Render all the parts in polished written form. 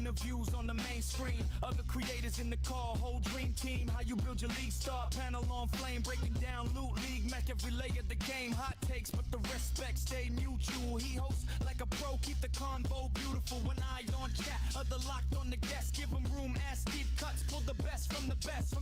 interviews on the main screen. Other creators in the call, whole dream team. How you build your league, star panel on flame. Breaking down loot, league, mech every layer of the game. Hot takes, but the respect stay mutual. He hosts like a pro, keep the convo beautiful. When I on chat, other locked on the guest. Give him room, ass deep cuts. Pull the best. From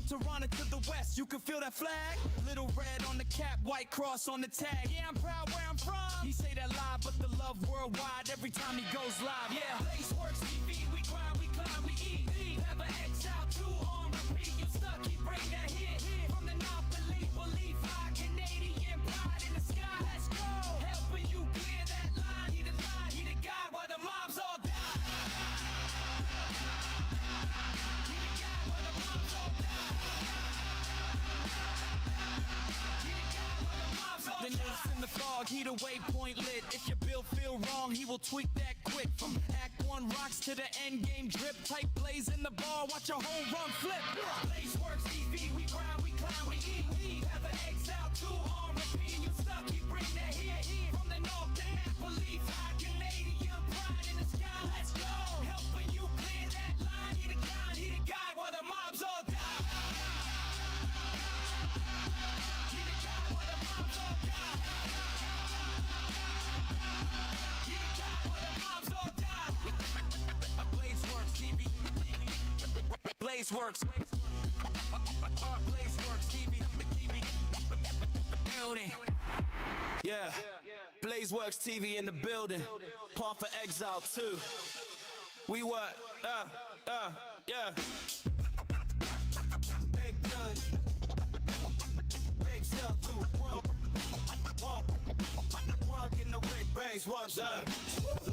Toronto to the west. You can feel that flag? Little red on the cap, white cross on the tag. Yeah, I'm proud where I'm from. He say that live, but the love worldwide every time he goes live. Yeah, Blaze Works TV, we grind, we climb, we eat. Path of Exile 2 on repeat. You stuck, keep bringing that hit. From the north, believe high, Canadian pride in the sky. Let's go. Helping you clear that line. He the guy while the mobs all die. He the guy while the mobs all die. The nurse in the fog, he the waypoint lit. If your bill feel wrong, he will tweak that quick. From Act 1 rocks to the end game drip. Type Blaze in the bar, watch your whole run flip. Blaze Works TV, we grind, we climb, we eat. Have an Exile 2 on repeat. You stuck, keep bringing that hit. From the north to Napoli, high Canadian pride in the sky. Let's go. Helping you clear that line. He the guy while the mobs all die. Blaze Works. Blaze Works TV. Building. Yeah. Blaze Works TV in the building. Path of Exile 2. We what? Yeah. Big gun. Big stuff too. Walk in the rig, Blaze Works up.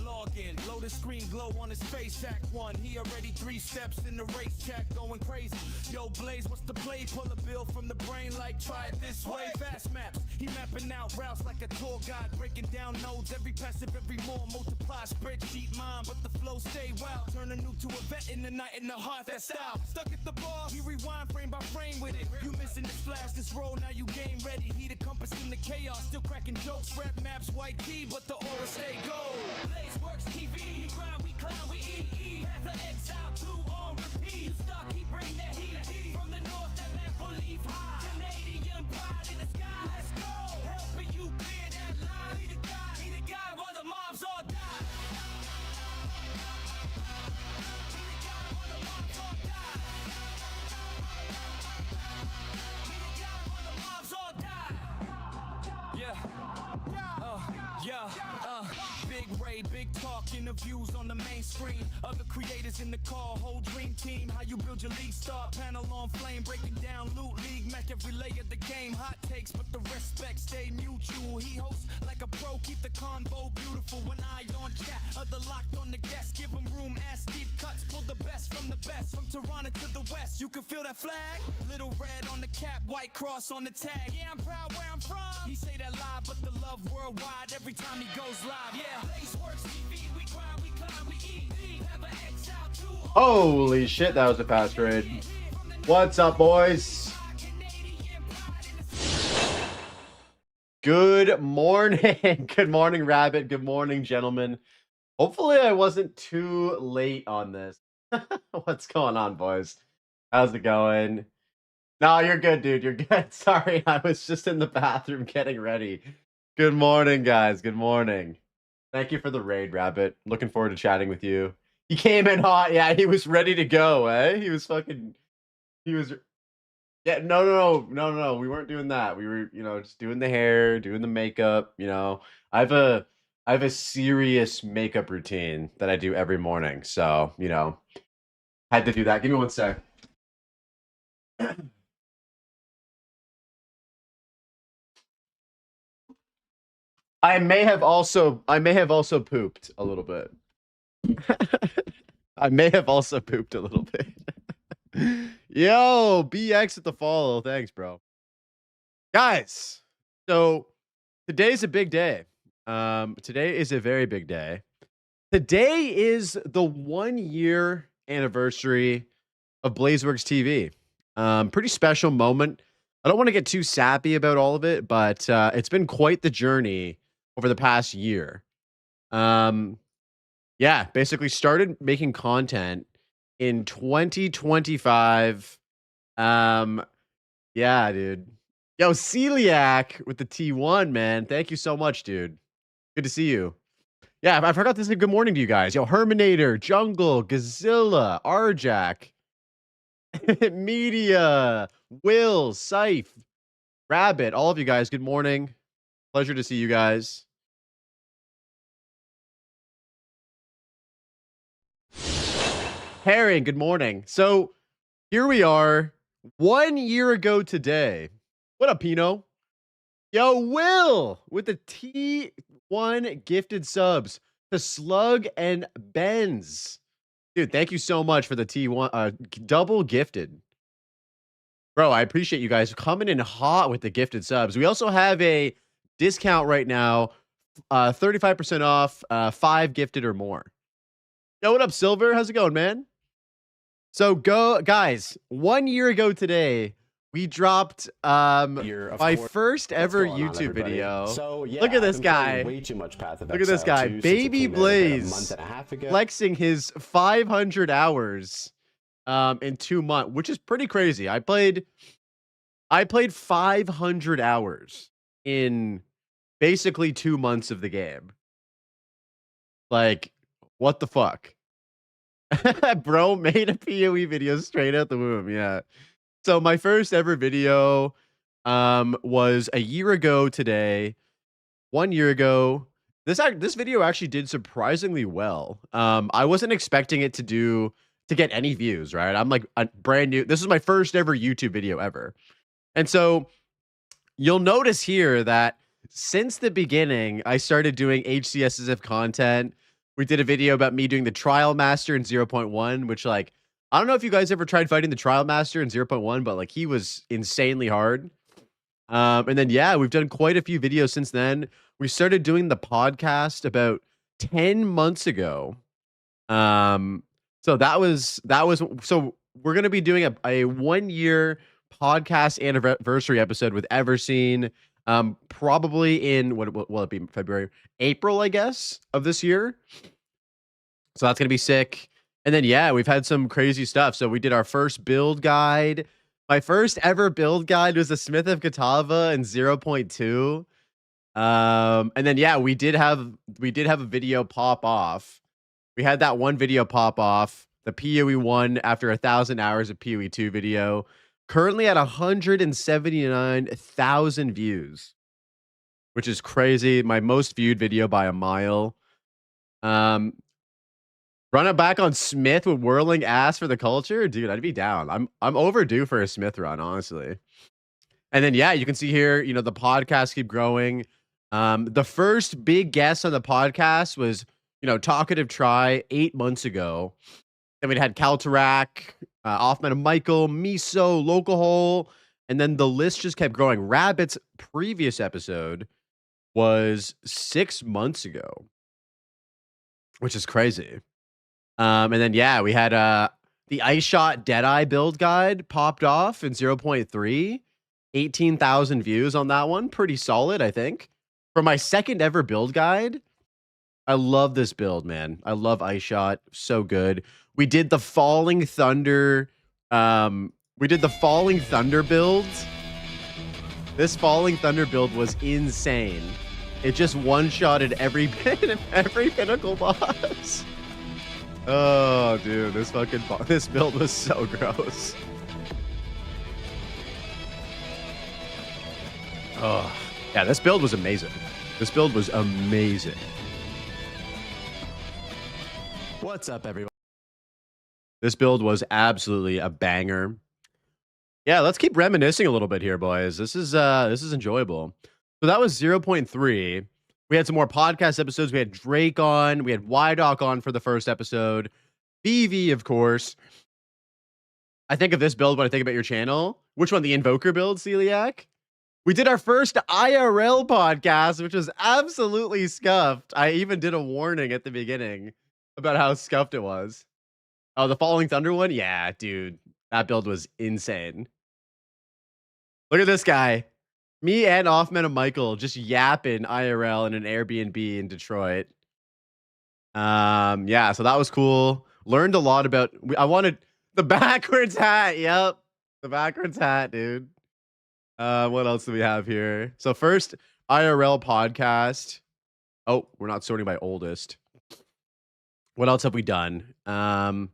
Log in, load the screen, glow on his face. Act 1, he already 3 steps in the race track, going crazy. Yo, Blaze, what's the play? Pull a bill from the brain like try it this way. Fast maps, he mapping out routes like a tour guide, breaking down nodes, every passive, every more. Multiply spreadsheet mind, but the flow stay wild. Turn a new to a vet in the night in the heart, that style. Stuck at the bar, he rewind frame by frame with it. You missing this flash, this roll, now you game ready. He the compass in the chaos, still cracking jokes. Rap maps, white key, but the aura stay gold. Blaze Works TV, we grind, we climb, we eat. Path of Exile 2 on repeat. You stuck, keep bringing that heat. From the north, that Napoli high. Canadian pride in the sky. Let's go. Helping you clear that line. He the guy while the mobs all die. He the guy while the mobs all die. He the guy while the mobs all die. Big Ray, big talk, interviews on the main screen. Other creators in the call, whole dream team. How you build your league, star panel on flame. Breaking down loot, league, mech every layer of the game. Hot takes, but the respect stay mutual. He hosts like a pro, keep the convo beautiful. When I on chat, other locked on the guest. Give him room, ass deep cuts. Pull the best. From Toronto to the west. You can feel that flag? Little red on the cap, white cross on the tag. Yeah, I'm proud where I'm from. He say that live, but the love worldwide every time he goes live. Yeah. Blaze Works TV, we grind, we climb, we eat. Have an Exile 2. Holy shit, that was a pass raid. What's up, boys? Good morning. Good morning, Rabbit. Good morning, gentlemen. Hopefully I wasn't too late on this. What's going on, boys? How's it going? No, you're good, dude. You're good. Sorry, I was just in the bathroom getting ready. Good morning, guys. Good morning. Thank you for the raid, Rabbit. Looking forward to chatting with you. He came in hot. Yeah, he was ready to go, eh? He was... Yeah, no. We weren't doing that. We were, just doing the hair, doing the makeup, I have a serious makeup routine that I do every morning. So, had to do that. Give me one sec. I may have also pooped a little bit. I may have also pooped a little bit. Yo, BX at the follow. Thanks, bro. Guys, so today's a big day. Today is a very big day. Today is the 1-year anniversary of BlazeWorks TV. Pretty special moment. I don't want to get too sappy about all of it, but it's been quite the journey over the past year. Yeah, basically started making content in 2025. Yeah, dude. Yo, Celiac with the T1, man. Thank you so much, dude. Good to see you. Yeah, I forgot to say good morning to you guys. Yo, Herminator, Jungle, Gazilla, Arjack, Media, Will, Scythe, Rabbit, all of you guys, good morning. Pleasure to see you guys. Herring, good morning. So here we are, 1 year ago today. What up, Pino? Yo, Will with the T1 gifted subs to Slug and Benz. Dude, thank you so much for the T1 double gifted. Bro, I appreciate you guys coming in hot with the gifted subs. We also have a discount right now, 35% off, 5 gifted or more. Yo, what up, Silver? How's it going, man? So go, guys. 1 year ago today, we dropped my first ever YouTube video. So yeah, look at this guy. Way too much Path of Look at this Exile guy, 2 since it Baby came out about Blaze, a month and a half ago. flexing his 500 hours in 2 months, which is pretty crazy. I played 500 hours in basically 2 months of the game. Like, what the fuck? Bro made a PoE video straight out the womb. Yeah. So my first ever video was a year ago today. 1 year ago. This video actually did surprisingly well. I wasn't expecting it to get any views, right? I'm like a brand new. This is my first ever YouTube video ever. And so you'll notice here that since the beginning, I started doing HCSSF content. We did a video about me doing the Trial Master in 0.1, which, like, I don't know if you guys ever tried fighting the Trial Master in 0.1, but like he was insanely hard. And then, yeah, we've done quite a few videos since then. We started doing the podcast about 10 months ago. So that was so we're gonna be doing a 1 year podcast anniversary episode with Everseen. Probably in what will it be, February, April, I guess, of this year. So that's gonna be sick. And then, yeah, we've had some crazy stuff. So we did our first build guide. My first ever build guide was a Smith of Katava in 0.2. And then, yeah, we did have a video pop off. We had that one video pop off, the PoE 1 after 1,000 hours of PoE 2 video. Currently at 179,000 views, which is crazy. My most viewed video by a mile. Run it back on Smith with whirling ass for the culture, dude. I'd be down. I'm overdue for a Smith run, honestly. And then, yeah, you can see here, the podcasts keep growing. The first big guest on the podcast was, Talkative Try 8 months ago. Then we had Kaltarak, Offman and Michael, Miso, Local Hole, and then the list just kept growing. Rabbit's previous episode was 6 months ago, which is crazy. And then, yeah, we had the Ice Shot Deadeye build guide popped off in 0.3. 18,000 views on that one. Pretty solid, I think. For my second ever build guide, I love this build, man. I love Ice Shot. So good. We did the Falling Thunder. We did the Falling Thunder build. This Falling Thunder build was insane. It just one-shotted every pinnacle boss. Oh, dude, this build was so gross. Oh, yeah, this build was amazing. What's up, everyone? This build was absolutely a banger. Yeah, let's keep reminiscing a little bit here, boys. This is enjoyable. So that was 0.3. We had some more podcast episodes. We had Drake on. We had Wydock on for the first episode. BV, of course. I think of this build when I think about your channel. Which one? The Invoker build, Celiac? We did our first IRL podcast, which was absolutely scuffed. I even did a warning at the beginning about how scuffed it was. Oh, the Falling Thunder one? Yeah, dude. That build was insane. Look at this guy. Me and Offman and Michael just yapping IRL in an Airbnb in Detroit. Yeah, so that was cool. Learned a lot about. I wanted the backwards hat. Yep, the backwards hat, dude. What else do we have here? So first IRL podcast. Oh, we're not sorting by oldest. What else have we done? So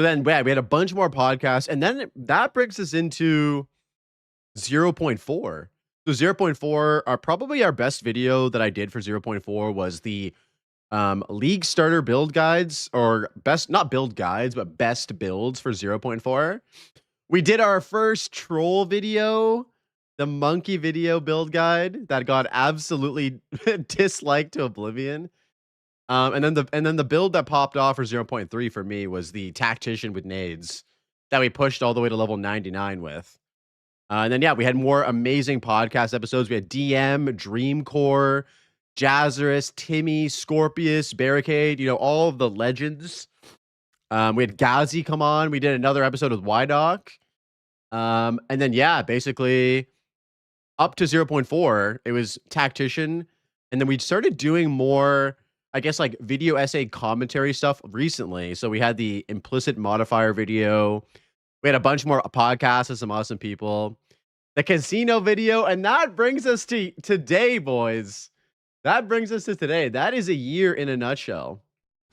then yeah, we had a bunch more podcasts, and then that brings us into 0.4. So 0.4 are probably our best video that I did for 0.4 was the league starter build guides, or best, not build guides, but best builds for 0.4. We did our first troll video, the monkey video build guide that got absolutely disliked to oblivion. And then the build that popped off for 0.3 for me was the tactician with nades that we pushed all the way to level 99 with. And then, yeah, we had more amazing podcast episodes. We had DM, Dreamcore, Jazzerus, Timmy, Scorpius, Barricade, all of the legends. We had Gazi come on. We did another episode with Wydock. And then, yeah, basically up to 0.4, it was Tactician. And then we started doing more, I guess, like video essay commentary stuff recently. So we had the implicit modifier video. We had a bunch more podcasts with some awesome people. The casino video. And that brings us to today, boys. That brings us to today. That is a year in a nutshell.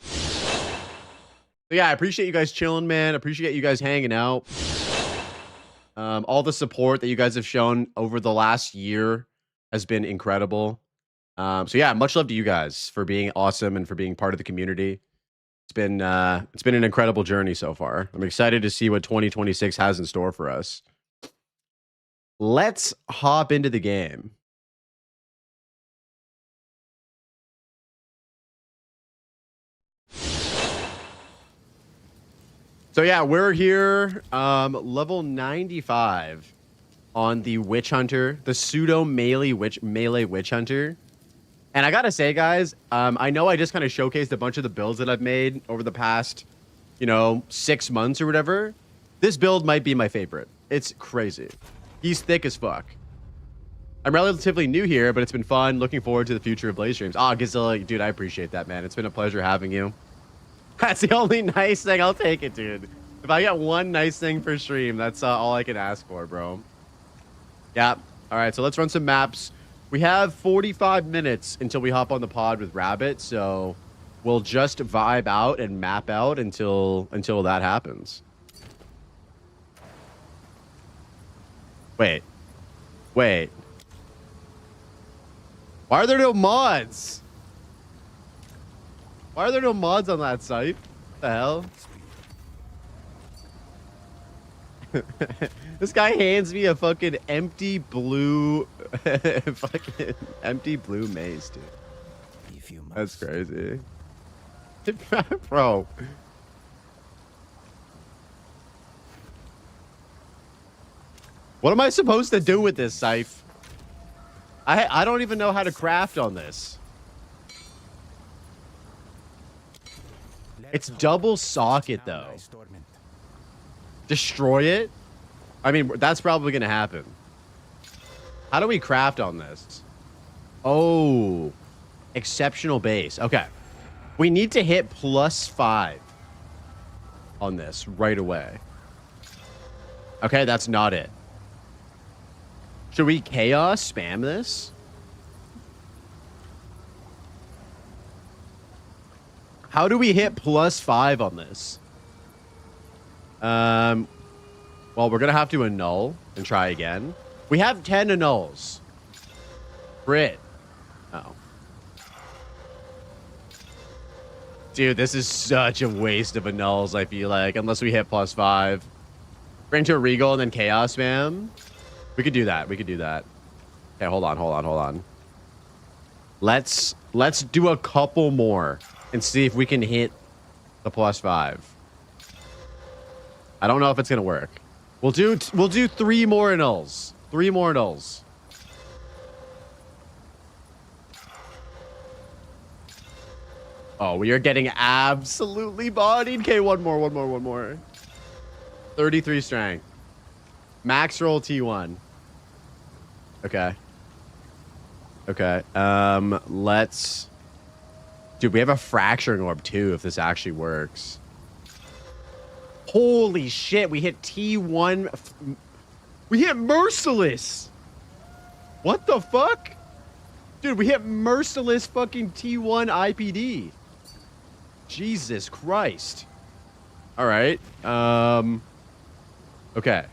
So yeah, I appreciate you guys chilling, man. Appreciate you guys hanging out. All the support that you guys have shown over the last year has been incredible. So yeah, much love to you guys for being awesome and for being part of the community. It's been an incredible journey so far. I'm excited to see what 2026 has in store for us. Let's hop into the game. So yeah, we're here, level 95 on the Witchhunter, the pseudo melee Witchhunter. And I gotta say, guys, I know I just kind of showcased a bunch of the builds that I've made over the past, 6 months or whatever. This build might be my favorite. It's crazy. He's thick as fuck. I'm relatively new here, but it's been fun. Looking forward to the future of Blaze streams. Gazilla, dude, I appreciate that, man. It's been a pleasure having you. That's the only nice thing. I'll take it, dude. If I get one nice thing per stream, that's all I can ask for, bro. Yeah. All right, so let's run some maps. We have 45 minutes until we hop on the pod with Rabbit, so we'll just vibe out and map out until that happens. Wait. Why are there no mods? Why are there no mods on that site? What the hell? This guy hands me a fucking empty blue empty blue maze, dude. That's crazy. Bro. What am I supposed to do with this, Scythe? I don't even know how to craft on this. It's double socket, though. Destroy it? I mean, that's probably going to happen. How do we craft on this? Oh. Exceptional base. Okay. We need to hit +5 on this right away. Okay, that's not it. Should we chaos spam this? How do we hit +5 on this? Well, we're going to have to annul and try again. We have 10 annuls. Crit. Oh. Dude, this is such a waste of annuls, I feel like, unless we hit +5. Bring to a Regal and then chaos spam. We could do that. Okay, hold on. Let's do a couple more and see if we can hit the +5. I don't know if it's gonna work. We'll do 3 more annuls. 3 more annuls. Oh, we are getting absolutely bodied. Okay, one more. 33 strength. Max roll T1. Okay. Let's Dude, we have a fracturing orb too if this actually works. Holy shit, we hit T1. We hit Merciless. What the fuck? Dude, we hit Merciless fucking T1 IPD. Jesus Christ. All right. Okay.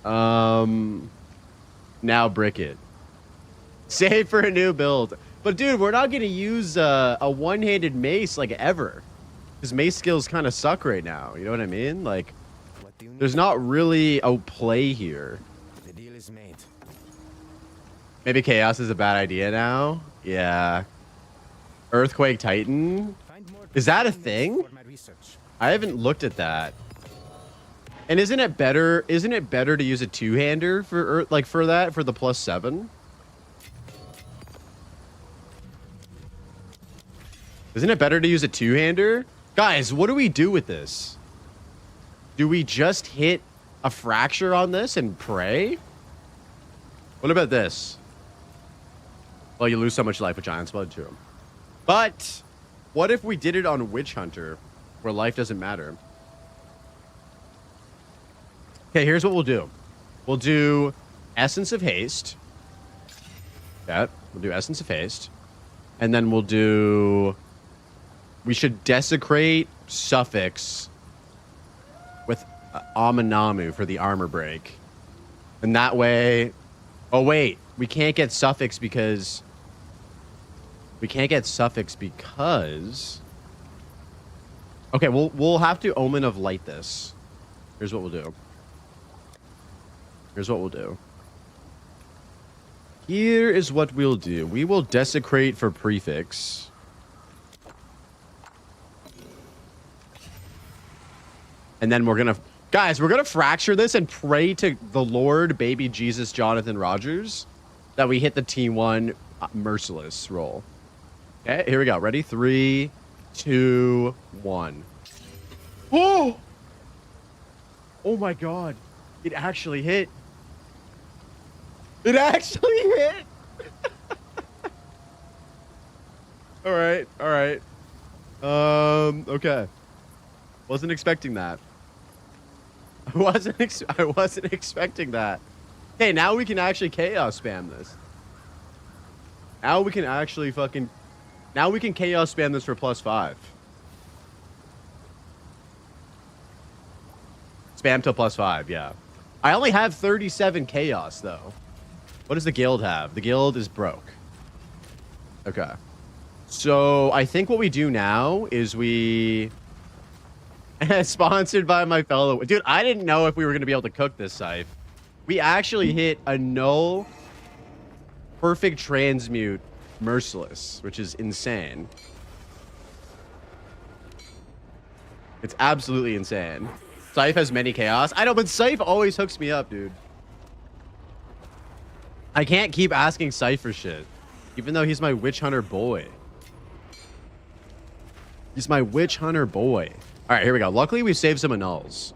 Now brick it. Save for a new build. But dude, we're not gonna use a one-handed mace like ever. Because mace skills kind of suck right now. You know what I mean? Like, there's not really a play here. The deal is made. Maybe Chaos is a bad idea now. Yeah. Earthquake Titan. Is that a thing? I haven't looked at that. And isn't it better to use a two-hander for for the +7? Isn't it better to use a two-hander? Guys, what do we do with this? Do we just hit a fracture on this and pray? What about this? Well, you lose so much life with Giant's Blood to him. But what if we did it on Witchhunter, where life doesn't matter? Okay, here's what we'll do. We'll do Essence of Haste. Yeah, we'll do Essence of Haste. And then we'll do... We should Desecrate Suffix with Aminamu for the armor break. And that way... Oh, wait. We can't get Suffix because... Okay, we'll have to Omen of Light this. Here's what we'll do. Here is what we'll do. We will Desecrate for prefix. And then we're gonna... Guys, we're gonna fracture this and pray to the Lord, baby Jesus, Jonathan Rogers, that we hit the T1 Merciless roll. Okay, here we go. Ready? 3, 2, 1. Oh! Oh my god. It actually hit. It actually hit! Alright, alright. Okay. Wasn't expecting that. I wasn't expecting that. Okay, now we can actually Chaos spam this. Now we can actually fucking... Now we can Chaos spam this for +5. Spam till +5, yeah. I only have 37 Chaos, though. What does the guild have? The guild is broke. Okay. So, I think what we do now is we... Sponsored by my fellow... Dude, I didn't know if we were going to be able to cook this scythe. We actually hit a null perfect transmute Merciless, which is insane. It's absolutely insane. Scythe has many chaos. I know, but Scythe always hooks me up, dude. I can't keep asking Scythe for shit. Even though he's my Witchhunter boy. He's my Witchhunter boy. Alright, here we go. Luckily, we saved some annuls.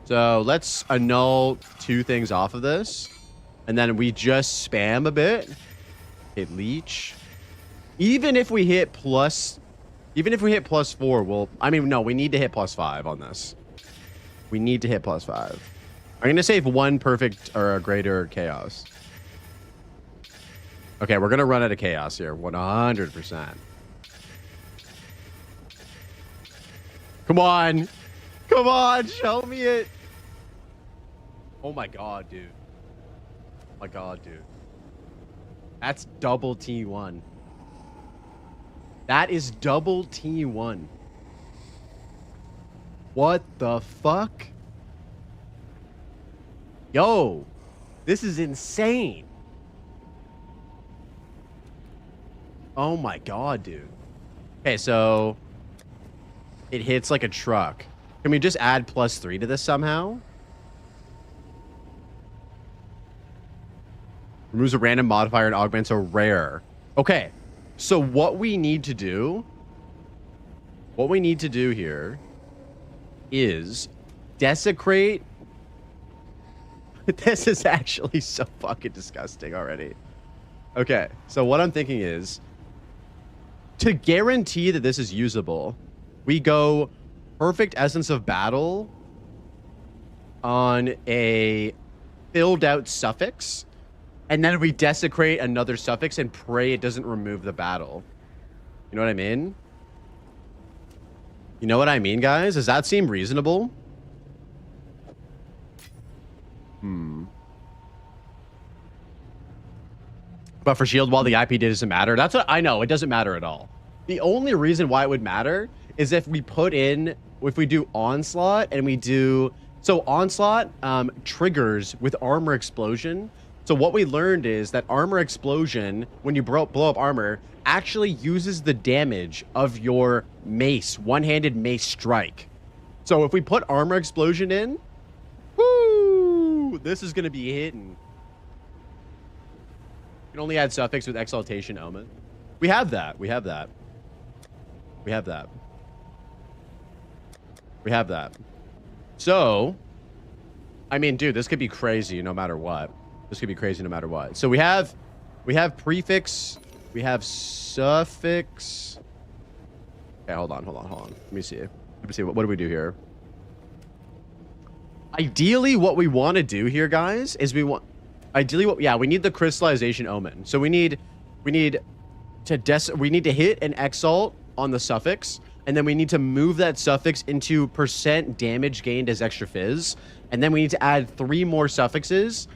So, let's annul 2 things off of this. And then we just spam a bit. Okay, Leech. Even if we hit +4, we'll... I mean, no, we need to hit +5 on this. We need to hit +5. I'm going to save 1 perfect or a greater chaos. Okay, we're going to run out of chaos here. 100%. Come on. Come on, show me it. Oh my god, dude. Oh my god, dude. That's double T1. That is double T1. What the fuck? Yo, this is insane. Oh my god, dude. Okay, so it hits like a truck. Can we just add +3 to this somehow? Removes a random modifier and augments a rare. Okay, so what we need to do here is desecrate. This is actually so fucking disgusting already. Okay, so what I'm thinking is to guarantee that this is usable, we go perfect essence of battle on a filled out suffix, and then we desecrate another suffix and pray it doesn't remove the battle. You know what I mean? You know what I mean, guys? Does that seem reasonable? But for shield wall, the IP doesn't matter. That's what I know. It doesn't matter at all. The only reason why it would matter is if we do onslaught and we do... So onslaught triggers with armor explosion. So what we learned is that armor explosion, when you blow up armor, actually uses the damage of your mace, one-handed mace strike. So if we put armor explosion in, woo, this is going to be hitting. You can only add suffix with exaltation omen. We have that. We have that. We have that. We have that. So, I mean, dude, this could be crazy no matter what. This could be crazy no matter what. So we have prefix, we have suffix. Okay, hold on. Let me see. What do we do here? Ideally, what we want to do here, guys, is we need the crystallization omen. So we need to hit an exalt on the suffix, and then we need to move that suffix into % damage gained as extra fizz, and then we need to add 3 more suffixes,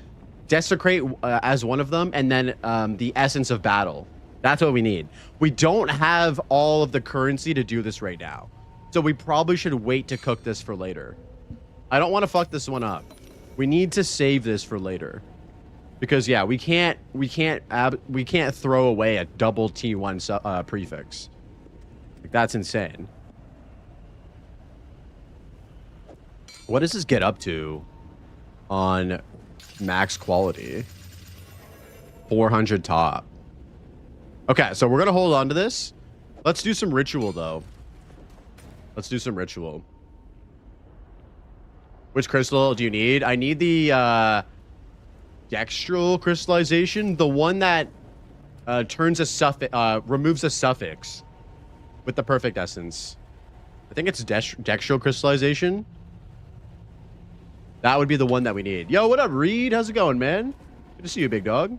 desecrate as one of them, and then the essence of battle. That's what we need. We don't have all of the currency to do this right now, so we probably should wait to cook this for later. I don't want to fuck this one up. We need to save this for later, because yeah, we can't throw away a double T1 prefix. Like, that's insane. What does this get up to on max quality? 400 top. Okay, so we're gonna hold on to this. Let's do some ritual though. Let's do some ritual. Which crystal do you need? I need the dextral crystallization, the one that turns a suffix, removes a suffix with the perfect essence. I think it's dextral crystallization. That would be the one that we need. Yo, what up, Reed? How's it going, man? Good to see you, big dog.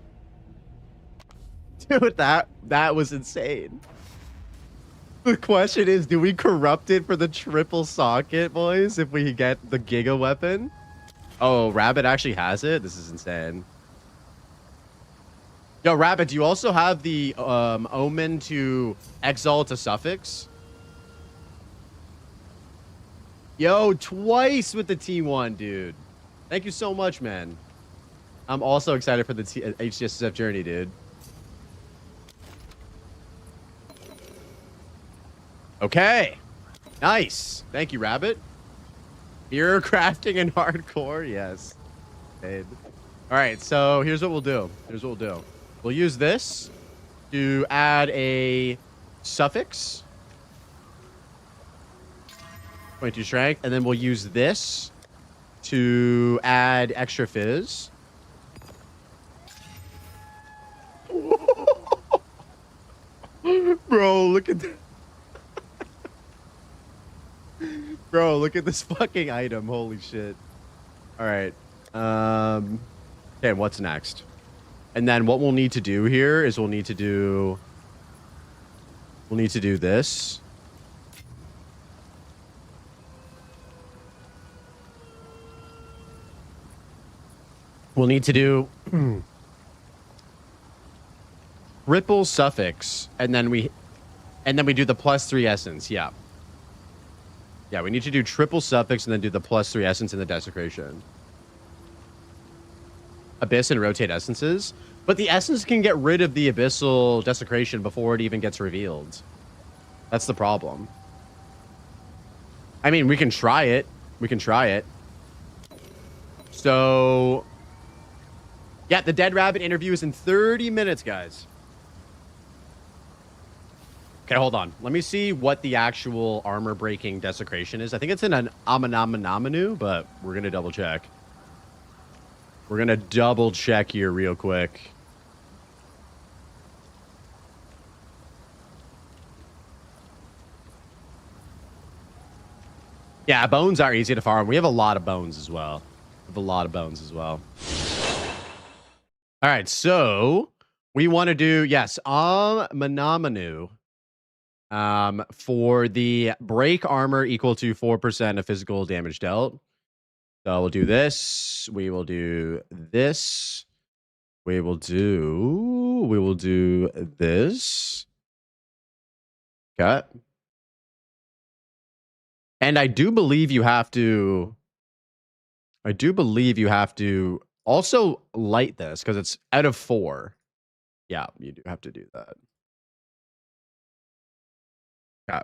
Dude, that was insane. The question is, do we corrupt it for the triple socket, boys, if we get the Giga weapon? Oh, Rabbit actually has it? This is insane. Yo, Rabbit, do you also have the omen to exalt a suffix? Yo, twice with the T1, dude. Thank you so much, man. I'm also excited for the HCSF journey, dude. Okay. Nice. Thank you, Rabbit. Mirror crafting and hardcore. Yes. Babe. All right, so here's what we'll do. We'll use this to add a suffix. 22 strength. And then we'll use this to add extra fizz. Bro, look at that. Bro, look at this fucking item. Holy shit. All right. Okay, what's next? And then what we'll need to do here is we'll need to do this. We'll need to do triple suffix, and then we do the +3 essence. Yeah. Yeah, we need to do triple suffix and then do the +3 essence in the desecration. Abyss and rotate essences. But the essence can get rid of the abyssal desecration before it even gets revealed. That's the problem. I mean, we can try it. So, yeah, the Dead Rabbit interview is in 30 minutes, guys. Okay, hold on. Let me see what the actual armor-breaking desecration is. I think it's in an Amanamanamanu, but we're going to double-check. We're going to double-check here real quick. Yeah, bones are easy to farm. We have a lot of bones as well. We have a lot of bones as well. All right, so we want to do, yes, Manamanu. For the break armor equal to 4% of physical damage dealt. So we'll do this. We will do this. We will do this. Okay. And I do believe you have to also light this because it's out of 4. Yeah, you do have to do that. Okay.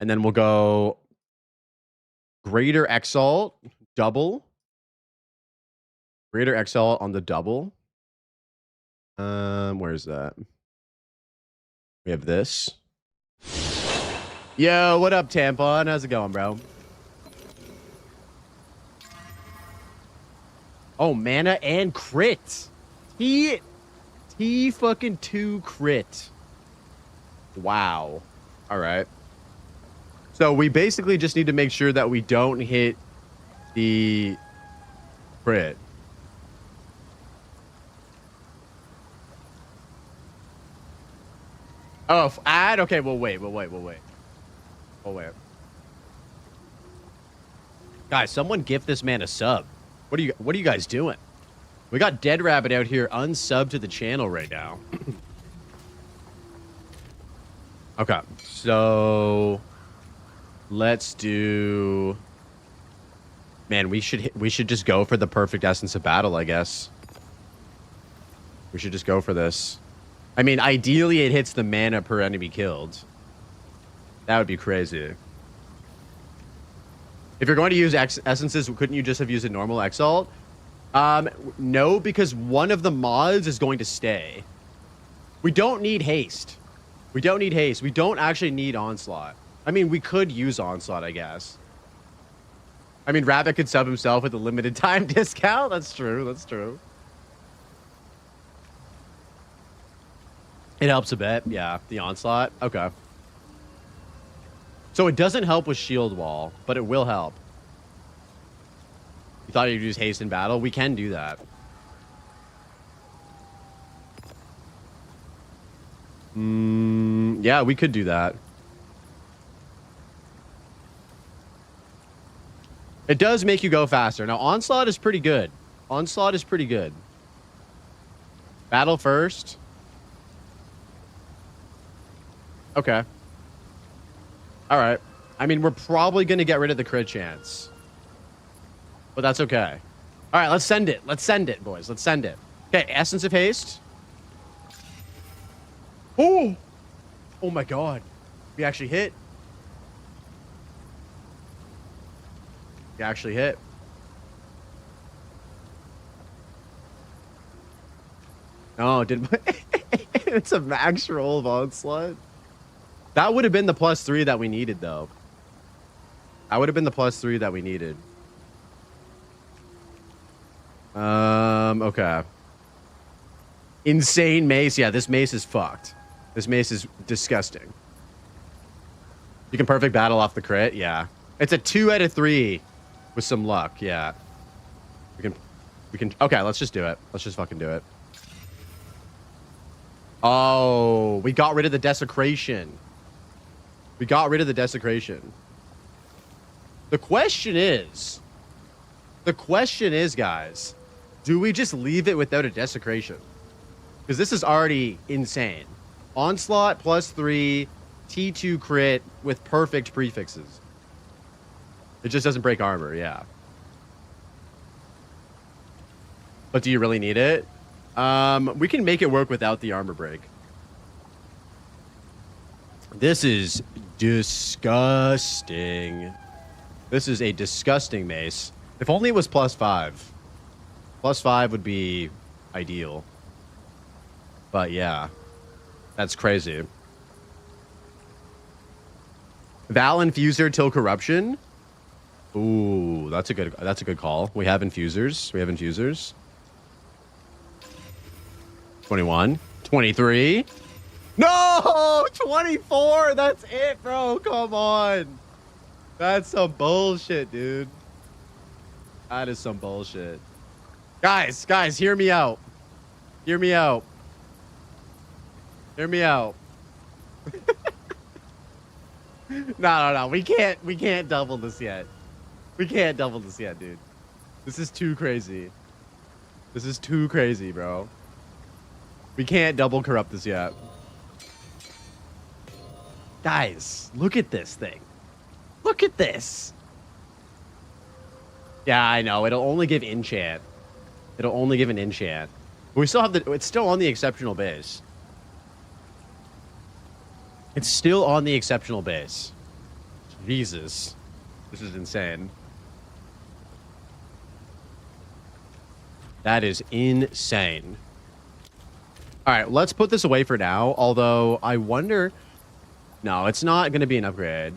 And then we'll go Greater Exalt, double. Greater Exalt on the double. Where's that? We have this. Yo, what up, Tampon? How's it going, bro? Oh, mana and crit. T fucking 2 crit. Wow. All right. So we basically just need to make sure that we don't hit the crit. Oh, add? Okay, we'll wait. Guys, someone gift this man a sub. What are you guys doing? We got Dead Rabbit out here unsubbed to the channel right now. Okay, so let's do. Man, we should just go for the perfect essence of battle, I guess. We should just go for this. I mean, ideally it hits the mana per enemy killed. That would be crazy. If you're going to use essences, couldn't you just have used a normal Exalt? No, because one of the mods is going to stay. We don't need haste. We don't actually need Onslaught. I mean, we could use Onslaught, I guess. I mean, Rabbit could sub himself with a limited time discount. That's true. It helps a bit. Yeah, the Onslaught. Okay. So it doesn't help with Shield Wall, but it will help. You thought you'd use haste in battle? We can do that. Yeah, we could do that. It does make you go faster. Now, Onslaught is pretty good. Battle first. Okay. All right. I mean, we're probably going to get rid of the crit chance. But that's okay. All right, let's send it. Boys. Let's send it. Okay, Essence of Haste. Oh! Oh my god. We actually hit. No, it's a max roll of Onslaught. That would have been the +3 that we needed, though. Okay. Insane mace. Yeah, this mace is fucked. This mace is disgusting. You can perfect battle off the crit. Yeah. It's a 2 out of 3 with some luck. Yeah. We can. Okay, let's just do it. Let's just fucking do it. Oh, we got rid of the desecration. The question is, guys, do we just leave it without a desecration? Because this is already insane. Onslaught +3, T2 crit with perfect prefixes. It just doesn't break armor, yeah. But do you really need it? We can make it work without the armor break. This is disgusting. This is a disgusting mace. If only it was +5. +5 would be ideal. But yeah, that's crazy. Val Infuser till Corruption. Ooh, that's a good call. We have infusers. 21, 23. No, 24. That's it, bro. Come on. That's some bullshit, dude. That is some bullshit. Guys, hear me out. Hear me out. Hear me out. No. We can't double this yet. We can't double this yet, dude. This is too crazy. This is too crazy, bro. We can't double corrupt this yet. Guys, look at this thing. Look at this. Yeah, I know. It'll only give enchant. It'll only give an enchant. But we still have the... It's still on the exceptional base. It's still on the exceptional base. Jesus. This is insane. That is insane. All right, let's put this away for now. Although, I wonder... No, it's not going to be an upgrade.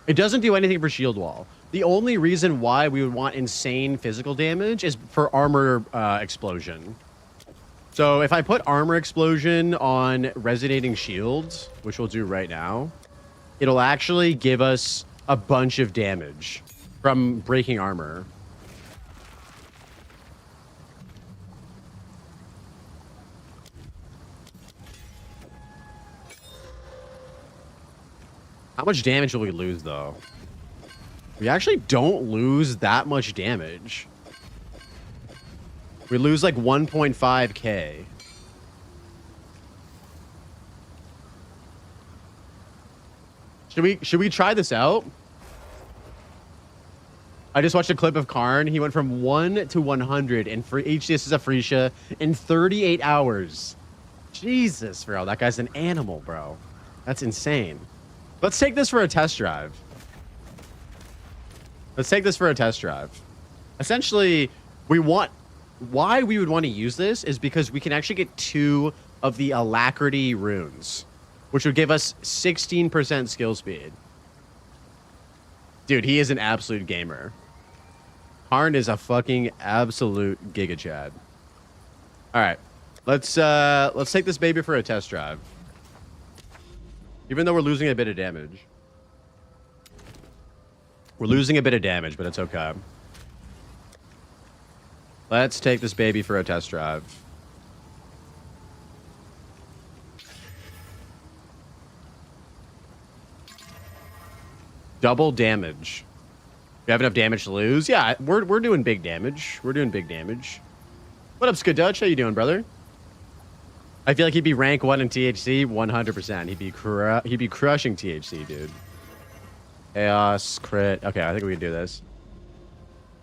It doesn't do anything for shield wall. The only reason why we would want insane physical damage is for armor explosion. So if I put armor explosion on resonating shields, which we'll do right now, it'll actually give us a bunch of damage from breaking armor. How much damage will we lose, though? We actually don't lose that much damage. We lose like 1.5k. Should we try this out? I just watched a clip of Karn. He went from 1 to 100 and for each this is a Freesia in 38 hours. Jesus, bro. That guy's an animal, bro. That's insane. Let's take this for a test drive. Let's take this for a test drive. Essentially, why we would want to use this is because we can actually get 2 of the alacrity runes, which would give us 16% skill speed. Dude, he is an absolute gamer. Karn is a fucking absolute giga chad. All right, let's take this baby for a test drive. Even though we're losing a bit of damage. We're losing a bit of damage, but it's okay. Let's take this baby for a test drive. Double damage. We have enough damage to lose? Yeah, we're doing big damage. We're doing big damage. What up, Skadutch? How you doing, brother? I feel like he'd be rank 1 in THC 100%. He'd be crushing THC, dude. Chaos, crit. Okay, I think we can do this.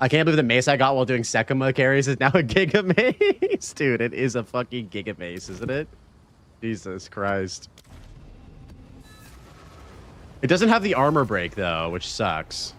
I can't believe the mace I got while doing Sekima carries is now a Giga Mace. Dude, it is a fucking Giga Mace, isn't it? Jesus Christ. It doesn't have the armor break, though, which sucks.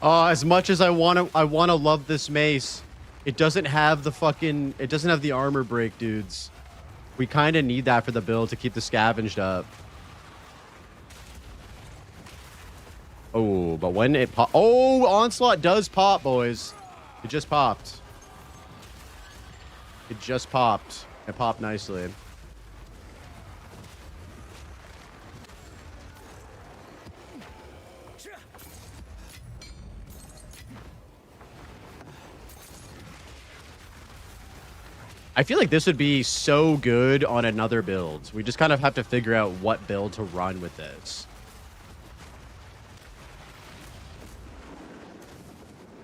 As much as I wanna love this mace, it doesn't have the armor break, dudes. We kind of need that for the build to keep the scavenged up. Oh, but when it pop, oh, Onslaught does pop, boys. It just popped. It just popped. It popped nicely. I feel like this would be so good on another build. We just kind of have to figure out what build to run with this.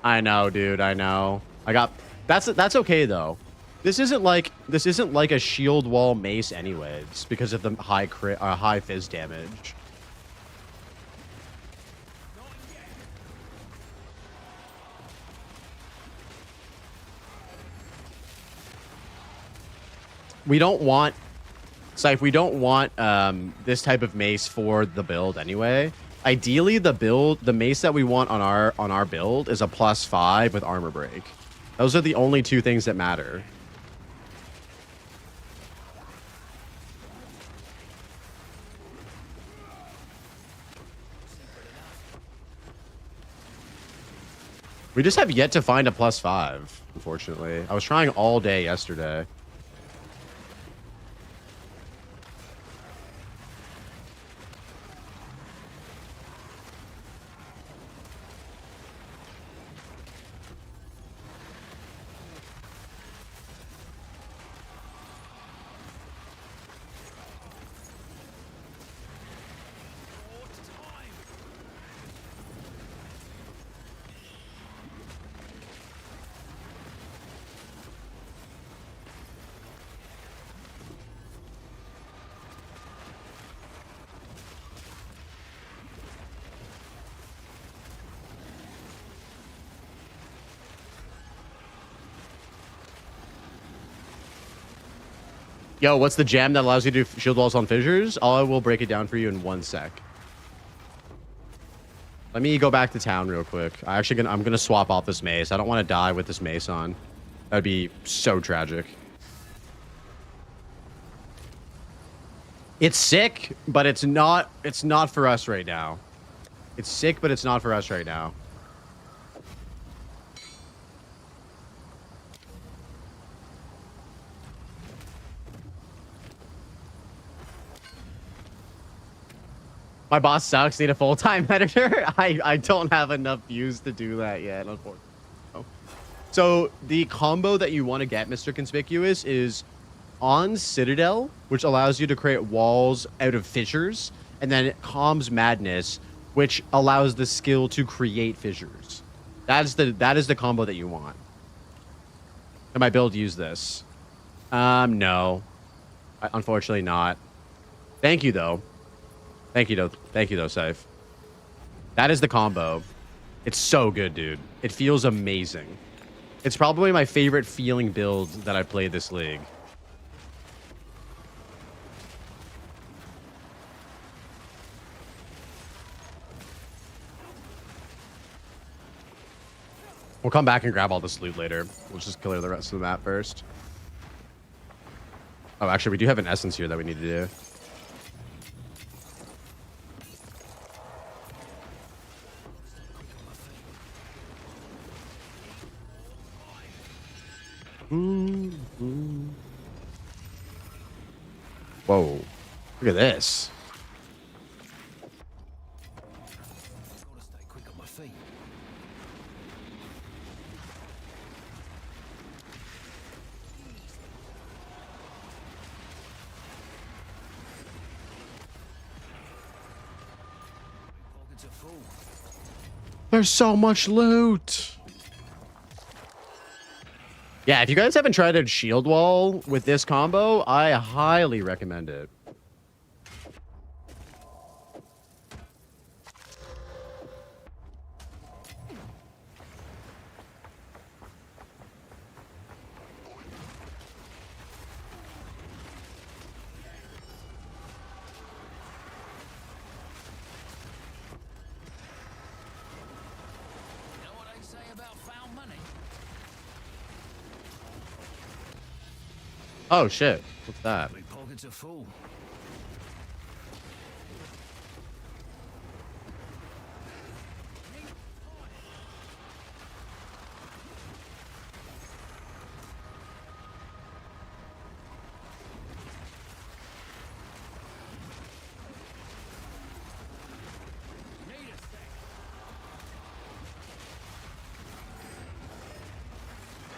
I know, dude. I know. That's okay though. This isn't like a shield wall mace anyways because of the high fizz damage. we don't want, Scythe, we don't want this type of mace for the build anyway. Ideally, the mace that we want on our build is a +5 with armor break. Those are the only two things that matter. We just have yet to find a +5, unfortunately. I was trying all day yesterday. Yo, what's the gem that allows you to do shield walls on fissures? I will break it down for you in 1 sec. Let me go back to town real quick. I'm gonna swap off this mace. I don't want to die with this mace on. That'd be so tragic. It's sick, but it's not for us right now. It's sick, but it's not for us right now. My boss sucks. Need a full-time editor. I don't have enough views to do that yet, unfortunately. So the combo that you want to get, Mr. Conspicuous, is on Citadel, which allows you to create walls out of fissures, and then Calm's Madness, which allows the skill to create fissures. That is the combo that you want. Can my build use this? No. Unfortunately not. Thank you though. Thank you though, Scythe. That is the combo. It's so good, dude. It feels amazing. It's probably my favorite feeling build that I played this league. We'll come back and grab all this loot later. We'll just clear the rest of the map first. Oh, actually, we do have an essence here that we need to do. Whoa. Look at this. Gotta stay quick on my feet. Pockets are full. There's so much loot. Yeah, if you guys haven't tried out Shield Wall with this combo, I highly recommend it. You know what they say about found money? Oh, shit. What's that? My pockets are full.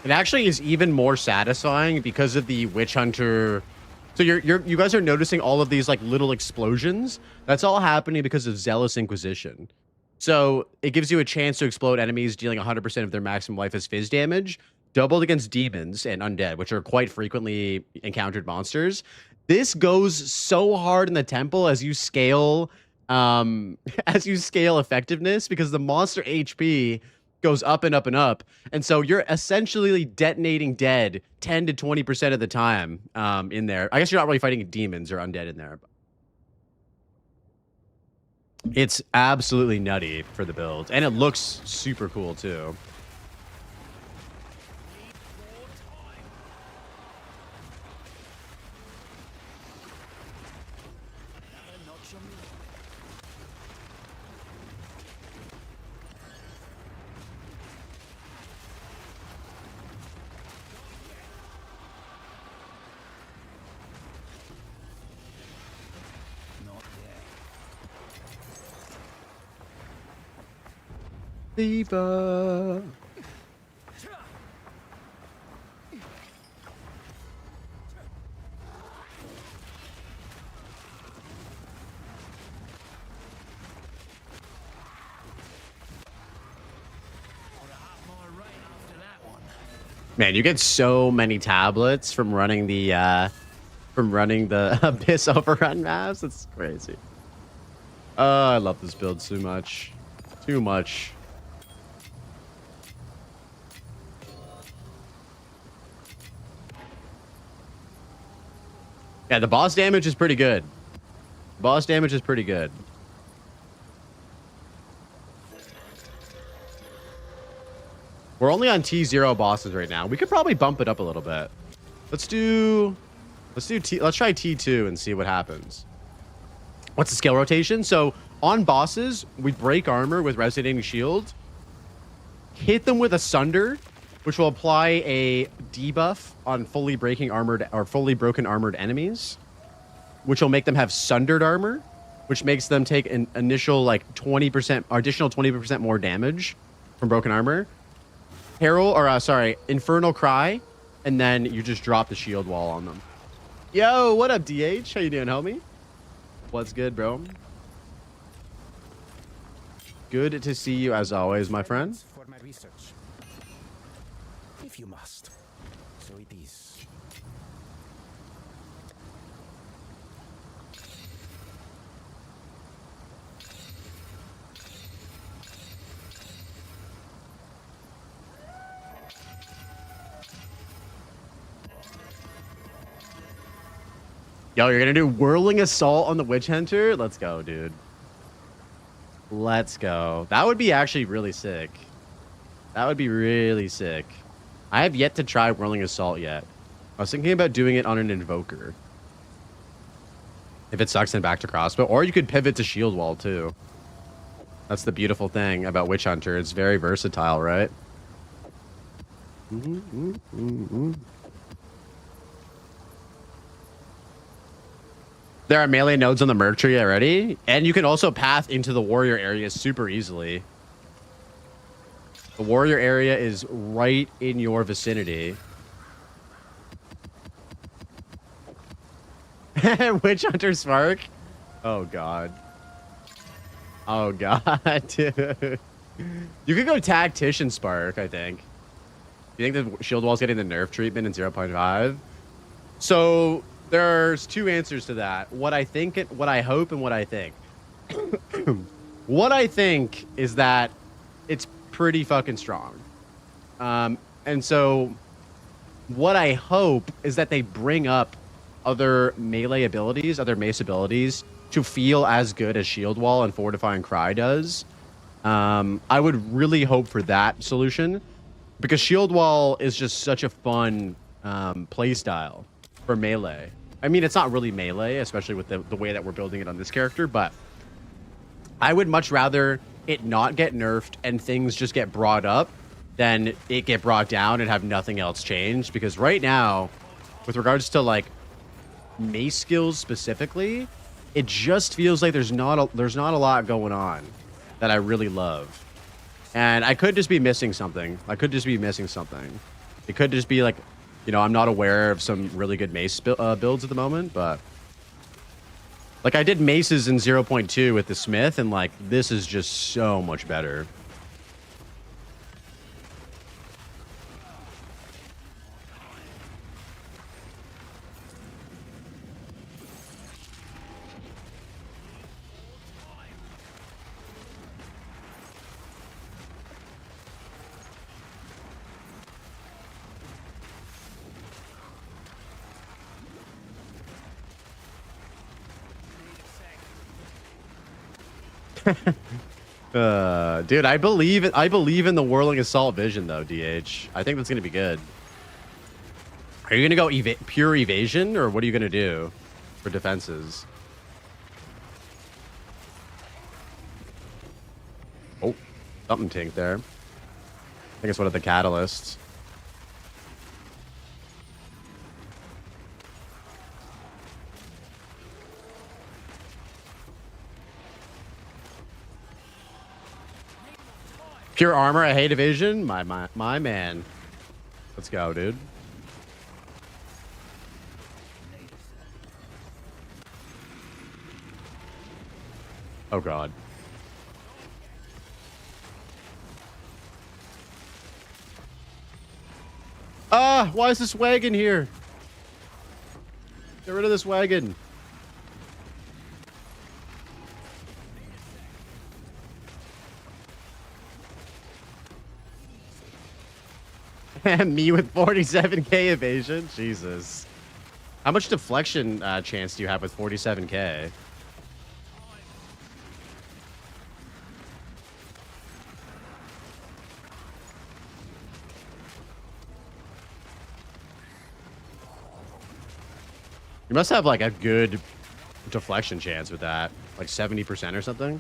It actually is even more satisfying because of the Witchhunter. So you guys are noticing all of these like little explosions. That's all happening because of Zealous Inquisition. So it gives you a chance to explode enemies, dealing 100% of their maximum life as fizz damage, doubled against demons and undead, which are quite frequently encountered monsters. This goes so hard in the temple as you scale effectiveness, because the monster HP goes up and up and up. And so you're essentially detonating dead 10 to 20% of the time in there. I guess you're not really fighting demons or undead in there. It's absolutely nutty for the build. And it looks super cool too. Diva. Man, you get so many tablets from running the Abyss Overrun maps. It's crazy. I love this build so much. Too much. Yeah, the boss damage is pretty good. Boss damage is pretty good. We're only on T0 bosses right now. We could probably bump it up a little bit. Let's try T2 and see what happens. What's the skill rotation? So on bosses, we break armor with resonating shield, hit them with a sunder, which will apply a debuff on fully breaking armored or fully broken armored enemies, which will make them have sundered armor, which makes them take an initial like 20% additional 20% more damage from broken armor. Infernal Cry, and then you just drop the shield wall on them. Yo, what up, DH? How you doing, homie? What's good, bro? Good to see you as always, my friend. For my research. If you must. So it is. Yo, you're gonna do Whirling Assault on the Witchhunter? Let's go, dude. Let's go. That would be actually really sick. That would be really sick. I have yet to try Whirling Assault yet. I was thinking about doing it on an Invoker. If it sucks, then back to Crossbow. Or you could pivot to Shield Wall, too. That's the beautiful thing about Witchhunter. It's very versatile, right? There are melee nodes on the Merc tree already. And you can also path into the warrior area super easily. The warrior area is right in your vicinity. Witchhunter Spark? Oh, God. Oh, God, dude. You could go Tactician Spark, I think. You think the shield wall's getting the nerf treatment in 0.5? So there's two answers to that. What I think, what I hope, and what I think. What I think is that it's pretty fucking strong. And so what I hope is that they bring up other melee abilities, other mace abilities, to feel as good as Shield Wall and Fortifying Cry does. I would really hope for that solution, because Shield Wall is just such a fun play style for melee. I mean, it's not really melee, especially with the way that we're building it on this character, but I would much rather it not get nerfed and things just get brought up than it get brought down and have nothing else changed. Because right now, with regards to like mace skills specifically, it just feels like there's not a lot going on that I really love. And I could just be missing something. It could just be like, you know, I'm not aware of some really good mace builds at the moment, but like I did maces in 0.2 with the Smith, and like this is just so much better. Dude, I believe in the whirling assault vision though, DH. I think that's gonna be good. Are you gonna go pure evasion, or what are you gonna do for defenses? Oh, something tanked there. I think it's one of the catalysts. Pure armor, I hate evasion. My man. Let's go, dude. Oh god. Why is this wagon here? Get rid of this wagon. And me with 47k evasion? Jesus. How much deflection chance do you have with 47k? You must have like a good deflection chance with that. Like 70% or something.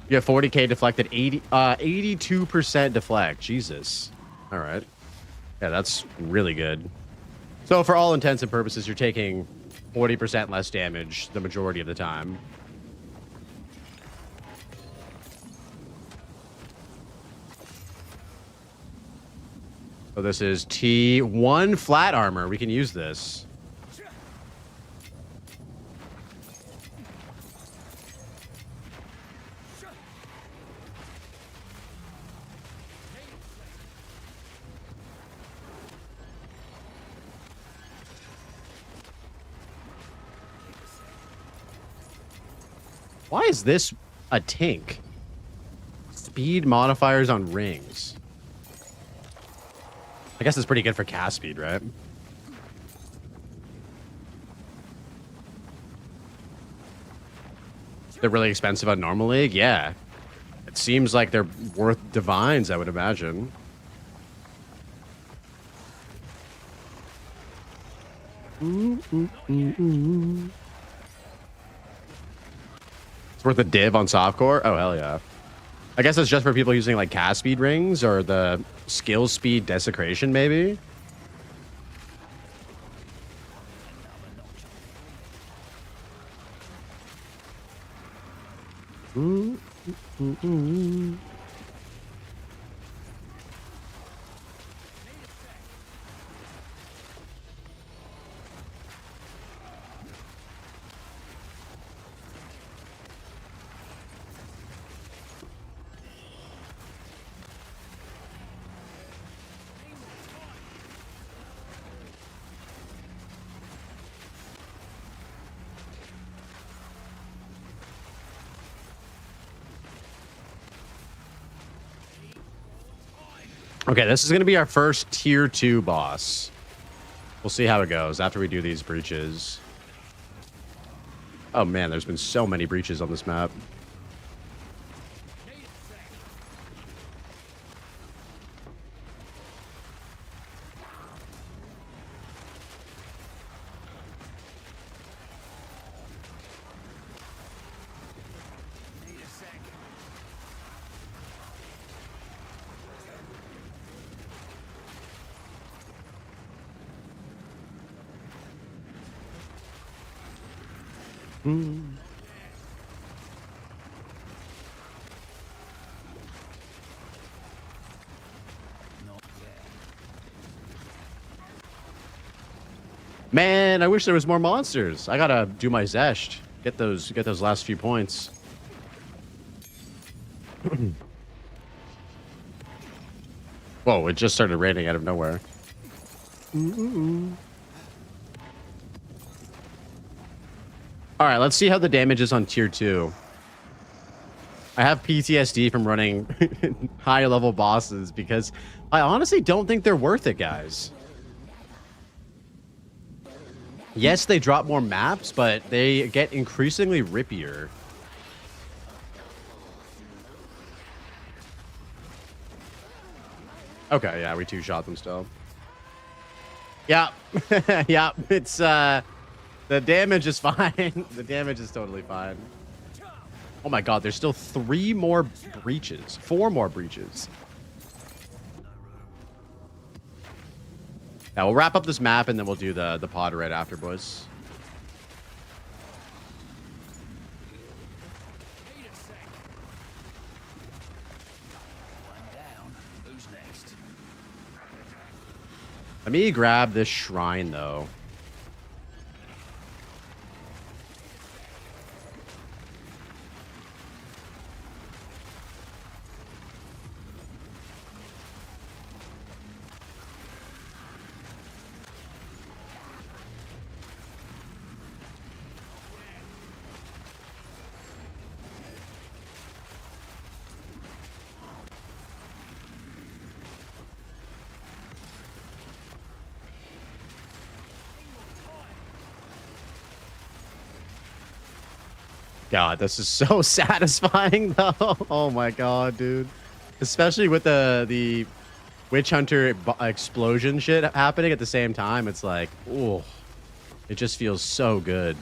You have 40k deflected, 82% deflect. Jesus. All right. Yeah, that's really good. So for all intents and purposes, you're taking 40% less damage the majority of the time. So this is T1 flat armor. We can use this. Why is this a tink? Speed modifiers on rings. I guess it's pretty good for cast speed, right? They're really expensive on normal league? Yeah. It seems like they're worth divines, I would imagine. It's worth a div on softcore? Oh, hell yeah. I guess it's just for people using like cast speed rings or the skill speed desecration, maybe. Okay, this is going to be our first tier 2 boss. We'll see how it goes after we do these breaches. Oh man, there's been so many breaches on this map. Man, I wish there was more monsters. I gotta do my zest. Get those last few points. Whoa, it just started raining out of nowhere. Alright, let's see how the damage is on tier 2. I have PTSD from running higher level bosses because I honestly don't think they're worth it, guys. Yes, they drop more maps, but they get increasingly rippier. Okay, yeah, we two-shot them still. Yeah. Yeah, it's, the damage is fine. The damage is totally fine. Oh my god, there's still 3 more breaches. 4 more breaches. Yeah, we'll wrap up this map and then we'll do the pod right after, boys. Let me grab this shrine, though. God, this is so satisfying, though. Oh my god, dude. Especially with the Witchhunter explosion shit happening at the same time. It's like, ooh, it just feels so good.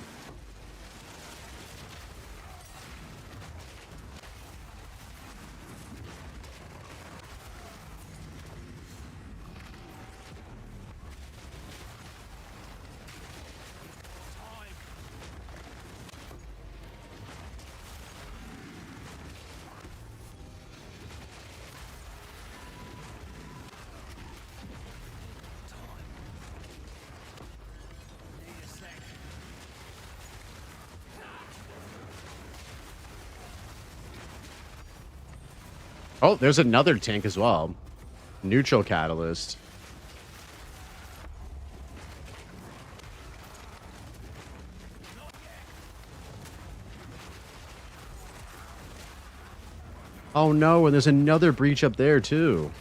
Oh, there's another tank as well. Neutral catalyst. Oh no, and there's another breach up there too.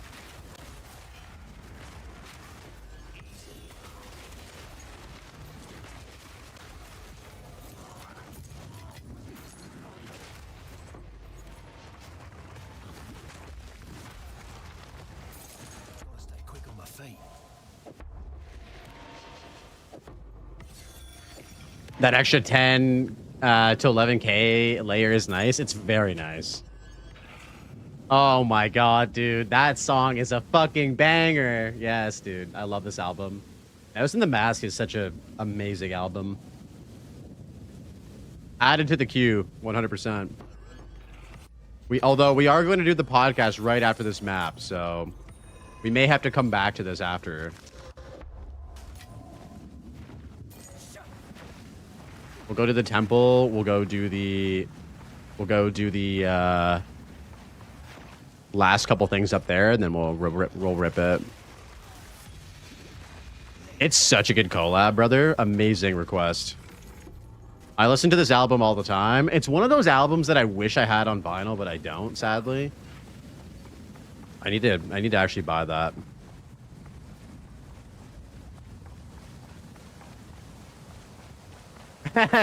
That extra 10 to 11k layer is nice. It's very nice. Oh my god, dude. That song is a fucking banger. Yes, dude. I love this album. House in the Mask is such an amazing album. Added to the queue, 100%. Although we are going to do the podcast right after this map, so we may have to come back to this after. We'll go to the temple. We'll go do the last couple things up there, and then we'll rip it. It's such a good collab, brother. Amazing request. I listen to this album all the time. It's one of those albums that I wish I had on vinyl, but I don't, sadly. I need to actually buy that.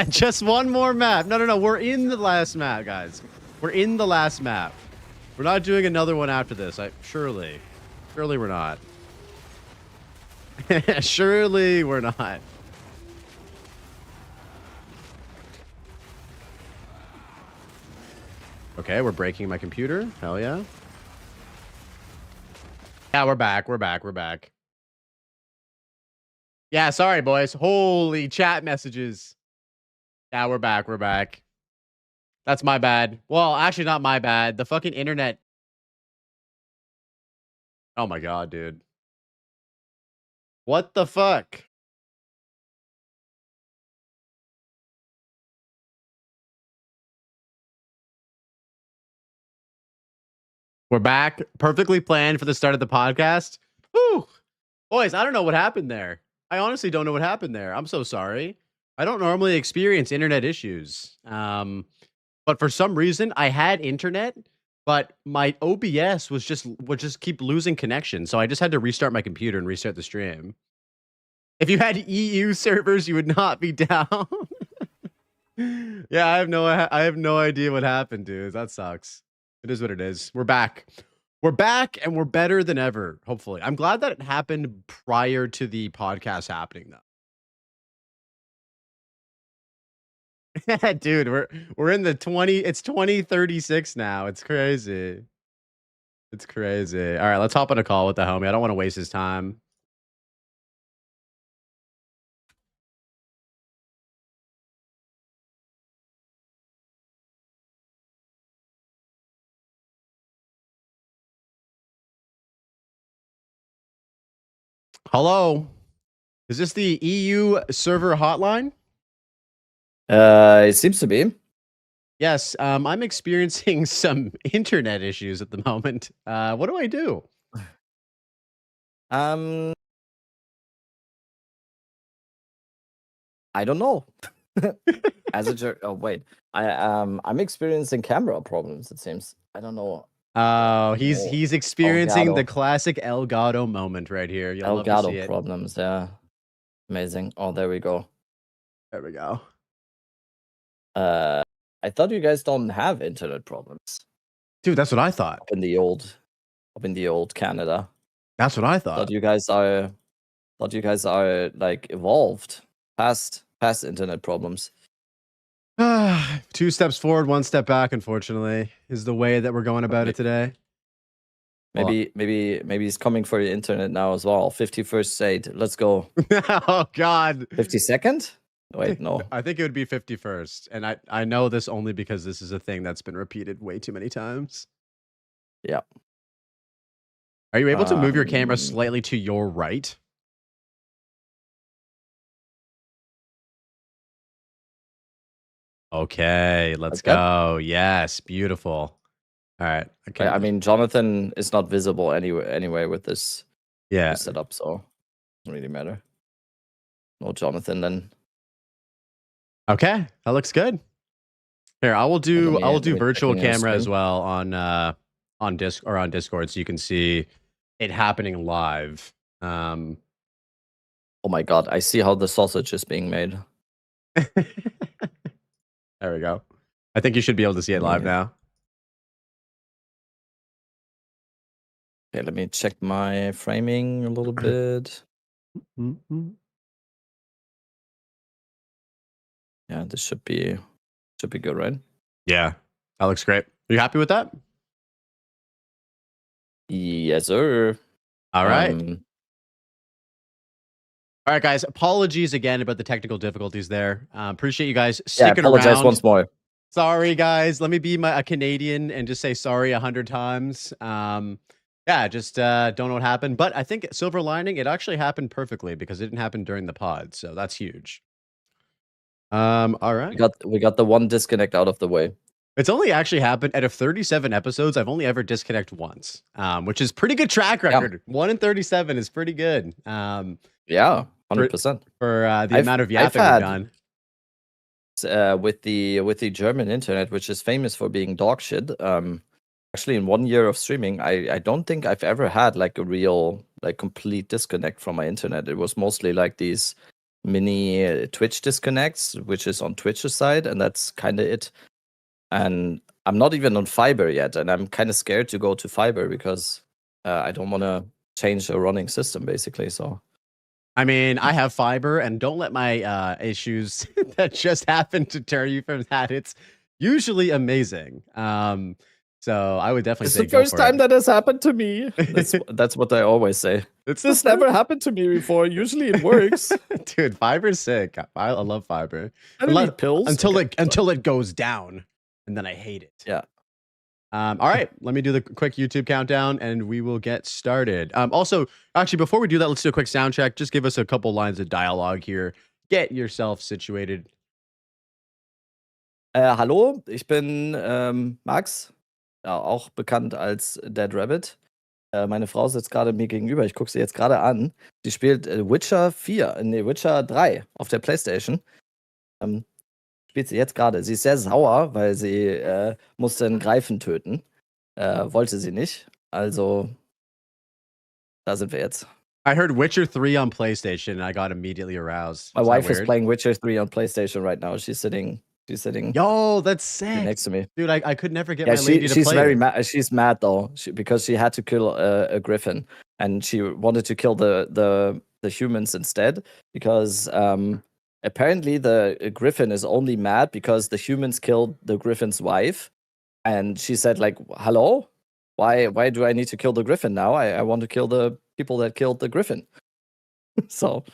Just one more map. No. We're in the last map, guys. We're in the last map. We're not doing another one after this. Surely we're not. Surely we're not. Okay, we're breaking my computer. Hell yeah. Yeah, we're back. We're back. Yeah, sorry, boys. Holy chat messages. Yeah, we're back. That's my bad. Well, actually, not my bad. The fucking internet. Oh my god, dude. What the fuck? We're back. Perfectly planned for the start of the podcast. Whew. Boys, I don't know what happened there. I honestly don't know what happened there. I'm so sorry. I don't normally experience internet issues. But for some reason, I had internet, but my OBS would just keep losing connection. So I just had to restart my computer and restart the stream. If you had EU servers, you would not be down. Yeah, I have no idea what happened, dude. That sucks. It is what it is. We're back. We're back and we're better than ever, hopefully. I'm glad that it happened prior to the podcast happening though. Dude, we're in the 2036 now. It's crazy. It's crazy. All right, let's hop on a call with the homie. I don't want to waste his time. Hello. Is this the EU server hotline? It seems to be. Yes, I'm experiencing some internet issues at the moment. What do I do? I don't know. As a jerk. Oh wait, I'm experiencing camera problems. It seems. I don't know. Oh, he's experiencing Elgato. the classic Elgato moment right here. You'll love to see Elgato it. problems. Yeah, amazing. Oh, there we go. There we go. I thought you guys don't have internet problems Dude, that's what I thought. up in the old Canada. That's what I thought. Thought you guys are like evolved past internet problems. 2 steps forward, 1 step back, unfortunately, is the way that we're going about it today. Maybe he's coming for your internet now as well. 51st state. Let's go. Oh God. 52nd? Wait, no. I think it would be 51st. And I know this only because this is a thing that's been repeated way too many times. Yeah. Are you able to move your camera slightly to your right? Okay, let's go. Yes, beautiful. All right. Okay. I mean, Jonathan is not visible anyway with this setup, so it doesn't really matter. No Jonathan then. Okay, that looks good. Here, I will do virtual camera as well on Discord, so you can see it happening live. Oh my God, I see how the sausage is being made. There we go. I think you should be able to see it live now. Okay, let me check my framing a little bit. Yeah, this should be good, right? Yeah, that looks great. Are you happy with that? Yes, sir. All right. All right, guys. Apologies again about the technical difficulties there. Appreciate you guys sticking around. Apologize once more. Sorry, guys. Let me be a Canadian and just say sorry 100 times. Yeah, just don't know what happened. But I think silver lining, it actually happened perfectly because it didn't happen during the pod. So that's huge. All right. We got the one disconnect out of the way. It's only actually happened out of 37 episodes. I've only ever disconnected once, which is pretty good track record. 1 in 37 is pretty good. Yeah, 100%. For the amount of yapping we've done. With the German internet, which is famous for being dog shit. Actually, in 1 year of streaming, I don't think I've ever had like a real complete disconnect from my internet. It was mostly like these mini Twitch disconnects, which is on Twitch's side, and that's kind of it. And I'm not even on fiber yet, and I'm kind of scared to go to fiber because I don't want to change a running system, basically. So, I mean, I have fiber, and don't let my issues that just happened to turn you from that. It's usually amazing. So I would definitely say it's the first time that has happened to me. That's what I always say. This never happened to me before. Usually it works. Dude, fiber's sick. I love fiber. I don't need pills until it goes down, and then I hate it. Yeah. All right, let me do the quick YouTube countdown, and we will get started. Also, actually, before we do that, let's do a quick sound check. Just give us a couple lines of dialogue here. Get yourself situated. Hallo, ich bin Max, ja, auch bekannt als Dead Rabbit. Meine Frau sitzt gerade mir gegenüber. Ich gucke sie jetzt gerade an. Sie spielt Witcher 3 auf der PlayStation. Spielt sie jetzt gerade. Sie ist sehr sauer, weil sie musste einen Greifen töten. Wollte sie nicht. Also, da sind wir jetzt. I heard Witcher 3 on PlayStation, and I got immediately aroused. My Is that wife is weird? playing Witcher 3 on PlayStation right now. She's sitting Yo, that's right sick. next to me. Dude, I could never get Yeah, my lady to she's play very it. mad. She's mad though, because she had to kill a griffin, and she wanted to kill the humans instead, because apparently the griffin is only mad because the humans killed the griffin's wife, and she said like, "Hello, why do I need to kill the griffin now? I want to kill the people that killed the griffin." So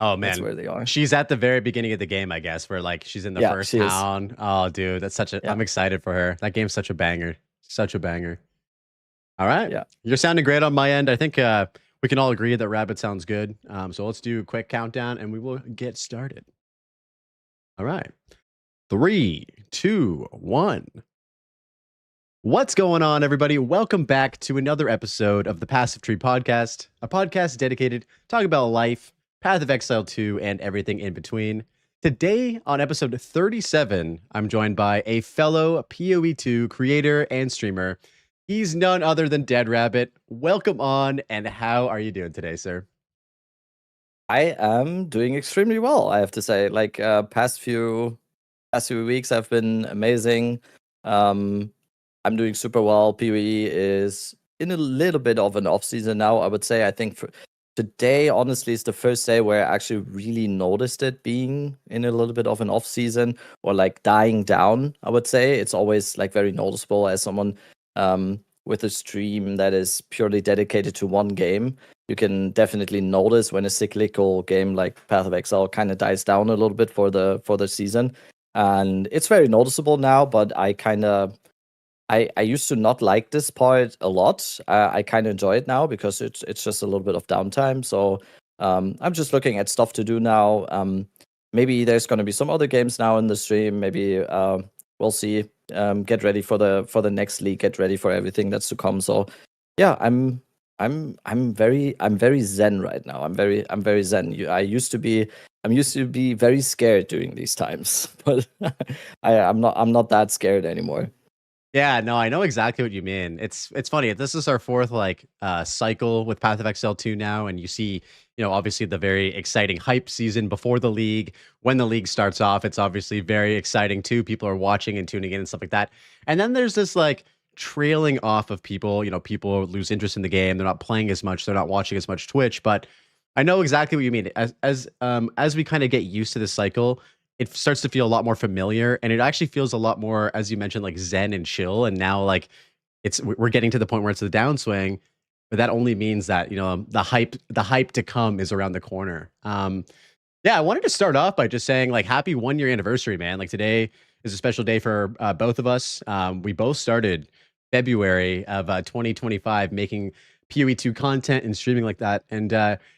Oh that's man, where they are. she's at the very beginning of the game, I guess, where like she's in the Yeah, first she is. town. Oh, dude, that's such a. Yeah. I'm excited for her. That game's such a banger. Such a banger. All right. Yeah. You're sounding great on my end. I think we can all agree that Rabbit sounds good. So let's do a quick countdown and we will get started. All right. 3, 2, 1. What's going on, everybody? Welcome back to another episode of the Passive Tree Podcast, a podcast dedicated to talking about life, Path of Exile 2, and everything in between. Today, on episode 37, I'm joined by a fellow PoE2 creator and streamer. He's none other than Dead Rabbit. Welcome on, and how are you doing today, sir? I am doing extremely well, I have to say. Like past few weeks have been amazing. I'm doing super well. PoE is in a little bit of an off season now, I would say. I think for today, honestly, is the first day where I actually really noticed it being in a little bit of an off season, or like dying down, I would say. It's always like very noticeable as someone with a stream that is purely dedicated to one game. You can definitely notice when a cyclical game like Path of Exile kind of dies down a little bit for the season. And it's very noticeable now, but I used to not like this part a lot. I kind of enjoy it now because it's just a little bit of downtime. So I'm just looking at stuff to do now. Maybe there's going to be some other games now in the stream. Maybe we'll see. Get ready for the next league. Get ready for everything that's to come. So yeah, I'm very zen right now. I'm very zen. I'm used to be very scared during these times, but I'm not that scared anymore. Yeah, no, I know exactly what you mean. It's funny. This is our fourth cycle with Path of Exile 2 now, and you see, obviously the very exciting hype season before the league. When the league starts off, it's obviously very exciting too. People are watching and tuning in and stuff like that. And then there's this like trailing off of people. People lose interest in the game. They're not playing as much. They're not watching as much Twitch. But I know exactly what you mean. As we kind of get used to this cycle, it starts to feel a lot more familiar, and it actually feels a lot more, as you mentioned, like zen and chill. And now like we're getting to the point where it's the downswing, but that only means that the hype to come is around the corner. Yeah, I wanted to start off by just saying like happy 1-year anniversary, man. Like today is a special day for both of us. We both started February of 2025 making PoE2 content and streaming like that. And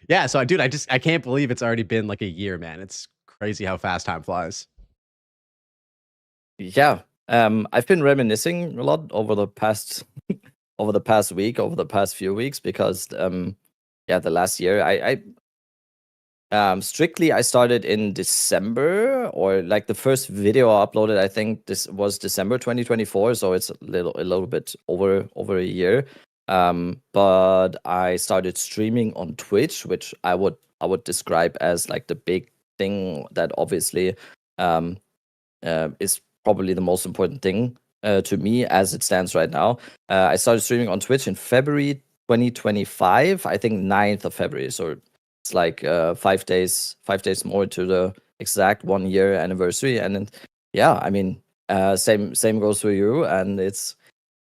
yeah, so dude, I can't believe it's already been like a year, man. It's crazy how fast time flies. Yeah, I've been reminiscing a lot over the past week, over the past few weeks, because yeah, the last year I strictly I started in December, or like the first video I uploaded, I think this was December 2024, so it's a little bit over a year. But I started streaming on Twitch, which I would describe as like the big thing that obviously is probably the most important thing to me as it stands right now. I started streaming on Twitch in February 2025, I think 9th of February. So it's like 5 days more to the exact 1-year anniversary. And then, yeah, I mean, same goes for you. And it's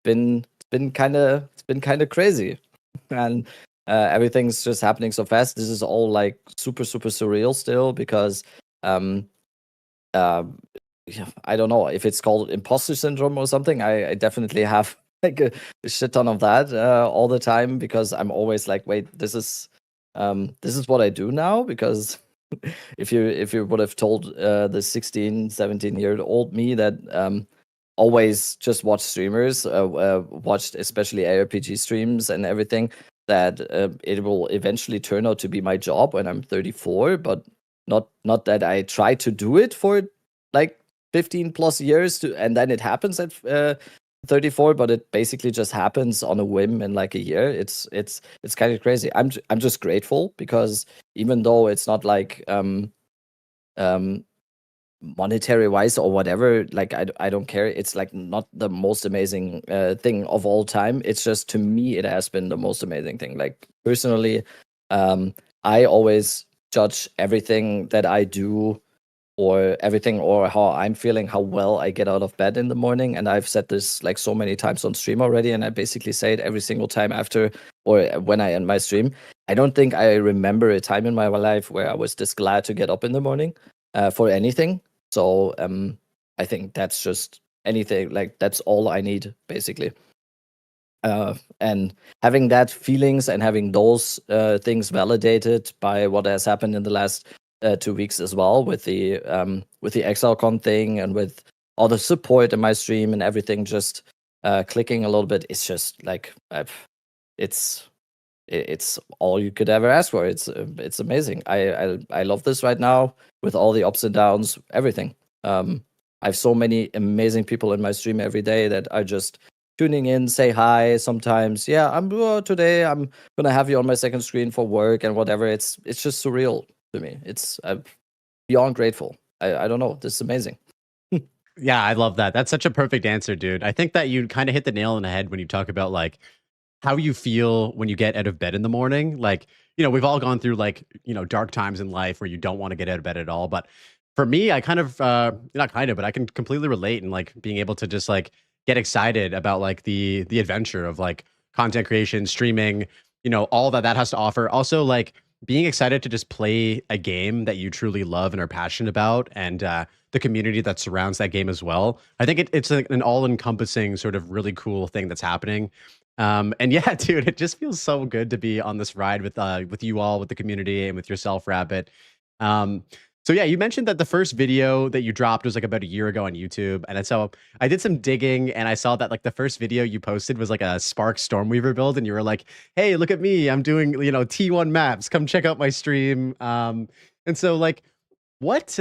been kind of crazy, and everything's just happening so fast. This is all like super surreal still, because I don't know if it's called imposter syndrome or something. I definitely have like a shit ton of that all the time, because I'm always like, wait, this is what I do now. Because if you would have told the 16, 17-year-old me that always just watched streamers, watched especially ARPG streams and everything, that it will eventually turn out to be my job when I'm 34, but not that I try to do it for like 15 plus years and then it happens at 34, but it basically just happens on a whim in like a year. It's kind of crazy. I'm just grateful because even though it's not like monetary wise or whatever, like I don't care. It's like not the most amazing thing of all time. It's just, to me, it has been the most amazing thing. Like personally, I always judge everything that I do or everything or how I'm feeling, how well I get out of bed in the morning. And I've said this like so many times on stream already, and I basically say it every single time after or when I end my stream. I don't think I remember a time in my life where I was this glad to get up in the morning for anything. So I think that's just anything, like that's all I need basically. And having that feelings and having those things validated by what has happened in the last 2 weeks as well with the ExileCon thing and with all the support in my stream and everything just clicking a little bit, it's just like it's all you could ever ask for. It's amazing. I love this right now with all the ups and downs, everything. I have so many amazing people in my stream every day that are just tuning in, say hi sometimes. Yeah, today I'm gonna have you on my second screen for work and whatever. It's just surreal to me. It's beyond grateful. I don't know. This is amazing. Yeah, I love that. That's such a perfect answer, dude. I think that you kind of hit the nail on the head when you talk about like how you feel when you get out of bed in the morning. Like, we've all gone through like, dark times in life where you don't want to get out of bed at all. But for me, I kind of, not kind of, but I can completely relate in like being able to just like get excited about like the adventure of like content creation, streaming, all that has to offer. Also like being excited to just play a game that you truly love and are passionate about, and the community that surrounds that game as well. I think it's an all-encompassing sort of really cool thing that's happening. And yeah, dude, it just feels so good to be on this ride with you all, with the community, and with yourself, Rabbit. So yeah, you mentioned that the first video that you dropped was like about a year ago on YouTube, and so I did some digging, and I saw that like the first video you posted was like a Spark Stormweaver build, and you were like, "Hey, look at me! I'm doing T1 maps. Come check out my stream." And so like, what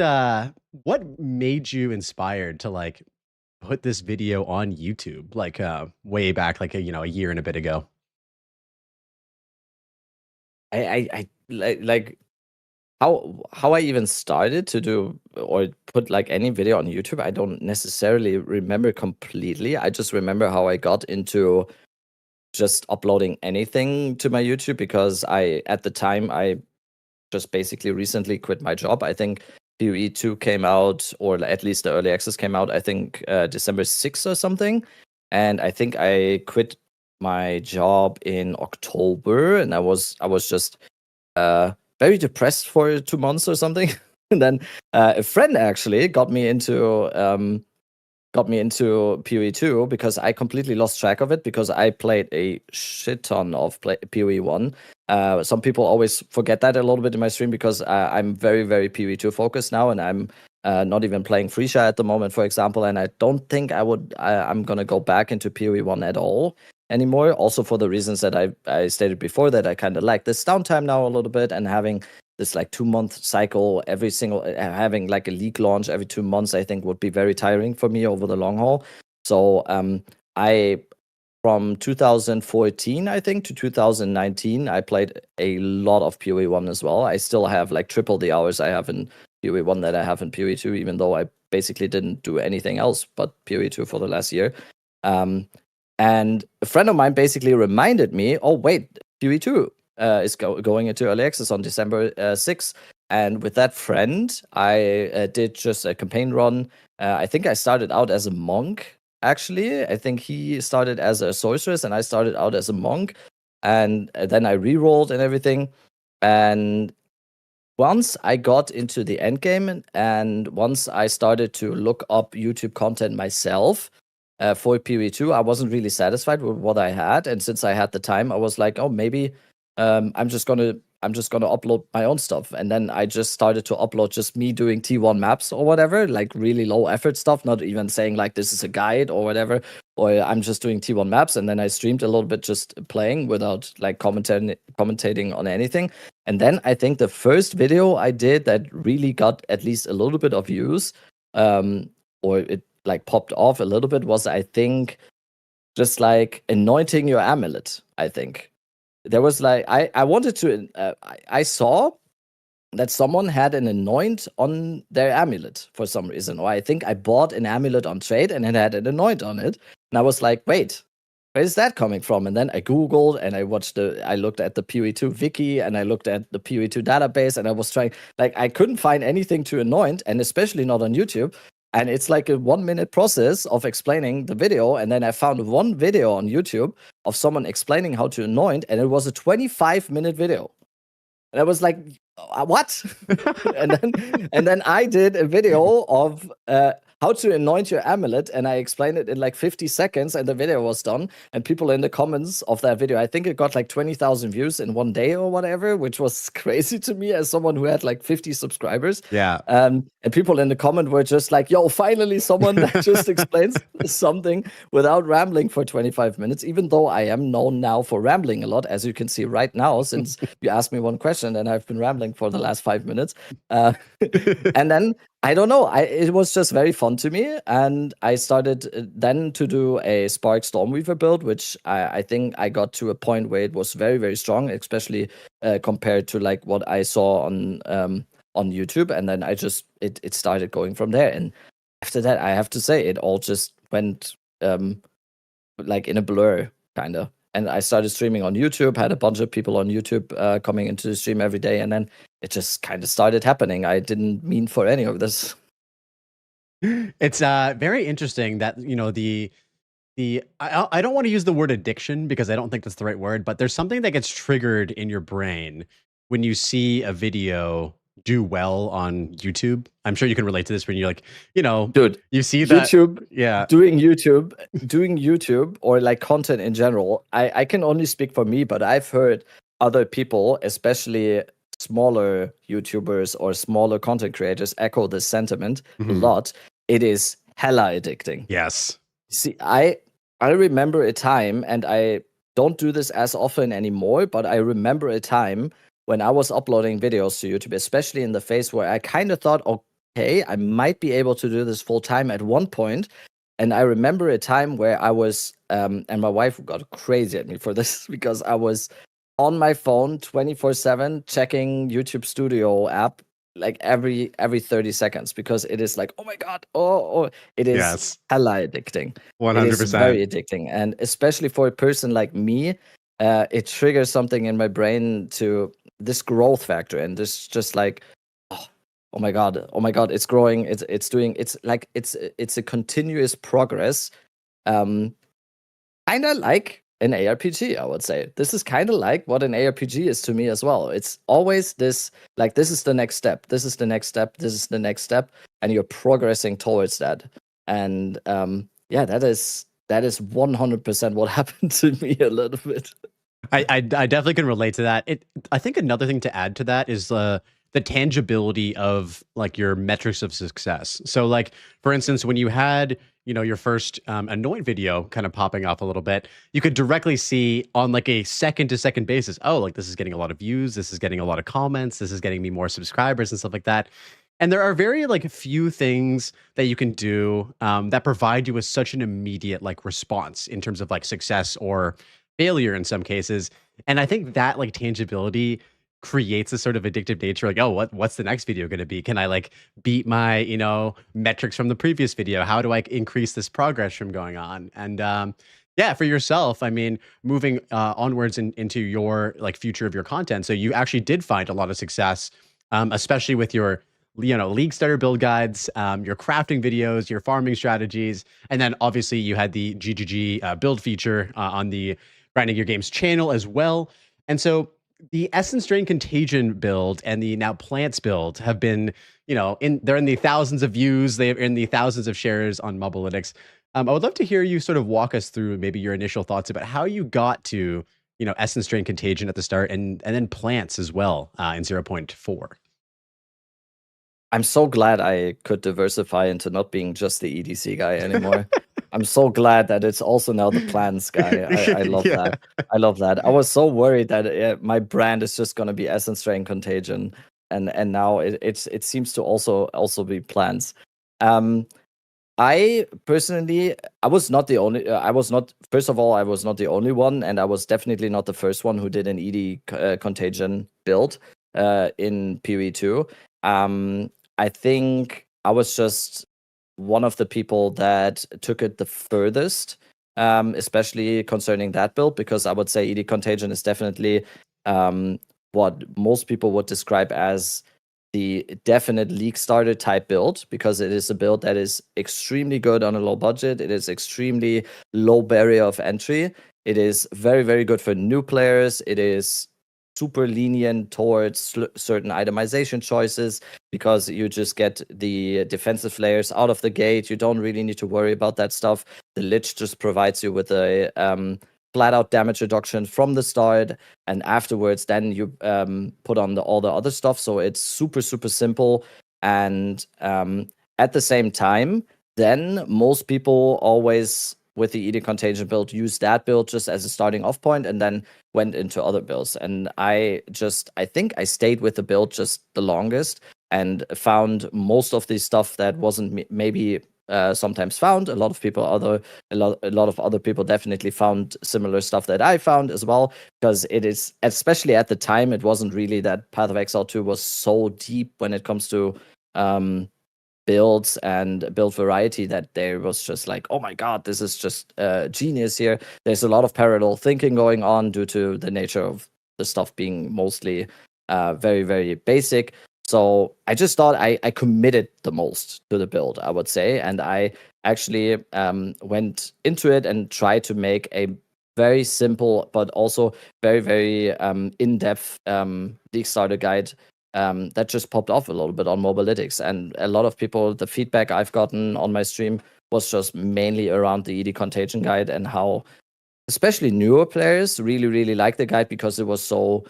made you inspired to like put this video on YouTube, like way back, like a year and a bit ago? I like how I even started to do or put like any video on YouTube, I don't necessarily remember completely. I just remember how I got into just uploading anything to my YouTube because at the time I just basically recently quit my job. I think PoE 2 came out, or at least the early access came out, I think December 6th or something. And I think I quit my job in October, and I was just very depressed for 2 months or something. And then a friend actually got me into PoE 2 because I completely lost track of it because I played a shit ton of PoE 1. Some people always forget that a little bit in my stream because I'm very, very PoE 2 focused now, and I'm not even playing Freesia at the moment, for example. And I don't think I'm going to go back into PoE 1 at all anymore. Also for the reasons that I stated before, that I kind of like this downtime now a little bit, and having this like 2-month cycle having like a league launch every 2 months, I think would be very tiring for me over the long haul. So from 2014, I think, to 2019, I played a lot of PoE 1 as well. I still have like triple the hours I have in PoE 1 that I have in PoE 2, even though I basically didn't do anything else but PoE 2 for the last year. And a friend of mine basically reminded me, oh, wait, PoE 2 is going into early access on December 6th. And with that friend, I did just a campaign run. I think I started out as a monk, actually. I think he started as a sorceress, and I started out as a monk. And then I re-rolled and everything. And once I got into the end game, and once I started to look up YouTube content myself, for PoE 2, I wasn't really satisfied with what I had, and since I had the time, I was like, oh, maybe I'm just gonna upload my own stuff. And then I just started to upload just me doing T1 maps or whatever, like really low effort stuff, not even saying like this is a guide or whatever, or I'm just doing T1 maps. And then I streamed a little bit just playing without like commentating on anything. And then I think the first video I did that really got at least a little bit of views, or it like popped off a little bit, was I think just like anointing your amulet. I think there was like I wanted to. I saw that someone had an anoint on their amulet for some reason, or I think I bought an amulet on trade and it had an anoint on it, and I was like, wait. Where is that coming from? And then I Googled and I looked at the PoE2 wiki and I looked at the PoE2 database and I was trying, like, I couldn't find anything to anoint, and especially not on YouTube. And it's like a 1-minute process of explaining the video. And then I found one video on YouTube of someone explaining how to anoint, and it was a 25-minute video. And I was like, what? and then I did a video of how to anoint your amulet, and I explained it in like 50 seconds, and the video was done. And people in the comments of that video, I think it got like 20,000 views in one day or whatever, which was crazy to me as someone who had like 50 subscribers. Yeah. And people in the comment were just like, yo, finally someone that just explains something without rambling for 25 minutes, even though I am known now for rambling a lot, as you can see right now, since you asked me one question and I've been rambling for the last 5 minutes. And then I don't know. It was just very fun to me, and I started then to do a Spark Stormweaver build, which I think I got to a point where it was very, very strong, especially compared to like what I saw on YouTube. And then it started going from there. And after that, I have to say, it all just went like in a blur, kind of. And I started streaming on YouTube, had a bunch of people on YouTube coming into the stream every day, and then it just kind of started happening. I didn't mean for any of this. It's very interesting that, you know, I don't want to use the word addiction because I don't think that's the right word, but there's something that gets triggered in your brain when you see a video do well on YouTube. I'm sure you can relate to this when you're like, you know, dude, you see that YouTube, yeah, doing YouTube or like content in general. I can only speak for me, but I've heard other people, especially smaller YouTubers or smaller content creators, echo this sentiment a lot. It is hella addicting. Yes. See, I remember a time, and I don't do this as often anymore, but I remember a time when I was uploading videos to YouTube, especially in the phase where I kind of thought, okay, I might be able to do this full time at one point. And I remember a time where I was, and my wife got crazy at me for this because I was on my phone 24/7 checking YouTube Studio app like every 30 seconds, because it is like, oh my God, it is hella addicting. 100%. It is very addicting. And especially for a person like me, it triggers something in my brain to this growth factor, and this just like, oh my god, it's growing, it's a continuous progress, kind of like an ARPG. I would say this is kind of like what an ARPG is to me as well. It's always this, like, this is the next step, this is the next step, this is the next step, and you're progressing towards that. And that is 100% what happened to me a little bit. I definitely can relate to that. I think another thing to add to that is the tangibility of like your metrics of success. So like, for instance, when you had, you know, your first anoint video kind of popping off a little bit, you could directly see on like a second to second basis, oh, like this is getting a lot of views, this is getting a lot of comments, this is getting me more subscribers and stuff like that. And there are very like few things that you can do that provide you with such an immediate like response in terms of like success or failure in some cases. And I think that like tangibility creates a sort of addictive nature. Like, oh, what's the next video going to be? Can I like beat my, you know, metrics from the previous video? How do I increase this progress from going on? And yeah, for yourself, I mean, moving onwards into your like future of your content. So you actually did find a lot of success, especially with your, you know, League Starter build guides, your crafting videos, your farming strategies, and then obviously you had the GGG build feature on the Grinding Your Games channel as well. And so the Essence Drain Contagion build and the now Plants build have been, you know, they're in the thousands of views, they're in the thousands of shares on Mobalytics. I would love to hear you sort of walk us through maybe your initial thoughts about how you got to, you know, Essence Drain Contagion at the start and then Plants as well in 0.4. I'm so glad I could diversify into not being just the EDC guy anymore. I'm so glad that it's also now the plants guy. I love that. I love that. I was so worried that my brand is just going to be Essence Drain Contagion, and now it seems to also be plants. I personally, I was not the only. First of all, I was not the only one, and I was definitely not the first one who did an ED contagion build in PoE2. I think I was just one of the people that took it the furthest, especially concerning that build, because I would say ED contagion is definitely what most people would describe as the definite league starter type build, because it is a build that is extremely good on a low budget. It is extremely low barrier of entry. It is very, very good for new players. It is super lenient towards certain itemization choices, because you just get the defensive layers out of the gate. You don't really need to worry about that stuff. The Lich just provides you with a flat out damage reduction from the start, and afterwards then you put on all the other stuff. So it's super, super simple. And at the same time, then most people always, with the ED Contagion build, use that build just as a starting off point, and then went into other builds. And I think I stayed with the build just the longest, and found most of the stuff that wasn't maybe sometimes found. A lot of other people definitely found similar stuff that I found as well, because it is, especially at the time, it wasn't really that Path of Exile 2 was so deep when it comes to builds and build variety, that there was just like, oh my god, this is just genius here. There's a lot of parallel thinking going on due to the nature of the stuff being mostly very, very basic. So I just thought I committed the most to the build, I would say. And I actually went into it and tried to make a very simple, but also very, very in-depth league starter guide that just popped off a little bit on Mobalytics. And a lot of people, the feedback I've gotten on my stream was just mainly around the ED Contagion guide, and how especially newer players really, really like the guide, because it was so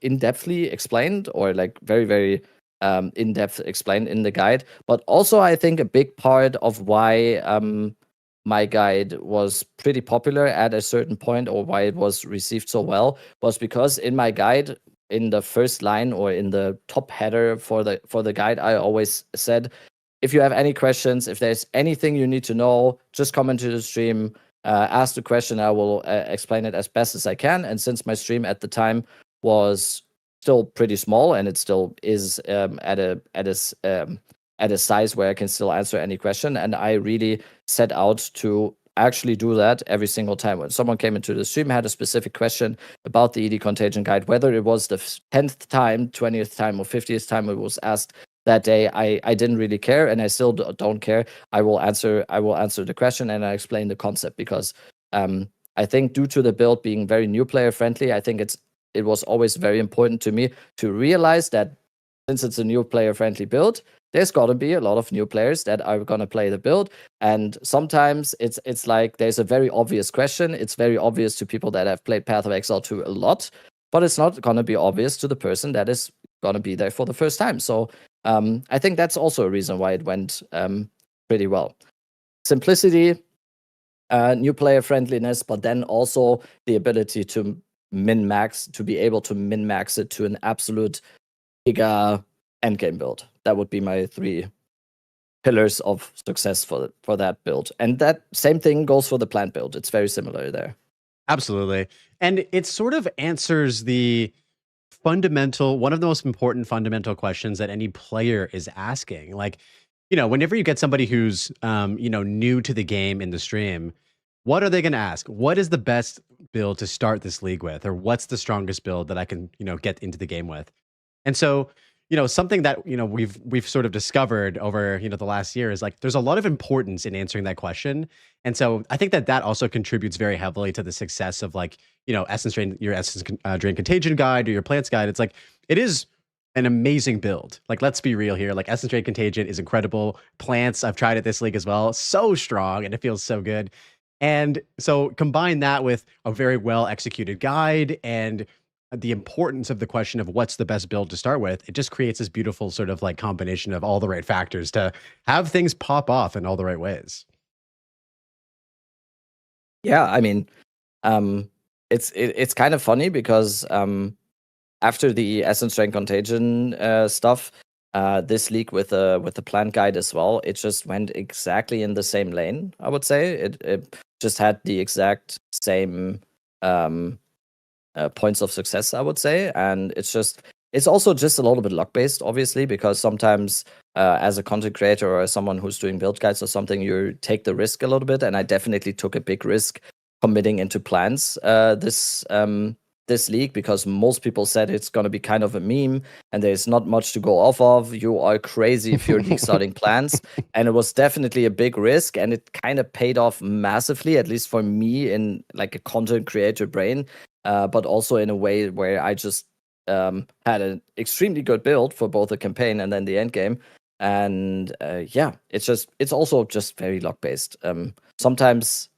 in-depthly explained, or like very, very in-depth explained in the guide. But also, I think a big part of why my guide was pretty popular at a certain point, or why it was received so well, was because in my guide, in the first line or in the top header for the guide, I always said, if you have any questions, if there's anything you need to know, just come into the stream, ask the question. I will explain it as best as I can. And since my stream at the time was still pretty small, and it still is at a size where I can still answer any question, and I really set out to actually do that every single time. When someone came into the stream, had a specific question about the ED Contagion guide, whether it was the 10th time, 20th time, or 50th time it was asked that day, I didn't really care, and I still don't care. I will answer the question, and I explain the concept, because I think due to the build being very new player friendly, I think it was always very important to me to realize that since it's a new player friendly build, there's got to be a lot of new players that are going to play the build. And sometimes it's like there's a very obvious question. It's very obvious to people that have played Path of Exile 2 a lot, but it's not going to be obvious to the person that is going to be there for the first time. So I think that's also a reason why it went pretty well. Simplicity, new player friendliness, but then also the ability to min-max, to be able to min-max it to an absolute giga endgame build. That would be my 3 pillars of success for that build. And that same thing goes for the plant build. It's very similar there. Absolutely. And it sort of answers the one of the most important fundamental questions that any player is asking. Like, whenever you get somebody who's, new to the game in the stream, what are they going to ask? What is the best build to start this league with? Or what's the strongest build that I can, get into the game with? And so, something that, we've sort of discovered over, the last year is like, there's a lot of importance in answering that question. And so I think that also contributes very heavily to the success of like, your Essence Drain Contagion guide or your Plants guide. It's like, it is an amazing build. Like, let's be real here. Like, Essence Drain Contagion is incredible. Plants, I've tried it this league as well. So strong, and it feels so good. And so combine that with a very well executed guide and the importance of the question of what's the best build to start with, it just creates this beautiful sort of like combination of all the right factors to have things pop off in all the right ways. Yeah, I mean, it's kind of funny because after the Essence Drain Contagion stuff, this league with the plant guide as well. It just went exactly in the same lane. I would say it just had the exact same points of success, I would say, and it's also just a little bit luck based, obviously, because sometimes as a content creator or as someone who's doing build guides or something, you take the risk a little bit, and I definitely took a big risk committing into plans this league, because most people said it's going to be kind of a meme and there's not much to go off of. You are crazy if you're league starting plans. And it was definitely a big risk, and it kind of paid off massively, at least for me in like a content creator brain, but also in a way where I just had an extremely good build for both the campaign and then the end game. And it's also just very luck based. Sometimes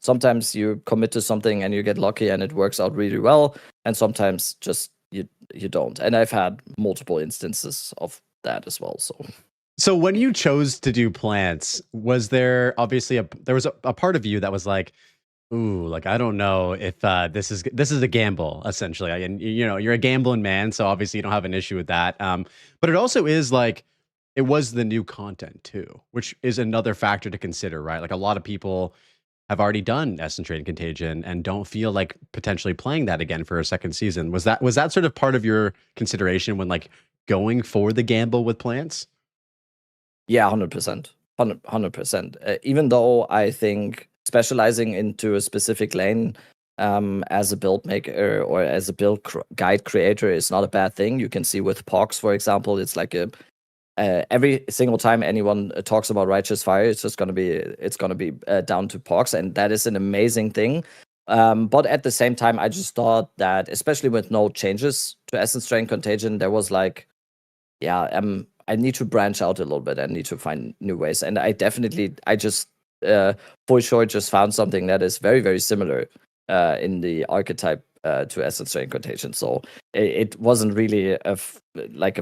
you commit to something and you get lucky and it works out really well, and sometimes just you don't. And I've had multiple instances of that as well. So when you chose to do plants, was there obviously a part of you that was like, ooh, like I don't know if this is a gamble, essentially. And you're a gambling man, so obviously you don't have an issue with that. But it also is like, it was the new content too, which is another factor to consider, right? Like a lot of people have already done Essence Trade and Contagion and don't feel like potentially playing that again for a second season. Was that sort of part of your consideration when like going for the gamble with plants? Yeah, 100%. 100%. Even though I think specializing into a specific lane as a build maker or as a build guide creator is not a bad thing. You can see with Pox, for example, it's like every single time anyone talks about Righteous Fire, it's gonna be down to Pox, and that is an amazing thing. But at the same time, I just thought that, especially with no changes to Essence Trade and Contagion, there was like, I need to branch out a little bit. I need to find new ways, and I just for sure just found something that is very, very similar in the archetype to Essence Trade and Contagion. So it wasn't really a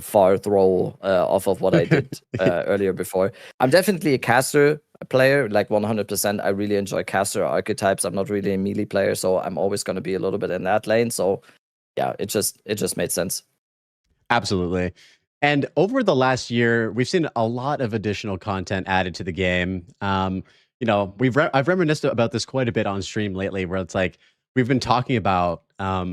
far throw off of what I did earlier before. I'm definitely a caster player, like 100%. I really enjoy caster archetypes. I'm not really a melee player, so I'm always going to be a little bit in that lane. So yeah, it just made sense. Absolutely. And over the last year, we've seen a lot of additional content added to the game. I've reminisced about this quite a bit on stream lately, where it's like we've been talking about how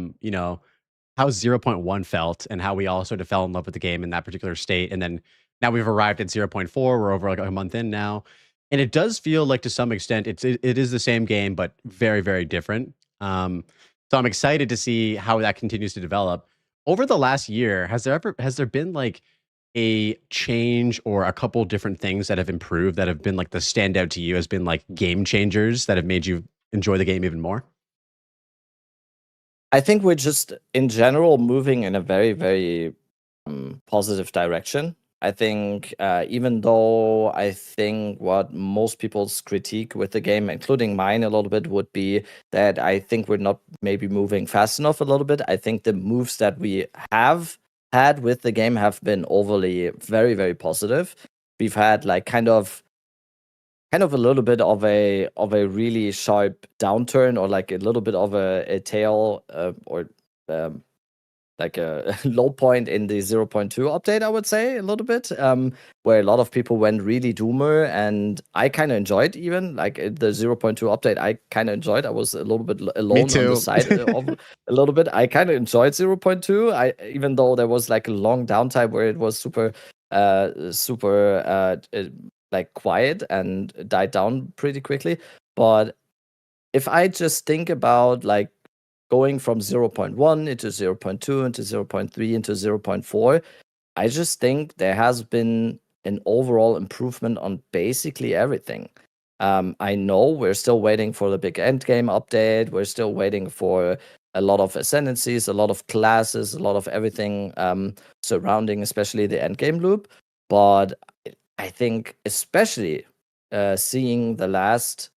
0.1 felt and how we all sort of fell in love with the game in that particular state. And then now we've arrived at 0.4. We're over like a month in now. And it does feel like to some extent it is the same game, but very, very different. So I'm excited to see how that continues to develop. Over the last year, has there been like a change or a couple different things that have improved that have been like the standout to you as been like game changers that have made you enjoy the game even more? I think we're just in general moving in a very, very positive direction. I think even though I think what most people's critique with the game, including mine a little bit, would be that I think we're not maybe moving fast enough a little bit. I think the moves that we have had with the game have been overly very, very positive. We've had like kind of a little bit of a really sharp downturn, or like a little bit of a tail or like a low point in the 0.2 update, I would say, a little bit, where a lot of people went really doomer, and I kind of enjoyed even like the 0.2 update. I kind of enjoyed. I was a little bit alone on the side of a little bit. I kind of enjoyed 0.2. Even though there was like a long downtime where it was super like quiet and died down pretty quickly. But if I just think about like going from 0.1 into 0.2 into 0.3 into 0.4, I just think there has been an overall improvement on basically everything. I know we're still waiting for the big endgame update. We're still waiting for a lot of ascendancies, a lot of classes, a lot of everything surrounding especially the endgame loop. But I think especially seeing the last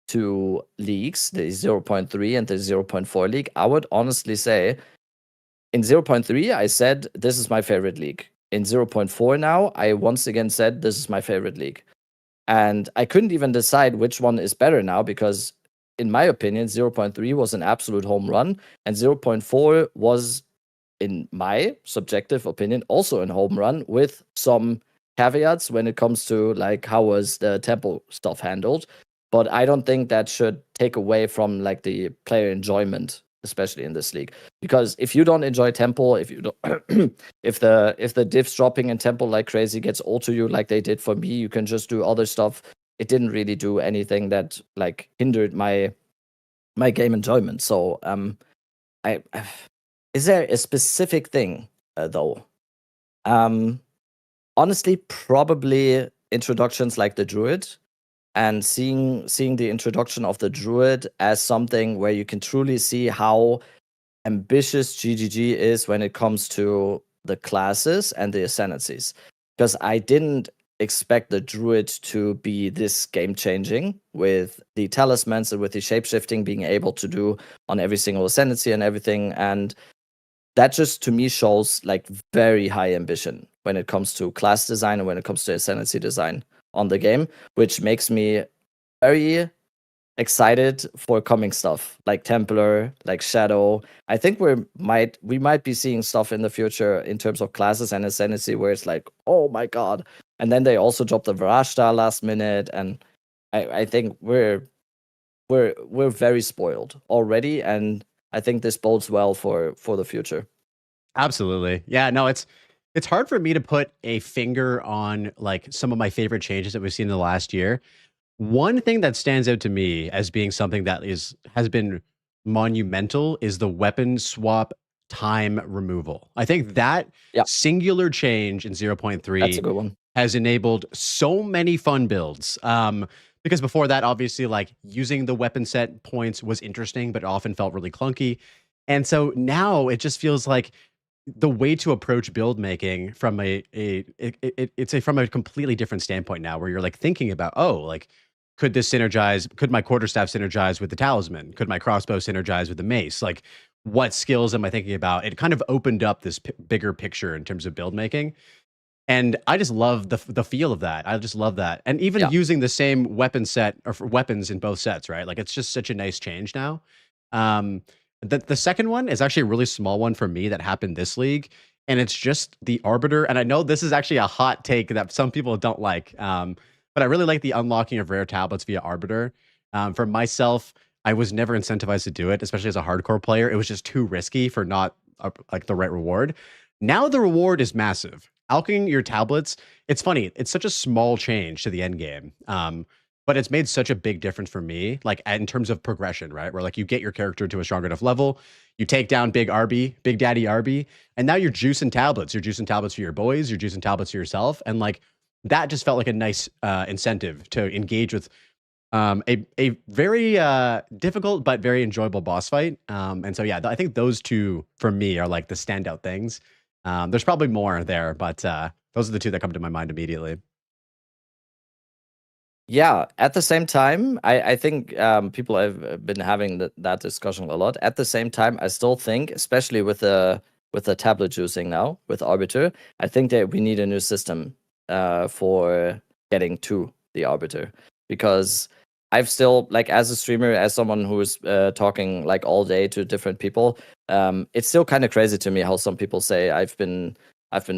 two leagues, the 0.3 and the 0.4 league, I would honestly say in 0.3, I said, this is my favorite league. In 0.4 now, I once again said, this is my favorite league. And I couldn't even decide which one is better now, because in my opinion, 0.3 was an absolute home run and 0.4 was in my subjective opinion, also a home run with some caveats when it comes to like how was the tempo stuff handled. But I don't think that should take away from like the player enjoyment, especially in this league. Because if you don't enjoy tempo, if you don't, if the diffs dropping in tempo like crazy gets old to you, like they did for me, you can just do other stuff. It didn't really do anything that like hindered my game enjoyment. So I is there a specific thing though? Honestly, probably introductions like the druid, and seeing the introduction of the druid as something where you can truly see how ambitious GGG is when it comes to the classes and the ascendancies. Because I didn't expect the druid to be this game changing with the talismans and with the shapeshifting being able to do on every single ascendancy and everything. And that just to me shows like very high ambition when it comes to class design and when it comes to ascendancy design on the game, which makes me very excited for coming stuff like Templar, like Shadow. I think we might be seeing stuff in the future in terms of classes and ascendancy where it's like, oh my god. And then they also dropped the Varashta last minute, and I think we're very spoiled already, and I think this bodes well for the future. Absolutely. Yeah, no, it's hard for me to put a finger on like some of my favorite changes that we've seen in the last year. One thing that stands out to me as being something that has been monumental is the weapon swap time removal. I think that singular change in That's a 0.3 good one. has enabled so many fun builds. Because before that, obviously, like using the weapon set points was interesting, but often felt really clunky. And so now it just feels like the way to approach build making from from a completely different standpoint now, where you're like thinking about, oh, like could this synergize? Could my quarterstaff synergize with the talisman? Could my crossbow synergize with the mace? Like, what skills am I thinking about? It kind of opened up this bigger picture in terms of build making, and I just love the feel of that. I just love that, and even using the same weapon set or weapons in both sets, right? Like, it's just such a nice change now. The second one is actually a really small one for me that happened this league, and it's just the Arbiter. And I know this is actually a hot take that some people don't like, but I really like the unlocking of rare tablets via Arbiter. For myself, I was never incentivized to do it, especially as a hardcore player. It was just too risky for not like the right reward. Now the reward is massive. Alching your tablets, it's funny. It's such a small change to the end game. But it's made such a big difference for me, like in terms of progression, right? Where like you get your character to a strong enough level, you take down Big Daddy Arby, and now you're juicing tablets. You're juicing tablets for your boys, you're juicing tablets for yourself. And like that just felt like a nice incentive to engage with a very difficult but very enjoyable boss fight. And so yeah, I think those two for me are like the standout things. There's probably more there, but those are the two that come to my mind immediately. Yeah, at the same time, I think people have been having that discussion a lot. At the same time, I still think, especially with the tablet juicing now, with Arbiter, I think that we need a new system for getting to the Arbiter. Because I've still, like, as a streamer, as someone who's talking like all day to different people, it's still kind of crazy to me how some people say I've been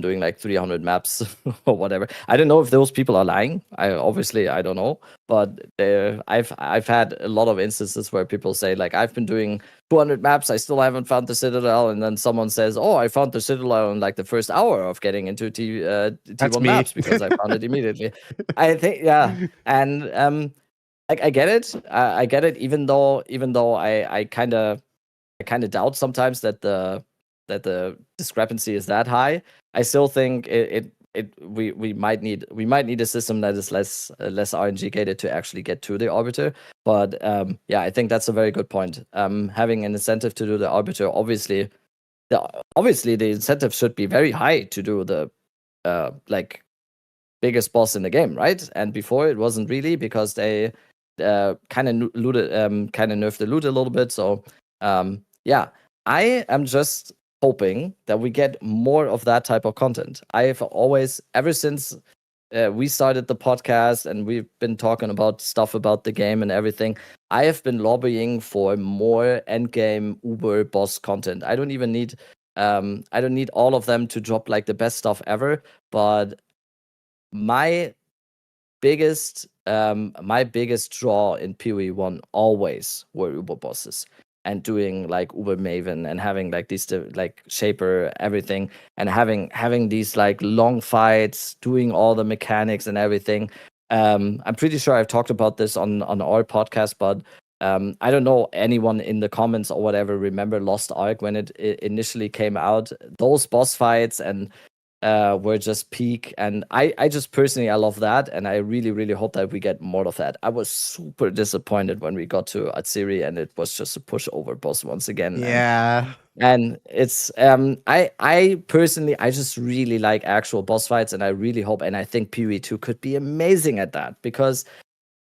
doing like 300 maps or whatever. I don't know if those people are lying. I don't know, but I've had a lot of instances where people say like I've been doing 200 maps, I still haven't found the Citadel, and then someone says, "Oh, I found the Citadel in like the first hour of getting into T1 maps because I found it immediately." I think and I get it. I get it. Even though I kind of doubt sometimes that the discrepancy is that high. I still think we might need a system that is less RNG gated to actually get to the Arbiter. But yeah, I think that's a very good point. Having an incentive to do the Arbiter, obviously the incentive should be very high to do the like biggest boss in the game, right? And before it wasn't really, because they kind of nerfed the loot a little bit. So yeah, I am just hoping that we get more of that type of content. I have always, ever since we started the podcast and we've been talking about stuff about the game and everything, I have been lobbying for more endgame Uber boss content. I don't even need I don't need all of them to drop like the best stuff ever, but my biggest draw in PoE1 always were Uber bosses and doing like Uber Maven and having like these like Shaper everything and having these like long fights, doing all the mechanics and everything. I'm pretty sure I've talked about this on our podcast, but I don't know anyone in the comments or whatever remember Lost Ark when it initially came out. Those boss fights and were just peak, and I just personally I love that, and I really really hope that we get more of that. I was super disappointed when we got to Atziri and it was just a pushover boss once again. Yeah. And it's I personally I just really like actual boss fights, and I really hope, and I think PoE2 could be amazing at that, because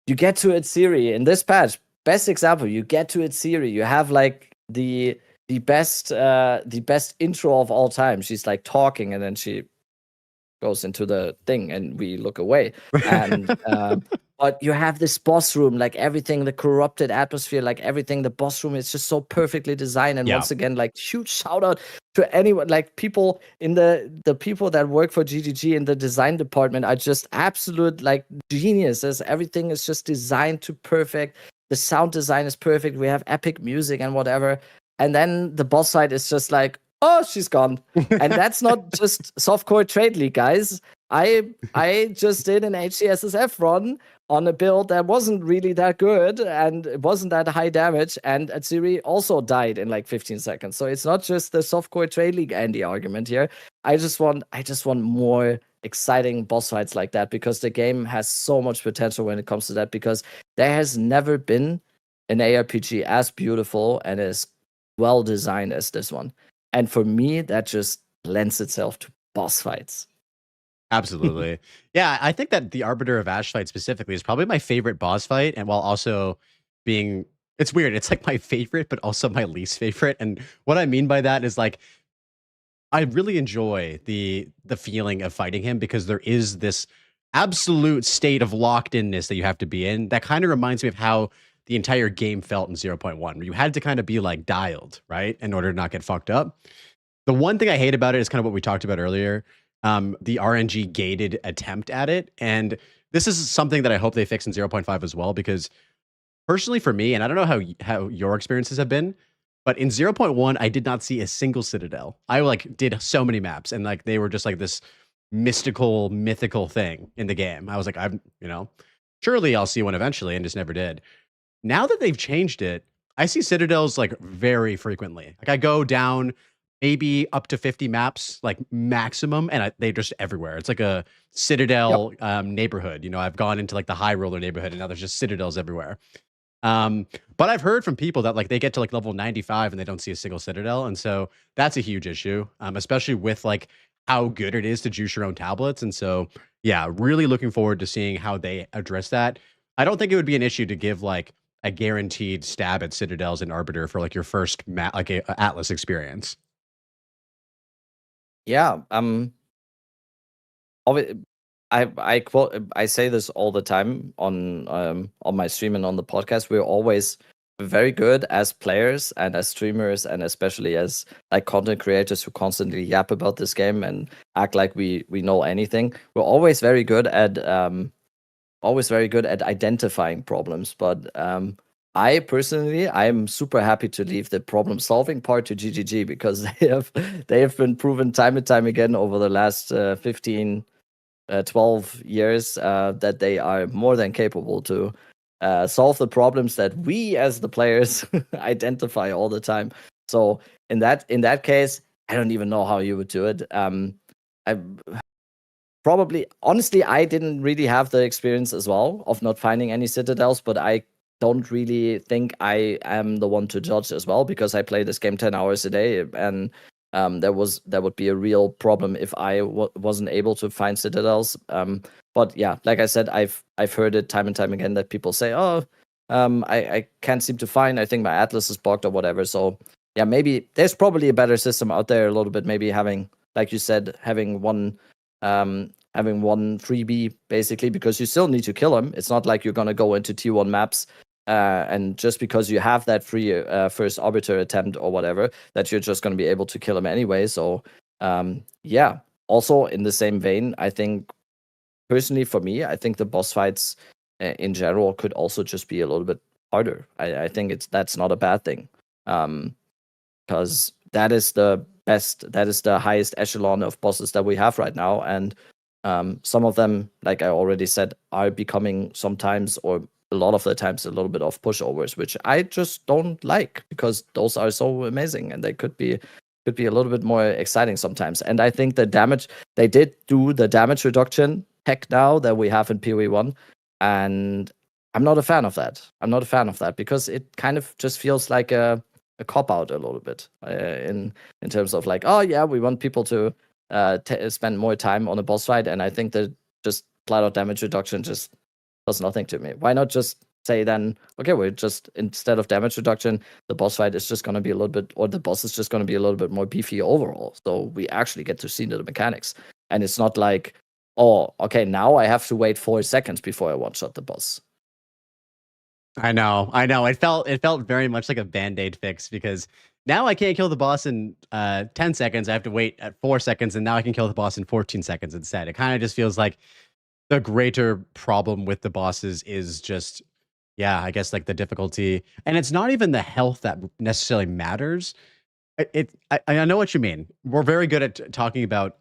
you get to Atziri in this patch. Best example, you get to Atziri, you have like the best intro of all time. She's like talking, and then she goes into the thing, and we look away. And but you have this boss room, like everything, the corrupted atmosphere, like everything. The boss room is just so perfectly designed. And once again, like huge shout out to anyone, like people in the people that work for GGG in the design department are just absolute like geniuses. Everything is just designed to perfect. The sound design is perfect. We have epic music and whatever. And then the boss fight is just like, oh, she's gone. And that's not just softcore trade league, guys. I just did an HCSSF run on a build that wasn't really that good, and it wasn't that high damage, and Atziri also died in like 15 seconds. So it's not just the softcore trade league Andy argument here. I just want more exciting boss fights like that, because the game has so much potential when it comes to that, because there has never been an ARPG as beautiful and as well designed as this one. And for me, that just lends itself to boss fights. Absolutely. Yeah, I think that the Arbiter of Ash fight specifically is probably my favorite boss fight, and while also being, it's weird, it's like my favorite, but also my least favorite. And what I mean by that is like, I really enjoy the feeling of fighting him, because there is this absolute state of locked inness that you have to be in. That kind of reminds me of how the entire game felt in 0.1, where you had to kind of be like dialed, right, in order to not get fucked up. The one thing I hate about it is kind of what we talked about earlier, the RNG gated attempt at it. And this is something that I hope they fix in 0.5 as well, because personally for me, and I don't know how your experiences have been, but in 0.1, I did not see a single Citadel. I like did so many maps, and like they were just like this mythical thing in the game. I was like, surely I'll see one eventually, and just never did. Now that they've changed it, I see Citadels like very frequently. Like I go down maybe up to 50 maps, like maximum, and they're just everywhere. It's like a Citadel neighborhood. I've gone into like the high roller neighborhood, and now there's just Citadels everywhere. But I've heard from people that like they get to like level 95 and they don't see a single Citadel, and so that's a huge issue, especially with like how good it is to juice your own tablets. And so yeah, really looking forward to seeing how they address that. I don't think it would be an issue to give like a guaranteed stab at Citadels and Arbiter for like your first like a Atlas experience. Yeah, I say this all the time on my stream and on the podcast. We're always very good as players and as streamers, and especially as like content creators who constantly yap about this game and act like we know anything. We're always very good at identifying problems, but I personally, I'm super happy to leave the problem-solving part to GGG, because they have been proven time and time again over the last 15, 12 years that they are more than capable to solve the problems that we as the players identify all the time. So in that case, I don't even know how you would do it. Honestly, I didn't really have the experience as well of not finding any Citadels, but I don't really think I am the one to judge as well, because I play this game 10 hours a day, and that would be a real problem if I wasn't able to find Citadels. But yeah, like I said, I've heard it time and time again that people say, oh, I can't seem to find, I think my Atlas is bugged or whatever. So yeah, maybe there's probably a better system out there a little bit, maybe having, like you said, having one freebie basically, because you still need to kill him. It's not like you're going to go into T1 maps and just because you have that free first arbiter attempt or whatever, that you're just going to be able to kill him anyway. So yeah. Also, in the same vein, I think personally for me, I think the boss fights in general could also just be a little bit harder. I think that's not a bad thing, because that is the best, that is the highest echelon of bosses that we have right now, and some of them, like I already said, are becoming sometimes, or a lot of the times, a little bit of pushovers, which I just don't like, because those are so amazing and they could be a little bit more exciting sometimes. And I think the damage, they did do the damage reduction tech now that we have in PoE1, and I'm not a fan of that. I'm not a fan of that, because it kind of just feels like a cop out a little bit, in terms of like, oh yeah, we want people to spend more time on a boss fight, and I think that just flat out damage reduction just does nothing to me. Why not just say then, okay, we're just, instead of damage reduction, the boss fight is just going to be a little bit, or the boss is just going to be a little bit more beefy overall, so we actually get to see the mechanics, and it's not like, oh, okay, now I have to wait 4 seconds before I one-shot the boss. I know. It felt very much like a Band-Aid fix, because now I can't kill the boss in 10 seconds. I have to wait at 4 seconds, and now I can kill the boss in 14 seconds instead. It kind of just feels like the greater problem with the bosses is just, yeah, I guess like the difficulty. And it's not even the health that necessarily matters. I know what you mean. We're very good at talking about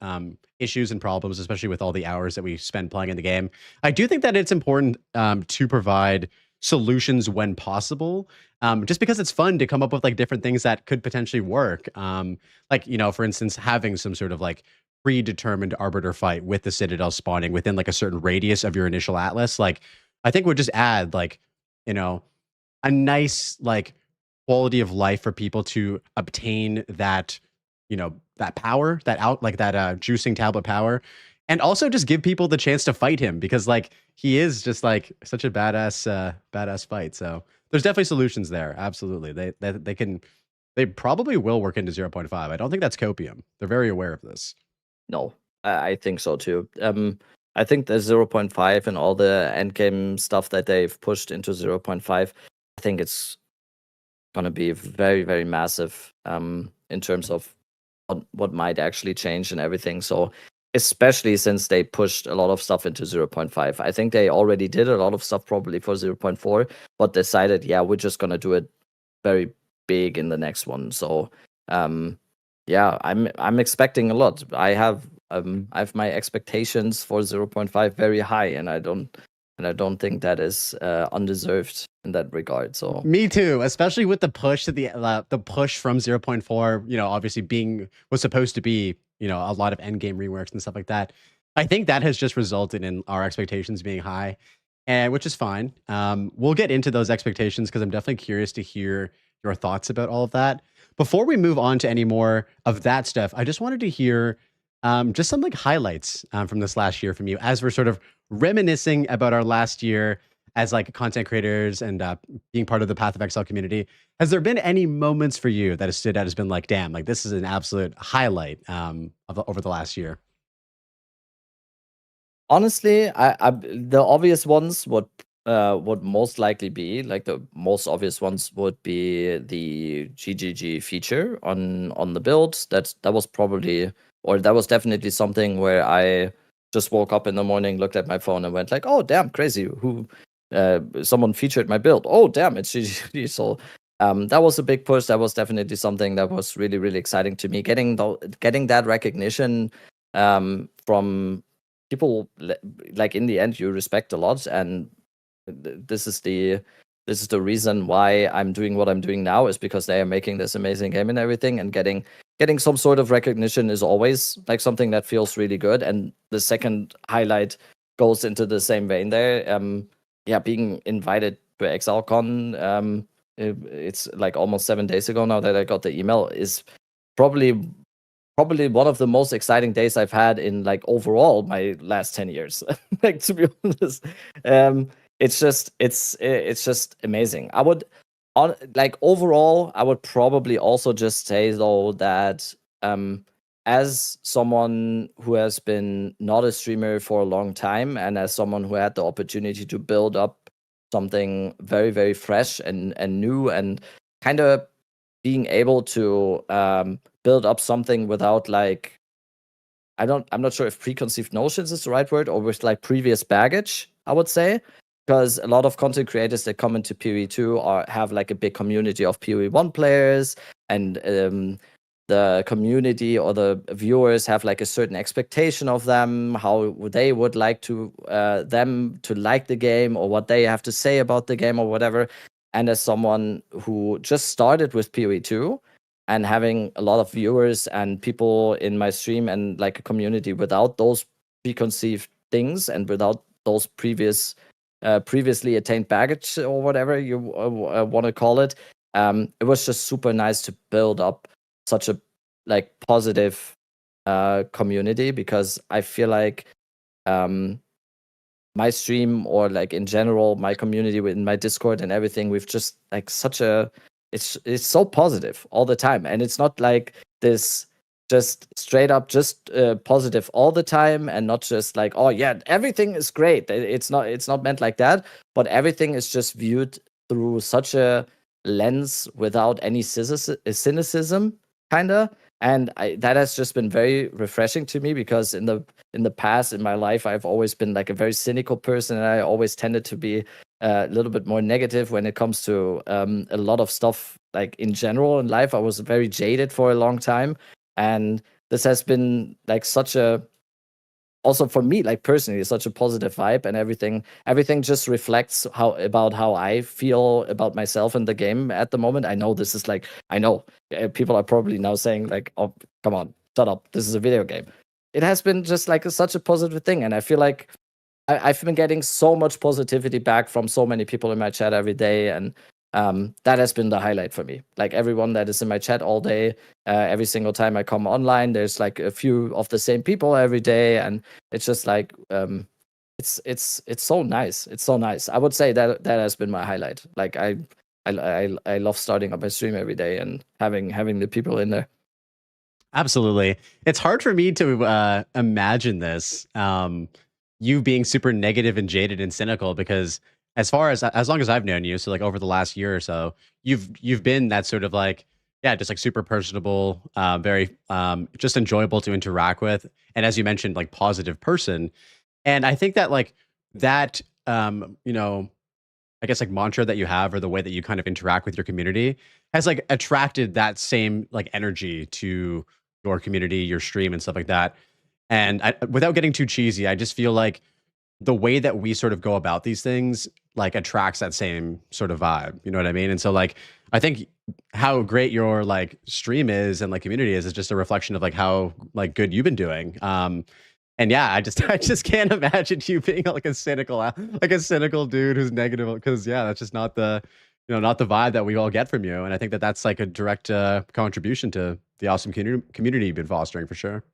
issues and problems, especially with all the hours that we spend playing in the game. I do think that it's important to provide solutions when possible, just because it's fun to come up with like different things that could potentially work. Like, you know, for instance, having some sort of like predetermined arbiter fight with the Citadel spawning within like a certain radius of your initial atlas, like I think would just add like, you know, a nice like quality of life for people to obtain that, you know, that power, that juicing tablet power, and also just give people the chance to fight him, because like he is just like such a badass fight. So there's definitely solutions there. Absolutely. They probably will work into 0.5. I don't think that's copium. They're very aware of this. No, I think so too. I think the 0.5 and all the endgame stuff that they've pushed into 0.5, I think it's going to be very, very massive in terms of what might actually change and everything. So especially since they pushed a lot of stuff into 0.5. I think they already did a lot of stuff probably for 0.4, but decided, yeah, we're just going to do it very big in the next one. So yeah, I'm expecting a lot. I have my expectations for 0.5 very high, and I don't think that is undeserved in that regard. So me too, especially with the push to the push from 0.4. You know, obviously was supposed to be, you know, a lot of end game reworks and stuff like that. I think that has just resulted in our expectations being high, and which is fine. We'll get into those expectations, because I'm definitely curious to hear your thoughts about all of that. Before we move on to any more of that stuff, I just wanted to hear just some like highlights from this last year from you, as we're sort of reminiscing about our last year as like content creators and being part of the Path of Exile community. Has there been any moments for you that has stood out, has been like, damn, like this is an absolute highlight over the last year? Honestly, the obvious ones would most likely be, like, the most obvious ones would be the GGG feature on the build. That was probably, or that was definitely something where I just woke up in the morning, looked at my phone, and went like, "Oh damn, crazy! Someone featured my build. Oh damn, it's GGG." So that was a big push. That was definitely something that was really, really exciting to me. Getting that recognition from people, like, in the end you respect a lot, and this is the reason why I'm doing what I'm doing now, is because they are making this amazing game and everything, and getting some sort of recognition is always like something that feels really good. And the second highlight goes into the same vein there. Yeah, being invited to ExileCon, it's like almost 7 days ago now that I got the email, is probably one of the most exciting days I've had in like overall my last 10 years. Like, to be honest, it's just amazing. I would, like, overall, I would probably also just say though that as someone who has been not a streamer for a long time, and as someone who had the opportunity to build up something very, very fresh and new, and kind of being able to build up something without like, I'm not sure if preconceived notions is the right word, or with like previous baggage, I would say. Because a lot of content creators that come into PoE2 have like a big community of PoE1 players, and the community or the viewers have like a certain expectation of them, how they would like to them to like the game, or what they have to say about the game or whatever. And as someone who just started with PoE2 and having a lot of viewers and people in my stream and like a community without those preconceived things and without those previously attained baggage or whatever you want to call it, it was just super nice to build up such a like positive community, because I feel like my stream, or like in general my community within my Discord and everything, we've just like it's so positive all the time, and it's not like this just straight up just positive all the time, and not just like, oh yeah, everything is great. It's not meant like that, but everything is just viewed through such a lens without any cynicism, kinda. And that has just been very refreshing to me, because in the past in my life I've always been like a very cynical person, and I always tended to be a little bit more negative when it comes to a lot of stuff, like in general in life. I was very jaded for a long time, and this has been like such a, also for me, like personally, such a positive vibe, and everything just reflects about how I feel about myself in the game at the moment. I know this is like, I know people are probably now saying like, oh, come on, shut up, this is a video game. It has been just like such a positive thing, and I feel like I've been getting so much positivity back from so many people in my chat every day, and that has been the highlight for me. Like everyone that is in my chat all day, every single time I come online, there's like a few of the same people every day, and it's just like it's so nice. It's so nice. I would say that has been my highlight. Like I love starting up my stream every day and having the people in there. Absolutely. It's hard for me to imagine this, you being super negative and jaded and cynical, because as long as I've known you, so like over the last year or so, you've been that sort of like, yeah, just like super personable, very just enjoyable to interact with, and as you mentioned, like positive person. And I think that like that you know, I guess like mantra that you have, or the way that you kind of interact with your community, has like attracted that same like energy to your community, your stream, and stuff like that. And without getting too cheesy, I just feel like the way that we sort of go about these things like attracts that same sort of vibe. You know what I mean? And so like, I think how great your like stream is and like community is just a reflection of like how like good you've been doing. And yeah, I just can't imagine you being like a cynical dude who's negative, because yeah, that's just not the, not the vibe that we all get from you. And I think that that's like a direct contribution to the awesome community you've been fostering, for sure.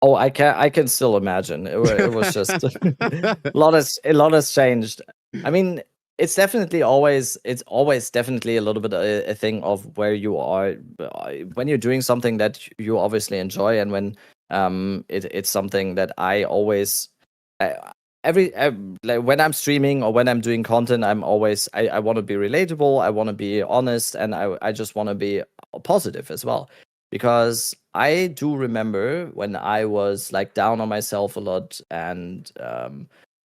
Oh, I can still imagine. It was just a lot has changed. I mean, it's always definitely a little bit a thing of where you are when you're doing something that you obviously enjoy, and when it's something that I always like when I'm streaming or when I'm doing content, I'm always I want to be relatable, I want to be honest, and I just want to be positive as well. Because I do remember when I was like down on myself a lot, and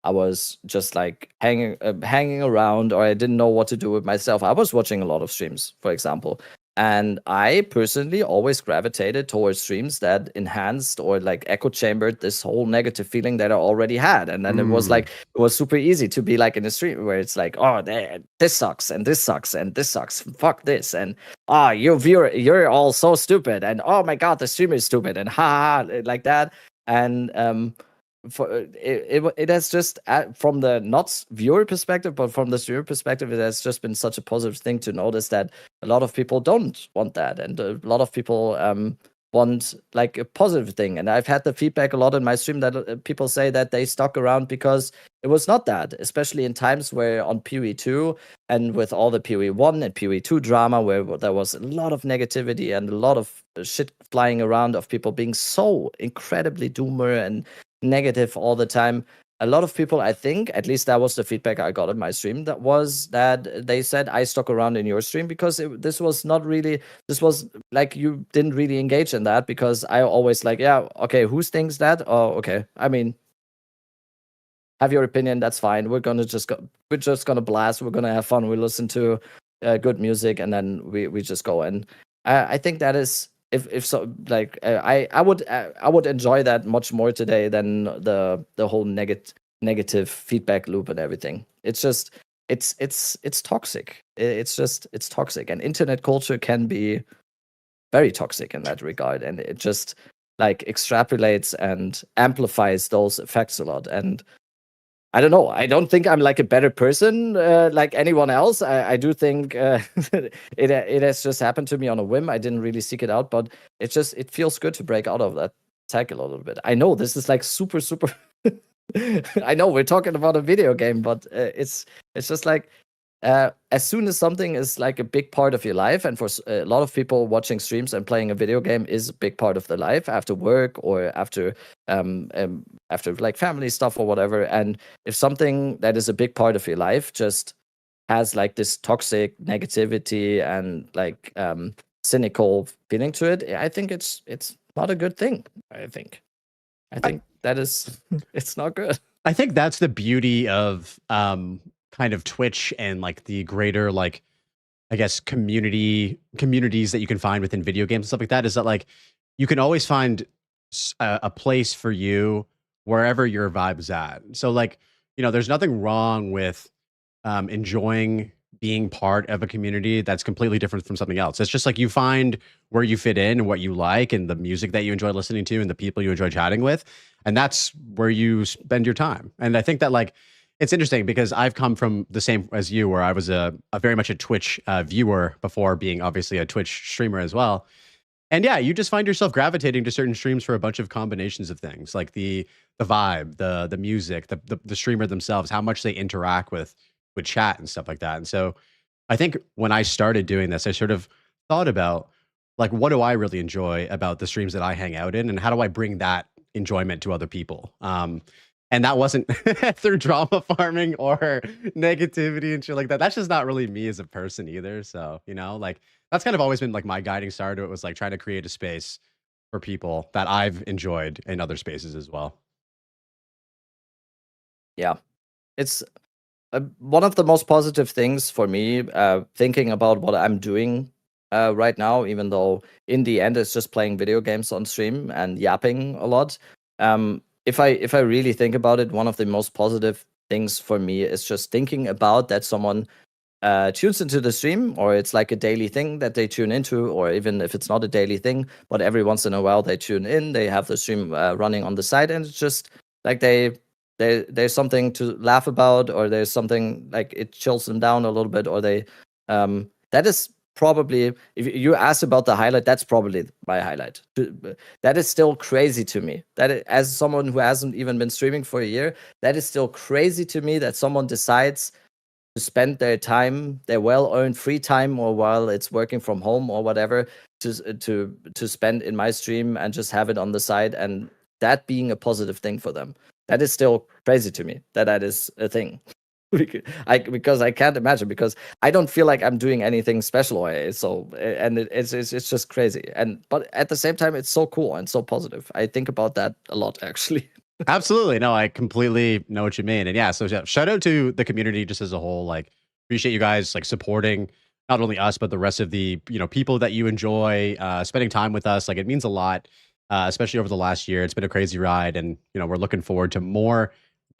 I was just like hanging around, or I didn't know what to do with myself. I was watching a lot of streams, for example, and I personally always gravitated towards streams that enhanced or like echo chambered this whole negative feeling that I already had. And then it was super easy to be like in a stream where it's like, oh, this sucks, and this sucks, and this sucks, fuck this, and you viewer, you're all so stupid, and oh my god, the streamer is stupid, and ha, like that. And it has just from the not viewer perspective, but from the streamer perspective, it has just been such a positive thing to notice that a lot of people don't want that, and a lot of people want like a positive thing. And I've had the feedback a lot in my stream that people say that they stuck around because it was not that, especially in times where on PoE2 and with all the PoE1 and PoE2 drama, where there was a lot of negativity and a lot of shit flying around of people being so incredibly doomer and negative all the time. a lot of people, I think, at least that was the feedback I got in my stream, that they said I stuck around in your stream because this was like you didn't really engage in that, because I always like, yeah, okay, who thinks that? Oh, okay. I mean, have your opinion, that's fine. We're just gonna blast, we're gonna have fun, we listen to good music, and then we just go. And I think that is, if so, like I would enjoy that much more today than the whole negative feedback loop and everything. It's just it's toxic. It's toxic, and internet culture can be very toxic in that regard, and it just like extrapolates and amplifies those effects a lot. And I don't know. I don't think I'm like a better person like anyone else. I do think it has just happened to me on a whim. I didn't really seek it out, but it feels good to break out of that cycle a little bit. I know this is like super. I know we're talking about a video game, but it's just like as soon as something is like a big part of your life, and for a lot of people, watching streams and playing a video game is a big part of their life after work or after like family stuff or whatever. And if something that is a big part of your life just has like this toxic negativity and like cynical feeling to it, I think it's not a good thing. I think that is it's not good. I think that's the beauty of kind of Twitch and like the greater, like, I guess, communities that you can find within video games and stuff like that, is that like you can always find a place for you wherever your vibe is at. So like, you know, there's nothing wrong with enjoying being part of a community that's completely different from something else. It's just like you find where you fit in and what you like and the music that you enjoy listening to and the people you enjoy chatting with, and that's where you spend your time. And I think that like it's interesting because I've come from the same as you, where I was a very much a Twitch viewer before being obviously a Twitch streamer as well. And yeah, you just find yourself gravitating to certain streams for a bunch of combinations of things, like the vibe, the music, the streamer themselves, how much they interact with chat and stuff like that. And so I think when I started doing this, I sort of thought about like, what do I really enjoy about the streams that I hang out in, and how do I bring that enjoyment to other people? And that wasn't through drama farming or negativity and shit like that. That's just not really me as a person either. So, you know, like that's kind of always been like my guiding star to it, was like trying to create a space for people that I've enjoyed in other spaces as well. Yeah, it's one of the most positive things for me, thinking about what I'm doing right now, even though in the end it's just playing video games on stream and yapping a lot. If I really think about it, one of the most positive things for me is just thinking about that someone tunes into the stream, or it's like a daily thing that they tune into, or even if it's not a daily thing, but every once in a while they tune in, they have the stream running on the side, and it's just like there's something to laugh about, or there's something like it chills them down a little bit, or they that is probably, if you ask about the highlight, that's probably my highlight. That is still crazy to me. As someone who hasn't even been streaming for a year, that is still crazy to me that someone decides to spend their time, their well-earned free time, or while it's working from home or whatever, to spend in my stream and just have it on the side, and that being a positive thing for them. That is still crazy to me that is a thing. Because I can't imagine, because I don't feel like I'm doing anything special, so, and it's just crazy, but at the same time it's so cool and so positive. I think about that a lot, actually. Absolutely. No, I completely know what you mean. And yeah, so shout out to the community just as a whole. Like, appreciate you guys like supporting not only us, but the rest of the, you know, people that you enjoy spending time with us. Like, it means a lot, especially over the last year. It's been a crazy ride, and you know, we're looking forward to more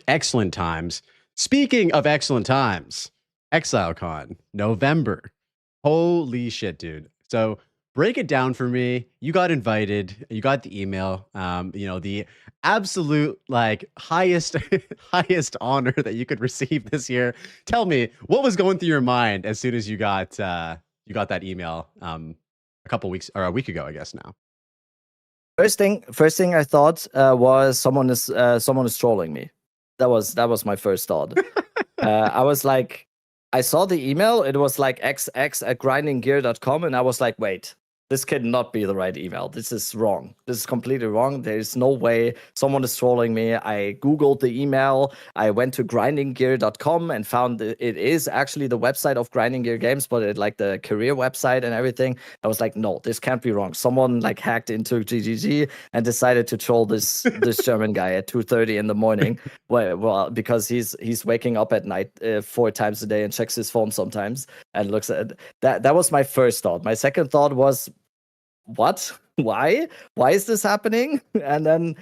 excellent times. Speaking of excellent times, ExileCon, November. Holy shit, dude. So break it down for me. You got invited, you got the email, you know, the absolute like highest honor that you could receive this year. Tell me, what was going through your mind as soon as you got that email a couple weeks or a week ago, I guess now? First thing I thought was someone is trolling me. That was my first thought. I was like, I saw the email. It was like xx@grindinggear.com, and I was like, wait, this cannot be the right email. This is wrong. This is completely wrong. There is no way someone is trolling me. I Googled the email. I went to grindinggear.com and found it is actually the website of Grinding Gear Games, but it like the career website and everything. I was like, no, this can't be wrong. Someone like hacked into GGG and decided to troll this German guy at 2:30 in the morning. Well, because he's waking up at night 4 times a day and checks his phone sometimes and looks at that. That was my first thought. My second thought was, what? Why is this happening? And then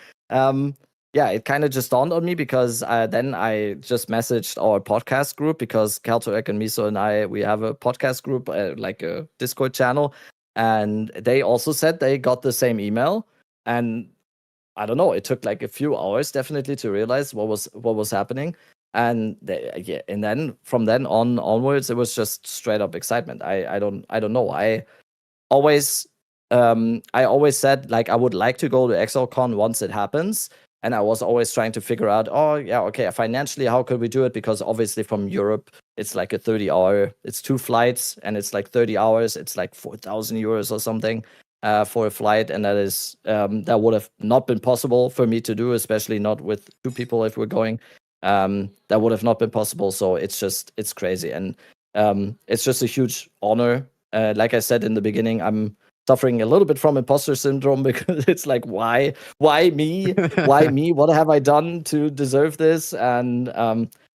it kind of just dawned on me because then I just messaged our podcast group, because Kaltorek and Miso and we have a podcast group, like a Discord channel, and they also said they got the same email. And I don't know, it took like a few hours definitely to realize what was happening. And and then from then onwards, it was just straight up excitement. I don't know. I always said like I would like to go to ExileCon once it happens, and I was always trying to figure out, financially how could we do it, because obviously from Europe it's like a 30-hour, it's 2 flights and it's like 30 hours, it's like 4,000 euros or something for a flight, and that is that would have not been possible for me to do, especially not with 2 people if we're going. That would have not been possible. So it's crazy, and it's just a huge honor. Like I said in the beginning, I'm suffering a little bit from imposter syndrome, because it's like, why me? Why me? What have I done to deserve this? And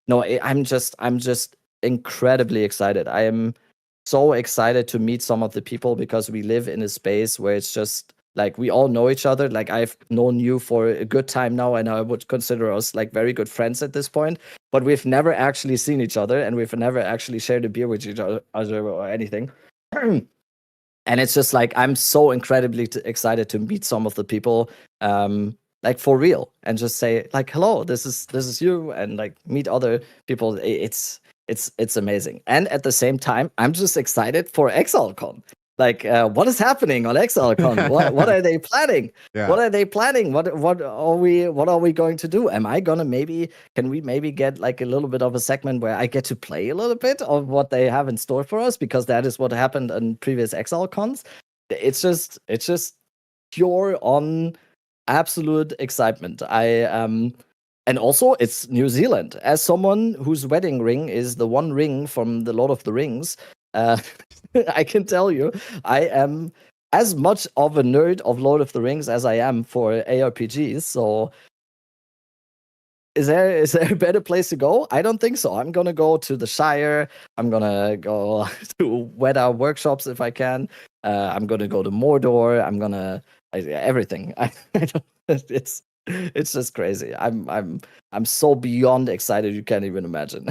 no, I'm just incredibly excited. I am so excited to meet some of the people, because we live in a space where it's just like we all know each other. Like I've known you for a good time now, and I would consider us like very good friends at this point. But we've never actually seen each other, and we've never actually shared a beer with each other or anything. And it's just like I'm so incredibly excited to meet some of the people, like for real, and just say like, hello, this is you, and like meet other people. It's amazing. And at the same time, I'm just excited for ExileCon. Like, what is happening on ExileCon? What are they planning? Yeah. What are they planning? What are we going to do? Am I gonna can we maybe get like a little bit of a segment where I get to play a little bit of what they have in store for us? Because that is what happened in previous ExileCons. It's just pure on absolute excitement. And also it's New Zealand. As someone whose wedding ring is the one ring from the Lord of the Rings, I can tell you, I am as much of a nerd of Lord of the Rings as I am for ARPGs. So, is there a better place to go? I don't think so. I'm gonna go to the Shire. I'm gonna go to Weta workshops if I can. I'm gonna go to Mordor. I'm gonna everything. It's just crazy. I'm so beyond excited. You can't even imagine.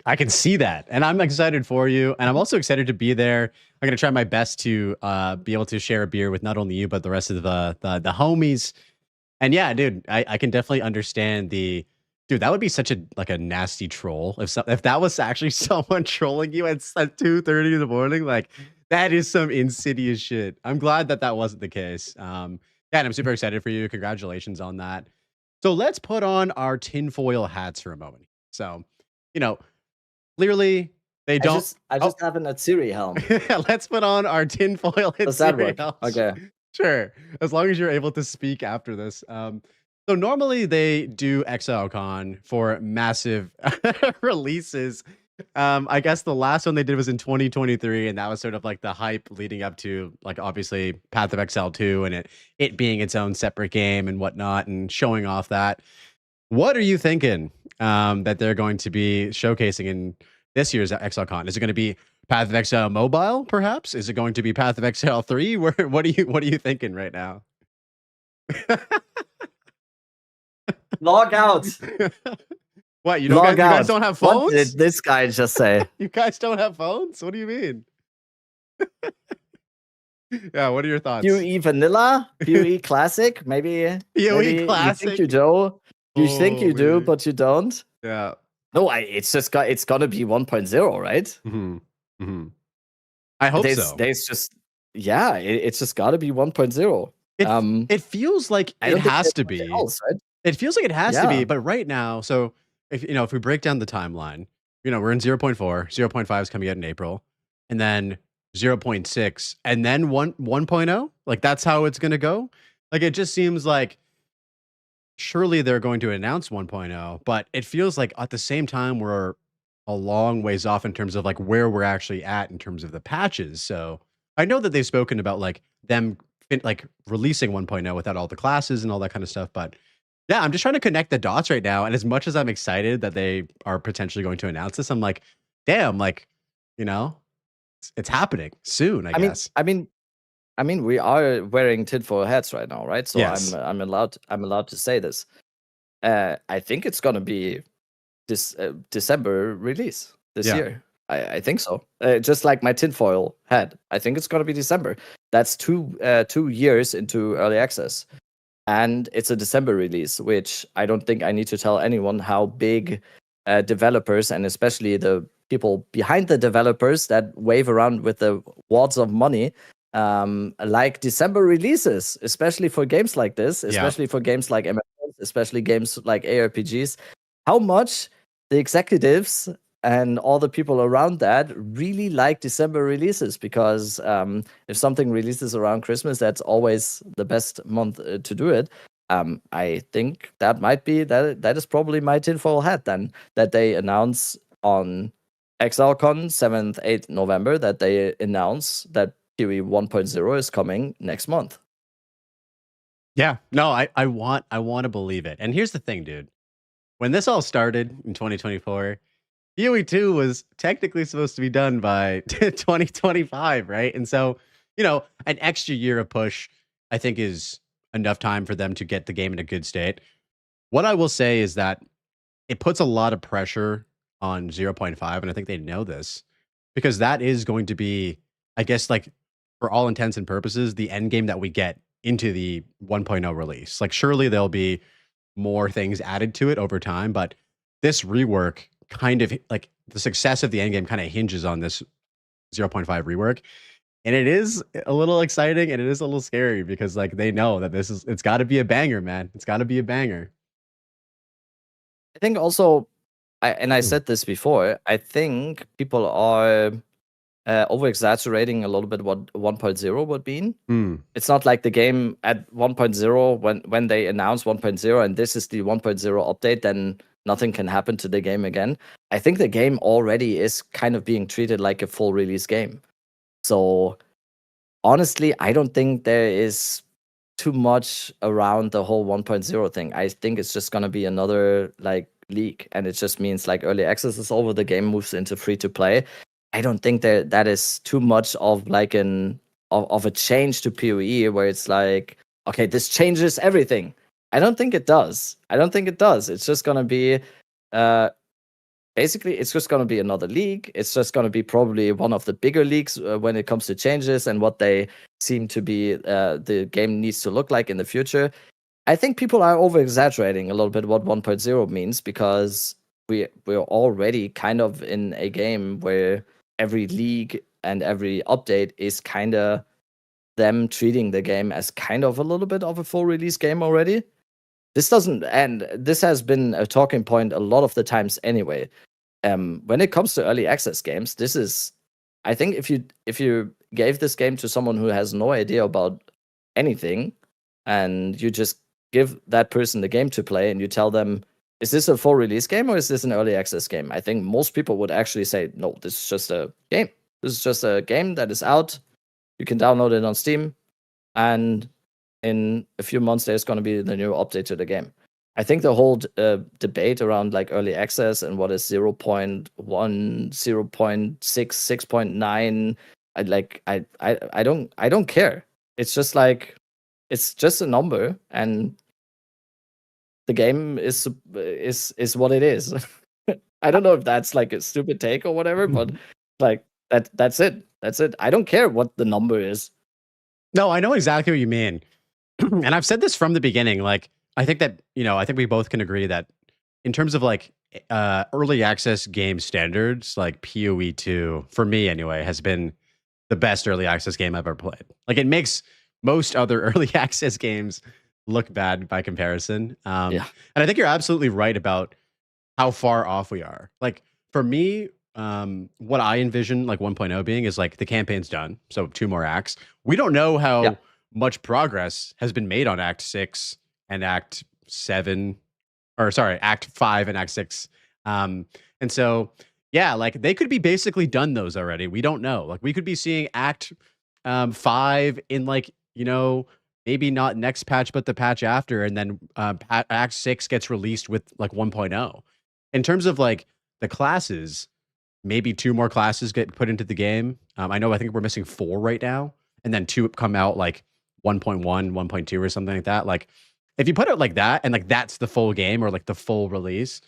I can see that, and I'm excited for you, and I'm also excited to be there. I'm gonna try my best to be able to share a beer with not only you but the rest of the homies. And yeah, dude, I can definitely understand dude. That would be such a nasty troll if that was actually someone trolling you at 2:30 in the morning. Like that is some insidious shit. I'm glad that wasn't the case. And I'm super excited for you. Congratulations on that. So let's put on our tinfoil hats for a moment. So, clearly, they don't. I just have an Atsiri helm. Let's put on our tinfoil Atsiri Does that work? helms. Okay. Sure. As long as you're able to speak after this. So normally they do ExileCon for massive releases. I guess the last one they did was in 2023, and that was sort of like the hype leading up to like obviously Path of Exile 2 and it being its own separate game and whatnot, and showing off that. What are you thinking that they're going to be showcasing in this year's ExileCon? Is it going to be Path of Exile Mobile, perhaps? Is it going to be Path of Exile 3? What are you thinking right now? Log out. What, you guys don't have phones? What did this guy just say? You guys don't have phones? What do you mean? Yeah, what are your thoughts? PoE Vanilla? PoE Classic? Maybe PoE Classic? You think you do? You think you do, but you don't? Yeah. No, it's gonna be 1.0, right? Mm-hmm. Mm-hmm. I hope so. It's just gotta be 1.0. It feels like it has to be. Else, right? It feels like it has to be, but right now, so if we break down the timeline, we're in 0.4, 0.5 is coming out in April, and then 0.6 and then 1.0? Like that's how it's going to go? Like it just seems like surely they're going to announce 1.0, but it feels like at the same time we're a long ways off in terms of like where we're actually at in terms of the patches. So I know that they've spoken about like them like releasing 1.0 without all the classes and all that kind of stuff, but yeah, I'm just trying to connect the dots right now. And as much as I'm excited that they are potentially going to announce this, I'm like, damn, like, you know, it's happening soon, I guess. I mean, we are wearing tinfoil hats right now, right? So Yes. I'm allowed to say this. I think it's gonna be this December release this Yeah. year. I think so. Just like my tinfoil hat, I think it's gonna be December. That's 2 years into early access, and it's a December release, which I don't think I need to tell anyone how big developers and especially the people behind the developers that wave around with the wads of money like December releases, especially for games like this, especially for games like MMOs, especially games like ARPGs. How much the executives and all the people around that really like December releases, because if something releases around Christmas, that's always the best month to do it. I think that might be that is probably my tinfoil hat then, that they announce on ExileCon 7th, 8th November, that they announce that PoE 1.0 is coming next month. Yeah, no, I want to believe it. And here's the thing, dude. When this all started in 2024, PoE 2 was technically supposed to be done by 2025, right? And so, you know, an extra year of push, I think, is enough time for them to get the game in a good state. What I will say is that it puts a lot of pressure on 0.5, and I think they know this, because that is going to be, I guess, like, for all intents and purposes, the end game that we get into the 1.0 release. Like, surely there'll be more things added to it over time, but this rework kind of like the success of the end game kind of hinges on this 0.5 rework. And it is a little exciting and it is a little scary because like they know that it's got to be a banger, man. It's got to be a banger. I think also, I said this before, I think people are over exaggerating a little bit what 1.0 would be. It's not like the game at 1.0 when they announce 1.0 and this is the 1.0 update, then nothing can happen to the game again. I think the game already is kind of being treated like a full release game. So honestly, I don't think there is too much around the whole 1.0 thing. I think it's just gonna be another like leak, and it just means like early access is over, the game moves into free to play. I don't think that is too much of like of a change to PoE where it's like, okay, this changes everything. I don't think it does. It's just gonna be basically, it's just gonna be another league. It's just gonna be probably one of the bigger leagues when it comes to changes and what they seem to be the game needs to look like in the future. I think people are over exaggerating a little bit what 1.0 means, because we're already kind of in a game where every league and every update is kind of them treating the game as kind of a little bit of a full release game already. This has been a talking point a lot of the times anyway. When it comes to early access games, this is, I think if you gave this game to someone who has no idea about anything, and you just give that person the game to play and you tell them, is this a full release game or is this an early access game? I think most people would actually say, no, this is just a game. This is just a game that is out. You can download it on Steam, and in a few months there's going to be the new update to the game. I think the whole debate around like early access and what is 0.1, 0.6, 6.9, I don't care. It's just like, it's just a number, and the game is what it is. I don't know if that's like a stupid take or whatever, but like that's it. That's it. I don't care what the number is. No, I know exactly what you mean. And I've said this from the beginning. Like, I think that, I think we both can agree that in terms of like early access game standards, like PoE 2, for me anyway, has been the best early access game I've ever played. Like, it makes most other early access games look bad by comparison. And I think you're absolutely right about how far off we are. Like, for me, what I envision like 1.0 being is like the campaign's done, so 2 more acts. We don't know how much progress has been made on Act 6 and Act 7, or sorry, Act 5 and Act 6. And so, yeah, like they could be basically done those already. We don't know. Like we could be seeing Act 5 in like, maybe not next patch, but the patch after. And then Act 6 gets released with like 1.0. In terms of like the classes, maybe 2 more classes get put into the game. I think we're missing 4 right now. And then 2 come out like 1.1, 1.2 or something like that. Like if you put it like that and like that's the full game or like the full release,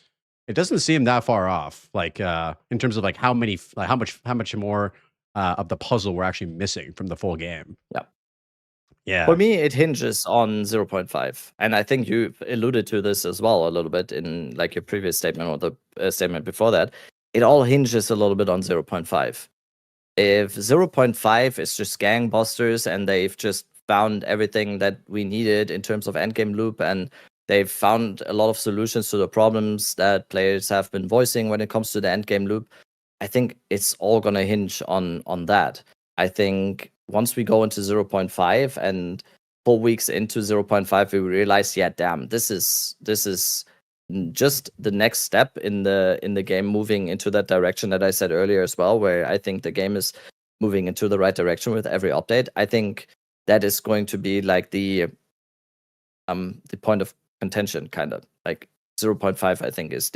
it doesn't seem that far off. Like in terms of like how much more of the puzzle we're actually missing from the full game. Yeah. For me, it hinges on 0.5, and I think you alluded to this as well a little bit in like your previous statement or the statement before that. It all hinges a little bit on 0.5. If 0.5 is just gangbusters and they've just found everything that we needed in terms of endgame loop, and they've found a lot of solutions to the problems that players have been voicing when it comes to the endgame loop, I think it's all gonna hinge on that. I think once we go into 0.5 and 4 weeks into 0.5, we realize, yeah, damn, this is just the next step in the game moving into that direction that I said earlier as well, where I think the game is moving into the right direction with every update. I think that is going to be like the point of contention, kind of like 0.5. I think is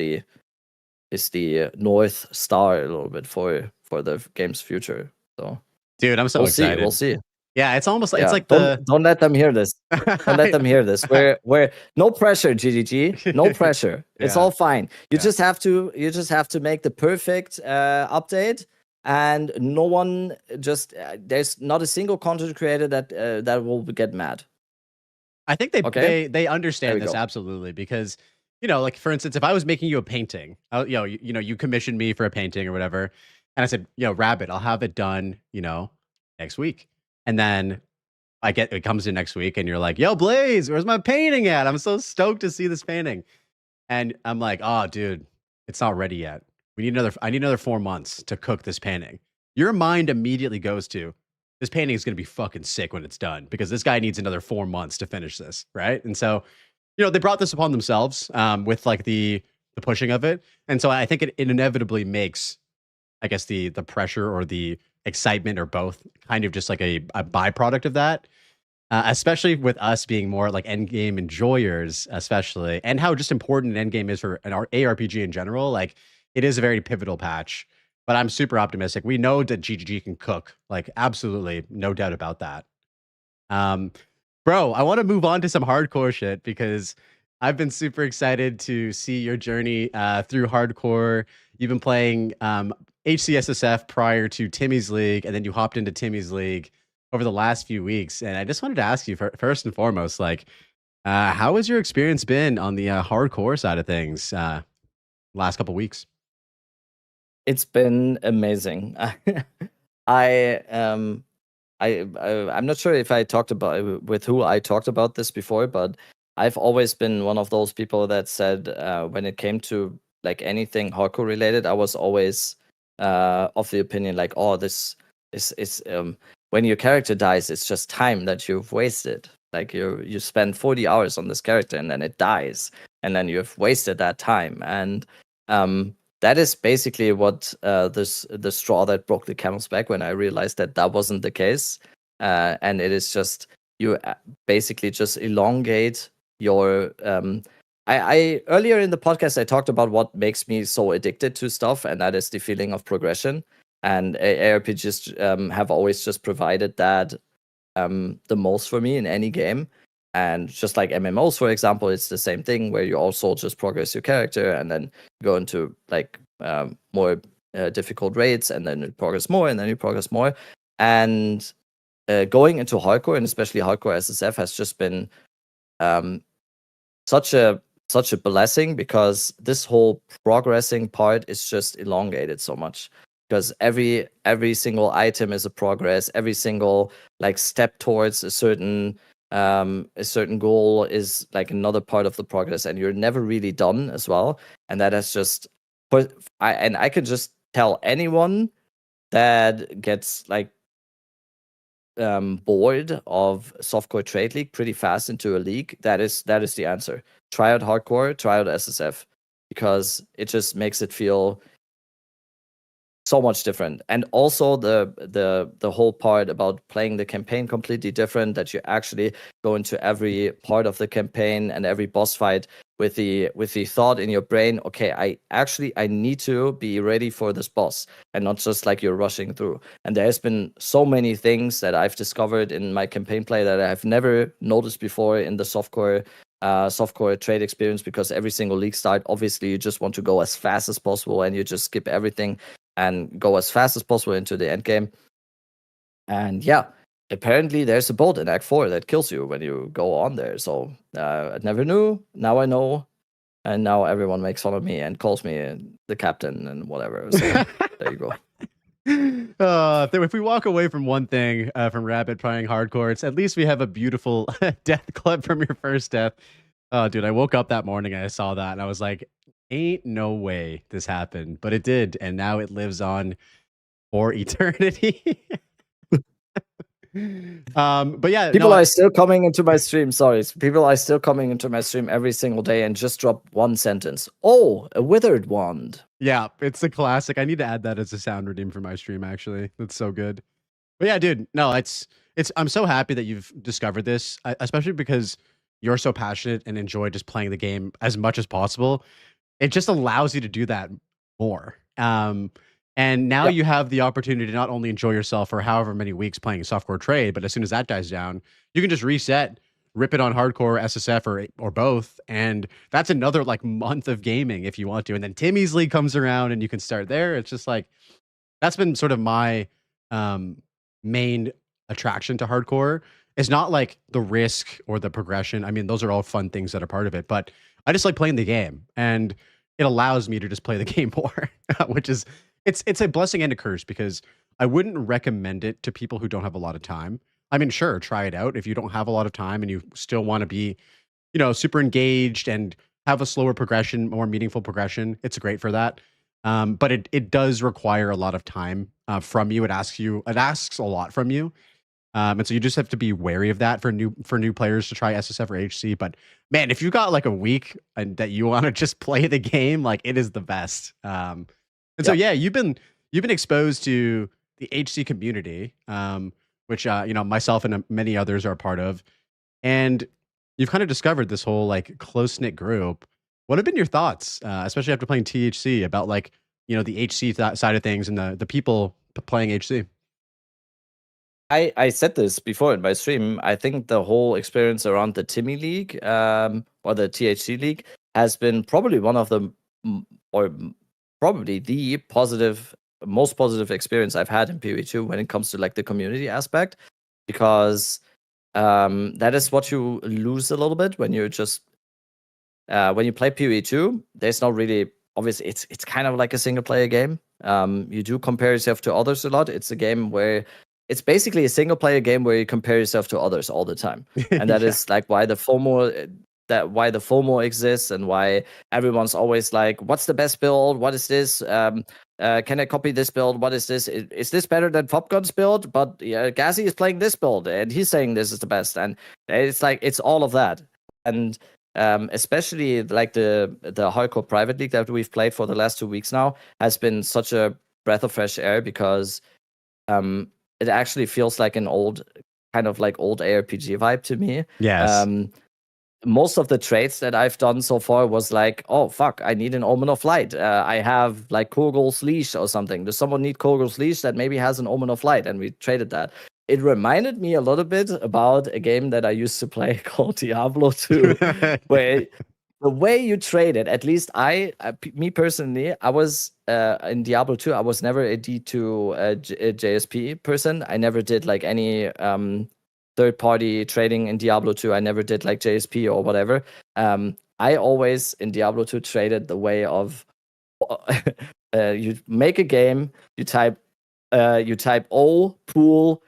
the North Star a little bit for the game's future. So, dude, I'm so excited. We'll see. Yeah, it's almost like it's like don't let them hear this. Don't let them hear this. We're no pressure, GGG. No pressure. It's all fine. You just have to make the perfect update, and no one there's not a single content creator that will get mad. I think they understand this absolutely, because like for instance, if I was making you a painting, you commissioned me for a painting or whatever, and I said, Rabbit, I'll have it done, next week. And then it comes in next week and you're like, yo, Blaze, where's my painting at? I'm so stoked to see this painting. And I'm like, oh, dude, it's not ready yet. I need another 4 months to cook this painting. Your mind immediately goes to, this painting is going to be fucking sick when it's done, because this guy needs another 4 months to finish this. Right. And so, they brought this upon themselves with like the pushing of it. And so I think it inevitably makes, I guess, the pressure or the excitement or both kind of just like a byproduct of that, especially with us being more like endgame enjoyers, especially, and how just important an endgame is for an ARPG in general. Like it is a very pivotal patch, but I'm super optimistic. We know that GGG can cook, like absolutely no doubt about that. Bro, I want to move on to some hardcore shit, because I've been super excited to see your journey through hardcore. You've been playing HCSSF prior to Timmy's League, and then you hopped into Timmy's League over the last few weeks. And I just wanted to ask you first and foremost, like, how has your experience been on the hardcore side of things last couple weeks? It's been amazing. I'm not sure if I talked about with who I talked about this before, but I've always been one of those people that said when it came to like anything hardcore related, I was always of the opinion like, oh, this is when your character dies, it's just time that you've wasted. Like you spend 40 hours on this character and then it dies, and then you've wasted that time. And that is basically what the straw that broke the camel's back, when I realized that wasn't the case. And it is just, you basically just elongate your I earlier in the podcast I talked about what makes me so addicted to stuff, and that is the feeling of progression. And ARPGs have always just provided that the most for me in any game. And just like MMOs, for example, it's the same thing, where you also just progress your character and then go into like more difficult raids, and then you progress more, and then you progress more. And going into hardcore, and especially hardcore SSF, has just been such a blessing, because this whole progressing part is just elongated so much, because every single item is a progress, every single like step towards a certain goal is like another part of the progress, and you're never really done as well. And that has just I can just tell anyone that gets like bored of softcore trade league pretty fast into a league, that is the answer. Try out hardcore, try out SSF, because it just makes it feel so much different. And also the whole part about playing the campaign completely different, that you actually go into every part of the campaign and every boss fight with the thought in your brain, okay, I need to be ready for this boss, and not just like you're rushing through. And there has been so many things that I've discovered in my campaign play that I've never noticed before in the softcore trade experience, because every single league start, obviously you just want to go as fast as possible, and you just skip everything and go as fast as possible into the end game. And yeah, apparently there's a bolt in Act 4 that kills you when you go on there. So I never knew. Now I know. And now everyone makes fun of me and calls me the captain and whatever. So there you go. If we walk away from one thing from Rabbit playing hardcore, it's at least we have a beautiful death clip from your first death. Oh, dude, I woke up that morning and I saw that and I was like, ain't no way this happened. But it did. And now it lives on for eternity. But yeah, people are still coming into my stream. Sorry, people are still coming into my stream every single day and just drop one sentence. Oh, a withered wand. Yeah, it's a classic. I need to add that as a sound redeem for my stream. Actually, that's so good. But yeah, dude, no, it's. I'm so happy that you've discovered this, especially because you're so passionate and enjoy just playing the game as much as possible. It just allows you to do that more. And now you have the opportunity to not only enjoy yourself for however many weeks playing softcore trade, but as soon as that dies down, you can just reset, rip it on hardcore, SSF, or both, and that's another like month of gaming if you want to. And then Timmy's League comes around, and you can start there. It's just like that's been sort of my main attraction to hardcore. It's not like the risk or the progression. I mean, those are all fun things that are part of it, but I just like playing the game, and it allows me to just play the game more, which is it's a blessing and a curse, because I wouldn't recommend it to people who don't have a lot of time. I mean, sure, try it out if you don't have a lot of time and you still want to be, super engaged and have a slower progression, more meaningful progression. It's great for that. But it does require a lot of time from you. It asks a lot from you. And so you just have to be wary of that for new players to try SSF or HC. But man, if you got like a week and that you want to just play the game, like it is the best. So yeah, you've been exposed to the HC community, which myself and many others are a part of, and you've kind of discovered this whole like close knit group. What have been your thoughts, especially after playing THC, about like the HC side of things and the people playing HC? I said this before in my stream. I think the whole experience around the Timmy League or the THC League has been probably one of the, or probably the most positive experience I've had in PoE2 when it comes to like the community aspect, because that is what you lose a little bit when you're just when you play PoE2. There's not really, obviously it's kind of like a single player game. You do compare yourself to others a lot. It's a game where it's basically a single player game where you compare yourself to others all the time. And that is like why the FOMO exists, and why everyone's always like, what's the best build? What is this? Can I copy this build? What is this? Is this better than Popgun's build? But Gazi is playing this build and he's saying this is the best. And it's like, it's all of that. And especially like the hardcore private league that we've played for the last 2 weeks now has been such a breath of fresh air, because it actually feels like an old ARPG vibe to me. Yes. Most of the trades that I've done so far was like, oh fuck, I need an Omen of Light. I have like Kogol's Leash or something. Does someone need Kogol's Leash that maybe has an Omen of Light? And we traded that. It reminded me a little bit about a game that I used to play called Diablo 2, where the way you trade it, at least me personally, I was in Diablo 2, I was never a D2 JSP person. I never did like any third-party trading in Diablo 2. I never did like JSP or whatever. I always in Diablo 2 traded the way of you make a game, you type O pool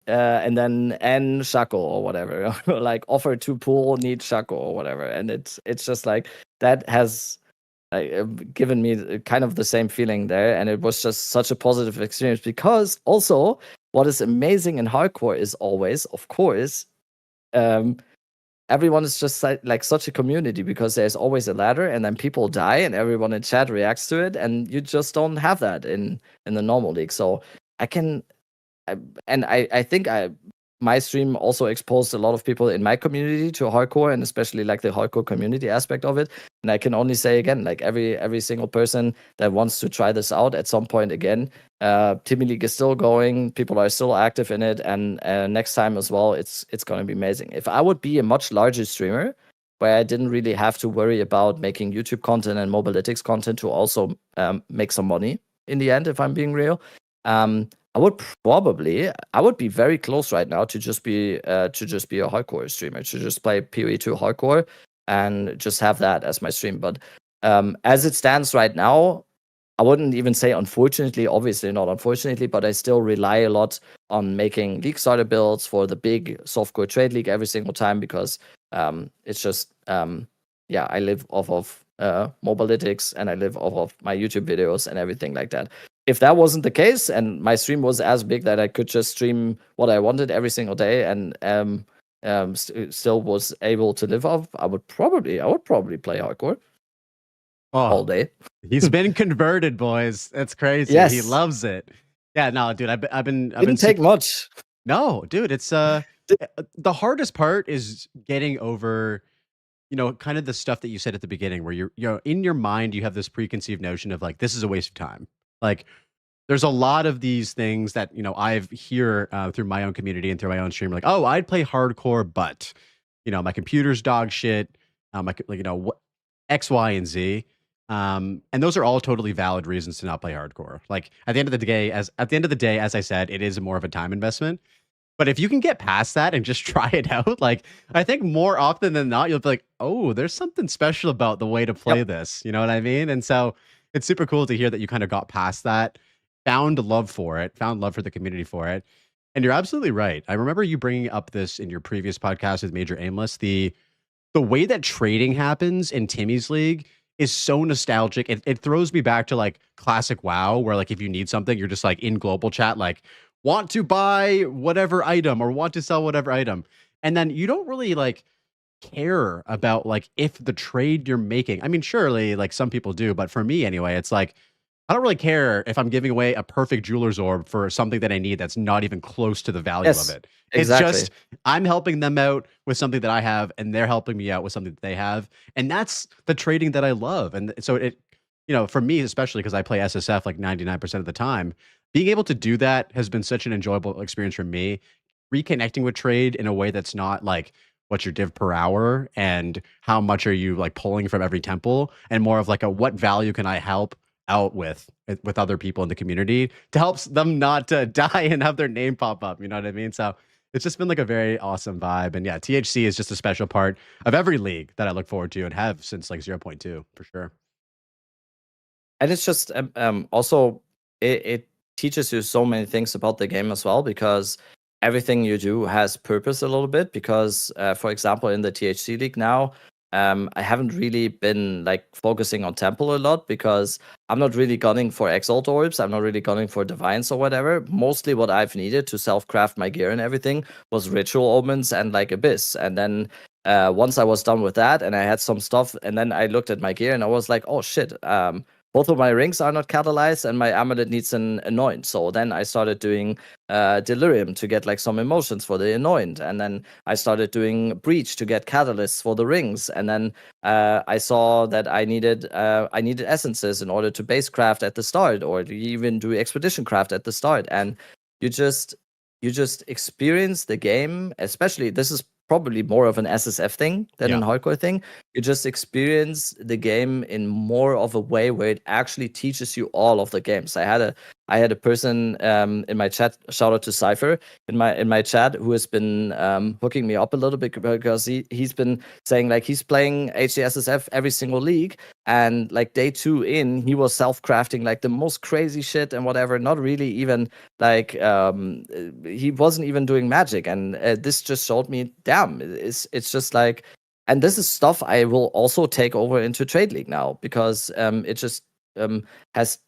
and then N Shaco or whatever, like offer to pool, need Shaco or whatever. And it's just like that has given me kind of the same feeling there, and it was just such a positive experience. Because also, what is amazing in hardcore is always, of course, everyone is just like such a community, because there's always a ladder, and then people die, and everyone in chat reacts to it, and you just don't have that in the normal league. So I think my stream also exposed a lot of people in my community to hardcore, and especially like the hardcore community aspect of it. And I can only say again, like every single person that wants to try this out at some point again, Timmy League is still going. People are still active in it, and next time as well, it's going to be amazing. If I would be a much larger streamer, where I didn't really have to worry about making YouTube content and mobalytics content to also make some money in the end, if I'm being real, I would be very close right now to just be a hardcore streamer, to just play PoE2 hardcore and just have that as my stream. But as it stands right now, I wouldn't even say unfortunately, obviously not unfortunately, but I still rely a lot on making league starter builds for the big softcore trade league every single time, because it's just I live off of mobalytics, and I live off of my YouTube videos and everything like that. If that wasn't the case, and my stream was as big that I could just stream what I wanted every single day, and still was able to live off, I would probably play hardcore all day. He's been converted, boys. That's crazy. Yes. He loves it. Yeah, no, dude. I've been. Didn't take much. No, dude. It's the hardest part is getting over, kind of the stuff that you said at the beginning, where you're in your mind, you have this preconceived notion of like, this is a waste of time. Like, there's a lot of these things that, I've hear through my own community and through my own stream, like, oh, I'd play hardcore, but, my computer's dog shit, X, Y, and Z. And those are all totally valid reasons to not play hardcore. Like, at the end of the day, as I said, it is more of a time investment. But if you can get past that and just try it out, like, I think more often than not, you'll be like, oh, there's something special about the way to play this. You know what I mean? And so it's super cool to hear that you kind of got past that, found love for the community for it. And you're absolutely right. I remember you bringing up this in your previous podcast with Major Aimless. The way that trading happens in Timmy's League is so nostalgic. It throws me back to like classic WoW, where like if you need something, you're just like in global chat, like, want to buy whatever item or want to sell whatever item. And then you don't really like care about like if the trade you're making. I mean, surely like some people do, but for me anyway, it's like, I don't really care if I'm giving away a perfect jeweler's orb for something that I need that's not even close to the value of it. Exactly. It's just, I'm helping them out with something that I have, and they're helping me out with something that they have. And that's the trading that I love. And so it, for me, especially because I play SSF like 99% of the time, being able to do that has been such an enjoyable experience for me. Reconnecting with trade in a way that's not like, what's your div per hour and how much are you like pulling from every temple, and more of like what value can I help out with other people in the community to help them not die and have their name pop up. You know what I mean? So it's just been like a very awesome vibe. And yeah, THC is just a special part of every league that I look forward to and have since like 0.2 for sure. And it's just also it teaches you so many things about the game as well, because everything you do has purpose a little bit. Because for example, in the THC League now, I haven't really been like focusing on Temple a lot, because I'm not really gunning for Exalt Orbs. I'm not really gunning for Divines or whatever. Mostly what I've needed to self-craft my gear and everything was Ritual Omens and like Abyss. And then once I was done with that and I had some stuff, and then I looked at my gear and I was like, oh shit, both of my rings are not catalyzed and my amulet needs an anoint. So then I started doing Delirium to get like some emotions for the anoint. And then I started doing Breach to get catalysts for the rings. And then I saw that I needed essences in order to base craft at the start, or to even do expedition craft at the start. And you just experience the game, especially this is probably more of an SSF thing than a hardcore thing. You just experience the game in more of a way where it actually teaches you all of the games. I had a person in my chat, shout out to Cypher, in my chat, who has been hooking me up a little bit, because he's been saying like he's playing HDSSF every single league, and like day 2 in, he was self-crafting like the most crazy shit and whatever, not really even like he wasn't even doing magic. And this just showed me, damn, it's just like and this is stuff I will also take over into Trade League now, because it just has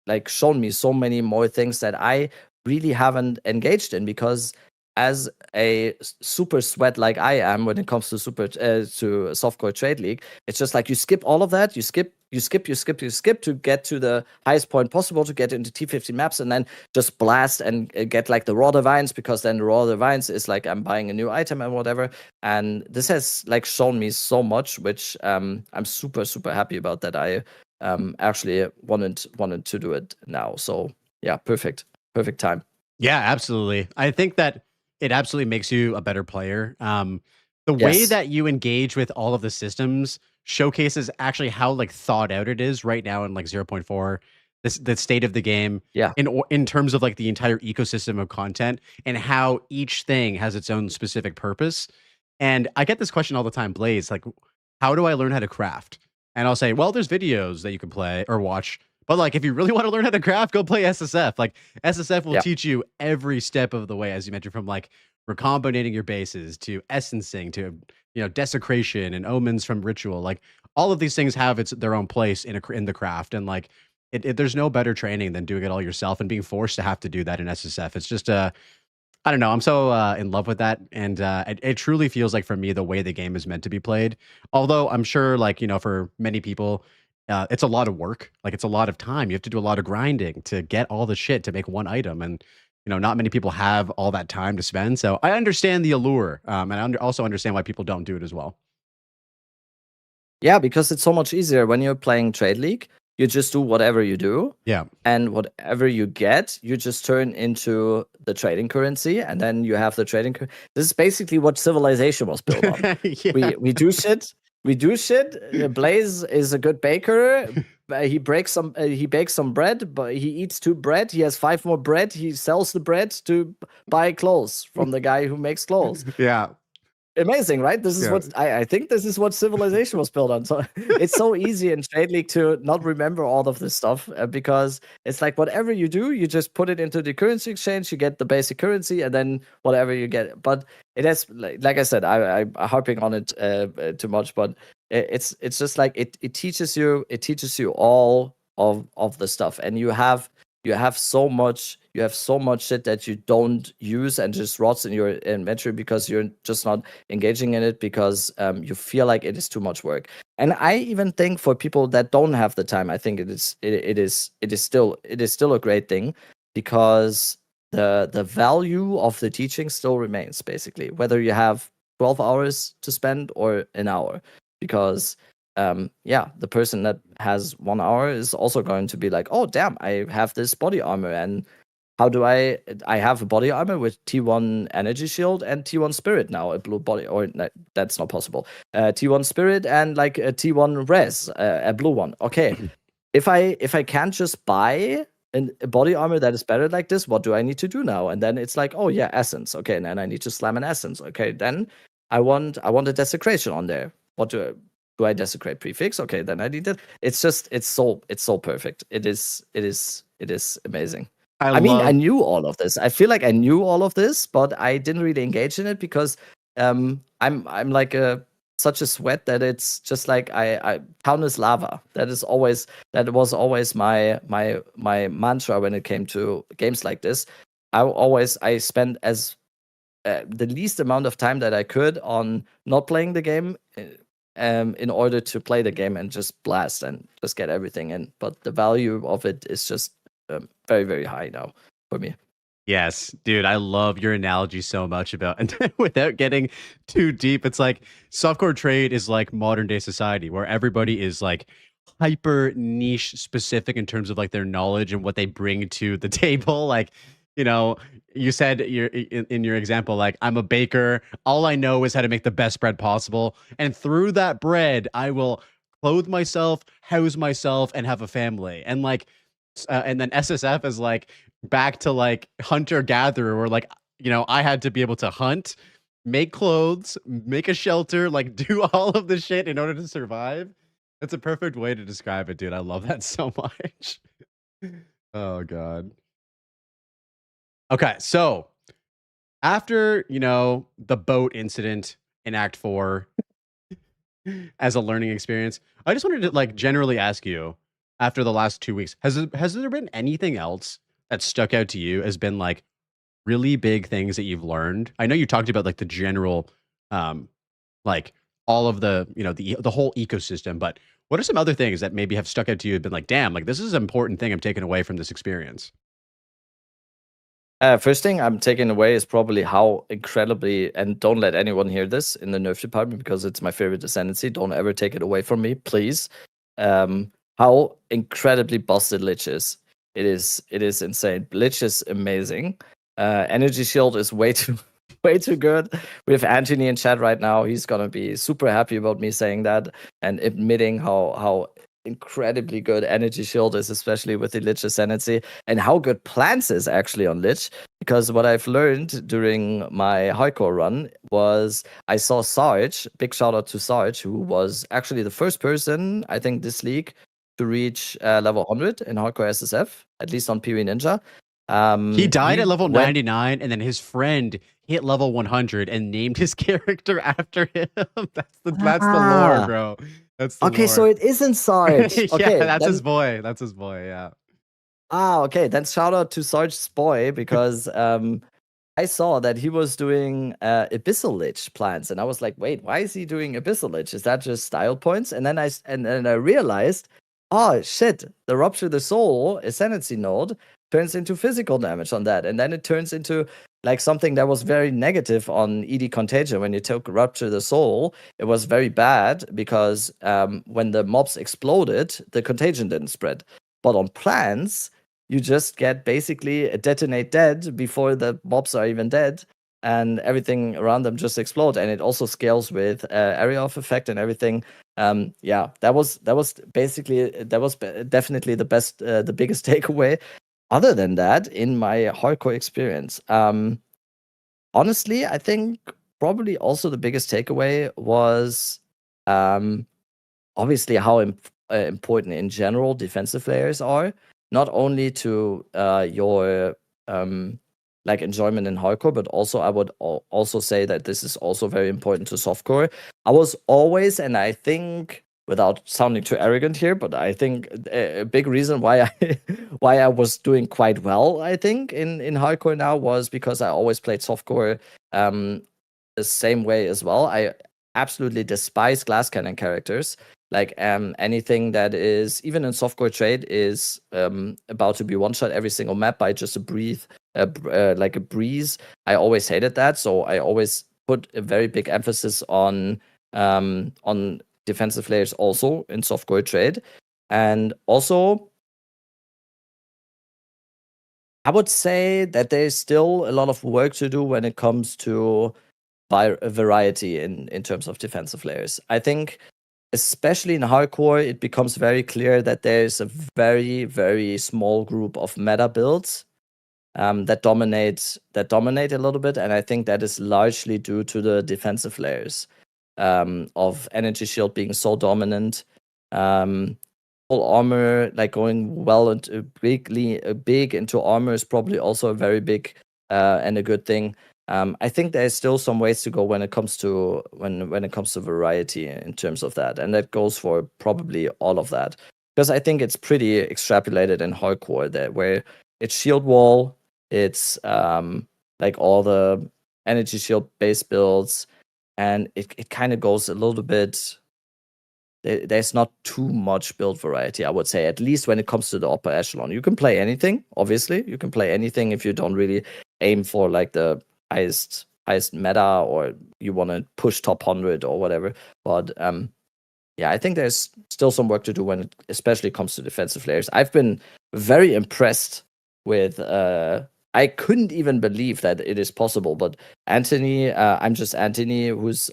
like shown me so many more things that I really haven't engaged in, because as a super sweat like I am when it comes to to softcore Trade League, it's just like you skip all of that, you skip to get to the highest point possible to get into T50 maps, and then just blast and get like the raw divines, because then the raw divines is like I'm buying a new item and whatever. And this has like shown me so much, which I'm super happy about, that I actually wanted to do it now. So yeah, perfect time. Yeah, absolutely. I think that it absolutely makes you a better player. The way that you engage with all of the systems showcases actually how like thought out it is right now in like 0.4, the state of the game. Yeah. In terms of like the entire ecosystem of content and how each thing has its own specific purpose. And I get this question all the time, Blaze, like, how do I learn how to craft? And I'll say, well, there's videos that you can play or watch. But like, if you really want to learn how to craft, go play SSF. Like SSF will teach you every step of the way, as you mentioned, from like recombinating your bases to essencing to, you know, desecration and omens from ritual. Like all of these things have their own place in the craft. And like, there's no better training than doing it all yourself and being forced to have to do that in SSF. It's just I don't know. I'm so in love with that, and it truly feels like for me the way the game is meant to be played. Although I'm sure, like, you know, for many people, it's a lot of work. Like it's a lot of time. You have to do a lot of grinding to get all the shit to make one item, and you know, not many people have all that time to spend. So I understand the allure, and I also understand why people don't do it as well. Yeah, because it's so much easier when you're playing Trade League. You just do whatever you do. Yeah. And whatever you get, you just turn into the trading currency, and then you have the trading. This is basically what Civilization was built on. Yeah. We do shit. We do shit. Blaze is a good baker. He bakes some bread, but he eats 2 bread. He has 5 more bread. He sells the bread to buy clothes from the guy who makes clothes. Yeah. Amazing, right? This is what I think this is what Civilization was built on. So it's so easy in Trade League to not remember all of this stuff, because it's like whatever you do, you just put it into the currency exchange, you get the basic currency, and then whatever you get. But it has, like I said, I'm harping on it too much, but it's just like it teaches you all of the stuff, and you have so much shit that you don't use and just rots in your inventory because you're just not engaging in it, because you feel like it is too much work. And I even think for people that don't have the time, I think it is still a great thing, because the value of the teaching still remains, basically, whether you have 12 hours to spend or an hour, because the person that has 1 hour is also going to be like, oh damn, I have this body armor, and how do I have a body armor with T1 energy shield and T1 spirit now, a blue body, or that's not possible. T1 spirit and like a T1 res, a blue one. Okay, if I can't just buy a body armor that is better like this, what do I need to do now? And then it's like, oh yeah, essence. Okay, and then I need to slam an essence. Okay, then I want a desecration on there. What do I desecrate prefix? Okay, then I need it. It's so perfect. It is amazing. I mean, I knew all of this. I feel like I knew all of this, but I didn't really engage in it because I'm like such a sweat that it's just like I town is lava. That was always my mantra when it came to games like this. I spent as the least amount of time that I could on not playing the game, in order to play the game and just blast and just get everything in. But the value of it is just very, very high now for me. Yes, dude, I love your analogy so much about, and without getting too deep, it's like softcore trade is like modern day society where everybody is like hyper niche specific in terms of like their knowledge and what they bring to the table. Like, you know, you said in your example, like, I'm a baker. All I know is how to make the best bread possible. And through that bread, I will clothe myself, house myself, and have a family. And like, and then SSF is like back to like hunter gatherer, where like, you know, I had to be able to hunt, make clothes, make a shelter, like do all of the shit in order to survive. That's a perfect way to describe it, dude. I love that so much. Oh god. Okay, so after, you know, the boat incident in Act 4, as a learning experience. I just wanted to like generally ask you after the last 2 weeks, has there been anything else that stuck out to you as been like really big things that you've learned? I know you talked about like the general, um, like all of the, the whole ecosystem, but what are some other things that maybe have stuck out to you and been like, damn, like this is an important thing I'm taking away from this experience? First thing I'm taking away is probably how incredibly, and don't let anyone hear this in the nerf department because it's my favorite ascendancy. Don't ever take it away from me, please. How incredibly busted Lich is. It is insane. Lich is amazing. Energy Shield is way too way too good. We have Anthony in chat right now. He's gonna be super happy about me saying that and admitting how incredibly good Energy Shield is, especially with the Lich Ascendancy, and how good Plants is actually on Lich. Because what I've learned during my hardcore run was I saw Sarge, big shout out to Sarge, who was actually the first person, I think, this league to reach level 100 in hardcore SSF, at least on PV Ninja. He died at level went 99, and then his friend hit level 100 and named his character after him. That's the lore, bro. That's the okay, lore. so it isn't Sarge. Yeah, Okay, that's then, his boy. That's his boy. Yeah. okay. Then shout out to Sarge's boy because I saw that he was doing Abyssal Lich plans, and I was like, wait, why is he doing Abyssal Lich? Is that just style points? And then I realized, oh shit, the Rupture the Soul Ascendancy node turns into physical damage on that, and then it turns into like something that was very negative on ED Contagion. When you took Rupture the Soul, it was very bad because when the mobs exploded, the contagion didn't spread. But on plants, you just get basically a detonate dead before the mobs are even dead, and everything around them just explode. And it also scales with area of effect and everything. Yeah, that was basically definitely the best, the biggest takeaway. Other than that, in my hardcore experience, honestly, I think probably also the biggest takeaway was obviously how important in general defensive layers are, not only to your like enjoyment in hardcore, but also I would also say that this is also very important to softcore. I was always, and I think without sounding too arrogant here, but I think a big reason why I was doing quite well, I think, in hardcore now was because I always played softcore the same way as well. I absolutely despise glass cannon characters. Like anything that is even in softcore trade is about to be one shot every single map by just a breeze. I always hated that, so I always put a very big emphasis on defensive layers also in softcore trade. And also, I would say that there's still a lot of work to do when it comes to variety in terms of defensive layers. I think, especially in hardcore, it becomes very clear that there's a very, very small group of meta builds that dominate a little bit, and I think that is largely due to the defensive layers of Energy Shield being so dominant. Full armor, like going well into big into armor, is probably also a very big and a good thing. I think there's still some ways to go when it comes to when it comes to variety in terms of that, and that goes for probably all of that, because I think it's pretty extrapolated in hardcore that where it's shield wall, it's like all the energy shield base builds, and it kind of goes a little bit. There's not too much build variety, I would say, at least when it comes to the upper echelon. You can play anything, obviously. You can play anything if you don't really aim for like the highest meta, or you want to push top 100 or whatever. But yeah, I think there's still some work to do when it especially comes to defensive layers. I've been very impressed with I couldn't even believe that it is possible, but Anthony, I'm just Anthony, who's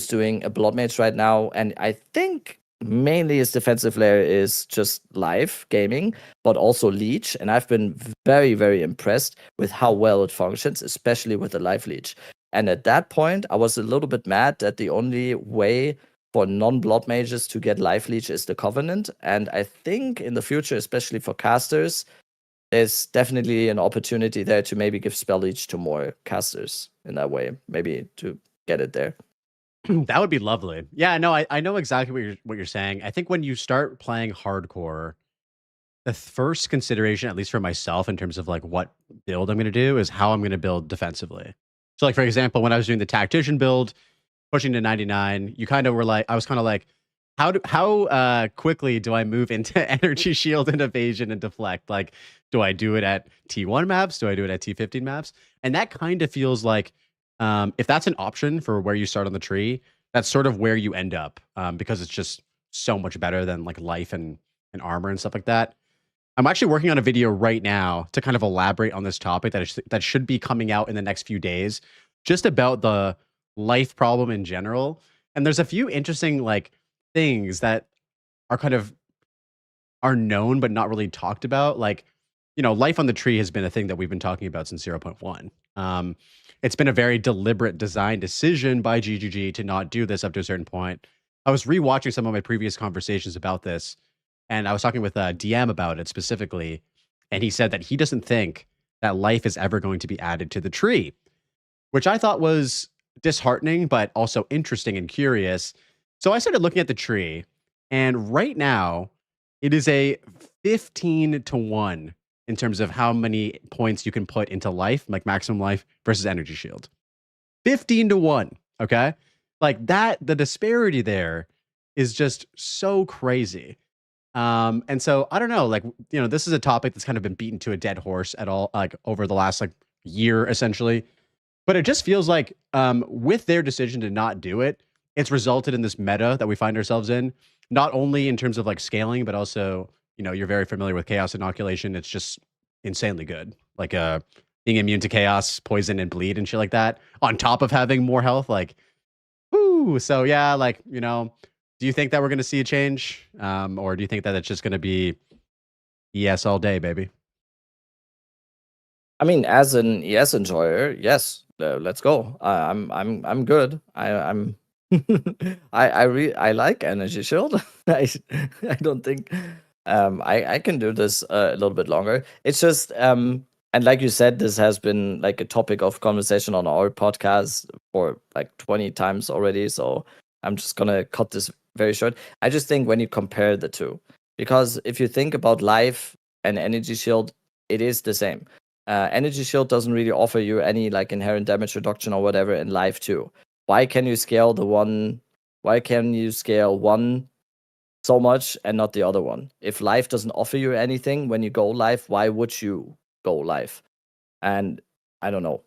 doing a blood mage right now, and I think mainly his defensive layer is just live gaming, but also leech, and I've been very, very impressed with how well it functions, especially with the live leech. And at that point, I was a little bit mad that the only way for non-blood mages to get live leech is the Covenant, and I think in the future, especially for casters, there's definitely an opportunity there to maybe give spell leech to more casters in that way, maybe to get it there. That would be lovely. Yeah, no, I know exactly what you're saying. I think when you start playing hardcore, the first consideration, at least for myself, in terms of like what build I'm going to do, is how I'm going to build defensively. So, like for example, when I was doing the tactician build, pushing to 99, you kind of were like, I was kind of like, how quickly do I move into energy shield and evasion and deflect? Like, do I do it at T1 maps? Do I do it at T15 maps? And that kind of feels like, if that's an option for where you start on the tree, that's sort of where you end up, because it's just so much better than like life and armor and stuff like that. I'm actually working on a video right now to kind of elaborate on this topic that should be coming out in the next few days, just about the life problem in general. And there's a few interesting like things that are kind of are known but not really talked about. Like, life on the tree has been a thing that we've been talking about since 0.1. It's been a very deliberate design decision by GGG to not do this up to a certain point. I was rewatching some of my previous conversations about this, and I was talking with DM about it specifically, and he said that he doesn't think that life is ever going to be added to the tree, which I thought was disheartening, but also interesting and curious. So I started looking at the tree, and right now it is a 15-1 in terms of how many points you can put into life, like maximum life versus energy shield. 15-1. Okay. Like that, the disparity there is just so crazy. And so I don't know, like, this is a topic that's kind of been beaten to a dead horse at all, like over the last like year, essentially. But it just feels like, with their decision to not do it, it's resulted in this meta that we find ourselves in, not only in terms of like scaling, but also, you're very familiar with chaos inoculation. It's just insanely good. Like, being immune to chaos, poison, and bleed and shit like that, on top of having more health, like, whoo. So yeah, like, do you think that we're going to see a change? Or do you think that it's just going to be ES all day, baby? I mean, as an ES enjoyer, yes, let's go. I'm good. I'm I like energy shield. I don't think I can do this a little bit longer. It's just and like you said, this has been like a topic of conversation on our podcast for like 20 times already. So I'm just gonna cut this very short. I just think when you compare the two, because if you think about life and energy shield, it is the same. Energy shield doesn't really offer you any like inherent damage reduction or whatever in life too. Why can you scale one so much and not the other one? If life doesn't offer you anything when you go live, why would you go live? And I don't know.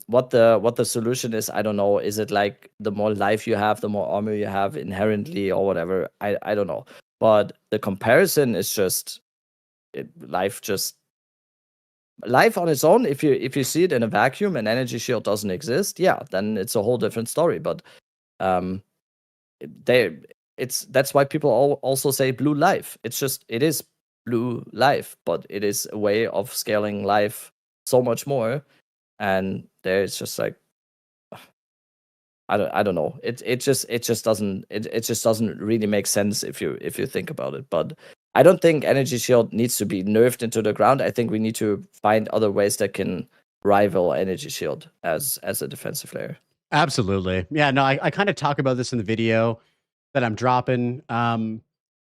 What the solution is, I don't know. Is it like the more life you have, the more armor you have inherently or whatever? I don't know. But the comparison is just life on its own. If you see it in a vacuum and energy shield doesn't exist, yeah, then it's a whole different story. But that's why people also say blue life. It is blue life, but it is a way of scaling life so much more. And there's just like I don't know. It just doesn't really make sense if you think about it. But I don't think energy shield needs to be nerfed into the ground. I think we need to find other ways that can rival energy shield as a defensive layer. Absolutely. Yeah, no, I kind of talk about this in the video that I'm dropping.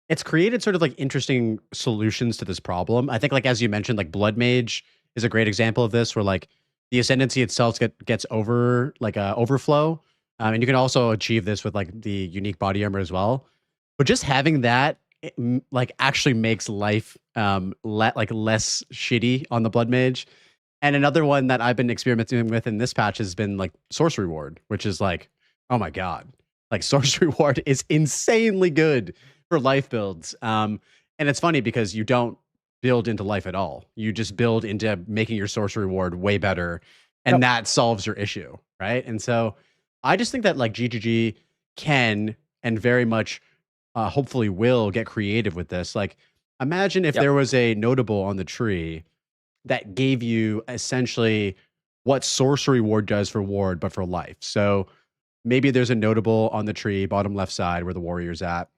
It's created sort of like interesting solutions to this problem. I think, like, as you mentioned, like Blood Mage is a great example of this, where like the ascendancy itself gets overflow. And you can also achieve this with like the unique body armor as well. But just having that, like, actually makes life less shitty on the Blood Mage. And another one that I've been experimenting with in this patch has been like Sorcery Ward, which is like, oh my god, like Sorcery Ward is insanely good for life builds. And it's funny because you don't build into life at all. You just build into making your Sorcery Ward way better, and that solves your issue, right? And so I just think that like GGG can and very much hopefully will get creative with this. Like, imagine if there was a notable on the tree that gave you essentially what Sorcery Ward does for Ward, but for life. So maybe there's a notable on the tree, bottom left side where the warrior's at,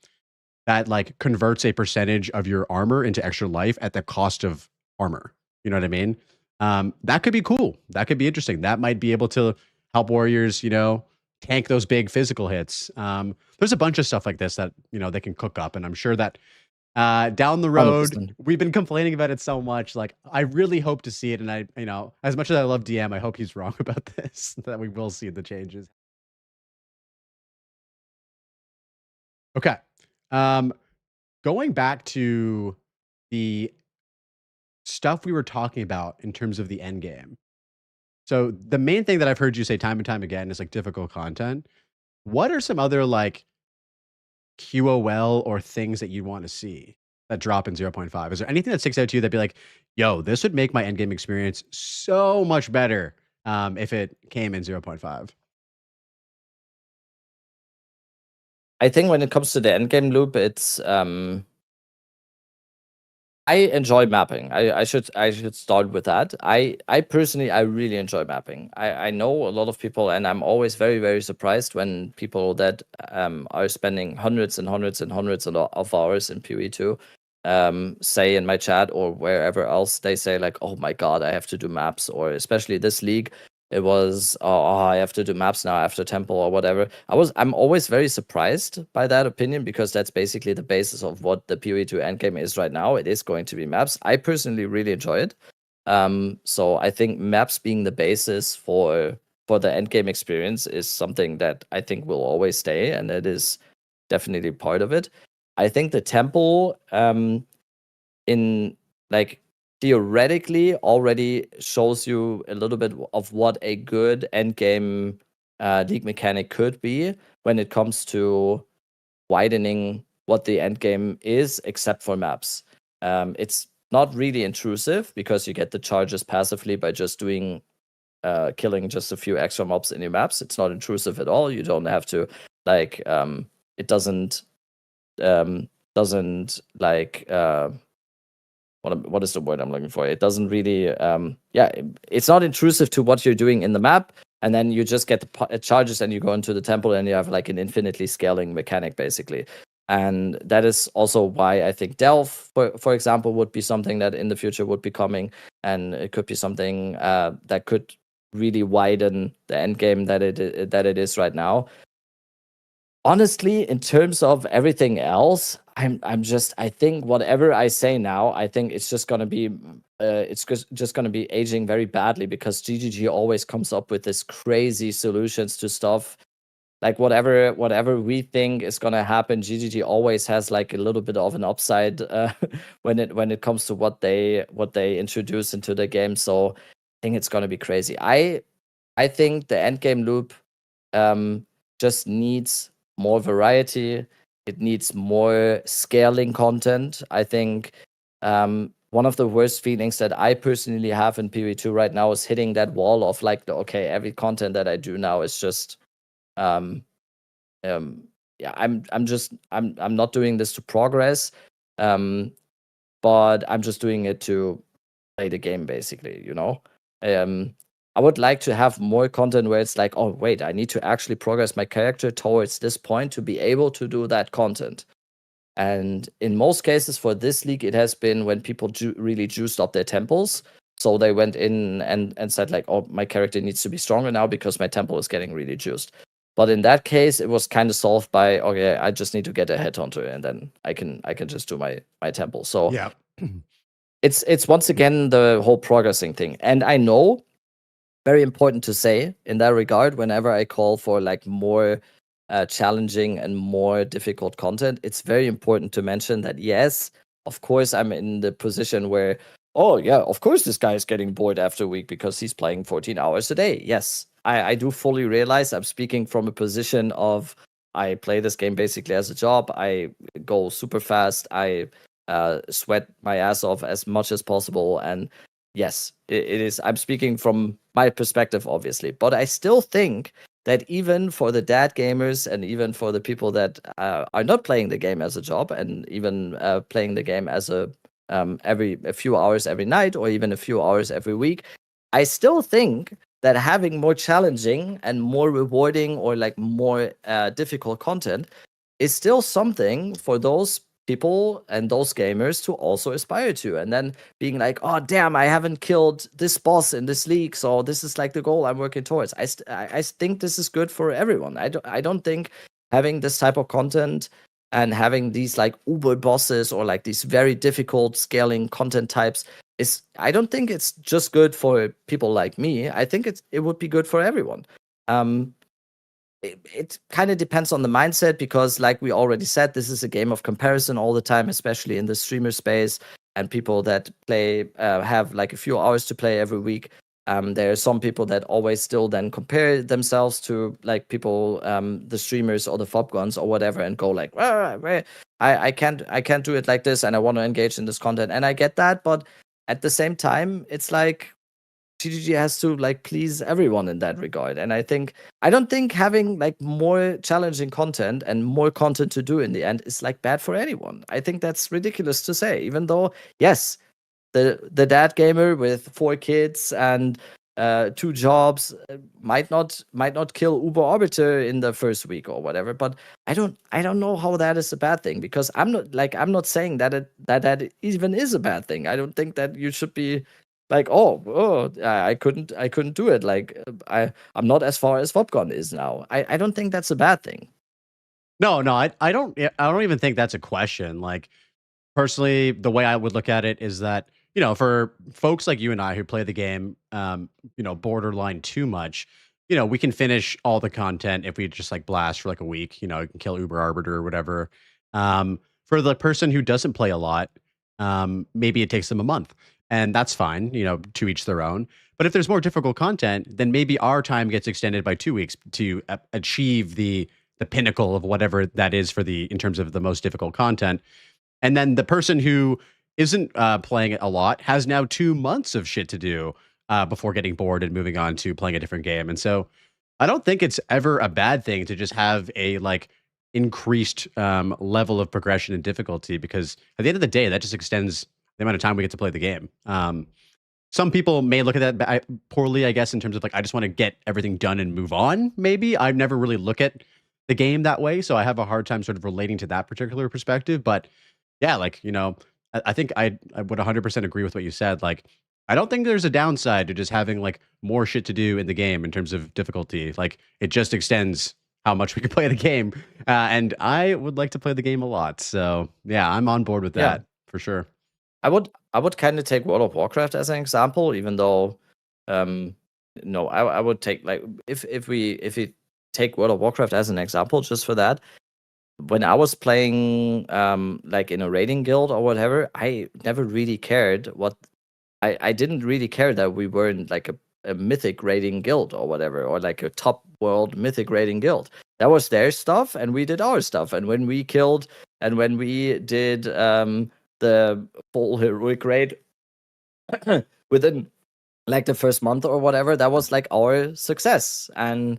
that like converts a percentage of your armor into extra life at the cost of armor. You know what I mean? That could be cool. That could be interesting. That might be able to help warriors, tank those big physical hits. There's a bunch of stuff like this that they can cook up, and I'm sure that down the road 100%. we've been complaining about it so much. Like, I really hope to see it, and I as much as I love DM, I hope he's wrong about this, that we will see the changes. Okay. Going back to the stuff we were talking about in terms of the end game. So the main thing that I've heard you say time and time again is like difficult content. What are some other like QOL or things that you want to see that drop in 0.5? Is there anything that sticks out to you that'd be like, yo, this would make my endgame experience so much better if it came in 0.5? I think when it comes to the endgame loop, it's I enjoy mapping. I should start with that. I personally really enjoy mapping. I know a lot of people, and I'm always very, very surprised when people that are spending hundreds and hundreds and hundreds of hours in PoE2 say in my chat or wherever else, they say like, oh my god, I have to do maps, or especially this league, it was I have to do maps now after Temple or whatever. I'm always very surprised by that opinion, because that's basically the basis of what the PoE2 endgame is right now. It is going to be maps. I personally really enjoy it. So I think maps being the basis for the endgame experience is something that I think will always stay, and it is definitely part of it. I think the Temple in like theoretically already shows you a little bit of what a good endgame league mechanic could be when it comes to widening what the endgame is, except for maps. It's not really intrusive because you get the charges passively by just doing killing just a few extra mobs in your maps. It's not intrusive at all. You don't have to like it doesn't like what is the word I'm looking for? It doesn't really, it's not intrusive to what you're doing in the map, and then you just get the charges and you go into the temple and you have like an infinitely scaling mechanic basically. And that is also why I think Delve, for example, would be something that in the future would be coming, and it could be something that could really widen the end game that it is right now. Honestly, in terms of everything else, I think whatever I say now, I think it's just gonna be just gonna be aging very badly, because GGG always comes up with this crazy solutions to stuff. Like whatever we think is gonna happen, GGG always has like a little bit of an upside when it comes to what they introduce into the game. So I think it's gonna be crazy. I think the endgame loop just needs more variety. It needs more scaling content. I think one of the worst feelings that I personally have in PoE2 right now is hitting that wall of like, okay, every content that I do now is just I'm not doing this to progress, but I'm just doing it to play the game basically, you know. I would like to have more content where it's like, oh wait, I need to actually progress my character towards this point to be able to do that content. And in most cases for this league, it has been when people really juiced up their temples. So they went in and said like, oh, my character needs to be stronger now because my temple is getting really juiced. But in that case, it was kind of solved by, okay, I just need to get a headhunter, and then I can just do my temple. So yeah, it's once again the whole progressing thing. And I know, very important to say in that regard, whenever I call for like more challenging and more difficult content, it's very important to mention that yes, of course, I'm in the position where, oh yeah, of course this guy is getting bored after a week because he's playing 14 hours a day. Yes, I do fully realize I'm speaking from a position of I play this game basically as a job. I go super fast. I sweat my ass off as much as possible. And yes, it is. I'm speaking from my perspective, obviously. But I still think that even for the dad gamers and even for the people that are not playing the game as a job and even playing the game as a few hours every night or even a few hours every week, I still think that having more challenging and more rewarding or like more difficult content is still something for those people and those gamers to also aspire to, and then being like, oh damn, I haven't killed this boss in this league, so this is like the goal I'm working towards. I think this is good for everyone. I don't think having this type of content and having these like uber bosses or like these very difficult scaling content types I don't think it's just good for people like me. I think it would be good for everyone. It kind of depends on the mindset, because like we already said, this is a game of comparison all the time, especially in the streamer space, and people that play have like a few hours to play every week. There are some people that always still then compare themselves to like people, the streamers or the fob guns or whatever, and go like, I can't do it like this, and I want to engage in this content, and I get that, but at the same time, it's like TGG has to like please everyone in that regard. And I don't think having like more challenging content and more content to do in the end is like bad for anyone. I think that's ridiculous to say, even though, yes, the dad gamer with 4 kids and 2 jobs might not kill Uber Arbiter in the first week or whatever, but I don't know how that is a bad thing, because I'm not saying that that even is a bad thing. I don't think that you should be like, I couldn't do it. Like I'm not as far as Fopcon is now. I don't think that's a bad thing. No, I don't even think that's a question. Like, personally, the way I would look at it is that, for folks like you and I who play the game, borderline too much, we can finish all the content if we just like blast for like a week. You can kill Uber Arbiter or whatever. For the person who doesn't play a lot, maybe it takes them a month. And that's fine, to each their own. But if there's more difficult content, then maybe our time gets extended by 2 weeks to achieve the pinnacle of whatever that is in terms of the most difficult content. And then the person who isn't playing it a lot has now 2 months of shit to do before getting bored and moving on to playing a different game. And so I don't think it's ever a bad thing to just have a like increased level of progression and difficulty, because at the end of the day, that just extends the amount of time we get to play the game. Some people may look at that poorly, I guess, in terms of like, I just want to get everything done and move on. Maybe I've never really looked at the game that way, so I have a hard time sort of relating to that particular perspective. But yeah, like, I think I would 100% agree with what you said. Like, I don't think there's a downside to just having like more shit to do in the game in terms of difficulty. Like, it just extends how much we can play the game. And I would like to play the game a lot. So yeah, I'm on board with that for sure. I would kind of take World of Warcraft as an example, even though, no, I would take like if we take World of Warcraft as an example, just for that. When I was playing, like in a raiding guild or whatever, I never really cared I didn't really care that we were in like a mythic raiding guild or whatever, or like a top world mythic raiding guild. That was their stuff, and we did our stuff. And when we killed, and when we did the full heroic raid within like the first month or whatever, that was like our success. And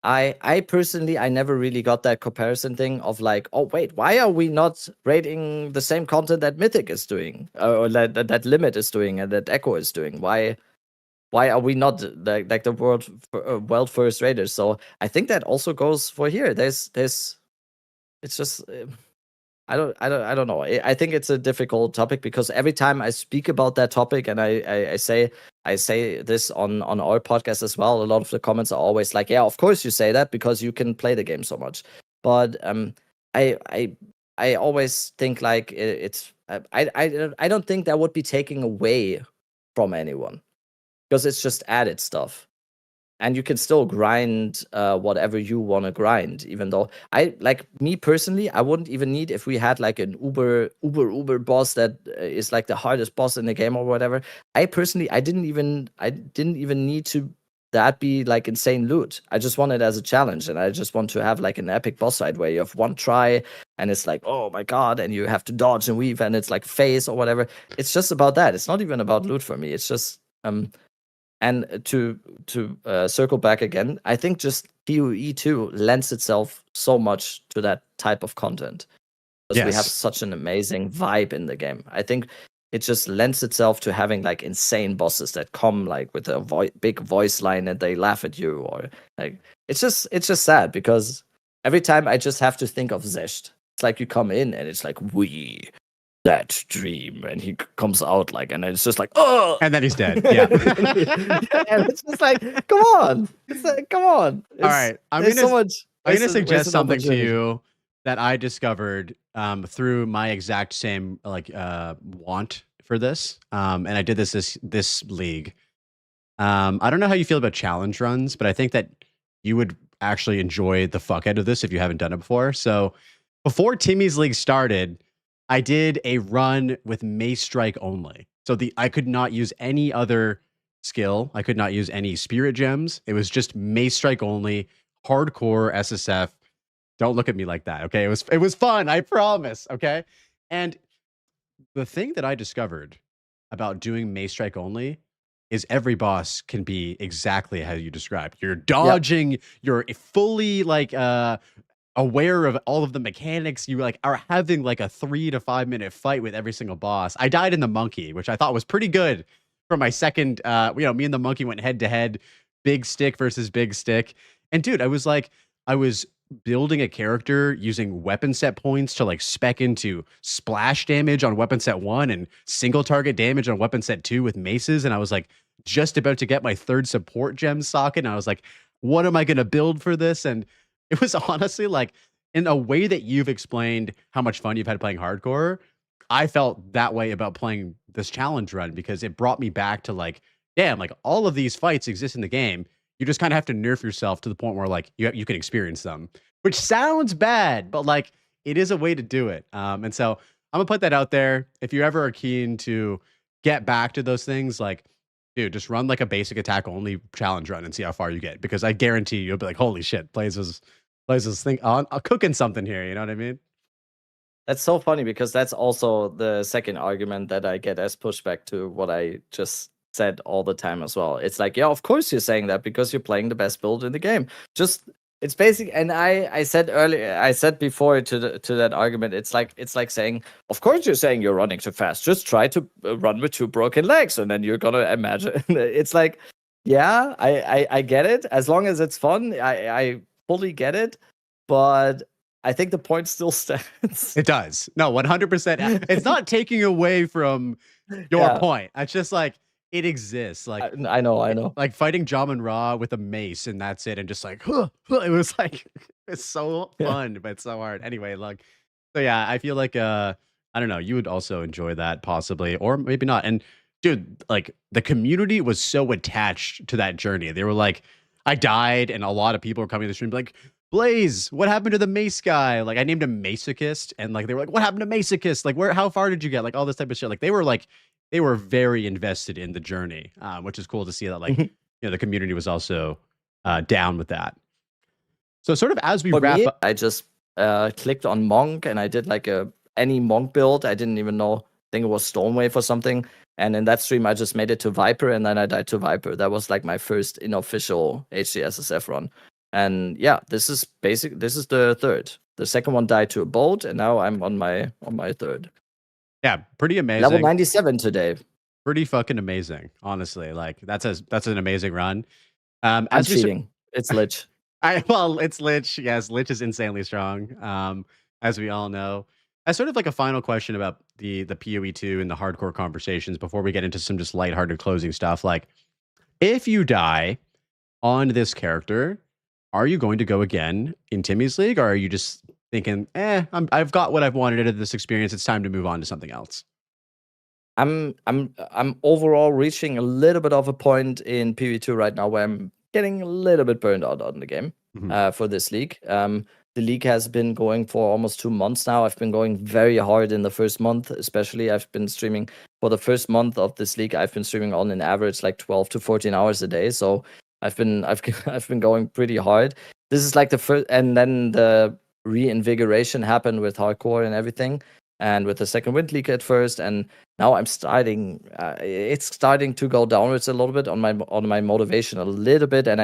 I personally, I never really got that comparison thing of like, oh wait, why are we not rating the same content that Mythic is doing, or that Limit is doing, and that Echo is doing? Why are we not like the world first raiders? So I think that also goes for here. There's it's just I don't know. I think it's a difficult topic, because every time I speak about that topic, and I say this on our podcast as well, a lot of the comments are always like, yeah, of course you say that because you can play the game so much. But I always think like I don't think that would be taking away from anyone, because it's just added stuff. And you can still grind whatever you want to grind, even though me personally, I wouldn't even need, if we had like an uber boss that is like the hardest boss in the game or whatever. I didn't even need to that be like insane loot. I just want it as a challenge, and I just want to have like an epic boss fight where you have one try and it's like, oh my god, and you have to dodge and weave, and it's like phase or whatever. It's just about that. It's not even about loot for me. It's just and to circle back again, I think just PoE 2 lends itself so much to that type of content, because we have such an amazing vibe in the game. I think it just lends itself to having like insane bosses that come like with a big voice line and they laugh at you, or like it's just sad, because every time I just have to think of Zesht. It's like you come in and it's like that dream, and he comes out like, and it's just like, oh, And then he's dead. Yeah. and it's just like, come on, it's like, come on. All right, There's so much. I'm going to wasted- suggest wasted something to opportunity. you that I discovered through my exact same want for this, and I did this league. I don't know how you feel about challenge runs, but I think that you would actually enjoy the fuck out of this if you haven't done it before. So before Timmy's league started, I did a run with Mace Strike only. So I could not use any other skill. I could not use any spirit gems. It was just Mace Strike only, hardcore SSF. Don't look at me like that, okay? It was fun, I promise, okay? And the thing that I discovered about doing Mace Strike only is every boss can be exactly how you described. You're dodging, you're fully aware of all of the mechanics. You are having like a 3 to 5 minute fight with every single boss. I died in the monkey, which I thought was pretty good for my second. Me and the monkey went head to head, big stick versus big stick. And dude, I was building a character using weapon set points to like spec into splash damage on weapon set 1 and single target damage on weapon set 2 with maces. And I was like just about to get my 3rd support gem socket. And I was like, what am I going to build for this? And it was honestly like, in a way that you've explained how much fun you've had playing hardcore, I felt that way about playing this challenge run, because it brought me back to like, damn, like all of these fights exist in the game. You just kind of have to nerf yourself to the point where like you can experience them, which sounds bad, but like it is a way to do it. And so I'm gonna put that out there. If you ever are keen to get back to those things, like, dude, just run like a basic attack only challenge run and see how far you get, because I guarantee you'll be like, holy shit, Blaze is thing on cooking something here. You know what I mean? That's so funny, because that's also the second argument that I get as pushback to what I just said all the time as well. It's like, yeah, of course you're saying that because you're playing the best build in the game. Just it's basic. And I said earlier, I said before to that argument, it's like saying, of course you're saying you're running too fast. Just try to run with 2 broken legs, and then you're gonna imagine. It's like, yeah, I get it. As long as it's fun, I fully get it. But I think the point still stands. It does. No, 100%. It's not taking away from your point. It's just like it exists. Like I know. Like fighting Jamin Ra with a mace, and that's it. And just like, it was like, it's so fun, but it's so hard. Anyway, like, so yeah, I feel like, I don't know, you would also enjoy that possibly, or maybe not. And dude, like the community was so attached to that journey. They were like, I died, and a lot of people were coming to the stream like, Blaze, what happened to the mace guy? Like I named him Masochist, and like they were like, what happened to Masochist? Like how far did you get? Like all this type of shit. Like they were very invested in the journey, which is cool to see that like the community was also down with that. So sort of as we wrap up, I just clicked on Monk, and I did like any Monk build. I didn't even know. I think it was Stormwave or something. And in that stream, I just made it to Viper, and then I died to Viper. That was like my first unofficial HCSSF run. And yeah, this is the 3rd. The second one died to a bolt, and now I'm on my 3rd. Yeah, pretty amazing. Level 97 today. Pretty fucking amazing, honestly. Like that's an amazing run. I'm cheating. It's Lich. It's Lich. Yes, Lich is insanely strong. As we all know. As sort of like a final question about the PoE2 and the hardcore conversations before we get into some just lighthearted closing stuff. Like, if you die on this character, are you going to go again in Timmy's league, or are you just thinking, I've got what I've wanted out of this experience, it's time to move on to something else? I'm overall reaching a little bit of a point in PvE2 right now where I'm getting a little bit burned out on the game for this league. The league has been going for almost 2 months now. I've been going very hard in the first month, especially. I've been streaming for the first month of this league. I've been streaming on an average like 12 to 14 hours a day. So I've been going pretty hard. This is like the first, and then the reinvigoration happened with hardcore and everything, and with the second Wind League at first, and now I'm starting. It's starting to go downwards a little bit on my motivation a little bit, and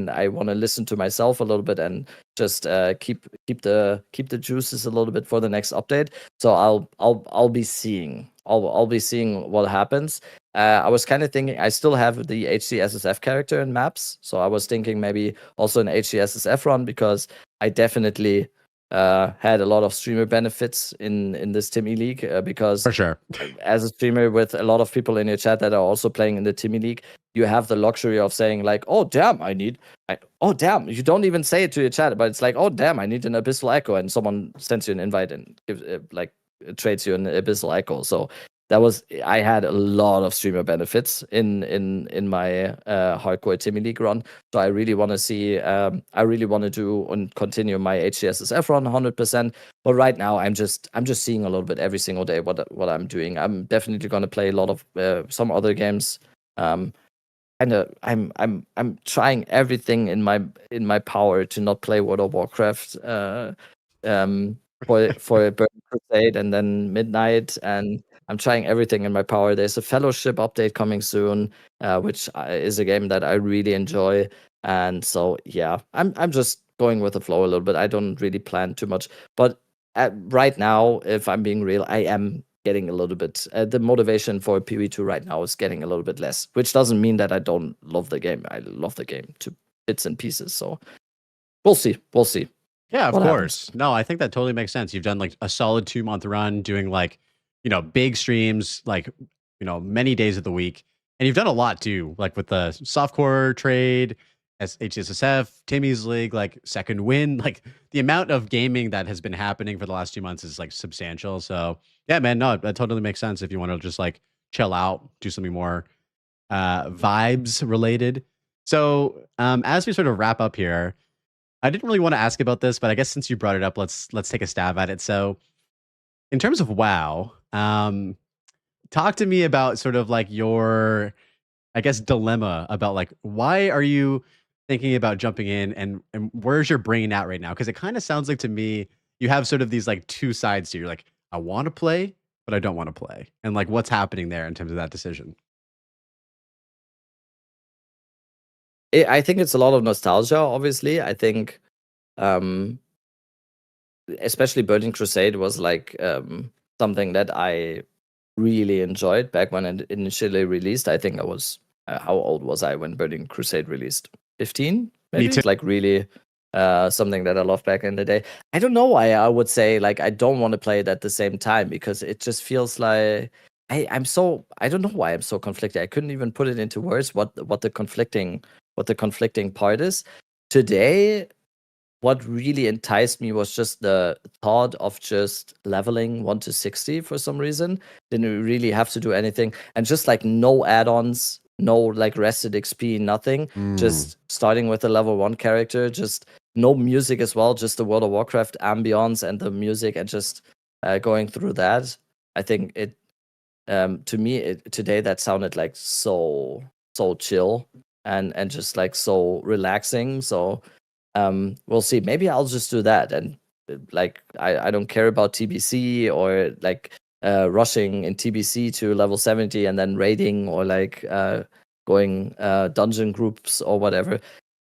I want to listen to myself a little bit and just keep the juices a little bit for the next update. So I'll be seeing what happens. I was kind of thinking I still have the HCSSF character in maps, so I was thinking maybe also an HCSSF run, because I definitely had a lot of streamer benefits in this Timmy League because For sure. as a streamer with a lot of people in your chat that are also playing in the Timmy League, you have the luxury of saying like, oh damn, oh damn, you don't even say it to your chat, but it's like, oh damn, I need an Abyssal Echo, and someone sends you an invite and gives trades you an Abyssal Echo. So I had a lot of streamer benefits in my hardcore Timmy League run. So I really want to see, I really want to do and continue my HCSSF run 100%. But right now, I'm just seeing a little bit every single day what I'm doing. I'm definitely going to play a lot of some other games. And I'm trying everything in my power to not play World of Warcraft. For Burning Crusade and then Midnight, and I'm trying everything in my power. There's a Fellowship update coming soon, which is a game that I really enjoy, and so yeah, I'm just going with the flow a little bit. I don't really plan too much, but right now, if I'm being real, I am getting a little bit. The motivation for PvE2 right now is getting a little bit less, which doesn't mean that I don't love the game. I love the game to bits and pieces. So we'll see. We'll see. Yeah, of What course. happens? No, I think that totally makes sense. You've done like a solid 2-month run doing like, big streams, like, many days of the week. And you've done a lot too, like with the softcore trade, HCSSF, Timmy's League, like second win. Like the amount of gaming that has been happening for the last 2 months is like substantial. So yeah, man, no, that totally makes sense if you want to just like chill out, do something more vibes related. So as we sort of wrap up here, I didn't really want to ask about this, but I guess since you brought it up, let's take a stab at it. So, in terms of WoW, talk to me about sort of like your, I guess, dilemma about like why are you thinking about jumping in, and where's your brain at right now? Because it kind of sounds like to me you have sort of these like two sides to you. You're like, I want to play, but I don't want to play, and like what's happening there in terms of that decision. I think it's a lot of nostalgia, obviously. I think, especially Burning Crusade was like something that I really enjoyed back when it initially released. I think I was, how old was I when Burning Crusade released? 15? Maybe? too. It's like really something that I loved back in the day. I don't know why I would say like I don't want to play it at the same time, because it just feels like I don't know why I'm so conflicted. I couldn't even put it into words what the conflicting part is. Today, what really enticed me was just the thought of just leveling 1 to 60 for some reason. Didn't really have to do anything, and just like no add-ons, no like rested XP, nothing. Just starting with a level 1 character, just no music as well, just the World of Warcraft ambience and the music, and just going through that. I think it to me today that sounded like so chill and just like so relaxing. So we'll see. Maybe I'll just do that, and like I don't care about TBC or like rushing in TBC to level 70 and then raiding or like going dungeon groups or whatever.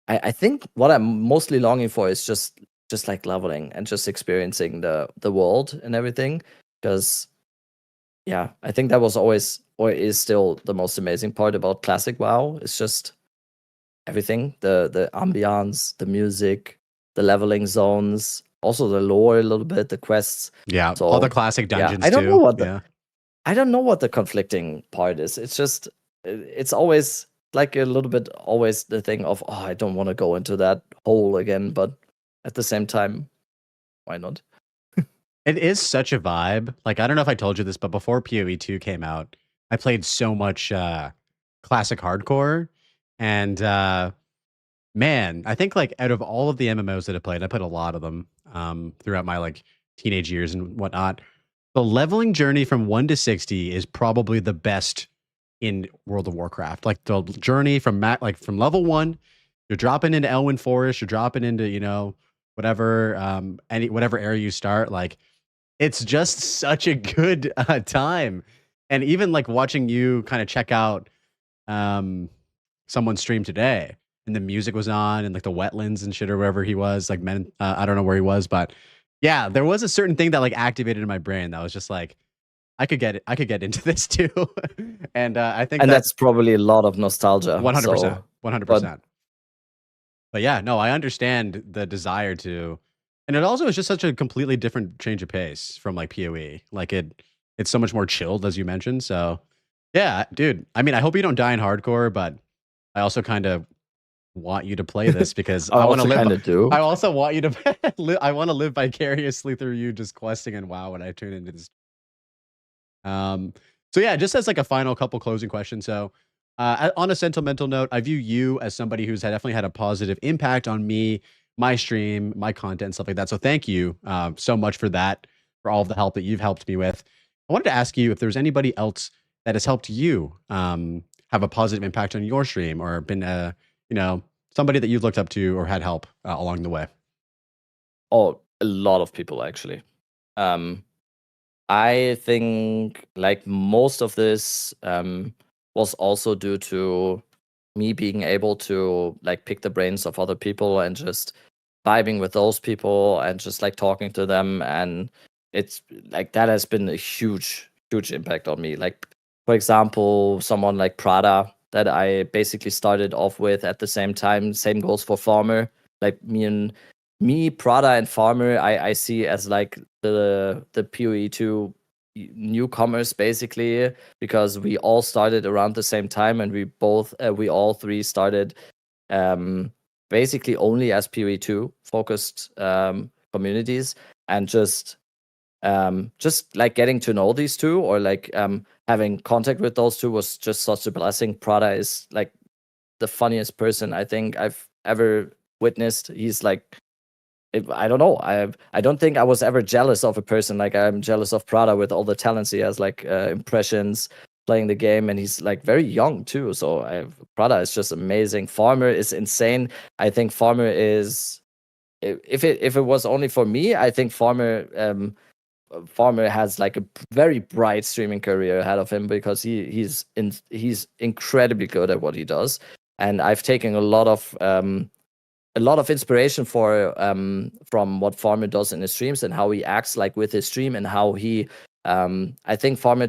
I think what I'm mostly longing for is just like leveling and just experiencing the world and everything, because yeah, I think that was always or is still the most amazing part about classic WoW. It's just everything, the ambiance, the music, the leveling zones, also the lore a little bit, the quests. Yeah, So, all the classic dungeons I don't too. know what yeah. I don't know what the conflicting part is. It's just it's always like a little bit always the thing of, oh, I don't want to go into that hole again, but at the same time, why not? It is such a vibe. Like, I don't know if I told you this, but before PoE2 came out, I played so much classic hardcore. And man, I think like out of all of the MMOs that I played a lot of them throughout my like teenage years and whatnot. The leveling journey from 1 to 60 is probably the best in World of Warcraft. Like the journey from from level 1, you're dropping into Elwyn Forest, you're dropping into, whatever whatever area you start. Like, it's just such a good time. And even like watching you kind of check out someone's stream today, and the music was on, and like the wetlands and shit or wherever he was, like I don't know where he was, but yeah, there was a certain thing that like activated in my brain that was just like, I could get into this too. And I think that's probably a lot of nostalgia. 100%. 100%. But yeah, no, I understand the desire to And it also is just such a completely different change of pace from like PoE. Like it's so much more chilled, as you mentioned. So yeah, dude. I mean, I hope you don't die in hardcore, but I also kind of want you to play this because I I want to also live. kind of do. I also want you to. I want to live vicariously through you, just questing and WoW when I tune into this. So yeah, just as like a final couple closing questions. So, on a sentimental note, I view you as somebody who's definitely had a positive impact on me, my stream, my content, stuff like that. So thank you so much for that, for all of the help that you've helped me with. I wanted to ask you if there's anybody else that has helped you have a positive impact on your stream, or been somebody that you've looked up to or had help along the way. Oh, a lot of people actually. I think like most of this was also due to me being able to like pick the brains of other people and just vibing with those people and just like talking to them, and it's like that has been a huge impact on me. Like for example, someone like Prada that I basically started off with at the same time. Same goes for Farmer. Like me, Prada, and Farmer, I see as like the PoE2 newcomers basically, because we all started around the same time, and we all three started basically only as PoE2 focused communities, and just like getting to know these two, or like having contact with those two was just such a blessing. Prada is like the funniest person I think I've ever witnessed. He's like, I don't know. I don't think I was ever jealous of a person like I'm jealous of Prada with all the talents he has, like impressions, playing the game, and he's like very young too. So Prada is just amazing. Farmer is insane. I think Farmer is, if it was only for me, I think Farmer has like a very bright streaming career ahead of him, because he's incredibly good at what he does, and I've taken a lot of inspiration from what Farmer does in his streams and how he acts like with his stream, and how he I think Farmer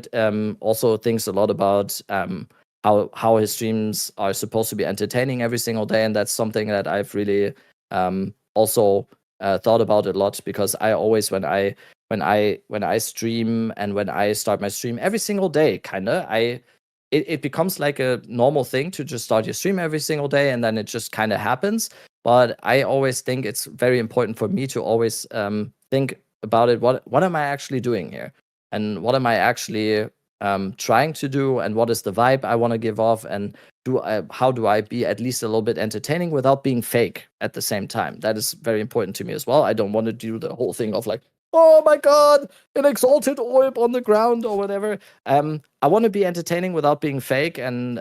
also thinks a lot about how his streams are supposed to be entertaining every single day, and that's something that I've really also thought about a lot, because I always when I stream and when I start my stream every single day, it becomes like a normal thing to just start your stream every single day, and then it just kind of happens. But I always think it's very important for me to always think about it. What am I actually doing here? And what am I actually trying to do? And what is the vibe I want to give off? And how do I be at least a little bit entertaining without being fake at the same time? That is very important to me as well. I don't want to do the whole thing of like, oh my god, an exalted orb on the ground or whatever. I want to be entertaining without being fake, and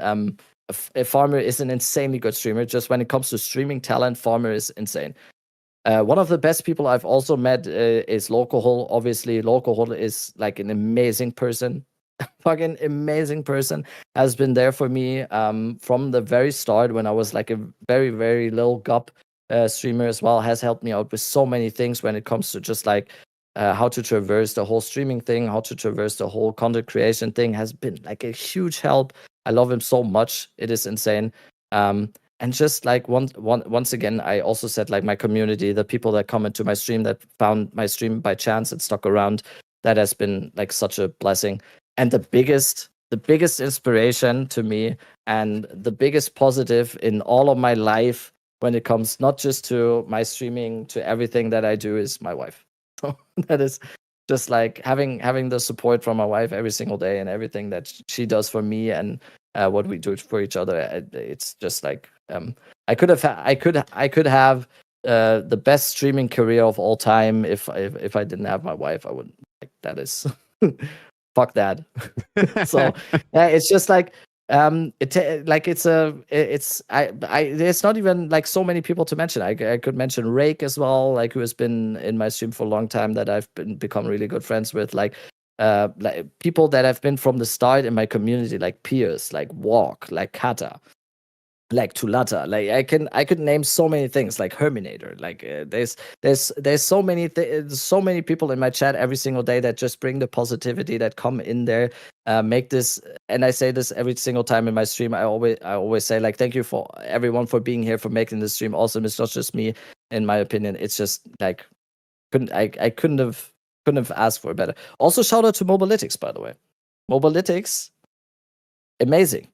Farmer is an insanely good streamer. Just when it comes to streaming talent, Farmer is insane. One of the best people I've also met is Local. Obviously, Local is like an amazing person. Fucking amazing person. Has been there for me from the very start when I was like a very, very little gup streamer as well. Has helped me out with so many things when it comes to just like how to traverse the whole streaming thing, how to traverse the whole content creation thing. Has been like a huge help. I love him so much. It is insane. And just like once again, I also said like my community, the people that come into my stream, that found my stream by chance and stuck around, that has been like such a blessing. And the biggest inspiration to me, and the biggest positive in all of my life when it comes not just to my streaming, to everything that I do, is my wife. So that is just like having the support from my wife every single day, and everything that she does for me, and what we do for each other. It's just like I could have the best streaming career of all time if I didn't have my wife. I wouldn't. Like, that is fuck that. So yeah, it's just like it's not even like so many people to mention. I could mention Rake as well, like, who has been in my stream for a long time, that I've become really good friends with, like people that have been from the start in my community, like Pierce, like Walk, like Kata, like Tulata. Like I could name so many things, like Herminator. Like there's so many people in my chat every single day that just bring the positivity, that come in there, make this. And I say this every single time in my stream. I always say like, thank you for everyone for being here, for making this stream awesome. It's not just me, in my opinion. It's just like I couldn't have asked for better. Also, shout out to Mobalytics, by the way. Mobalytics, amazing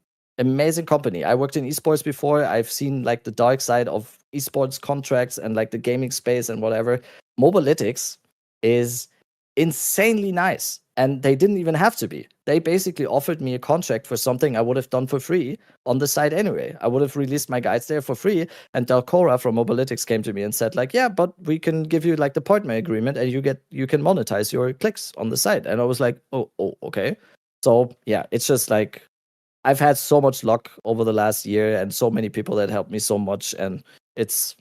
company. I worked in esports before. I've seen like the dark side of esports contracts and like the gaming space and whatever. Mobalytics is insanely nice, and they didn't even have to be. They basically offered me a contract for something I would have done for free on the site anyway. I would have released my guides there for free, and Dalcora from Mobalytics came to me and said like, yeah, but we can give you like the partner agreement and you can monetize your clicks on the site. And I was like, oh okay. So yeah, it's just like I've had so much luck over the last year and so many people that helped me so much, and it's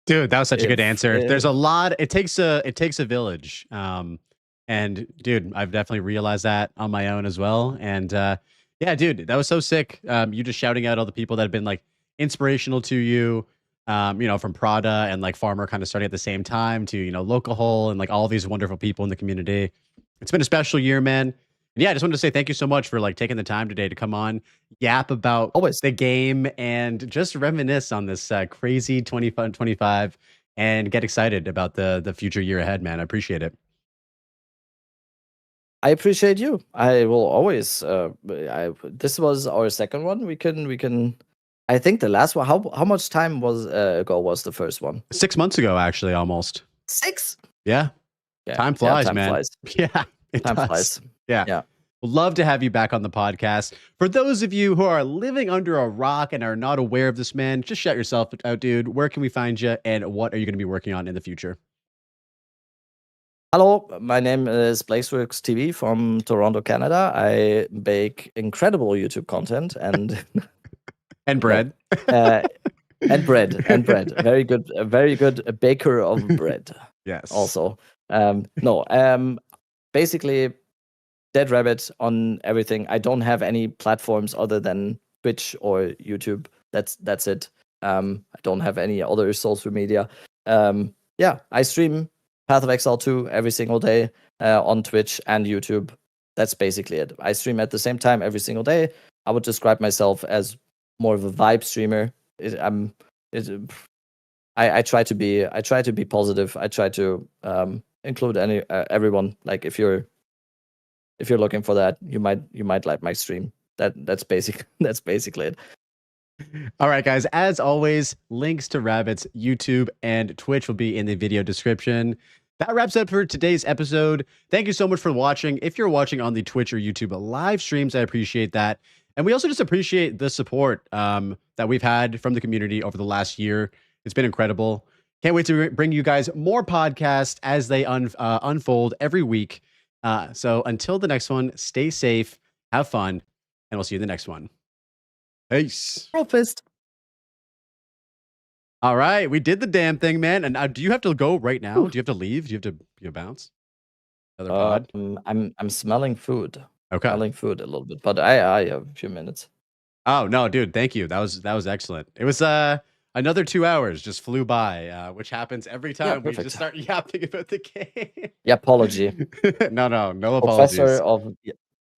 Dude, that was such a good answer. There's a lot. It takes a village. And dude, I've definitely realized that on my own as well. And yeah, dude, that was so sick. You just shouting out all the people that have been like inspirational to you. From Prada and like Farmer kind of starting at the same time to Local Hole and like all these wonderful people in the community. It's been a special year, man. And yeah, I just wanted to say thank you so much for like taking the time today to come on, yap about Always. the game, and just reminisce on this crazy 25 and get excited about the future year ahead, man. I appreciate it. I appreciate you. I will always. This was our second one. We can. I think the last one. How much time ago was the first one? 6 months ago, actually, almost. 6. Yeah. Yeah. Time flies, time man. Flies. Yeah. It Time does. flies. Yeah. Yeah. We'd love to have you back on the podcast. For those of you who are living under a rock and are not aware of this man, just shout yourself out, dude. Where can we find you, and what are you going to be working on in the future? Hello, my name is Blazeworks TV from Toronto, Canada. I make incredible YouTube content and And bread. and bread. Very good, a very good baker of bread. Yes. Also, basically, Dead Rabbit on everything. I don't have any platforms other than Twitch or YouTube. That's it. I don't have any other social media. I stream Path of Exile 2 every single day on Twitch and YouTube. That's basically it. I stream at the same time every single day. I would describe myself as more of a vibe streamer. I try to be positive. I try to include everyone. Like if you're looking for that, you might like my stream. That's basically it. All right, guys. As always, links to Rabbit's YouTube and Twitch will be in the video description. That wraps up for today's episode. Thank you so much for watching. If you're watching on the Twitch or YouTube live streams, I appreciate that. And we also just appreciate the support that we've had from the community over the last year. It's been incredible. Can't wait to bring you guys more podcasts as they unfold every week. So until the next one, stay safe, have fun, and we'll see you in the next one. Peace. Fist. All right, we did the damn thing, man. And do you have to go right now? Do you have to leave? Do you have to bounce? Another pod? I'm smelling food. Okay. Smelling food a little bit, but I have a few minutes. Oh no, dude, thank you. That was excellent. It was another 2 hours just flew by, which happens every time we perfect. just start yapping about the game. Yapology. no apologies. Professor of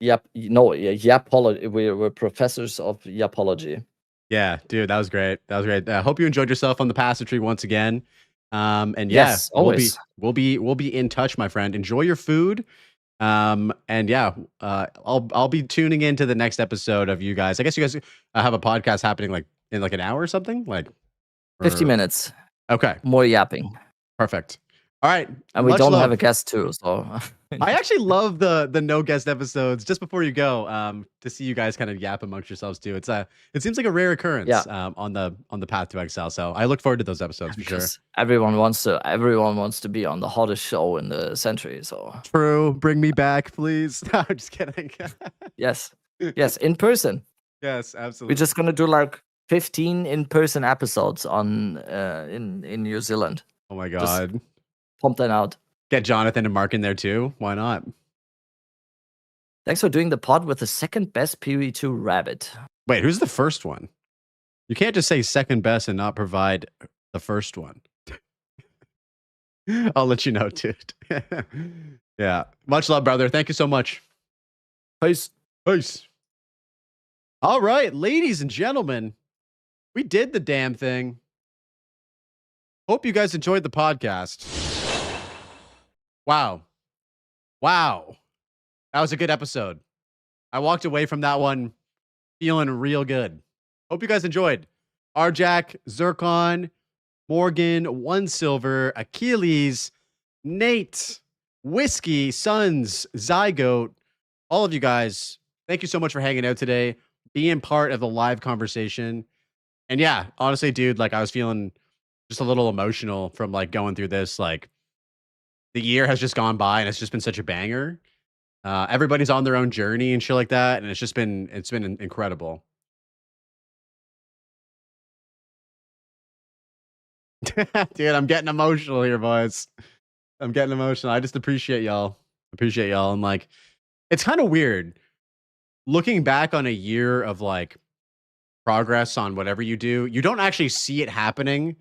yapology. We're professors of yapology. Yeah, dude, that was great. I hope you enjoyed yourself on the Passage Tree once again. And Yes, always. we'll be in touch, my friend. Enjoy your food. And yeah, I'll be tuning into the next episode of you guys. I guess you guys have a podcast happening like in like an hour or something, like 50 minutes. Okay, More yapping. perfect. All right, And we much don't love. have a guest too, so I actually love the no guest episodes. Just before you go, to see you guys kind of yap amongst yourselves too. It seems like a rare occurrence. Yeah. On the Path to Exile. So I look forward to those episodes for sure. because everyone wants to be on the hottest show in the century. So True, bring me back, please. No, I'm just kidding. yes, in person. Yes, absolutely. We're just gonna do like 15 in-person episodes on in New Zealand. Oh my god. Pump that out. Get Jonathan and Mark in there too. Why not? Thanks for doing the pod with the second best PV2 rabbit. Wait, who's the first one? You can't just say second best and not provide the first one. I'll let you know, dude. Yeah. Much love, brother. Thank you so much. Peace. Peace. All right, ladies and gentlemen, we did the damn thing. Hope you guys enjoyed the podcast. Wow. That was a good episode. I walked away from that one feeling real good. Hope you guys enjoyed. Arjack, Zircon, Morgan, One Silver, Achilles, Nate, Whiskey, Sons, Zygote, all of you guys, thank you so much for hanging out today, being part of the live conversation. And yeah, honestly, dude, like I was feeling just a little emotional from like going through this. Like the year has just gone by and it's just been such a banger. Everybody's on their own journey and shit like that. And it's been incredible. Dude, I'm getting emotional here, boys. I'm getting emotional. I just appreciate y'all. And like, it's kind of weird looking back on a year of like progress on whatever you do. You don't actually see it happening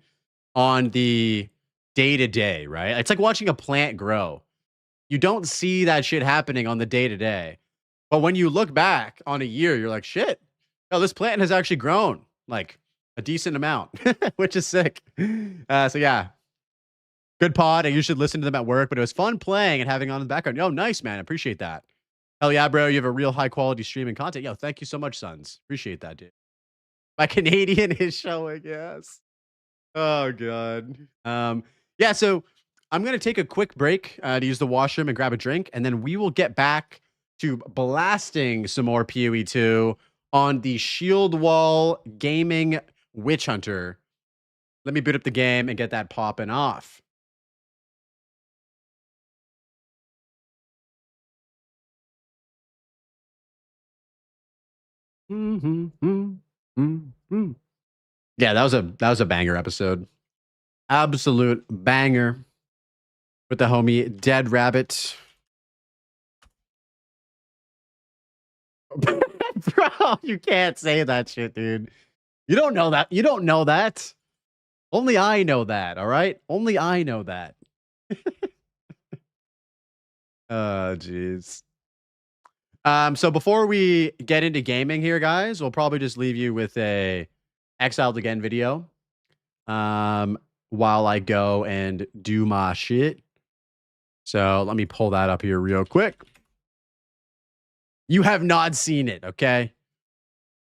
on the day to day, right? It's like watching a plant grow. You don't see that shit happening on the day to day. But when you look back on a year, you're like, shit, oh, this plant has actually grown like a decent amount, which is sick. So yeah, good pod. And you should listen to them at work, but it was fun playing and having on in the background. Yo, nice, man. Appreciate that. Hell yeah, bro. You have a real high quality streaming content. Yo, thank you so much, Sons. Appreciate that, dude. My Canadian is showing, yes. Oh, God. Yeah, so I'm going to take a quick break to use the washroom and grab a drink, and then we will get back to blasting some more PoE 2 on the Shield Wall Gaming Witchhunter. Let me boot up the game and get that popping off. Yeah, that was a banger episode. Absolute banger with the homie Dead Rabbit. Bro, you can't say that shit, dude. You don't know that. You don't know that. Only I know that, all right? Only I know that. Oh, jeez. So before we get into gaming here, guys, we'll probably just leave you with a Exiled Again video while I go and do my shit. So let me pull that up here real quick. You have not seen it, okay?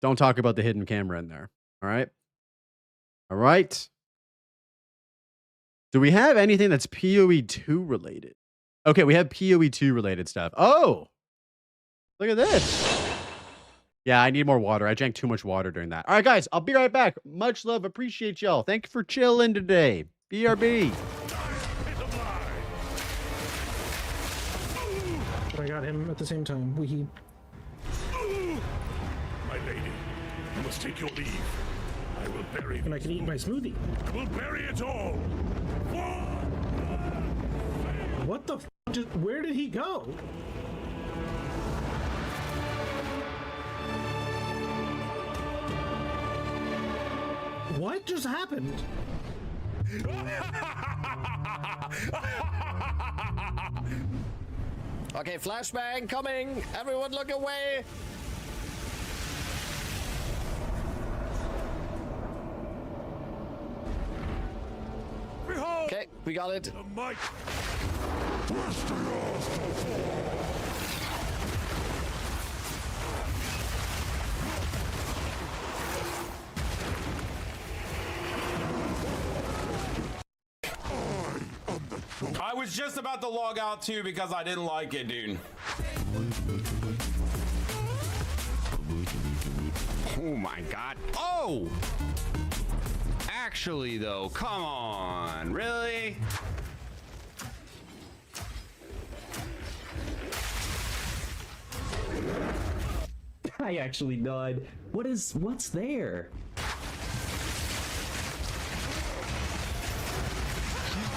Don't talk about the hidden camera in there. All right? All right. Do we have anything that's PoE 2 related? Okay, we have PoE 2 related stuff. Oh! Look at this. Yeah, I need more water. I drank too much water during that. All right, guys, I'll be right back. Much love. Appreciate y'all. Thank you for chilling today. BRB. But I got him at the same time. We. My lady, you must take your leave. I will bury And I can eat my smoothie. I will bury it all. What the f? Where did he go? What just happened? Okay, flashbang coming. Everyone look away. Behold Okay, we got it. the might. I was just about to log out too because I didn't like it, dude. Oh my god. Oh! Actually, though, come on. Really? I actually died. What's there?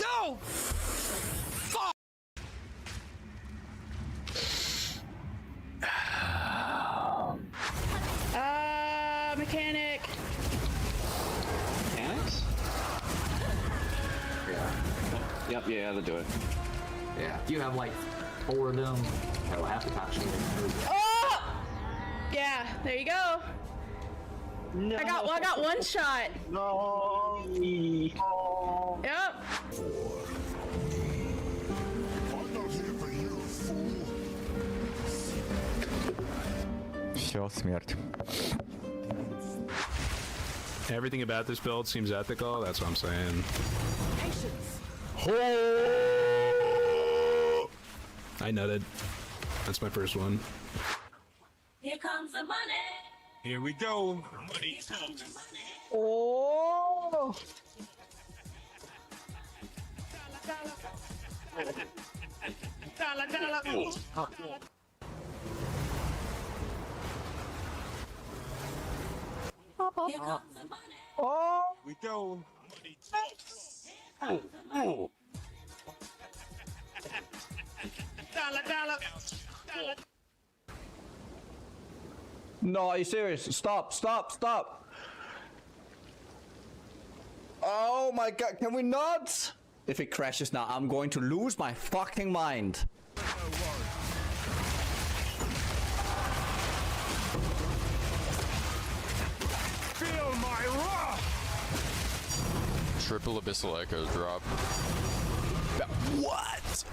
No! Mechanic. Mechanics? Yep, yeah, they'll do it. Yeah. You have like 4 of them. Oh, half the time. Oh! Yeah, there you go. No. I got one shot. No. Yep. Все, смерть. Everything about this build seems ethical. That's what I'm saying. I nutted. That's my first one. Here comes the money. Here we go. Money comes. Oh! Here comes the money. Oh! We go. No, are you serious? Stop, stop, stop. Oh my god, can we not? If it crashes now, I'm going to lose my fucking mind. Feel my wrath. Triple Abyssal Echoes drop. What?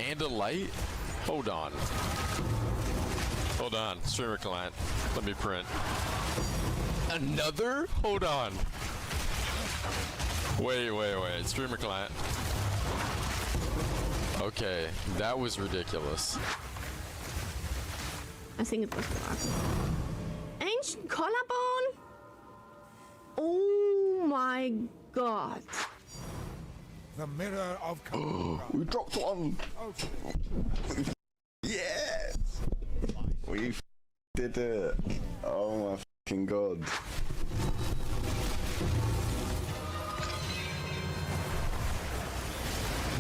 And a light? Hold on. Hold on. Streamer client. Let me print. Another? Hold on. Wait. Streamer client. Okay, that was ridiculous. I think it was the ancient collarbone. Oh my god. The mirror of. We dropped one. Yes. We did it. Oh my fucking god.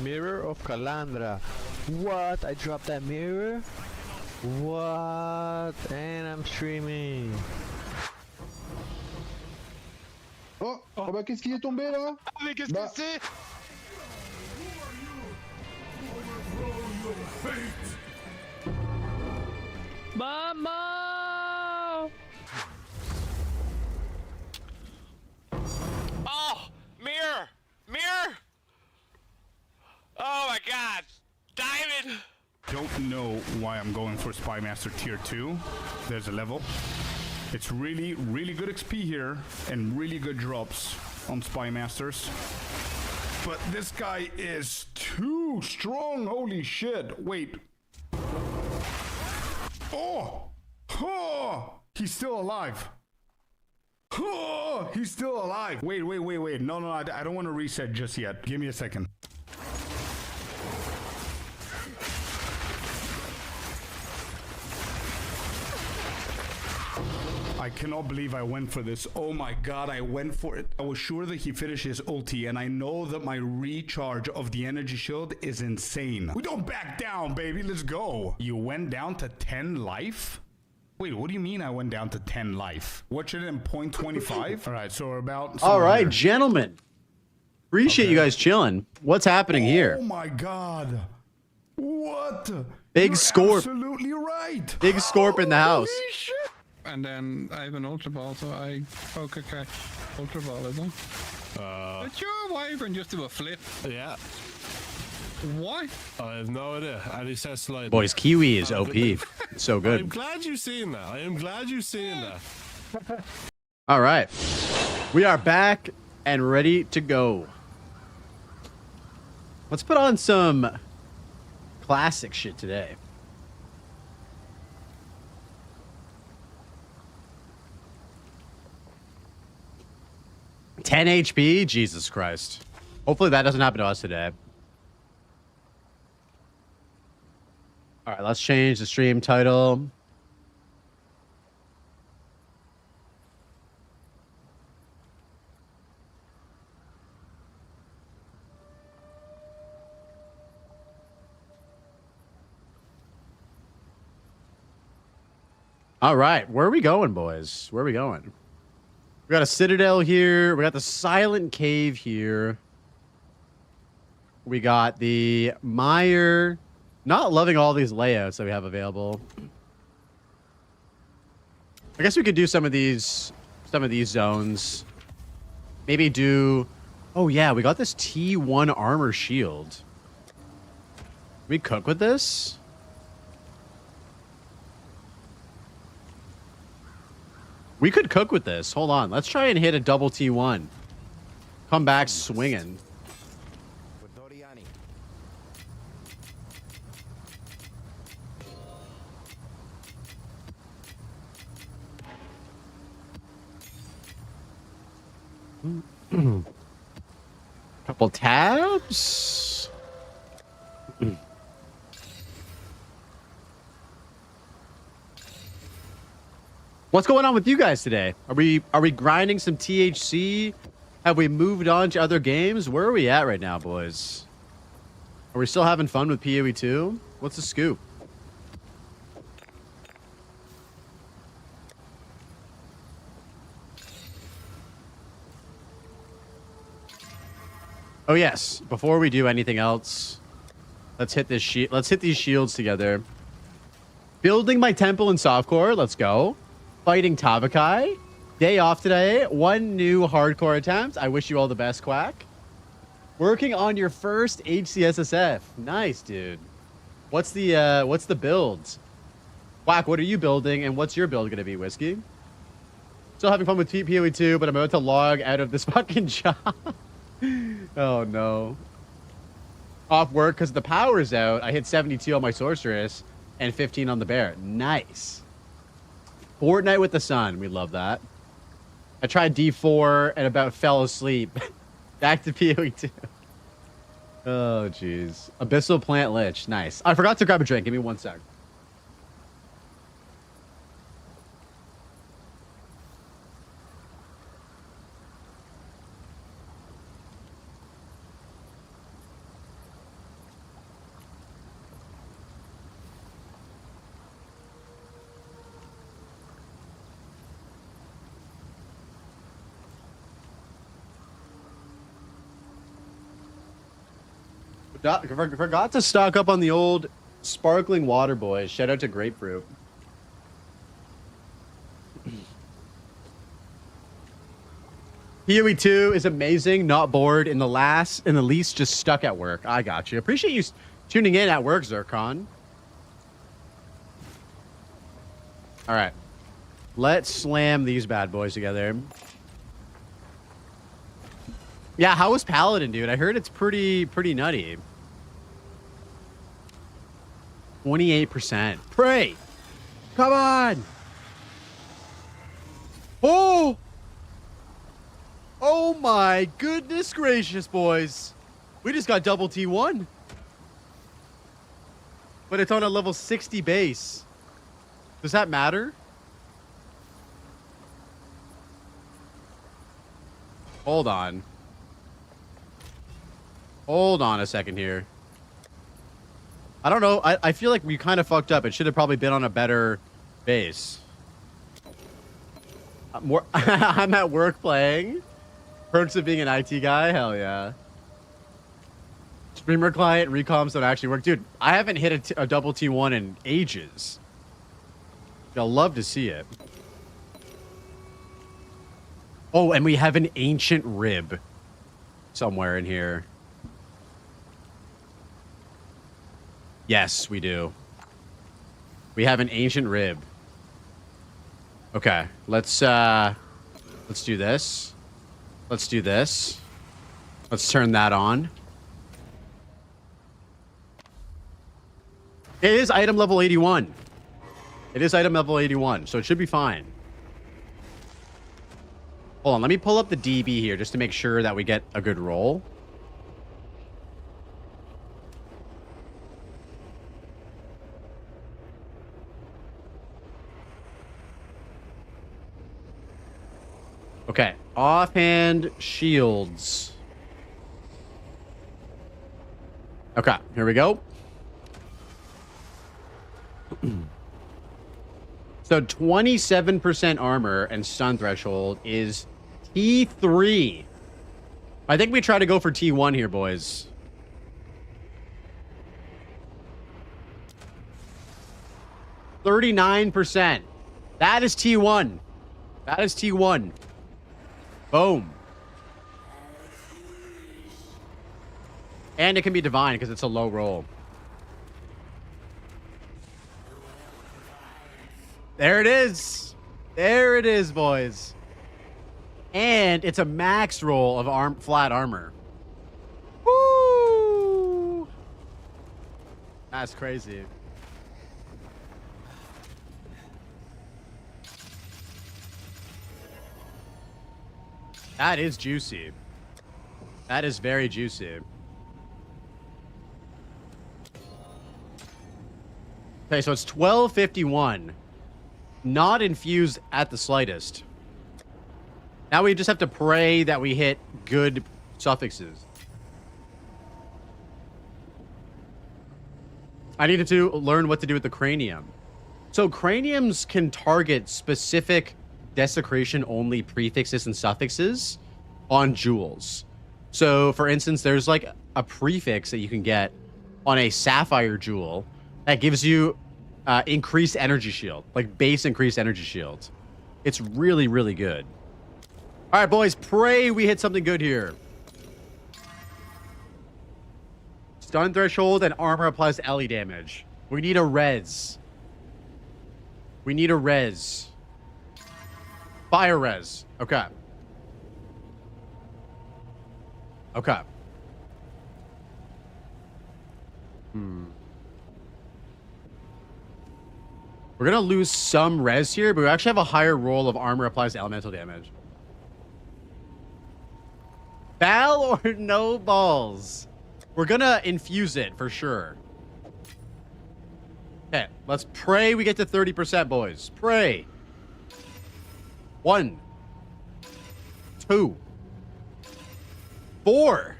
Mirror of Calandra. What? I dropped that mirror? What? And I'm streaming. Oh, bah qu'est-ce qui est tombé là? Mais qu'est-ce que c'est? Mama! Oh, mirror, mirror. Oh my God, diamond. Don't know why I'm going for Spy Master tier 2. There's a level. It's really good XP here and really good drops on Spy Masters. But this guy is too strong. Holy shit. Wait. Oh! He's still alive. Oh! He's still alive. Wait. No, I don't want to reset just yet. Give me a second. I cannot believe I went for this. Oh my god, I went for it. I was sure that he finished his ulti, and I know that my recharge of the energy shield is insane. We don't back down, baby. Let's go. You went down to 10 life? Wait, what do you mean I went down to 10 life? What should it in 0.25? All right, so we're about... All right, gentlemen. Appreciate you guys chilling. What's happening here? Oh my god. What? Big You're Scorp. Absolutely right. Big Scorp in the house. Holy shit. And then I have an Ultra Ball, so I poke a Ultra Ball, isn't it? But you're a wyvern, just do a flip. Yeah. Why? I have no idea. And he says slide. Boys, Kiwi is OP. It's so I'm good. glad you've seen that. I am glad you've seen that. All right. We are back and ready to go. Let's put on some classic shit today. $10 HP? Jesus Christ. Hopefully that doesn't happen to us today. All right, let's change the stream title. All right, where are we going, boys? Where are we going? We got a citadel here. We got the silent cave here. We got the mire. Not loving all these layouts that we have available. I guess we could do some of these zones. Maybe do... Oh, yeah, we got this T1 armor shield. Can we cook with this? We could cook with this. Hold on. Let's try and hit a double T1. Come back swinging. Couple tabs. What's going on with you guys today? Are we grinding some THC? Have we moved on to other games? Where are we at right now, boys? Are we still having fun with PoE 2? What's the scoop? Oh yes, before we do anything else, let's hit this let's hit these shields together. Building my temple in softcore, let's go. Fighting Tavakai. Day off today. 1 new hardcore attempt. I wish you all the best, Quack. Working on your first HCSSF. Nice, dude. What's the build? Quack, what are you building and what's your build gonna be, Whiskey? Still having fun with PoE 2, but I'm about to log out of this fucking job. Oh no. Off work because the power's out. I hit 72 on my sorceress and 15 on the bear. Nice. Fortnite with the sun. We love that. I tried D4 and about fell asleep. Back to PoE 2. Oh jeez. Abyssal plant lich. Nice. I forgot to grab a drink. Give me 1 sec. Forgot to stock up on the old sparkling water, boys. Shout out to Grapefruit. PoE 2 is amazing. Not bored in the least, just stuck at work. I got you. Appreciate you tuning in at work, Zircon. All right. Let's slam these bad boys together. Yeah, how was Paladin, dude? I heard it's pretty nutty. 28%. Pray! Come on! Oh! Oh my goodness gracious, boys. We just got double T1. But it's on a level 60 base. Does that matter? Hold on. Hold on a second here. I don't know. I feel like we kind of fucked up. It should have probably been on a better base. I'm at work playing. Perks of being an IT guy? Hell yeah. Streamer client, recoms don't actually work. Dude, I haven't hit a double T1 in ages. I'll love to see it. Oh, and we have an ancient rib somewhere in here. Yes, we do. We have an ancient rib. Okay, let's do this. Let's do this. Let's turn that on. It is item level 81. It is item level 81, so it should be fine. Hold on, let me pull up the DB here just to make sure that we get a good roll. Okay, offhand shields. Okay, here we go. So 27% armor and stun threshold is T3. I think we try to go for T1 here, boys. %. That is T1. That is T1. Boom. And it can be divine because it's a low roll. There it is. There it is, boys. And it's a max roll of flat armor. Woo! That's crazy. That is juicy. That is very juicy. Okay, so it's 1251. Not infused at the slightest. Now we just have to pray that we hit good suffixes. I needed to learn what to do with the cranium. So craniums can target specific desecration-only prefixes and suffixes on jewels. So, for instance, there's like a prefix that you can get on a sapphire jewel that gives you increased energy shield, like base increased energy shield. It's really, really good. All right, boys, pray we hit something good here. Stun threshold and armor applies LE damage. We need a res. We need a res. Fire res. Okay. Okay. We're gonna lose some res here, but we actually have a higher roll of armor applies elemental damage. Bal or no balls? We're gonna infuse it for sure. Okay, let's pray we get to 30%, boys. Pray. 1, 2, 4,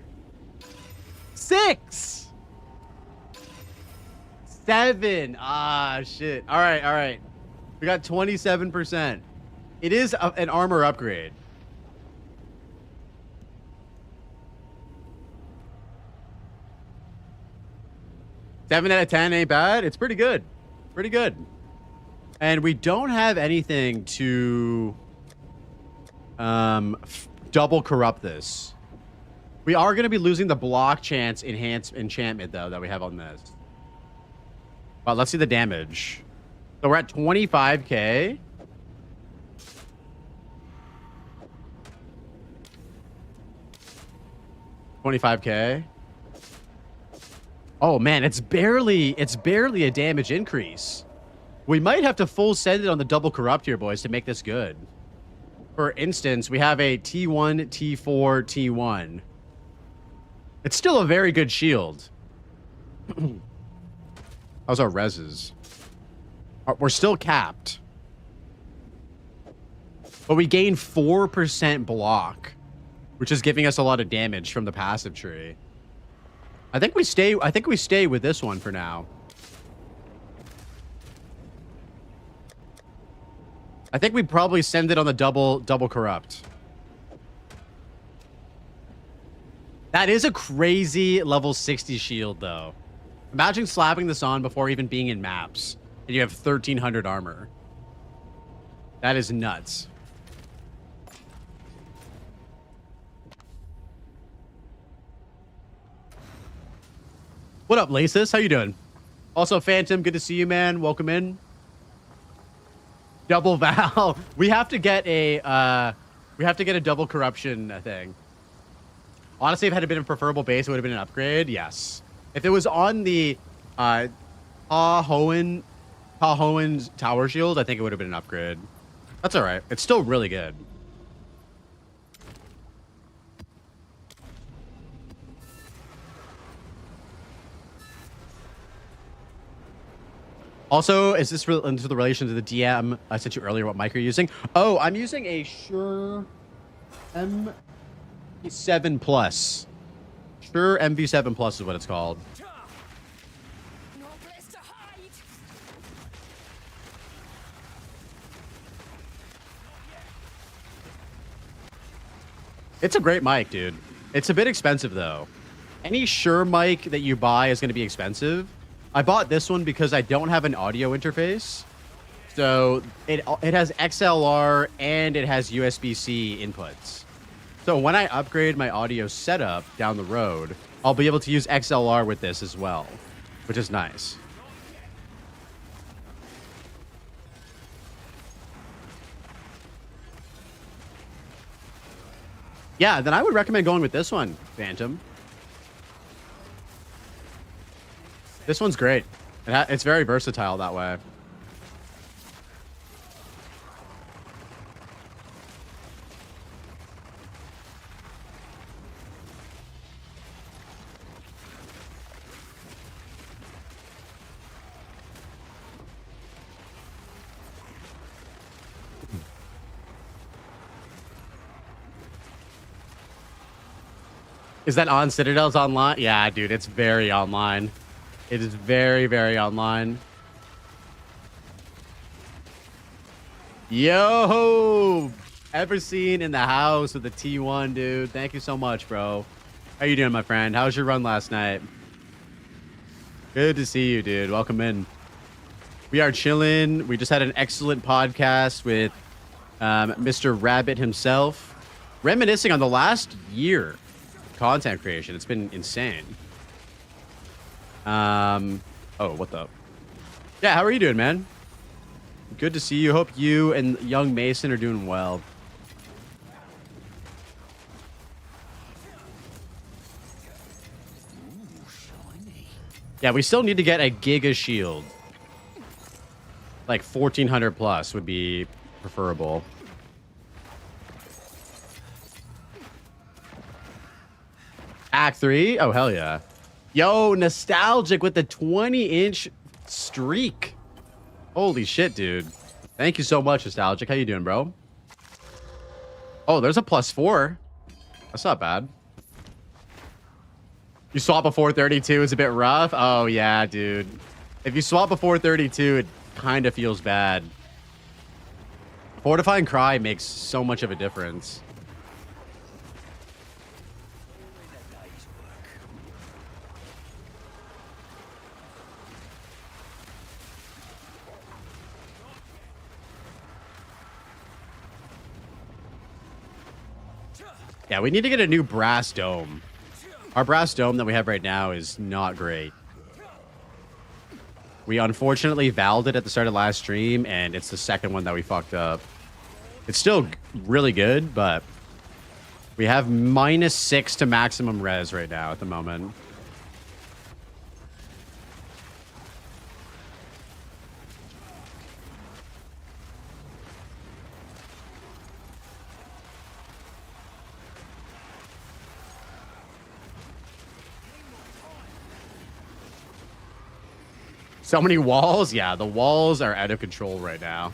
6, 7. Ah, shit. All right, all right. We got 27%. It is an armor upgrade. Seven out of 10 ain't bad. It's pretty good. Pretty good. And we don't have anything to double corrupt this. We are going to be losing the block chance enchantment, though, that we have on this. Well, let's see the damage. So we're at 25k. $25k. Oh man, it's barely a damage increase. We might have to full send it on the double corrupt here, boys, to make this good. For instance, we have a T1, T4, T1. It's still a very good shield. How's our reses? We're still capped. But we gain 4% block, which is giving us a lot of damage from the passive tree. I think we stay with this one for now. I think we probably send it on the double corrupt. That is a crazy level 60 shield, though. Imagine slapping this on before even being in maps, and you have 1300 armor. That is nuts. What up, Lasis? How you doing? Also, Phantom, good to see you, man. Welcome in. Double Val. We have to get a double corruption thing. Honestly, if it had been a preferable base, it would have been an upgrade. Yes. If it was on the Tahoen's tower shield, I think it would have been an upgrade. That's all right. It's still really good. Also, is this into the relation to the DM I sent you earlier what mic you're using? Oh, I'm using a Shure MV7 Plus. Shure MV7 Plus is what it's called. It's a great mic, dude. It's a bit expensive, though. Any Shure mic that you buy is going to be expensive. I bought this one because I don't have an audio interface. So it has XLR and it has USB-C inputs. So when I upgrade my audio setup down the road, I'll be able to use XLR with this as well, which is nice. Yeah, then I would recommend going with this one, Phantom. This one's great. It's very versatile that way. Is that on Citadel's online? Yeah, dude, it's very online. It is very, very online. Yo, ever seen in the house with the T1, dude? Thank you so much, bro. How you doing, my friend? How was your run last night? Good to see you, dude. Welcome in. We are chilling. We just had an excellent podcast with Mr. Rabbit himself, reminiscing on the last year of content creation. It's been insane. Oh, what the? Yeah, how are you doing, man? Good to see you. Hope you and young Mason are doing well. Yeah, we still need to get a Giga Shield. Like 1400 plus would be preferable. Act 3? Oh, hell yeah. Yo, Nostalgic with the 20-inch streak. Holy shit, dude. Thank you so much, Nostalgic. How you doing, bro? Oh, there's a +4. That's not bad. You swap before 32 is a bit rough? Oh, yeah, dude. If you swap before 32, it kind of feels bad. Fortifying Cry makes so much of a difference. Yeah, we need to get a new brass dome. Our brass dome that we have right now is not great. We unfortunately valved it at the start of last stream, and it's the second one that we fucked up. It's still really good, but we have -6 to maximum res right now at the moment. So many walls? Yeah, the walls are out of control right now.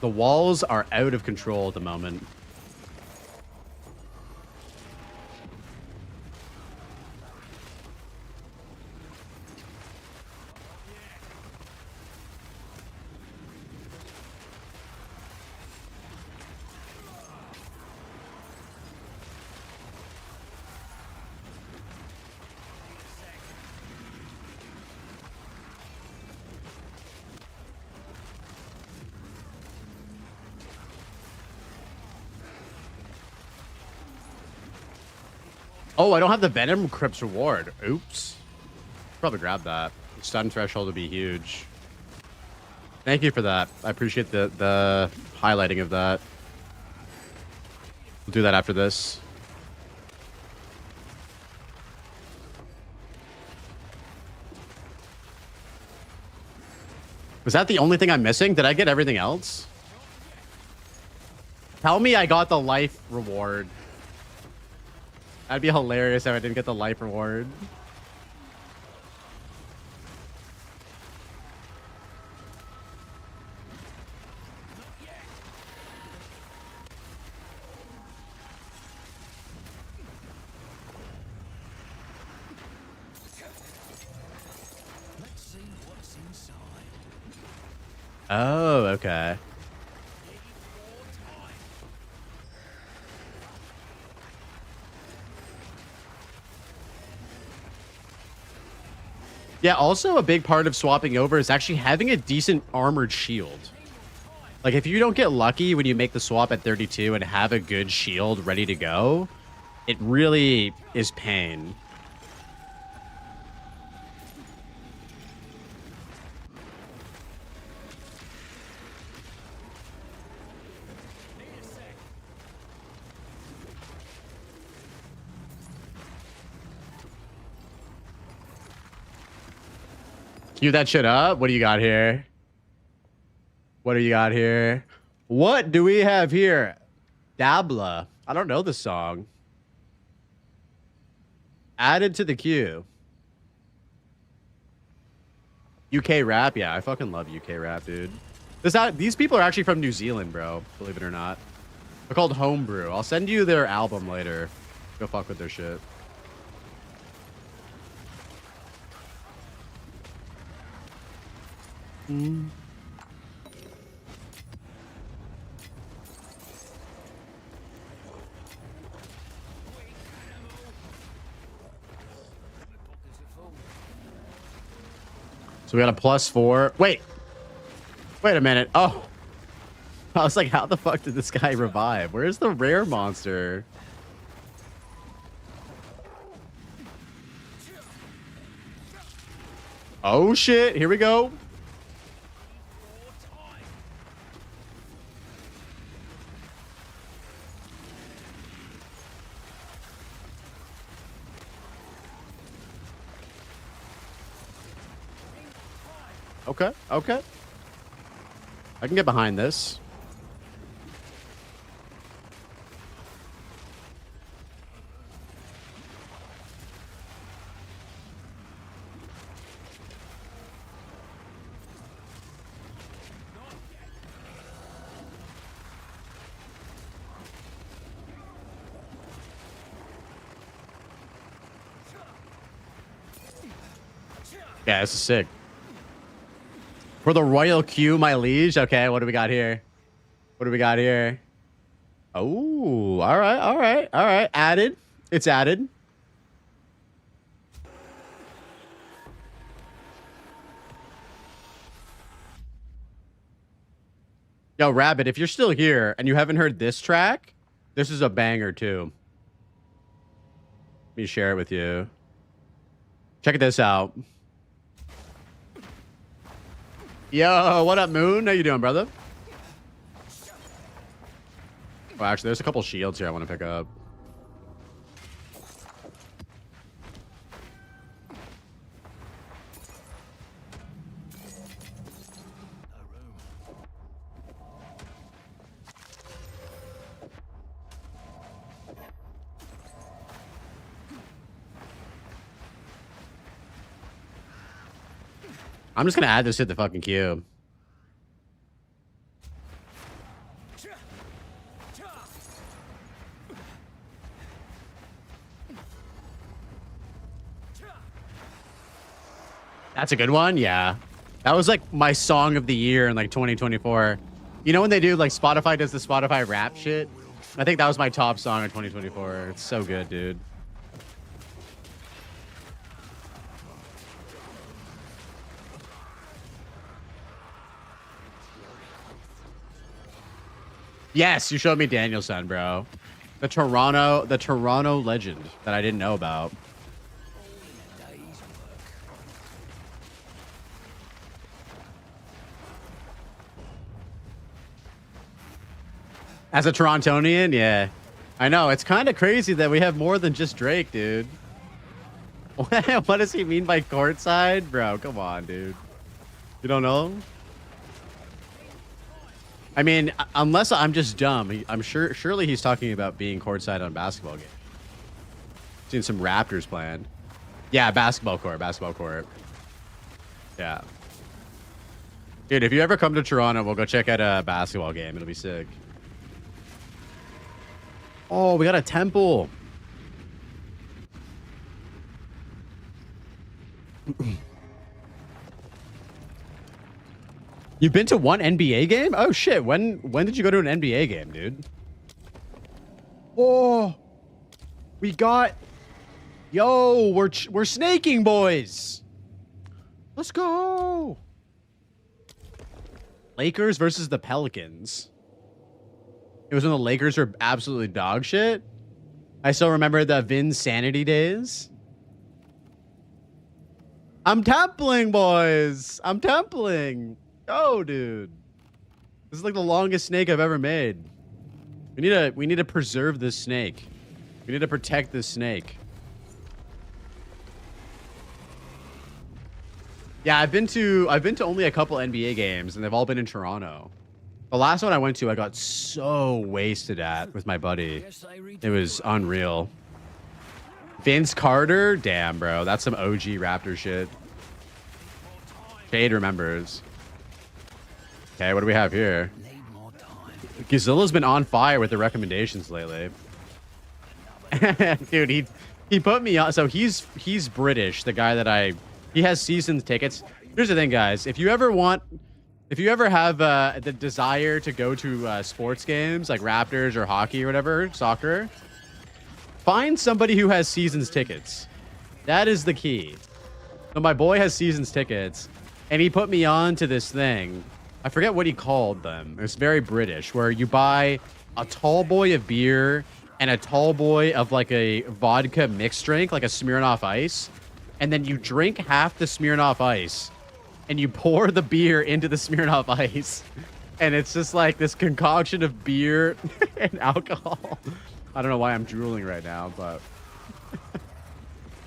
The walls are out of control at the moment. Oh, I don't have the Venom Crypt's reward. Oops. Probably grab that. Stun threshold would be huge. Thank you for that. I appreciate the highlighting of that. We'll do that after this. Was that the only thing I'm missing? Did I get everything else? Tell me I got the life reward. That'd be hilarious if I didn't get the life reward. Oh, okay. Yeah, also a big part of swapping over is actually having a decent armored shield. Like, if you don't get lucky when you make the swap at 32 and have a good shield ready to go, it really is pain. Cue that shit up. What do you got here? What do you got here? What do we have here? Dabla. I don't know the song. Added to the queue. UK rap. Yeah, I fucking love UK rap, dude. These people are actually from New Zealand, bro. Believe it or not. They're called Homebrew. I'll send you their album later. Go fuck with their shit. So we got a +4. Wait a minute. Oh, I was like, how the fuck did this guy revive? Where's the rare monster? Oh shit, here we go. Okay, okay. I can get behind this. Yeah, this is sick. For the royal queue, my liege. Okay, what do we got here? What do we got here? Oh, all right, all right, all right. Added. It's added. Yo, Rabbit, if you're still here and you haven't heard this track, this is a banger too. Let me share it with you. Check this out. Yo, what up, Moon? How you doing, brother? Oh, actually, there's a couple shields here I want to pick up. I'm just gonna add this to the fucking queue. That's a good one. Yeah, that was like my song of the year in like 2024. You know when they do like Spotify does the Spotify rap shit? I think that was my top song of 2024. It's so good, dude. Yes, you showed me Danielson, bro. The Toronto legend that I didn't know about. As a Torontonian, yeah. I know, it's kind of crazy that we have more than just Drake, dude. What does he mean by courtside? Bro, come on, dude. You don't know? I mean, unless I'm just dumb, I'm surely he's talking about being courtside on basketball games. Seen some Raptors playing. Yeah, basketball court. Yeah. Dude, if you ever come to Toronto, we'll go check out a basketball game. It'll be sick. Oh, we got a temple. You've been to one NBA game? Oh shit! When did you go to an NBA game, dude? Oh, we got. Yo, we're snaking, boys. Let's go. Lakers versus the Pelicans. It was when the Lakers were absolutely dog shit. I still remember the Vinsanity days. I'm templing, boys. I'm templing. Oh, dude. This is like the longest snake I've ever made. We need to preserve this snake. We need to protect this snake. Yeah, I've been to only a couple NBA games, and they've all been in Toronto. The last one I went to, I got so wasted at with my buddy. It was unreal. Vince Carter, damn, bro, that's some OG Raptor shit. Shade remembers. Okay, what do we have here? Gazilla's been on fire with the recommendations lately. Dude, he put me on. So he's British. The guy that he has season tickets. Here's the thing, guys. If you ever have the desire to go to sports games like Raptors or hockey or whatever, soccer, find somebody who has seasons tickets. That is the key. So my boy has seasons tickets, and he put me on to this thing. I forget what he called them. It's very British, where you buy a tall boy of beer and a tall boy of like a vodka mixed drink, like a Smirnoff Ice, and then you drink half the Smirnoff Ice, and you pour the beer into the Smirnoff Ice, and it's just like this concoction of beer and alcohol. I don't know why I'm drooling right now, but...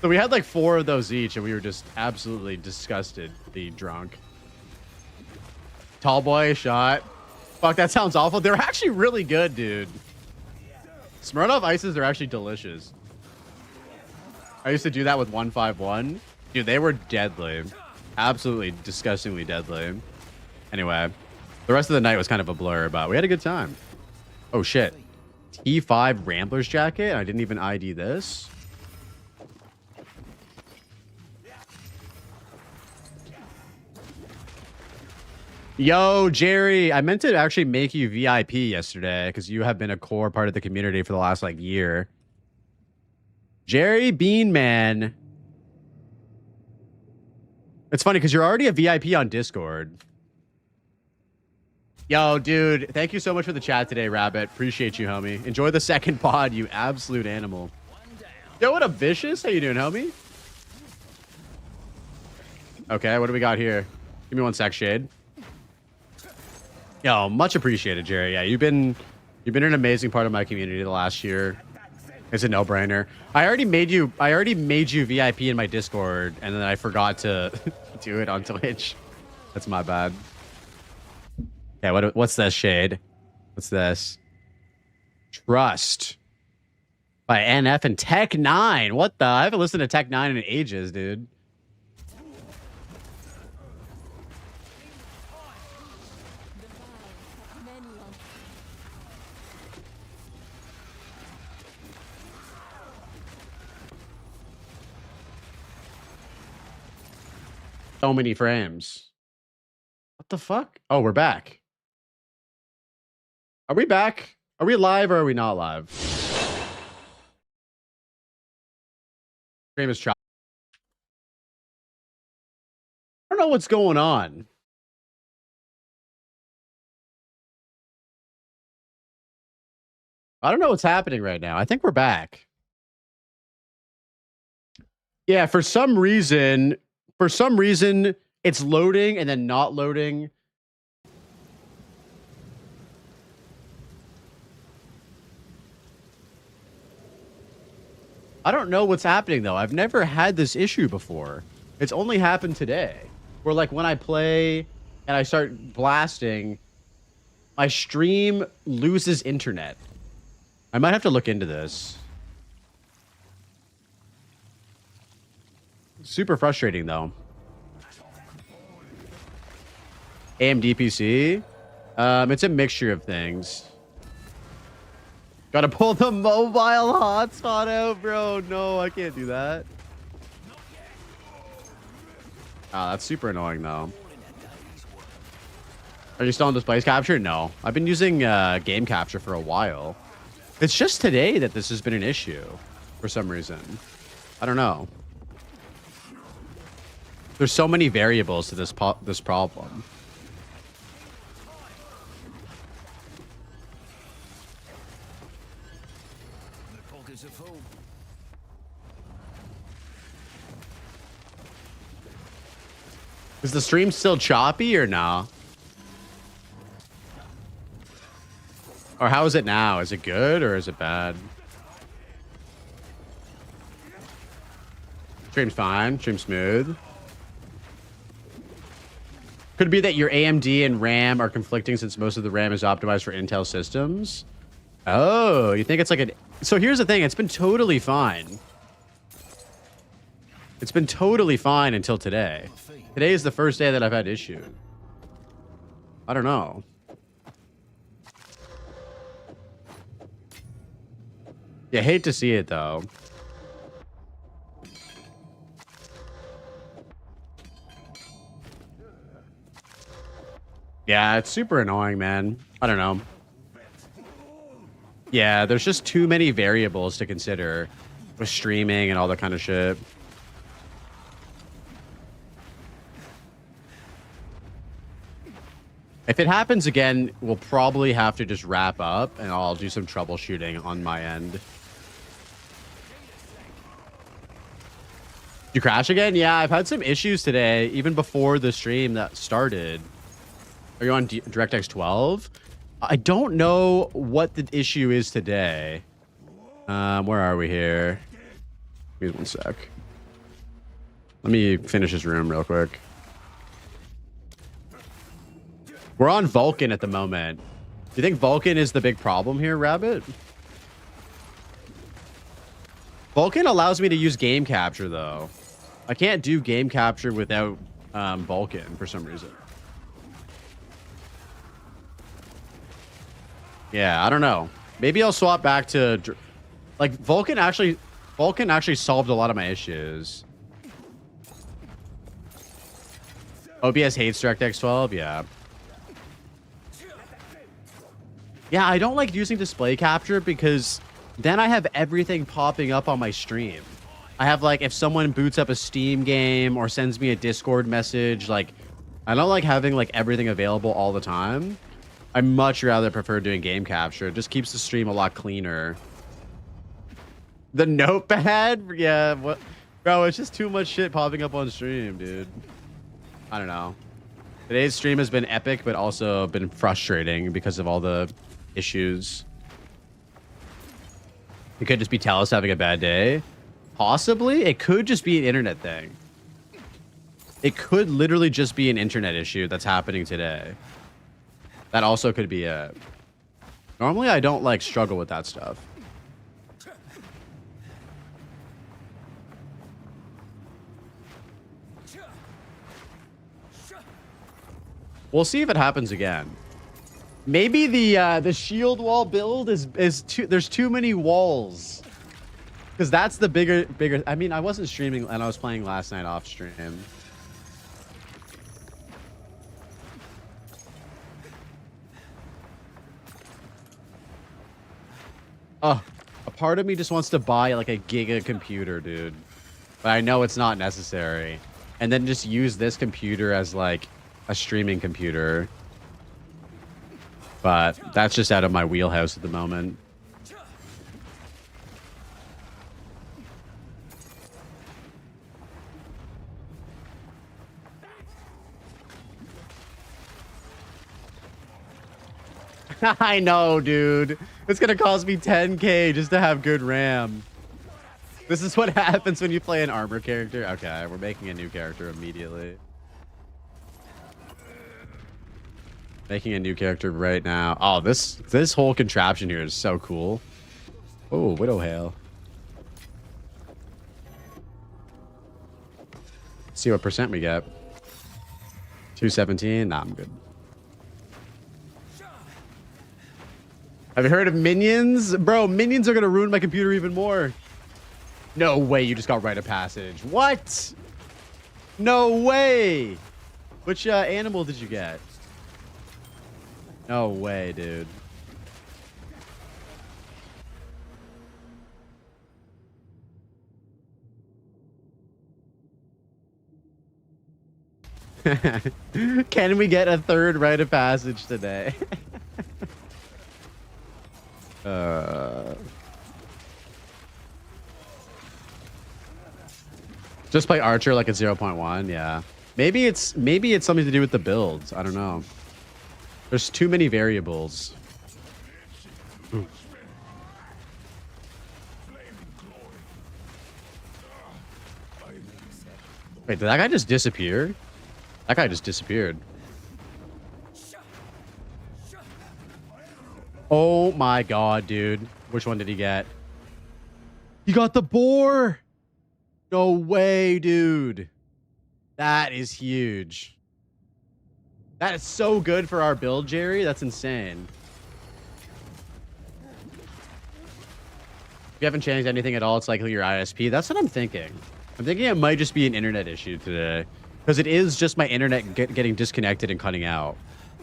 So we had like 4 of those each, and we were just absolutely disgustedly drunk. Tall boy shot. Fuck, that sounds awful. They're actually really good, dude. Smirnoff Ices are actually delicious. I used to do that with 151. Dude, they were deadly. Absolutely disgustingly deadly. Anyway, the rest of the night was kind of a blur, but we had a good time. Oh, shit. T5 Rambler's jacket. I didn't even ID this. Yo, Jerry, I meant to actually make you VIP yesterday because you have been a core part of the community for the last like year. Jerry Bean Man. It's funny because you're already a VIP on Discord. Yo, dude, thank you so much for the chat today, Rabbit. Appreciate you, homie. Enjoy the second pod, you absolute animal. Yo, what up, Vicious? How you doing, homie? Okay, what do we got here? Give me one sec, Shade. Yo, much appreciated, Jerry. Yeah, you've been an amazing part of my community the last year. It's a no-brainer. I already made you VIP in my Discord, and then I forgot to do it on Twitch. That's my bad. Yeah, what's this, Shade? What's this? Trust by NF and Tech 9. What the? I haven't listened to Tech 9 in ages, dude. So many frames. What the fuck? Oh, we're back. Are we back? Are we live or are we not live? Stream is choppy. I don't know what's going on. I don't know what's happening right now. I think we're back. Yeah, for some reason, it's loading and then not loading. I don't know what's happening, though. I've never had this issue before. It's only happened today. Where, like, when I play and I start blasting, my stream loses internet. I might have to look into this. Super frustrating, though. AMD PC? It's a mixture of things. Gotta pull the mobile hotspot out, bro. No, I can't do that. Ah, that's super annoying, though. Are you still on display capture? No. I've been using game capture for a while. It's just today that this has been an issue for some reason. I don't know. There's so many variables to this problem. Is the stream still choppy or no? Or how is it now? Is it good or is it bad? Stream's fine. Stream's smooth. Could be that your AMD and RAM are conflicting since most of the RAM is optimized for Intel systems. Oh, you think it's like so here's the thing. It's been totally fine. It's been totally fine until today. Today is the first day that I've had issue. I don't know. Yeah, hate to see it though. Yeah, it's super annoying, man. I don't know. Yeah, there's just too many variables to consider with streaming and all that kind of shit. If it happens again, we'll probably have to just wrap up and I'll do some troubleshooting on my end. You crash again? Yeah, I've had some issues today, even before the stream that started. Are you on DirectX 12? I don't know what the issue is today. Where are we here? Give me 1 sec. Let me finish this room real quick. We're on Vulcan at the moment. Do you think Vulcan is the big problem here, Rabbit? Vulcan allows me to use game capture, though. I can't do game capture without Vulcan for some reason. Yeah, I don't know. Maybe I'll swap back to... Like, Vulcan actually solved a lot of my issues. OBS hates DirectX 12? Yeah. Yeah, I don't like using display capture because then I have everything popping up on my stream. I have, like, if someone boots up a Steam game or sends me a Discord message, like, I don't like having, like, everything available all the time. I much rather prefer doing game capture. It just keeps the stream a lot cleaner. The notepad? Yeah, what? Bro, it's just too much shit popping up on stream, dude. I don't know. Today's stream has been epic, but also been frustrating because of all the issues. It could just be Talos having a bad day. Possibly. It could just be an internet thing. It could literally just be an internet issue that's happening today. That also could be it. Normally, I don't, like, struggle with that stuff. We'll see if it happens again. Maybe the shield wall build is too... There's too many walls. Because that's the bigger... I mean, I wasn't streaming and I was playing last night off stream. Oh, a part of me just wants to buy like a giga computer, dude. But I know it's not necessary. And then just use this computer as like a streaming computer. But that's just out of my wheelhouse at the moment. I know, dude. It's gonna cost me 10K just to have good RAM. This is what happens when you play an armor character. Okay, we're making a new character immediately. Making a new character right now. Oh, this whole contraption here is so cool. Oh, Widow Hail. Let's see what percent we get. 217. Nah, I'm good. Have you heard of minions? Bro, minions are going to ruin my computer even more. No way you just got rite of passage. What? No way. Which animal did you get? No way, dude. Can we get a third rite of passage today? Just play Archer like at 0.1. Yeah, maybe it's something to do with the builds. I don't know. There's too many variables. Ooh. Wait, did that guy just disappear? That guy just disappeared. Oh my god, dude. Which one did he get? He got the boar! No way, dude. That is huge. That is so good for our build, Jerry. That's insane. If you haven't changed anything at all, it's likely your ISP. That's what I'm thinking. I'm thinking it might just be an internet issue today. Because it is just my internet getting disconnected and cutting out.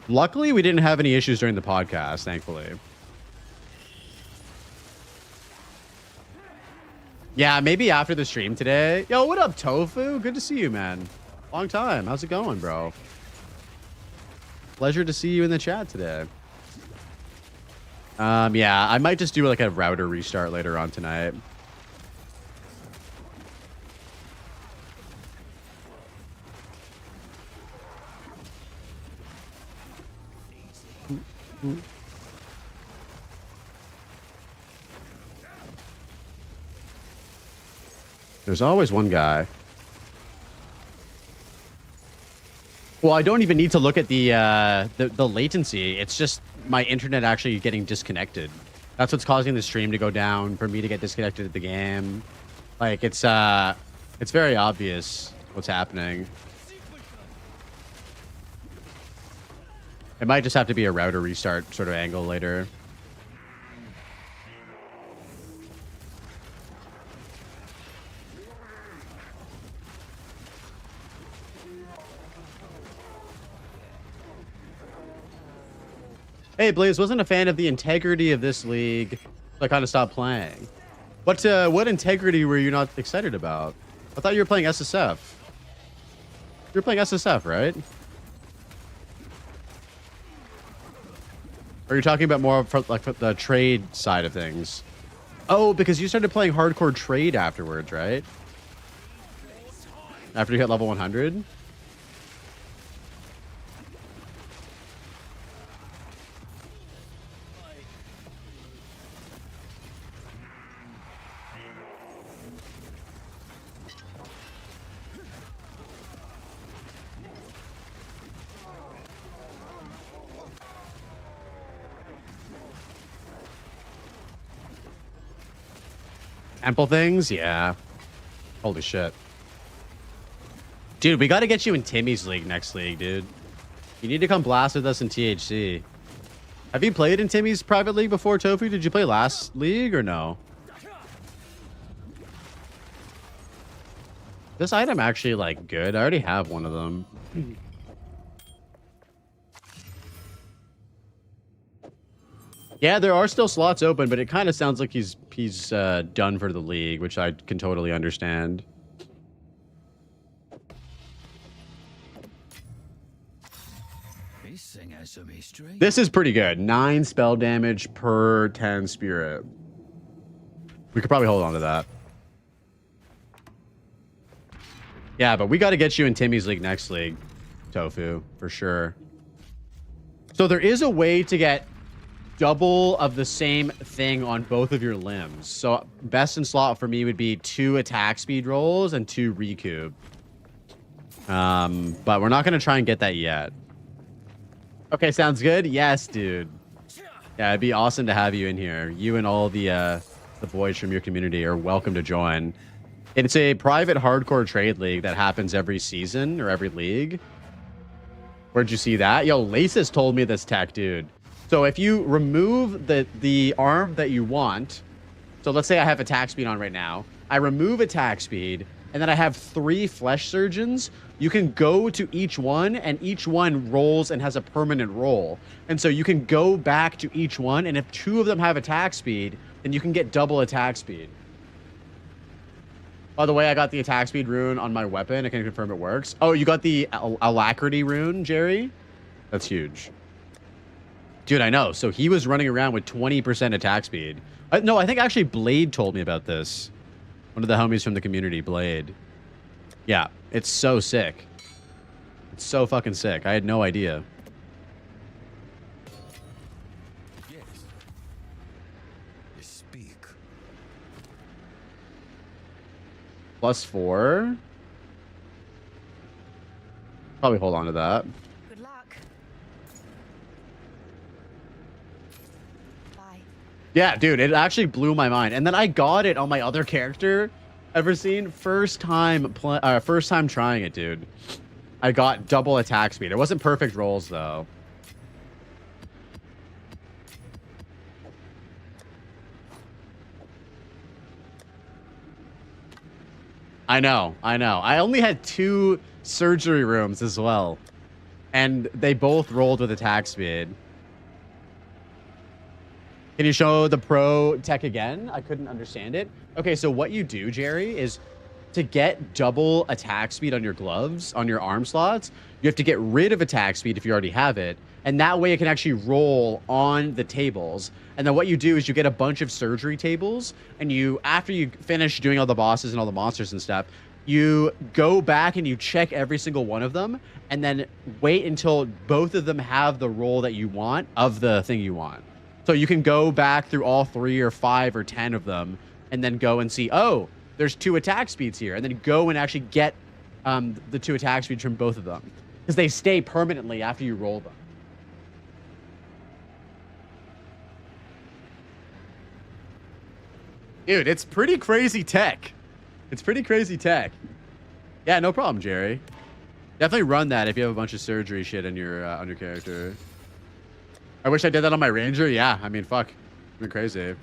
Luckily, we didn't have any issues during the podcast, thankfully. Yeah, maybe after the stream today. Yo, what up, Tofu? Good to see you, man. Long time. How's it going, bro? Pleasure to see you in the chat today. Yeah, I might just do like a router restart later on tonight. There's always one guy. Well, I don't even need to look at the latency. It's just my internet actually getting disconnected. That's what's causing the stream to go down, for me to get disconnected at the game. Like it's very obvious what's happening. It might just have to be a router restart sort of angle later. Hey, Blaze, wasn't a fan of the integrity of this league, so I kind of stopped playing. What integrity were you not excited about? I thought you were playing SSF. You were playing SSF, right? Or are you talking about more for, like, for the trade side of things? Oh, because you started playing hardcore trade afterwards, right? After you hit level 100? Temple things? Yeah. Holy shit. Dude, we got to get you in Timmy's league next league, dude. You need to come blast with us in THC. Have you played in Timmy's private league before, Tofu? Did you play last league or no? This item actually, like, good. I already have one of them. Yeah, there are still slots open, but it kind of sounds like he's done for the league, which I can totally understand. This is pretty good. 9 spell damage per 10 spirit. We could probably hold on to that. Yeah, but we got to get you in Timmy's league next league, Tofu, for sure. So there is a way to get double of the same thing on both of your limbs. So best in slot for me would be 2 attack speed rolls and 2 recoup. But we're not going to try and get that yet. Okay, sounds good. Yes, dude. Yeah, it'd be awesome to have you in here. You and all the boys from your community are welcome to join. It's a private hardcore trade league that happens every season or every league. Where'd you see that? Yo, Laces told me this tech, dude. So if you remove the arm that you want, so let's say I have attack speed on right now. I remove attack speed, and then I have 3 flesh surgeons. You can go to each one, and each one rolls and has a permanent roll. And so you can go back to each one, and if 2 of them have attack speed, then you can get double attack speed. By the way, I got the attack speed rune on my weapon. I can confirm it works. Oh, you got the alacrity rune, Jerry? That's huge. Dude, I know. So he was running around with 20% attack speed. No, I think actually Blade told me about this. One of the homies from the community, Blade. Yeah, it's so sick. It's so fucking sick. I had no idea. Yes. You speak. +4. Probably hold on to that. Good luck. Yeah, dude, it actually blew my mind. And then I got it on my other character. Ever seen? First time trying it, dude. I got double attack speed. It wasn't perfect rolls though. I know. I only had 2 surgery rooms as well. And they both rolled with attack speed. Can you show the pro tech again? I couldn't understand it. Okay, so what you do, Jerry, is to get double attack speed on your gloves, on your arm slots, you have to get rid of attack speed if you already have it. And that way it can actually roll on the tables. And then what you do is you get a bunch of surgery tables, and you, after you finish doing all the bosses and all the monsters and stuff, you go back and you check every single one of them, and then wait until both of them have the roll that you want of the thing you want. So you can go back through all 3 or 5 or 10 of them, and then go and see, oh, there's 2 attack speeds here, and then go and actually get the 2 attack speeds from both of them, because they stay permanently after you roll them. Dude, it's pretty crazy tech. It's pretty crazy tech. Yeah, no problem, Jerry. Definitely run that if you have a bunch of surgery shit in your on your character. I wish I did that on my ranger. Yeah, I mean, fuck, it's been crazy.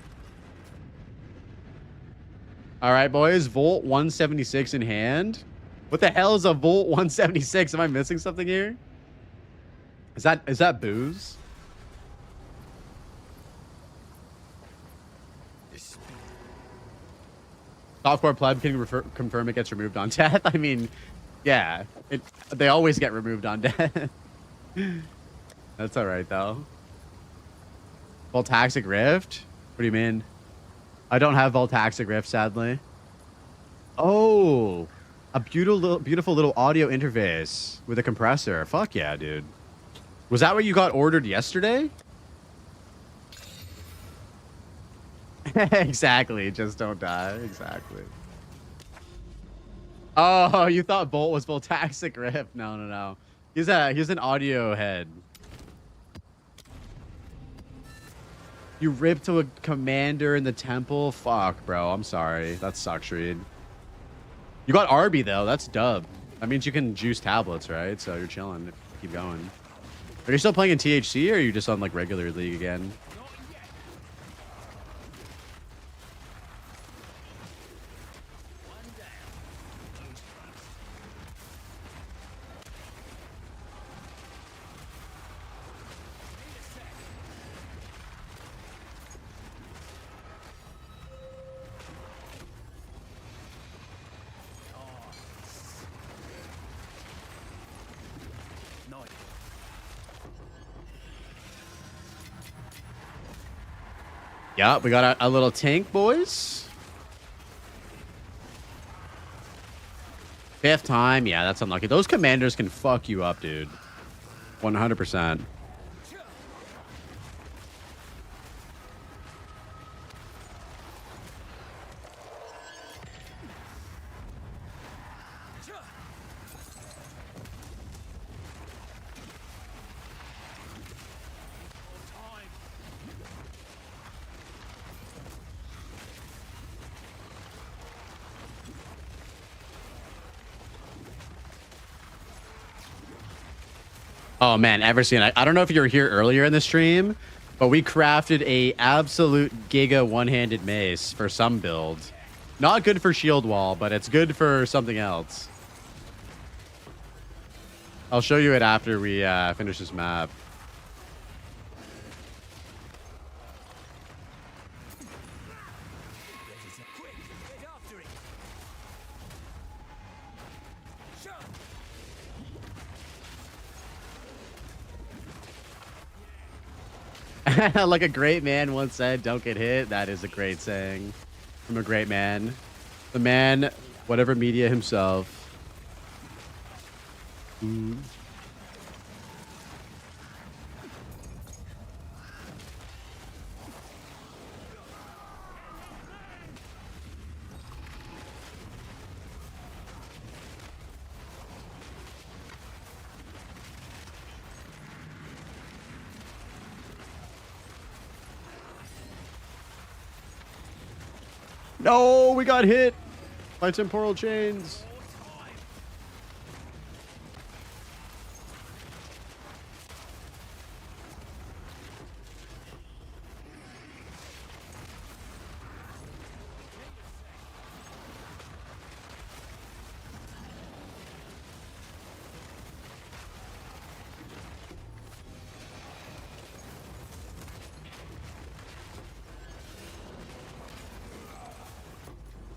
All right, boys. Volt 176 in hand. What the hell is a Volt 176? Am I missing something here? Is that booze? Softcore pleb can confirm it gets removed on death. I mean, yeah, they always get removed on death. That's all right though. Voltaxic Rift? What do you mean? I don't have Voltaxic Rift, sadly. Oh, a beautiful little audio interface with a compressor. Fuck yeah, dude. Was that what you got ordered yesterday? Exactly. Just don't die. Exactly. Oh, you thought Bolt was Voltaxic Rift? No. He's an audio head. You ripped to a commander in the temple? Fuck, bro. I'm sorry. That sucks, Reed. You got Arby, though. That's dub. That means you can juice tablets, right? So you're chilling. Keep going. Are you still playing in THC, or are you just on, like, regular league again? Yeah, we got a little tank, boys. 5th time. Yeah, that's unlucky. Those commanders can fuck you up, dude. 100%. Oh man, Everseen, I don't know if you were here earlier in the stream, but we crafted a absolute giga one-handed mace for some build. Not good for shield wall, but it's good for something else. I'll show you it after we finish this map. Like a great man once said, don't get hit. That is a great saying from a great man. The man, whatever media himself. Ooh. No, we got hit by temporal chains.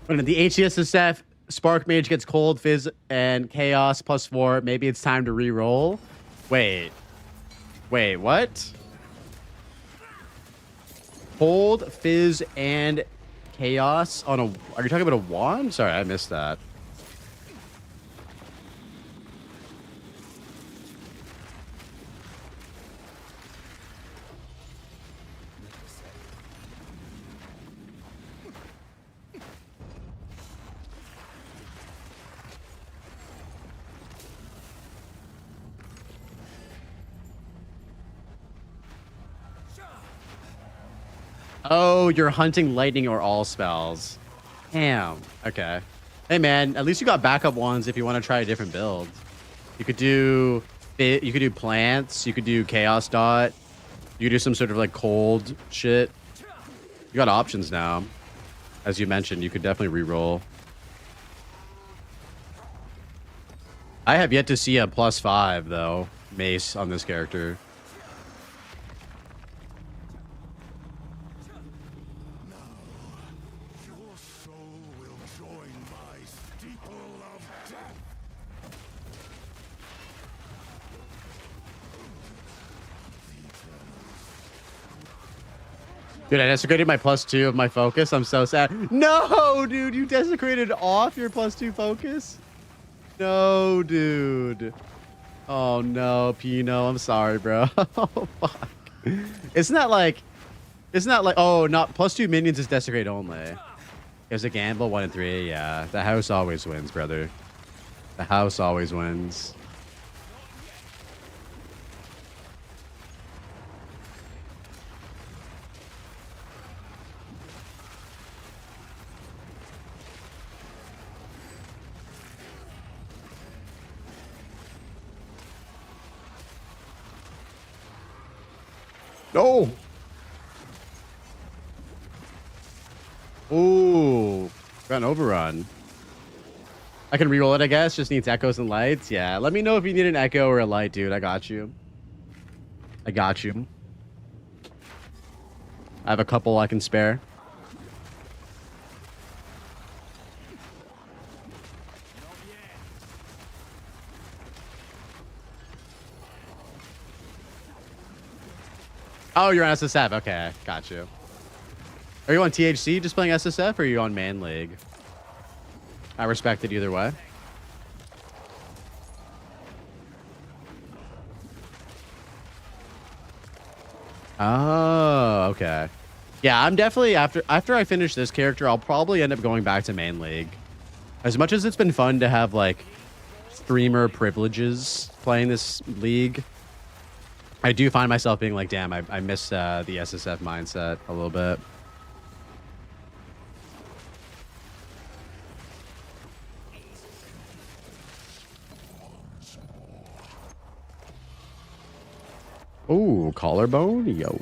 When the HCSSF Spark Mage gets cold, Fizz, and Chaos +4, maybe it's time to re-roll. Wait, what? Cold, Fizz, and Chaos on a... Are you talking about a wand? Sorry, I missed that. Oh, you're hunting lightning or all spells. Damn. Okay. Hey man, at least you got backup ones if you want to try a different build. You could do plants, you could do chaos dot, you could do some sort of like cold shit. You got options now. As you mentioned, you could definitely re-roll. I have yet to see a +5 though, mace on this character. Dude, I desecrated my +2 of my focus. I'm so sad. No, dude, you desecrated off your +2 focus? No, dude. Oh, no, Pino. I'm sorry, bro. Oh, fuck. Isn't that like... Oh, not +2 minions is desecrate only. There's a gamble, 1 and 3. Yeah, the house always wins, brother. The house always wins. No. Ooh, got an overrun. I can reroll it, I guess. Just needs echoes and lights. Yeah, let me know if you need an echo or a light, dude. I got you. I got you. I have a couple I can spare. Oh, you're on SSF. Okay, got you. Are you on THC just playing SSF, or are you on Man League? I respect it either way. Oh, okay. Yeah, I'm definitely after I finish this character, I'll probably end up going back to Man League. As much as it's been fun to have like streamer privileges playing this league, I do find myself being like, damn, I miss the SSF mindset a little bit. Ooh, collarbone? Yo.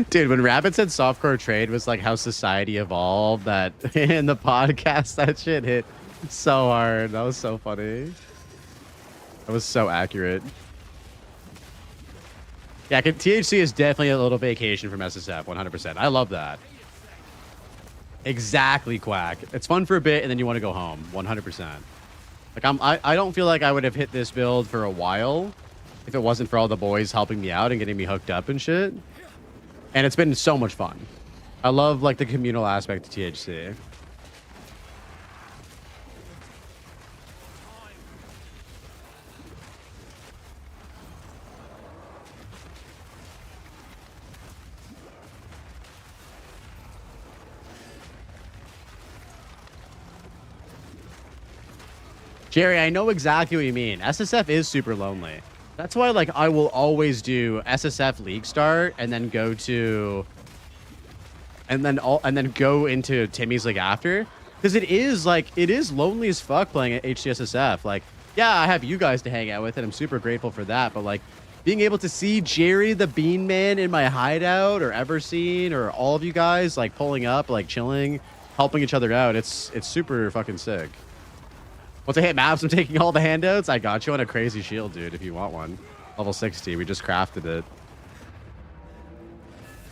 Dude, when Rabbit said softcore trade was like how society evolved, that in the podcast, that shit hit so hard. That was so funny. That was so accurate. Yeah, THC is definitely a little vacation from SSF, 100%. I love that. Exactly, Quack. It's fun for a bit, and then you want to go home, 100%. Like I don't feel like I would have hit this build for a while if it wasn't for all the boys helping me out and getting me hooked up and shit. And it's been so much fun. I love like the communal aspect of THC. Jerry, I know exactly what you mean. SSF is super lonely. That's why, like, I will always do SSF League start and then go to, and then go into Timmy's League after, because it is lonely as fuck playing at HCSSF. Like, yeah, I have you guys to hang out with, and I'm super grateful for that. But like, being able to see Jerry the Bean Man in my hideout, or Everseen, or all of you guys like pulling up, like chilling, helping each other out, it's super fucking sick. Once I hit maps, I'm taking all the handouts. I got you on a crazy shield, dude, if you want one. Level 60. We just crafted it.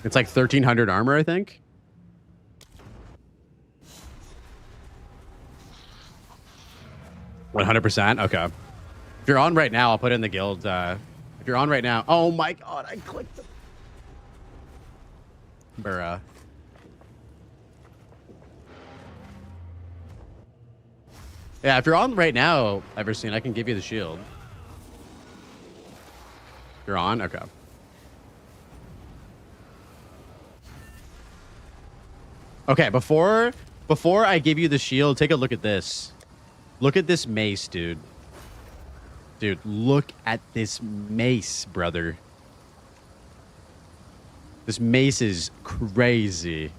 It's like 1,300 armor, I think. $100%? Okay. If you're on right now, I'll put in the guild. If you're on right now... Oh my god, I clicked the... Bruh. Yeah, if you're on right now, Everseen, I can give you the shield. You're on? Okay. Okay, before I give you the shield, take a look at this. Look at this mace, dude. Dude, look at this mace, brother. This mace is crazy.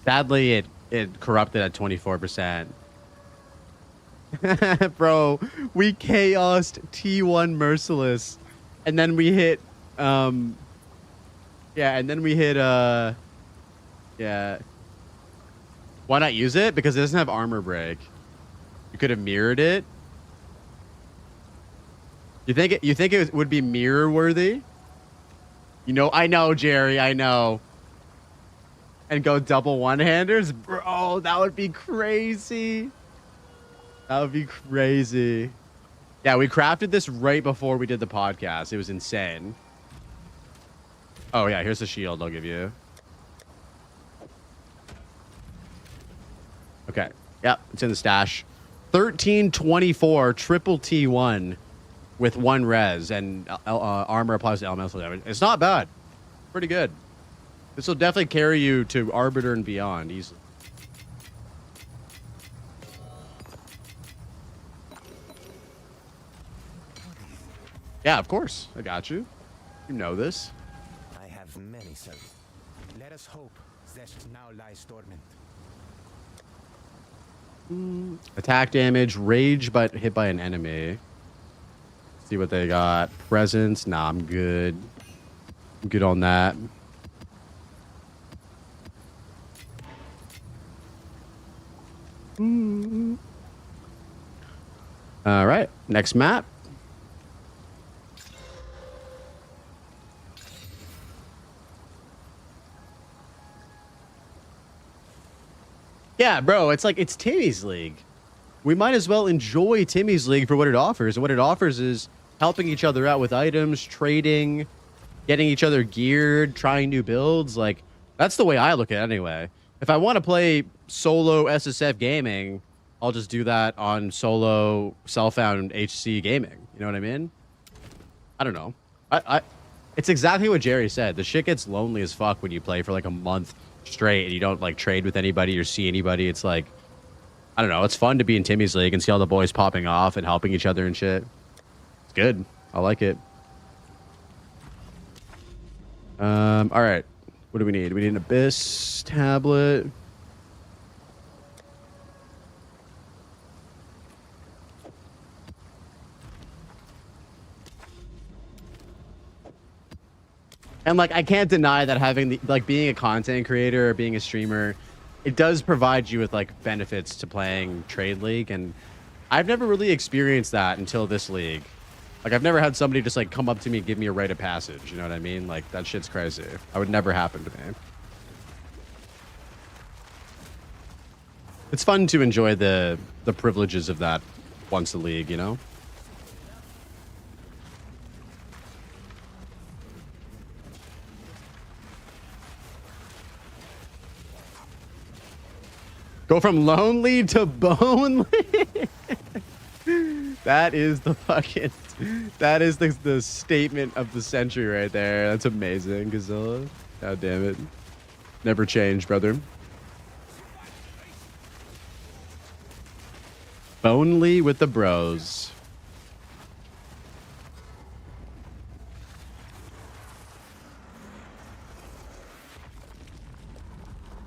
Sadly, it corrupted at 24%. Bro, we chaosed T1 Merciless. And then we hit, yeah, and then we hit, yeah. Why not use it? Because it doesn't have armor break. You could have mirrored it. You think it would be mirror worthy? You know, I know, Jerry, I know. And go double one-handers? Bro, that would be crazy. That would be crazy. Yeah, we crafted this right before we did the podcast. It was insane. Oh, yeah, here's the shield I'll give you. Okay. Yep, it's in the stash. 1324 triple T1 with 1 res, and armor applies to elemental damage. It's not bad. Pretty good. This will definitely carry you to Arbiter and beyond easily. Yeah, of course. I got you. You know this. I have many sons. Let us hope Zest now lies dormant. Attack damage, rage, but hit by an enemy. See what they got. Presence. Nah, I'm good. I'm good on that. All right. Next map. Yeah, bro, it's like, it's Timmy's League. We might as well enjoy Timmy's League for what it offers. And what it offers is helping each other out with items, trading, getting each other geared, trying new builds. Like, that's the way I look at it anyway. If I want to play solo SSF gaming, I'll just do that on solo self-found HC gaming. You know what I mean? I don't know. It's exactly what Jerry said. The shit gets lonely as fuck when you play for like a month straight and you don't like trade with anybody or see anybody. It's like, I don't know, it's fun to be in Timmy's League and see all the boys popping off and helping each other and shit. It's good. I like it. All right, what do we need? We need an Abyss tablet. And like, I can't deny that having the, like, being a content creator or being a streamer, it does provide you with like benefits to playing Trade League. And I've never really experienced that until this league. Like, I've never had somebody just like come up to me and give me a rite of passage. You know what I mean? Like, that shit's crazy. That would never happen to me. It's fun to enjoy the privileges of that once a league, you know? Go from lonely to bonely. That is the fucking, that is the statement of the century right there. That's amazing, Gazilla. God damn it. Never change, brother. Bonely with the bros.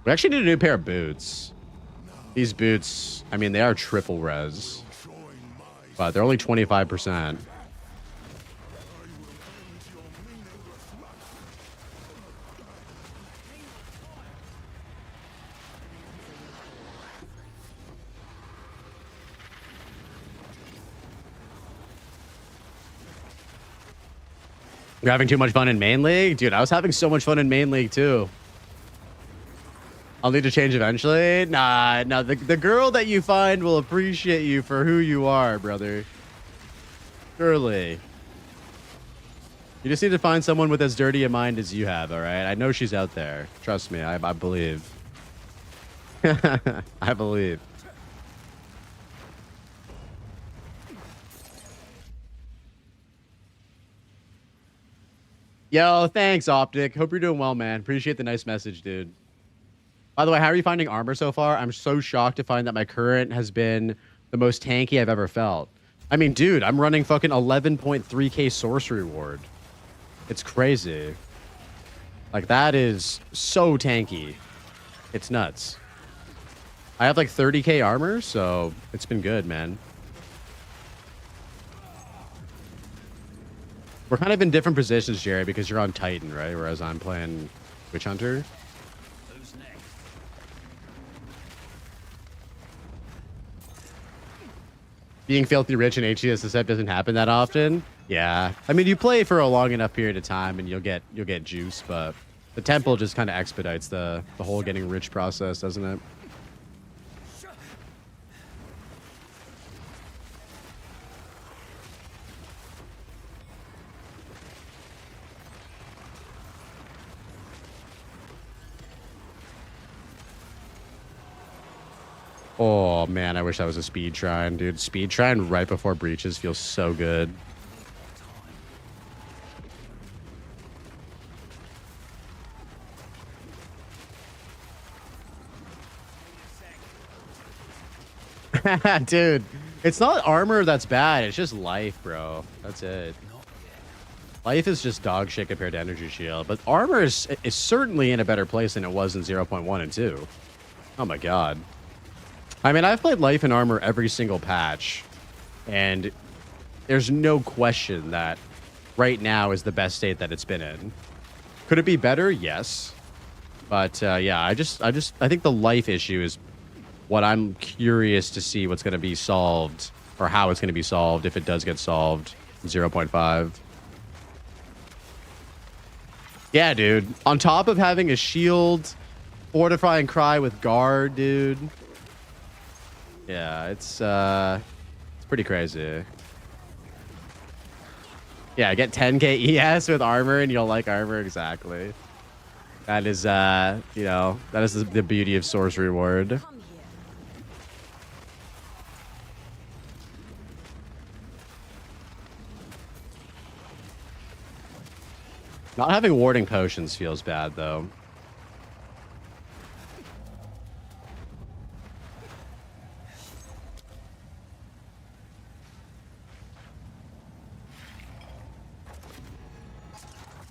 We actually need a new pair of boots. These boots, I mean, they are triple res, but they're only 25%. You're having too much fun in main league? Dude, I was having so much fun in main league too. I'll need to change eventually. Nah, no, the girl that you find will appreciate you for who you are, brother. Surely. You just need to find someone with as dirty a mind as you have, all right? I know she's out there. Trust me, I believe. I believe. Yo, thanks, Optic. Hope you're doing well, man. Appreciate the nice message, dude. By the way, how are you finding armor so far? I'm so shocked to find that my current has been the most tanky I've ever felt. I mean, dude, I'm running fucking 11.3k sorcery ward. It's crazy. Like, that is so tanky. It's nuts. I have like 30k armor, so it's been good, man. We're kind of in different positions, Jerry, because you're on Titan, right? Whereas I'm playing Witchhunter. Being filthy rich in HCSSF doesn't happen that often. Yeah, I mean, you play for a long enough period of time and you'll get juice, but the temple just kind of expedites the whole getting rich process, doesn't it? Oh, man, I wish that was a speed shrine, dude. Speed shrine right before breaches feels so good. Dude, it's not armor that's bad. It's just life, bro. That's it. Life is just dog shit compared to energy shield. But armor is certainly in a better place than it was in 0.1 and 2. Oh, my God. I mean, I've played life and armor every single patch, and there's no question that right now is the best state that it's been in. Could it be better? Yes. But yeah, I think the life issue is what I'm curious to see what's going to be solved, or how it's going to be solved if it does get solved in 0.5. Yeah, dude. On top of having a shield, fortifying cry with guard, dude. Yeah, it's pretty crazy. Yeah, get 10k ES with armor and you'll like armor, exactly. That is, you know, that is the beauty of sorcery ward. Not having warding potions feels bad, though.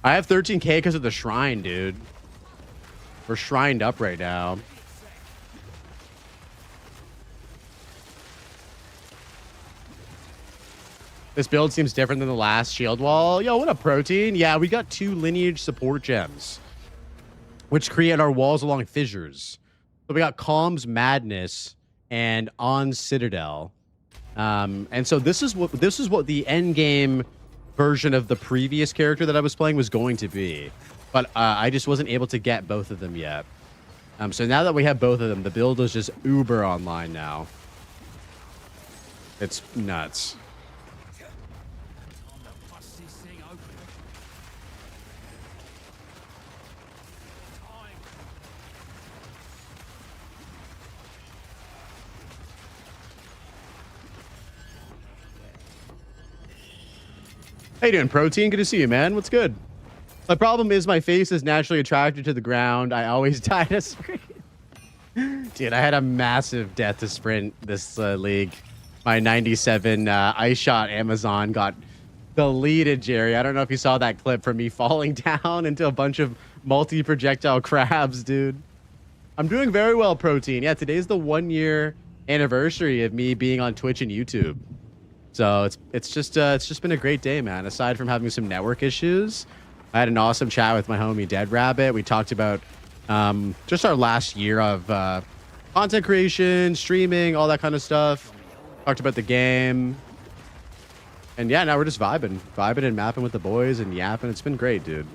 I have 13k because of the shrine, dude. We're shrined up right now. This build seems different than the last shield wall. Yo, what up, Protein? Yeah, we got 2 lineage support gems, which create our walls along fissures. So we got Calm's Madness and On Citadel. And so this is what the end game version of the previous character that I was playing was going to be, but I just wasn't able to get both of them yet. So now that we have both of them, the build is just uber online now. It's nuts. How you doing, Protein? Good to see you, man. What's good? My problem is my face is naturally attracted to the ground. I always die to sprint. Dude, I had a massive death to sprint this league. my 97 ice shot Amazon got deleted, Jerry. I don't know if you saw that clip from me falling down into a bunch of multi-projectile crabs, dude. I'm doing very well, Protein. Yeah, today's the 1-year anniversary of me being on Twitch and YouTube. So it's just been a great day, man. Aside from having some network issues, I had an awesome chat with my homie Dead Rabbit. We talked about just our last year of content creation, streaming, all that kind of stuff. Talked about the game. And yeah, now we're just vibing and mapping with the boys and yapping. It's been great, dude.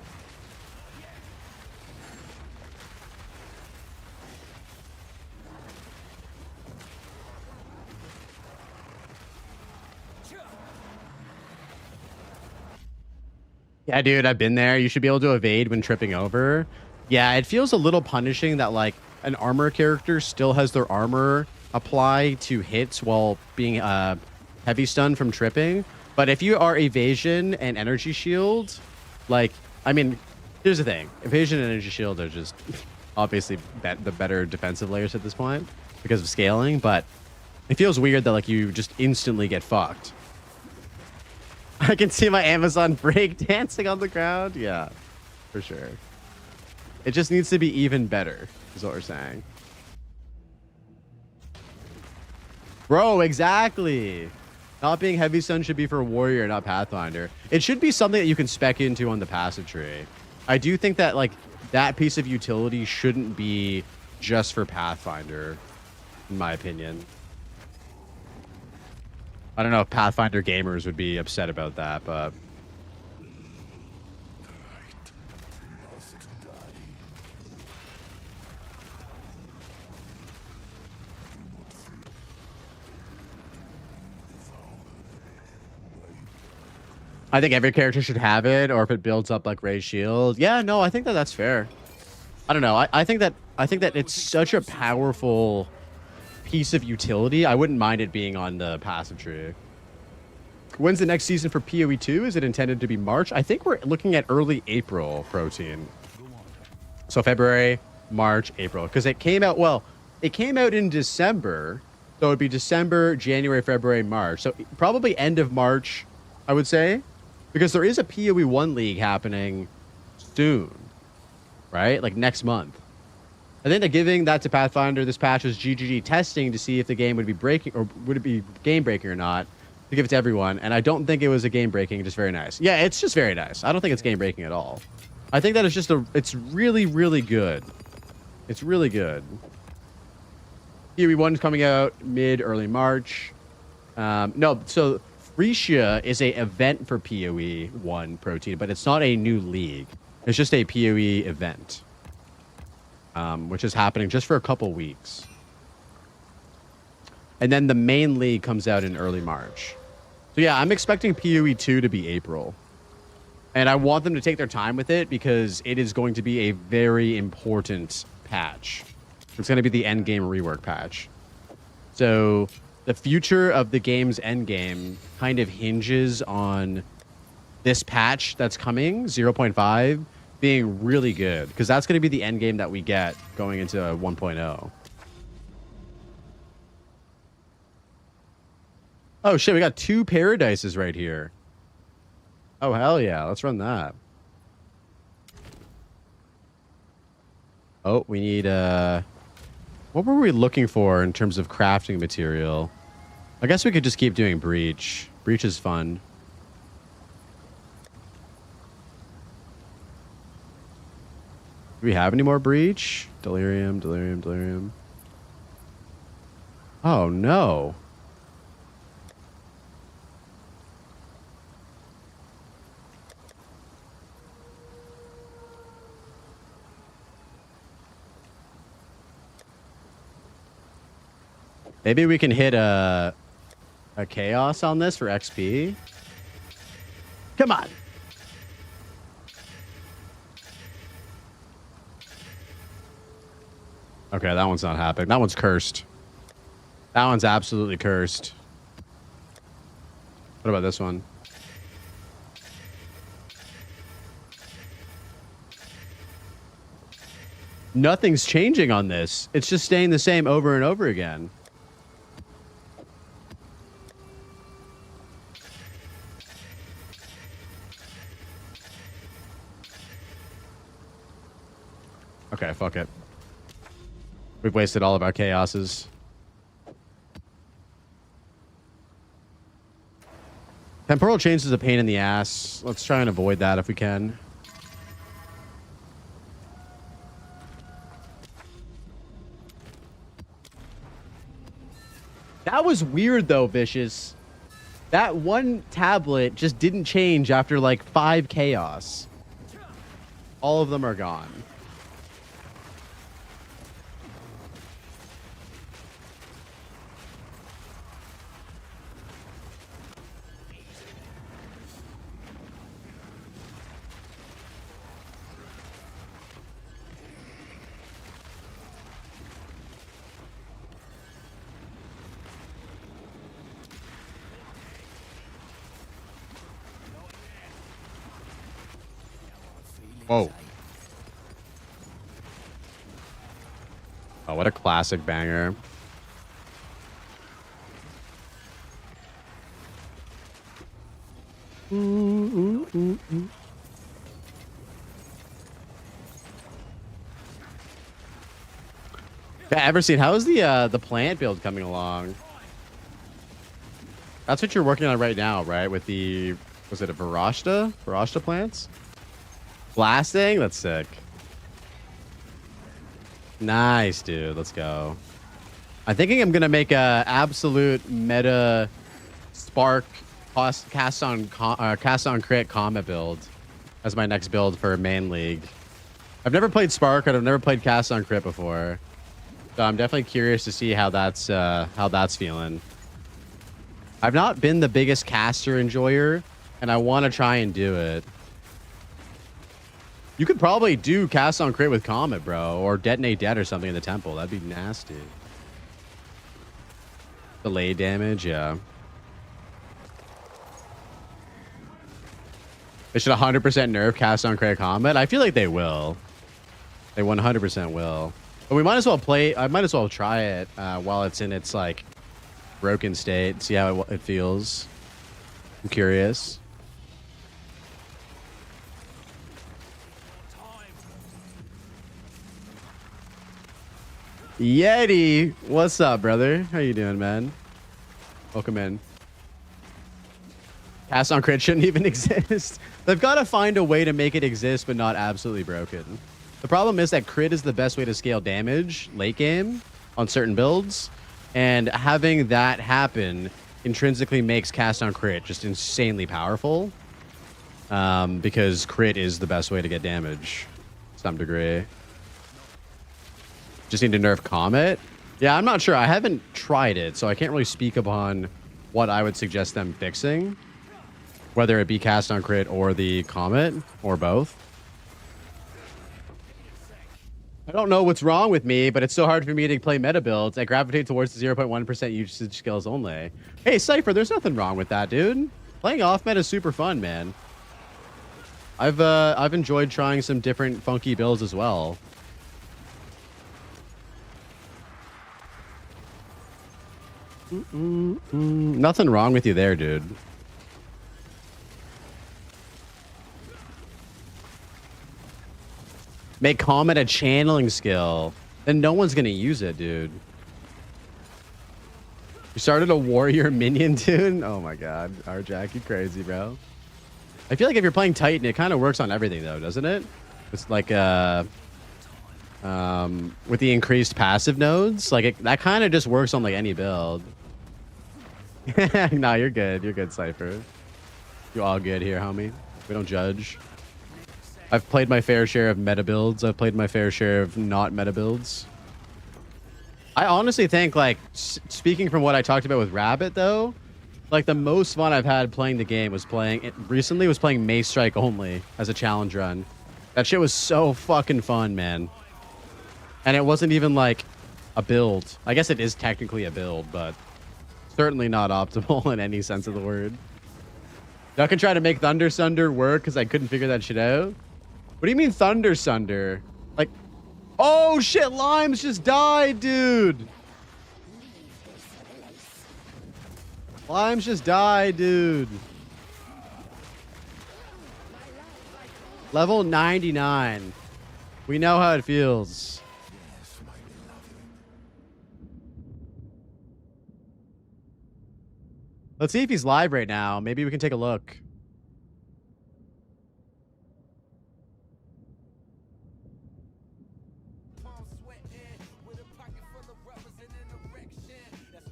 Yeah, dude, I've been there. You should be able to evade when tripping over. Yeah, it feels a little punishing that like an armor character still has their armor apply to hits while being heavy stunned from tripping. But if you are evasion and energy shield, like, I mean, here's the thing. Evasion and energy shield are just obviously the better defensive layers at this point because of scaling. But it feels weird that like you just instantly get fucked. I can see my Amazon break dancing on the ground. Yeah, for sure. It just needs to be even better, is what we're saying. Bro, exactly. Not being heavy stun should be for Warrior, not Pathfinder. It should be something that you can spec into on the passive tree. I do think that like that piece of utility shouldn't be just for Pathfinder, in my opinion. I don't know if Pathfinder gamers would be upset about that, but... I think every character should have it, or if it builds up like Ray's shield. Yeah, no, I think that that's fair. I don't know. I think that it's such a powerful piece of utility. I wouldn't mind it being on the passive tree. When's the next season for PoE 2? Is it intended to be March? I think we're looking at early April, Protein. So February, March, April. Because it came out, well, it came out in December. So it would be December, January, February, March. So probably end of March, I would say. Because there is a PoE 1 league happening soon. Right? Like next month. I think that giving that to Pathfinder, this patch was GGG testing to see if the game would be breaking, or would it be game breaking or not, to give it to everyone. And I don't think it was a game breaking, just very nice. Yeah, it's just very nice. I don't think it's game breaking at all. I think that it's just it's really, really good. It's really good. PoE 1 is coming out early March. No, so Frisia is a event for PoE 1 Protein, but it's not a new league. It's just a PoE event. Which is happening just for a couple weeks. And then the main league comes out in early March. So yeah, I'm expecting PoE 2 to be April. And I want them to take their time with it because it is going to be a very important patch. It's going to be the endgame rework patch. So the future of the game's endgame kind of hinges on this patch that's coming, 0.5, being really good, because that's going to be the end game that we get going into 1.0. Oh shit, we got 2 paradises right here. Oh hell yeah, let's run that. Oh, we need what were we looking for in terms of crafting material? I guess we could just keep doing breach. Breach is fun. Do we have any more breach? Delirium, delirium, delirium. Oh no. Maybe we can hit a chaos on this for XP. Come on. Okay, that one's not happening. That one's cursed. That one's absolutely cursed. What about this one? Nothing's changing on this. It's just staying the same over and over again. Okay, fuck it. We've wasted all of our chaoses. Temporal change is a pain in the ass. Let's try and avoid that if we can. That was weird though, Vicious. That one tablet just didn't change after like 5 chaos. All of them are gone. Whoa. Oh, what a classic banger. Yeah, ever seen, how is the plant build coming along? That's what you're working on right now, right? With the, was it a Varashta? Varashta plants? Blasting? That's sick. Nice, dude. Let's go. I'm thinking I'm going to make a absolute meta Spark cast on crit Comet build as my next build for main league. I've never played Spark and I've never played cast on crit before. So I'm definitely curious to see how that's feeling. I've not been the biggest caster enjoyer and I want to try and do it. You could probably do cast on crit with Comet, bro, or detonate dead or something in the temple. That'd be nasty. Delay damage, yeah. They should 100% nerf cast on crit Comet. I feel like they will. They 100% will. But we might as well play. I might as well try it while it's in its like broken state. See how it feels. I'm curious. Yeti, what's up, brother? How you doing, man? Welcome in. Cast on crit shouldn't even exist. They've got to find a way to make it exist, but not absolutely broken. The problem is that crit is the best way to scale damage late game on certain builds, and having that happen intrinsically makes cast on crit just insanely powerful, because crit is the best way to get damage to some degree. Just need to nerf Comet. Yeah, I'm not sure. I haven't tried it, so I can't really speak upon what I would suggest them fixing, whether it be cast on crit or the Comet or both. I don't know what's wrong with me, but it's so hard for me to play meta builds. I gravitate towards the 0.1% usage skills only. Hey, Cypher, there's nothing wrong with that, dude. Playing off meta is super fun, man. I've enjoyed trying some different funky builds as well. Nothing wrong with you there, dude. Make Comet a channeling skill. Then no one's gonna use it, dude. You started a warrior minion, dude? Oh my god. Arjack, you crazy, bro. I feel like if you're playing Titan, it kind of works on everything, though, doesn't it? It's like, with the increased passive nodes, like, that kind of just works on, like, any build. Nah, you're good. You're good, Cypher. You all good here, homie. We don't judge. I've played my fair share of meta builds. I've played my fair share of not meta builds. I honestly think, like, speaking from what I talked about with Rabbit, though, like, the most fun I've had playing the game was playing Mace Strike only as a challenge run. That shit was so fucking fun, man. And it wasn't even, like, a build. I guess it is technically a build, but certainly not optimal in any sense of the word. I can try to make Thunder Sunder work because I couldn't figure that shit out. What do you mean Thunder Sunder? Like, oh shit, Limes just died, dude. Limes just died, dude. Level 99 We know how it feels. Let's see if he's live right now. Maybe we can take a look.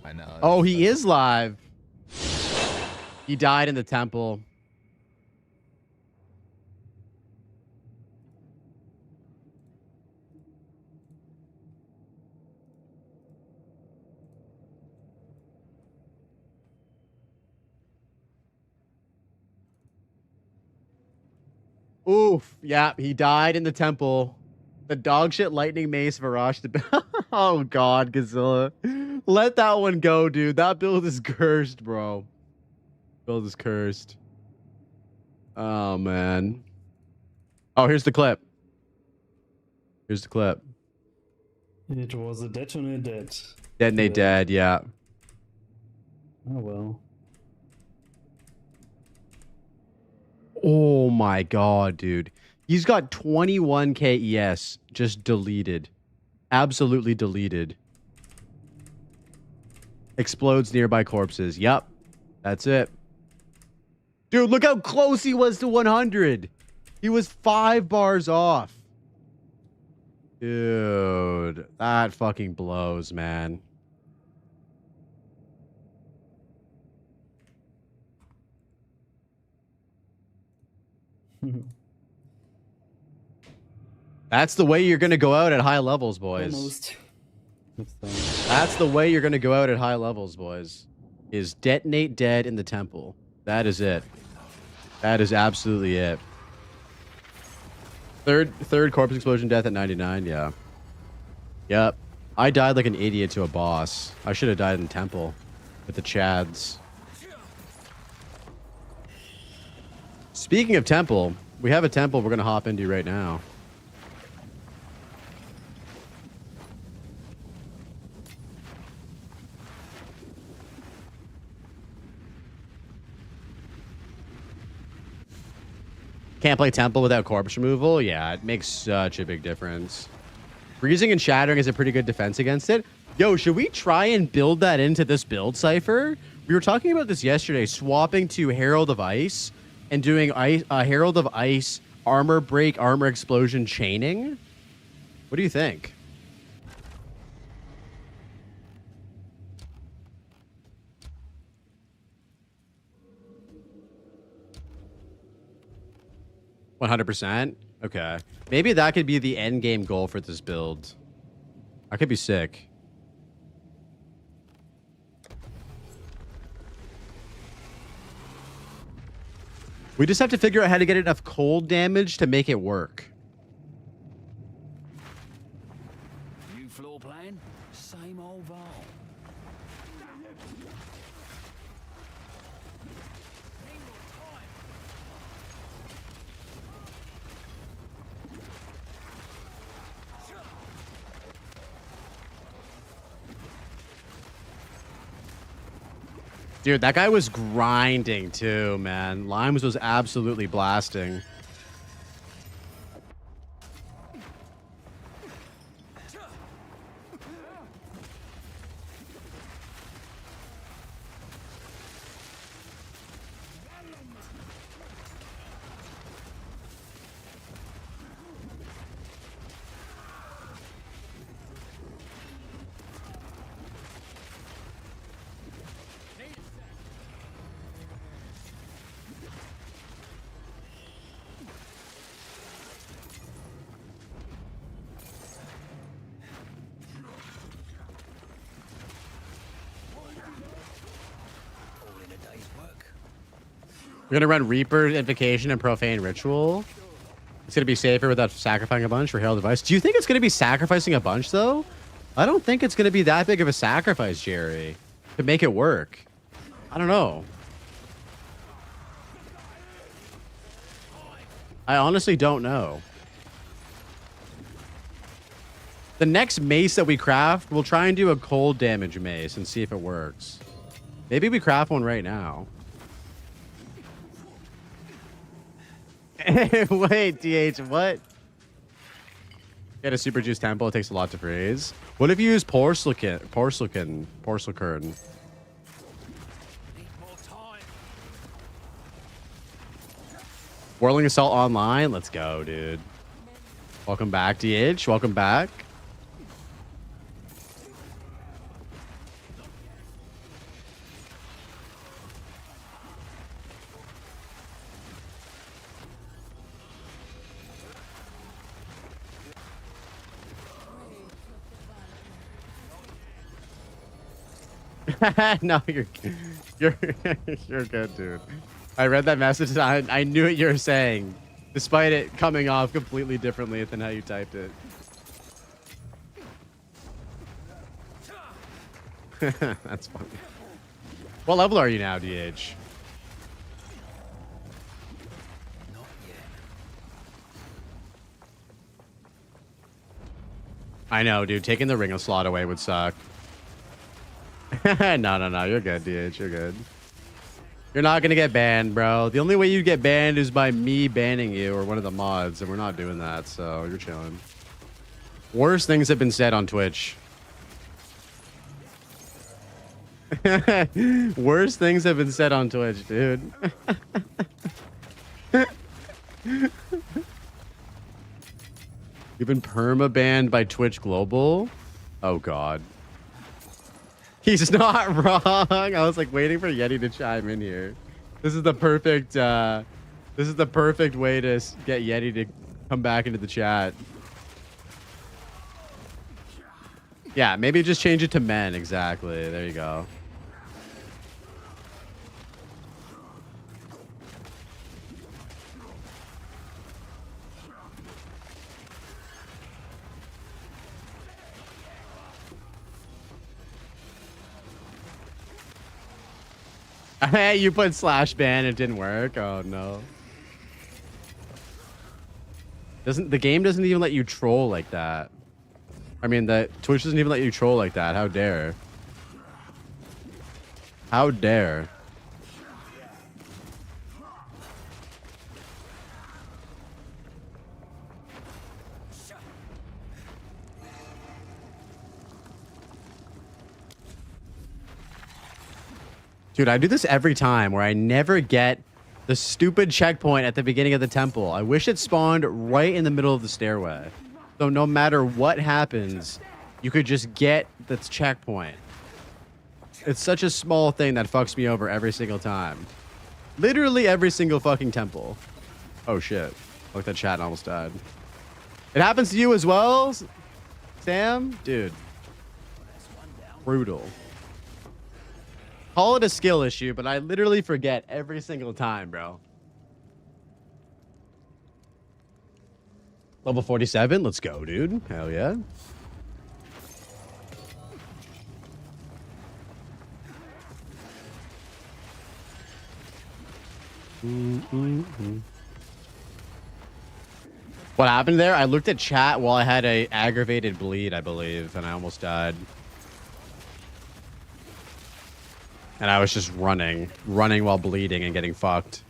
I know. Oh, he is live. He died in the temple. Oof. Yeah, he died in the temple. The dog shit lightning mace Varash. Oh, God, Godzilla. Let that one go, dude. That build is cursed, bro. Build is cursed. Oh, man. Oh, here's the clip. Here's the clip. It was a detonate dead. Detonate dead, yeah. Oh, well. Oh, my God, dude. He's got 21k ES just deleted. Absolutely deleted. Explodes nearby corpses. Yep. That's it. Dude, look how close he was to 100. He was 5 bars off. Dude, that fucking blows, man. That's the way you're going to go out at high levels, boys. Almost. That's the way you're going to go out at high levels, boys. Is detonate dead in the temple. That is it. That is absolutely it. Third corpse explosion death at 99, yeah. Yep. I died like an idiot to a boss. I should have died in temple with the Chads. Speaking of temple, we have a temple we're going to hop into right now. Can't play temple without corpse removal? Yeah, it makes such a big difference. Freezing and shattering is a pretty good defense against it. Yo, should we try and build that into this build cipher? We were talking about this yesterday, swapping to Herald of Ice and doing Herald of Ice armor break, armor explosion chaining. What do you think? %? Okay. Maybe that could be the end game goal for this build. That could be sick. We just have to figure out how to get enough cold damage to make it work. New floor plan, same old ball. Dude, that guy was grinding too, man. Limes was absolutely blasting. We're going to run Reaper, Invocation, and Profane Ritual. It's going to be safer without sacrificing a bunch for Herald Device. Do you think it's going to be sacrificing a bunch, though? I don't think it's going to be that big of a sacrifice, Jerry, to make it work. I don't know. I honestly don't know. The next mace that we craft, we'll try and do a cold damage mace and see if it works. Maybe we craft one right now. Wait, DH, what? Get a super juice temple. It takes a lot to freeze. What if you use porcelain? Whirling Assault online. Let's go, dude. Welcome back, DH. Welcome back. No, you're you're good, dude. I read that message and I knew what you were saying, despite it coming off completely differently than how you typed it. That's funny. What level are you now, DH? I know, dude. Taking the ring of slot away would suck. No. You're good, DH. You're good. You're not going to get banned, bro. The only way you get banned is by me banning you or one of the mods, and we're not doing that, so you're chilling. Worse things have been said on Twitch. Worse things have been said on Twitch, dude. You've been perma-banned by Twitch Global? Oh, God. He's not wrong. I was like waiting for Yeti to chime in here. This is the perfect way to get Yeti to come back into the chat. Yeah, maybe just change it to men. Exactly. There you go. Hey, you put slash ban, it didn't work. Oh no. The game doesn't even let you troll like that. I mean, the Twitch doesn't even let you troll like that. How dare? How dare? Dude, I do this every time where I never get the stupid checkpoint at the beginning of the temple. I wish it spawned right in the middle of the stairway. So no matter what happens, you could just get the checkpoint. It's such a small thing that fucks me over every single time. Literally every single fucking temple. Oh shit. Look, that chat almost died. It happens to you as well, Sam? Dude. Brutal. Call it a skill issue, but I literally forget every single time, bro. Level 47, let's go, dude. Hell yeah. What happened there? I looked at chat while I had a aggravated bleed, I believe, and I almost died. And I was just running while bleeding and getting fucked.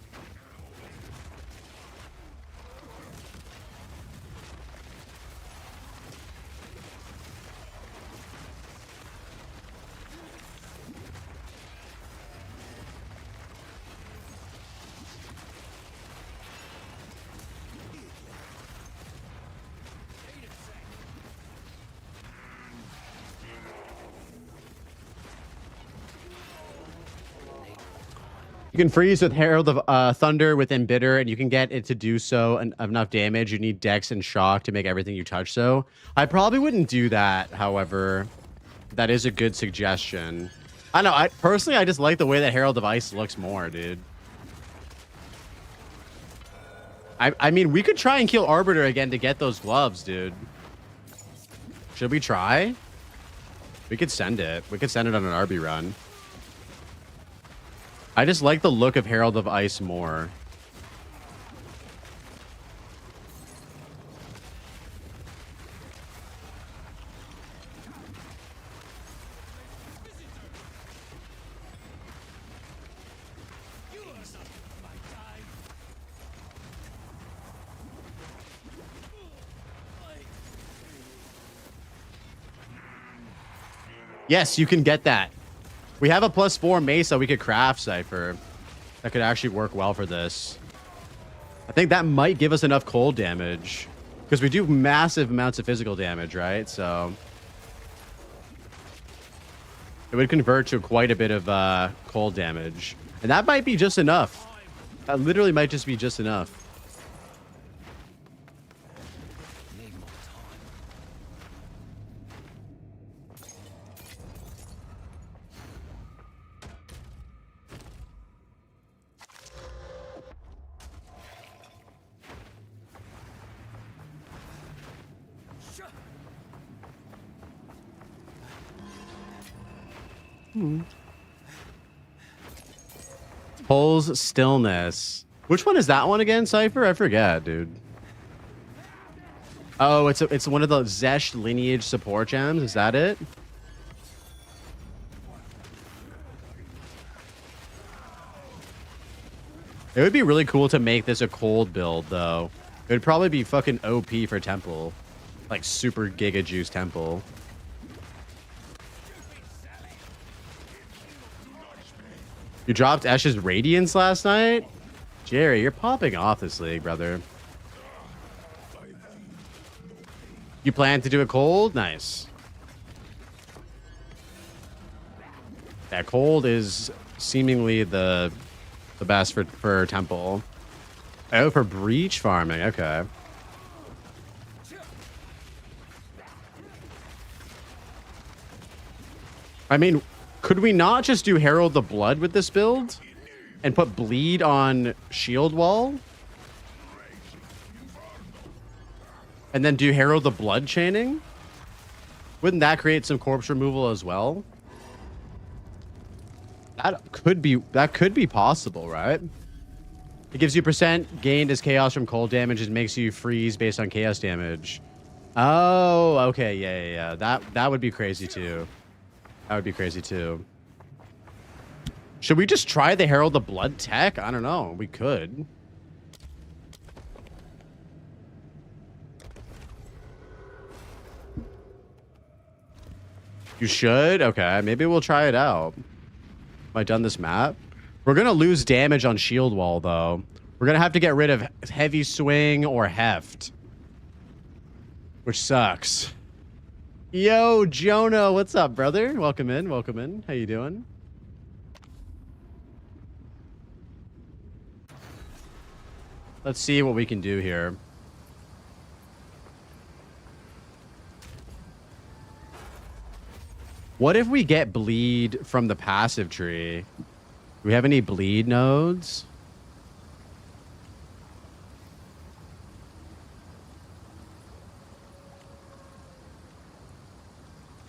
You can freeze with Herald of Thunder with Embitter, and you can get it to do so enough damage. You need Dex and Shock to make everything you touch so. I probably wouldn't do that, however. That is a good suggestion. I know, personally, I just like the way that Herald of Ice looks more, dude. I mean, we could try and kill Arbiter again to get those gloves, dude. Should we try? We could send it. We could send it on an RB run. I just like the look of Herald of Ice more. Yes, you can get that. We have a +4 mace that we could craft, Cypher. That could actually work well for this. I think that might give us enough cold damage. Because we do massive amounts of physical damage, right? So it would convert to quite a bit of cold damage. And that might be just enough. That literally might just be just enough. Pulls Stillness. Which one is that one again, Cypher? I forget, dude. Oh, it's one of the Zesh lineage support gems. Is that it? It would be really cool to make this a cold build, though. It would probably be fucking OP for Temple. Like, super Giga Juice Temple. You dropped Esh's Radiance last night? Jerry, you're popping off this league, brother. You plan to do it cold? Nice. Yeah, cold is seemingly the best for Temple. Oh, for breach farming. Okay. I mean, could we not just do Herald the Blood with this build and put bleed on shield wall? And then do Herald the Blood chaining? Wouldn't that create some corpse removal as well? That could be possible, right? It gives you % gained as chaos from cold damage and makes you freeze based on chaos damage. Oh, okay, yeah. That would be crazy too. That would be crazy too. Should we just try the Herald the Blood tech? I don't know. We could. You should? Okay, maybe we'll try it out. Have I done this map? We're going to lose damage on shield wall, though. We're going to have to get rid of heavy swing or heft. Which sucks. Yo, Jonah, what's up, brother? Welcome in, welcome in. How you doing? Let's see what we can do here. What if we get bleed from the passive tree? Do we have any bleed nodes?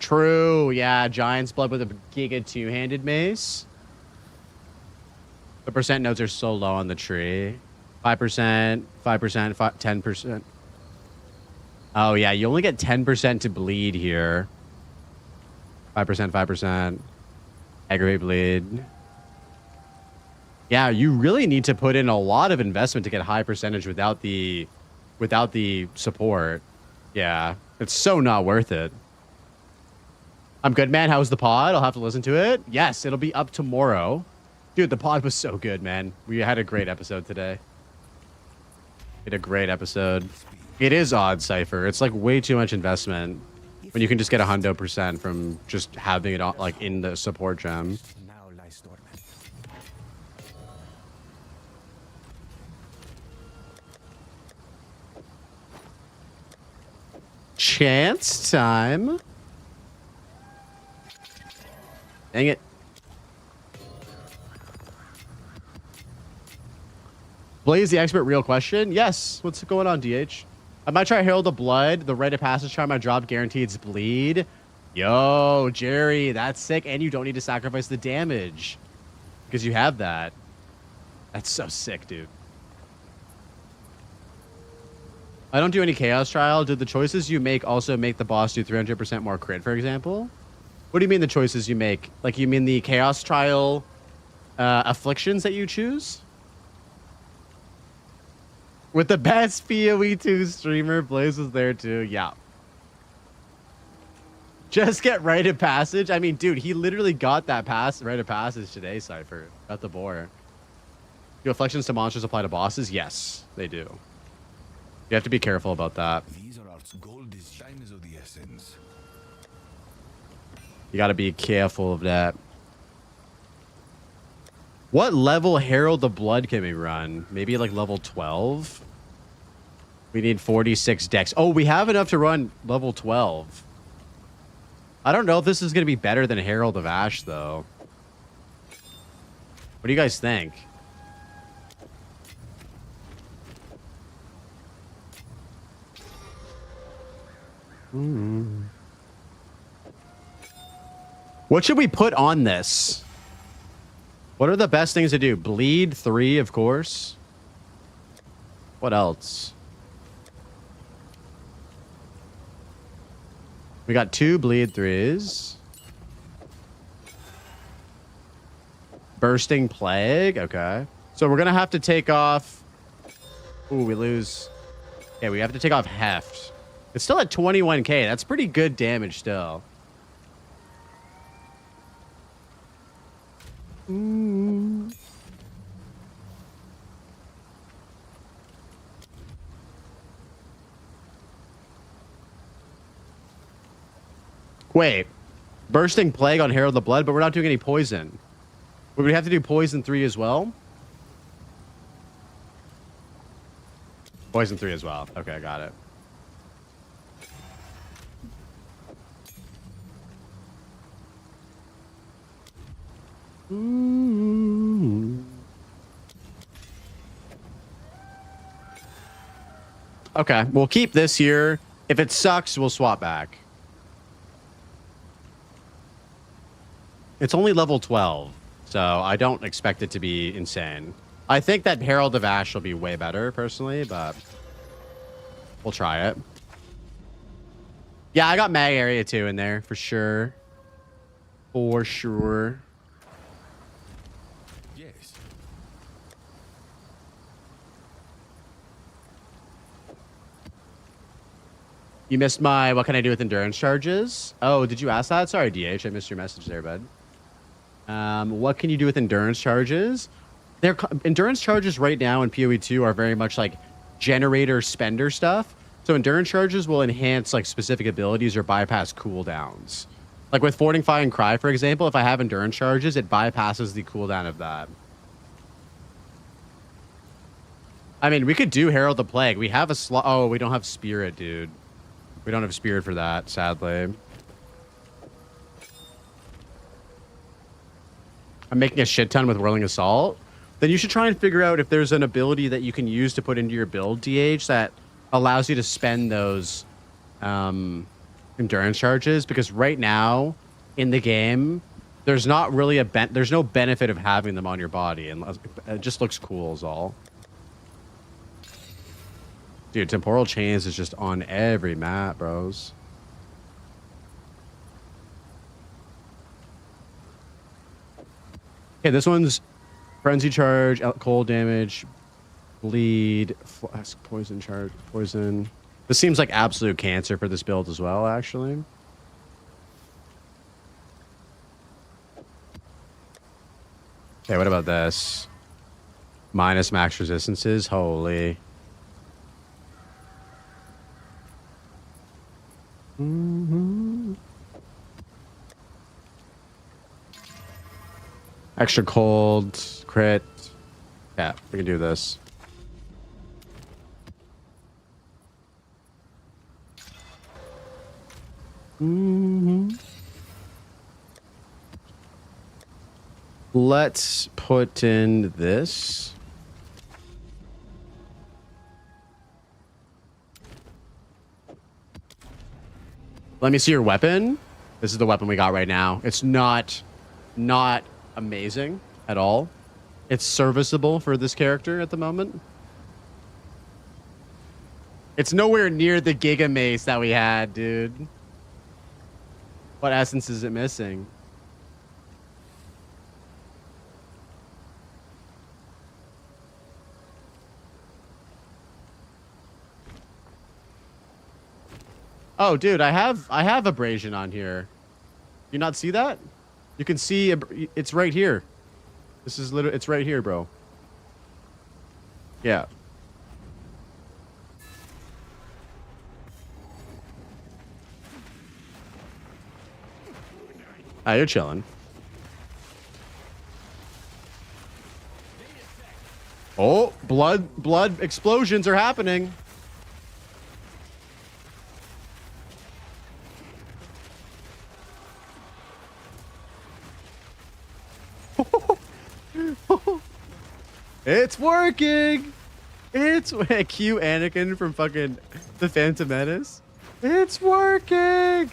True, yeah, Giant's Blood with a Giga two-handed mace. The % nodes are so low on the tree. 5%, 5%, 10%. Oh, yeah, you only get 10% to bleed here. 5%, 5%. Aggravate bleed. Yeah, you really need to put in a lot of investment to get high percentage without the support. Yeah, it's so not worth it. I'm good, man. How's the pod? I'll have to listen to it. Yes, it'll be up tomorrow. Dude, the pod was so good, man. We had a great episode today. We had a great episode. It is odd, Cypher. It's like way too much investment when you can just get 100% from just having it like in the support gem. Chance time. Dang it. Blaze the expert, real question? Yes. What's going on, DH? I might try Herald of Blood. The rite of passage charm I dropped guaranteed bleed. Yo, Jerry, that's sick. And you don't need to sacrifice the damage because you have that. That's so sick, dude. I don't do any Chaos Trial. Did the choices you make also make the boss do 300% more crit, for example? What do you mean the choices you make? Like, you mean the Chaos Trial afflictions that you choose? With the best PoE2 streamer, Blaze was there too. Yeah. Just get rite of passage. I mean, dude, he literally got that rite of passage today, Cypher. Got the boar. Do afflictions to monsters apply to bosses? Yes, they do. You have to be careful about that. These are arts gold is time is of the essence. You got to be careful of that. What level Herald of Blood can we run? Maybe like level 12? We need 46 decks. Oh, we have enough to run level 12. I don't know if this is going to be better than Herald of Ash, though. What do you guys think? What should we put on this? What are the best things to do? Bleed 3, of course. What else? We got 2 bleed 3s. Bursting Plague. Okay. So we're going to have to take off... Ooh, we lose... Okay, we have to take off Heft. It's still at 21k. That's pretty good damage still. Wait. Bursting Plague on Herald of the Blood, but we're not doing any poison. Would we have to do poison 3 as well? Poison 3 as well. Okay, I got it. Okay, we'll keep this here. If it sucks, we'll swap back. It's only level 12, so I don't expect it to be insane. I think that Herald of Ash will be way better, personally, but we'll try it. Yeah, I got Mag Area 2 in there, for sure. For sure. Yes. You missed my what can I do with endurance charges? Oh, did you ask that? Sorry, DH. I missed your message there, bud. What can you do with endurance charges? Endurance charges right now in PoE 2 are very much like generator spender stuff. So endurance charges will enhance like specific abilities or bypass cooldowns. Like with Fortify and Cry, for example, if I have endurance charges, it bypasses the cooldown of that. I mean, we could do Herald the Plague. We have a slot. Oh, we don't have Spirit, dude. We don't have Spirit for that, sadly. I'm making a shit ton with Whirling Assault. Then you should try and figure out if there's an ability that you can use to put into your build, DH, that allows you to spend those endurance charges. Because right now, in the game, there's not really there's no benefit of having them on your body. And it just looks cool is all. Dude, Temporal Chains is just on every map, bros. Okay, this one's Frenzy Charge, Cold Damage, Bleed, Flask, Poison Charge, Poison. This seems like absolute cancer for this build as well, actually. Okay, what about this? Minus max resistances, holy... Extra cold, crit. Yeah, we can do this. Let's put in this. Let me see your weapon. This is the weapon we got right now. It's not amazing at all. It's serviceable for this character at the moment. It's nowhere near the Giga Mace that we had, dude. What essence is it missing? Oh, dude, I have abrasion on here. You not see that? You can see it's right here. This is literally, it's right here, bro. Yeah. Ah, you're chilling. Oh, blood explosions are happening. It's working. It's cue Anakin from fucking The Phantom Menace. It's working.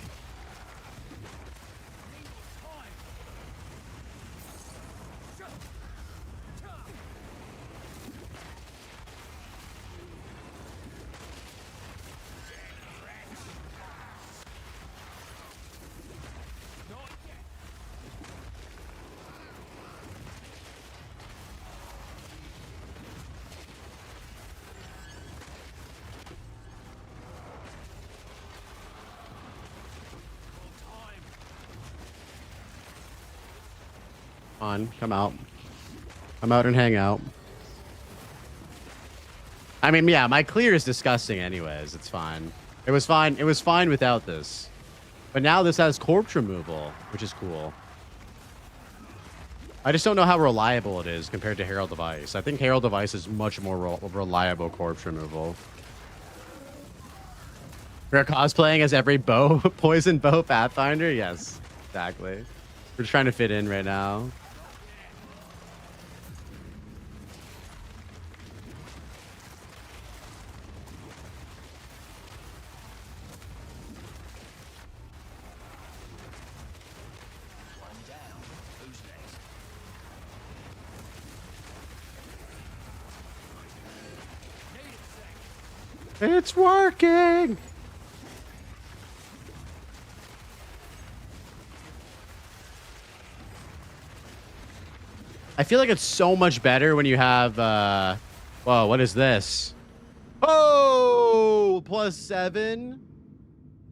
On, come out. Come out and hang out. I mean, yeah, my clear is disgusting anyways. It's fine. It was fine. It was fine without this. But now this has corpse removal, which is cool. I just don't know how reliable it is compared to Herald of Ice. I think Herald of Ice is much more reliable corpse removal. We're cosplaying as every bow, poison bow Pathfinder? Yes, exactly. We're just trying to fit in right now. It's working! I feel like it's so much better when you have, whoa, what is this? Oh, +7.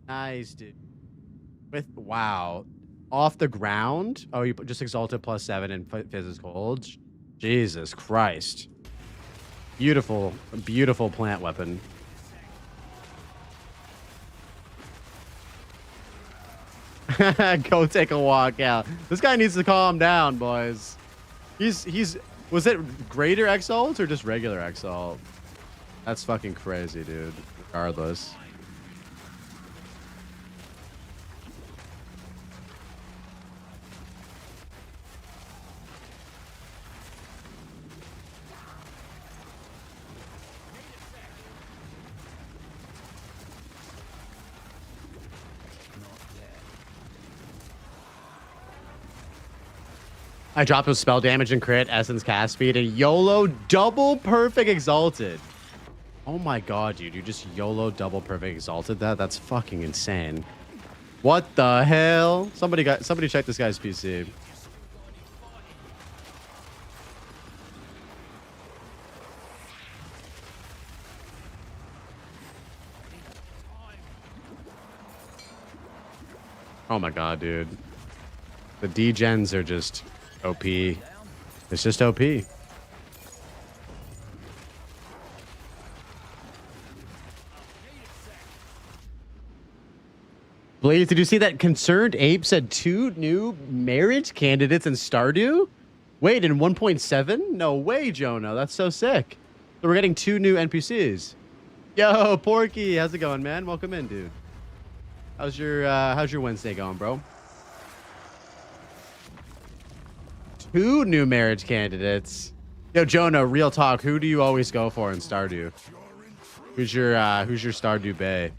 Nice, dude. With, wow. Off the ground? Oh, you just exalted +7 and physical hold? Jesus Christ. Beautiful, beautiful plant weapon. Go take a walk out. This guy needs to calm down, boys. Was it greater exalt or just regular exalt? That's fucking crazy, dude. Regardless. I dropped with spell damage and crit, essence cast speed, and YOLO double perfect exalted. Oh my god, dude. You just YOLO double perfect exalted that? That's fucking insane. What the hell? Somebody check this guy's PC. Oh my god, dude. The degens are just OP. It's just OP. Blaze, did you see that Concerned Ape said 2 new marriage candidates in Stardew? Wait, in 1.7? No way, Jonah. That's so sick. So we're getting 2 new NPCs. Yo, Porky, how's it going, man? Welcome in, dude. How's your Wednesday going, bro? 2 new marriage candidates. Yo, Jonah, real talk. Who do you always go for in Stardew? Who's your Stardew bae?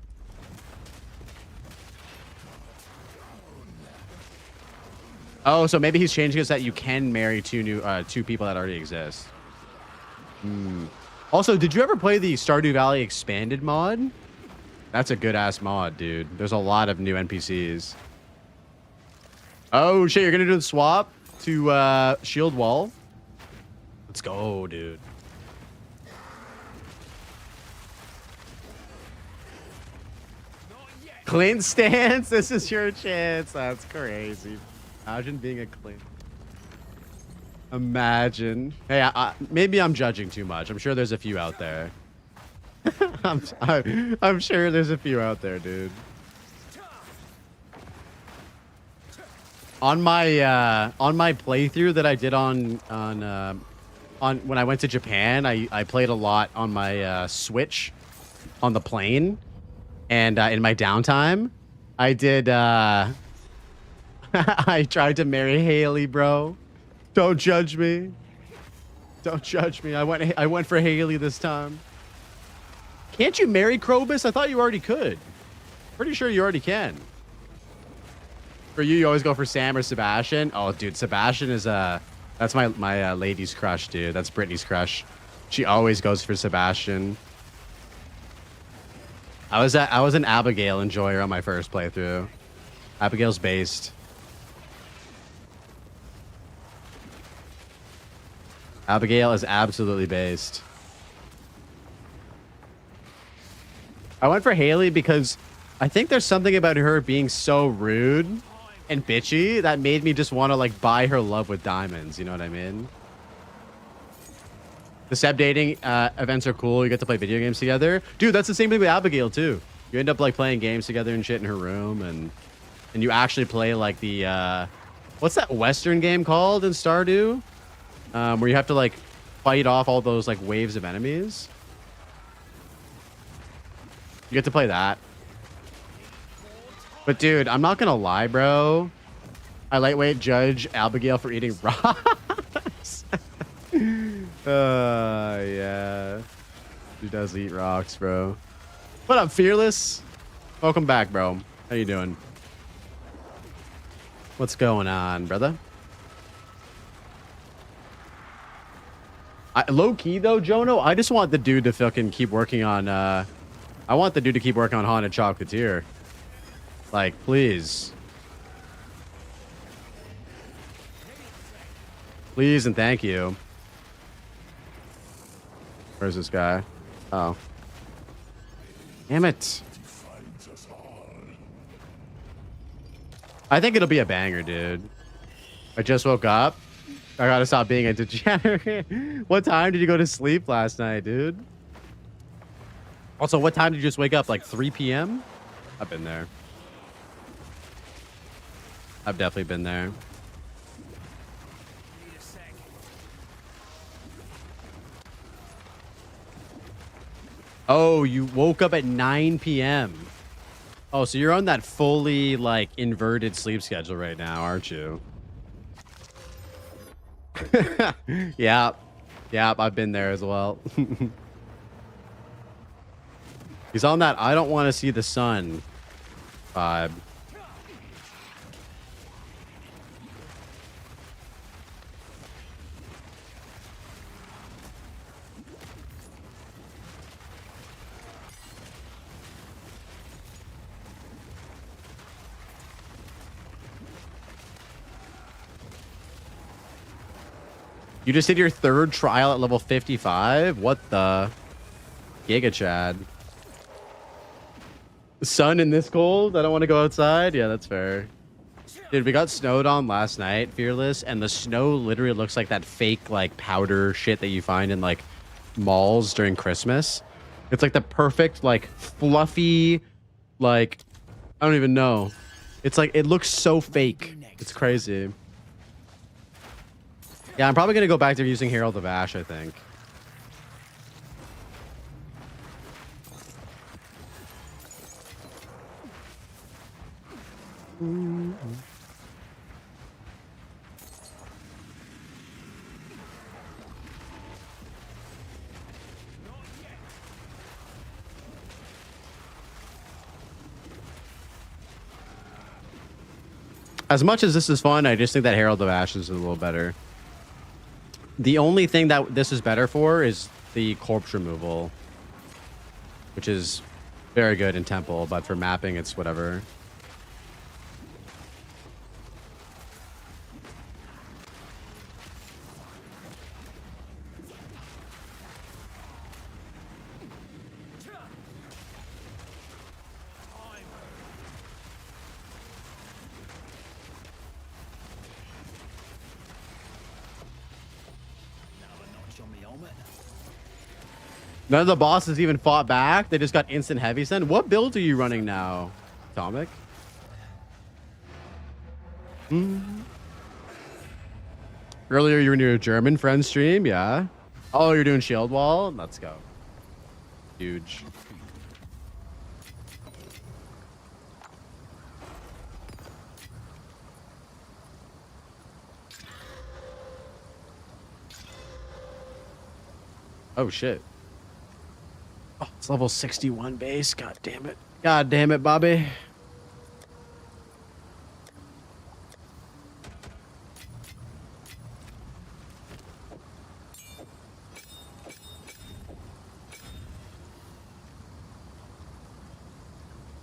Oh, so maybe he's changing it so that you can marry 2 people that already exist. Also, did you ever play the Stardew Valley expanded mod? That's a good ass mod, dude. There's a lot of new NPCs. Oh shit, you're gonna do the swap to shield wall? Let's go, dude. Clint stance. This is your chance. That's crazy. Imagine being a Clint. Imagine. Hey, maybe I'm judging too much. I'm sure there's a few out there. I'm sure there's a few out there, dude. On my playthrough that I did on when I went to Japan, I played a lot on my Switch on the plane, and in my downtime, I did I tried to marry Haley, bro. Don't judge me. Don't judge me. I went for Haley this time. Can't you marry Krobus? I thought you already could. Pretty sure you already can. For you, you always go for Sam or Sebastian. Oh, dude, Sebastian is that's my lady's crush, dude. That's Brittany's crush. She always goes for Sebastian. I was an Abigail enjoyer on my first playthrough. Abigail's based. Abigail is absolutely based. I went for Haley because I think there's something about her being so rude and bitchy that made me just want to like buy her love with diamonds. You know what I mean? The Seb dating events are cool. You get to play video games together. Dude, that's the same thing with Abigail too. You end up like playing games together and shit in her room, and you actually play like the what's that Western game called in Stardew? Where you have to like fight off all those like waves of enemies. You get to play that. But dude, I'm not gonna lie, bro. I lightweight judge Abigail for eating rocks. Yeah. She does eat rocks, bro. What up, Fearless? Welcome back, bro. How you doing? What's going on, brother? Low key though, Jono, I just want the dude to fucking keep working on I want the dude to keep working on Haunted Chocolatier. Like, please. Please and thank you. Where's this guy? Oh. Damn it. I think it'll be a banger, dude. I just woke up. I gotta stop being a degenerate. What time did you go to sleep last night, dude? Also, what time did you just wake up? Like 3 p.m.? I've been there. I've definitely been there. Oh, you woke up at 9 p.m. Oh, so you're on that fully, like, inverted sleep schedule right now, aren't you? Yeah. Yeah, I've been there as well. He's on that I don't want to see the sun vibe. You just did your third trial at level 55? What the? Giga Chad. Sun in this cold? I don't want to go outside? Yeah, that's fair. Dude, we got snowed on last night, Fearless, and the snow literally looks like that fake, like, powder shit that you find in, like, malls during Christmas. It's like the perfect, like, fluffy, like, I don't even know. It's like, it looks so fake. It's crazy. Yeah, I'm probably going to go back to using Herald of Ash, I think. As much as this is fun, I just think that Herald of Ash is a little better. The only thing that this is better for is the corpse removal, which is very good in Temple, but for mapping, it's whatever. None of the bosses even fought back. They just got instant heavy send. What build are you running now, Atomic? Earlier you were in your German friend stream, yeah. Oh, you're doing shield wall? Let's go. Huge. Oh shit. Oh, it's level 61 base. God damn it. God damn it, Bobby.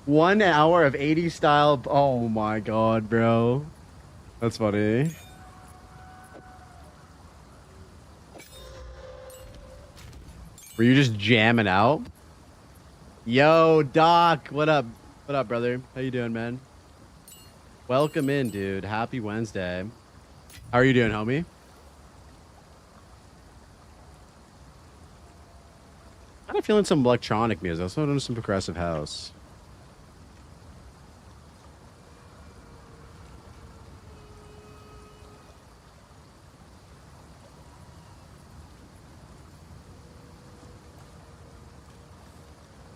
One hour of 80 style. Oh my god, bro. That's funny. Were you just jamming out? Yo, Doc. What up? What up, brother? How you doing, man? Welcome in, dude. Happy Wednesday. How are you doing, homie? I'm feeling some electronic music. I also doing some progressive house.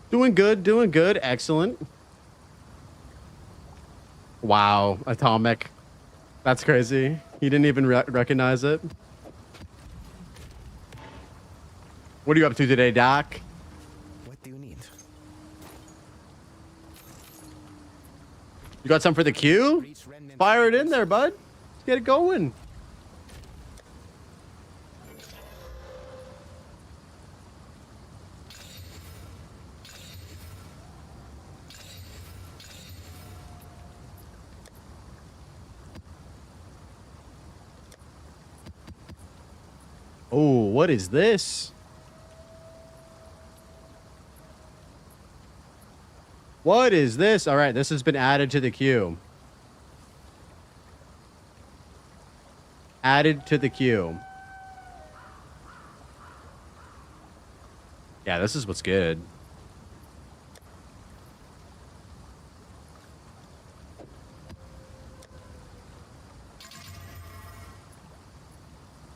Doing good, doing good. Excellent. Wow, Atomic. That's crazy. He didn't even recognize it. What are you up to today, Doc? What do you need? You got some for the queue? Fire it in there, bud. Let's get it going. Oh, what is this? What is this? All right, this has been added to the queue. Added to the queue. Yeah, this is what's good.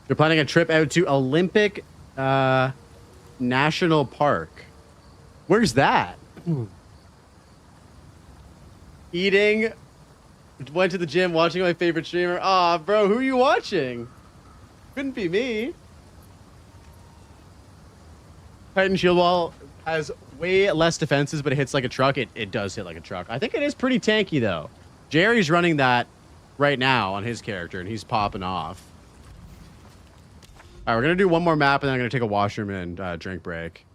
You're planning a trip out to Olympic National Park. Where's that? Eating. Went to the gym, watching my favorite streamer. Aw, bro, who are you watching? Couldn't be me. Titan Shield Wall has way less defenses, but it hits like a truck. It does hit like a truck. I think it is pretty tanky, though. Jerry's running that right now on his character, and he's popping off. All right, we're going to do one more map, and then I'm going to take a washroom and drink break.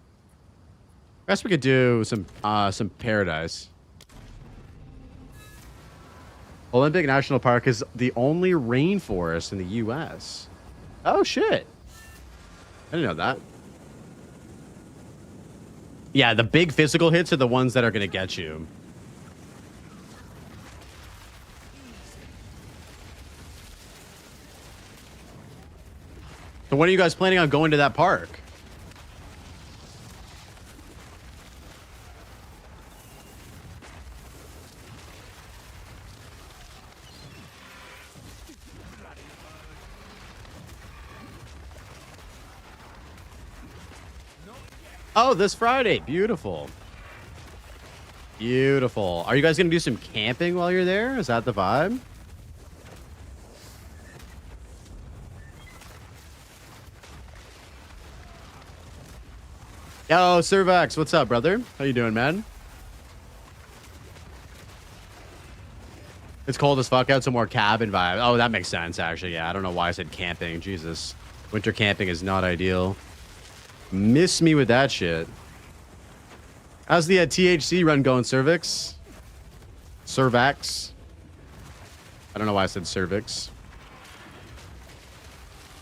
I guess we could do some Paradise. Olympic National Park is the only rainforest in the U.S. Oh, shit. I didn't know that. Yeah, the big physical hits are the ones that are going to get you. So when are you guys planning on going to that park? Oh, this Friday. Beautiful. Beautiful. Are you guys going to do some camping while you're there? Is that the vibe? Yo, Servax, what's up, brother? How you doing, man? It's cold as fuck out, so more cabin vibe. Oh, that makes sense, actually. Yeah, I don't know why I said camping. Jesus. Winter camping is not ideal. Miss me with that shit. How's the THC run going, Cervix? Cervax? I don't know why I said cervix.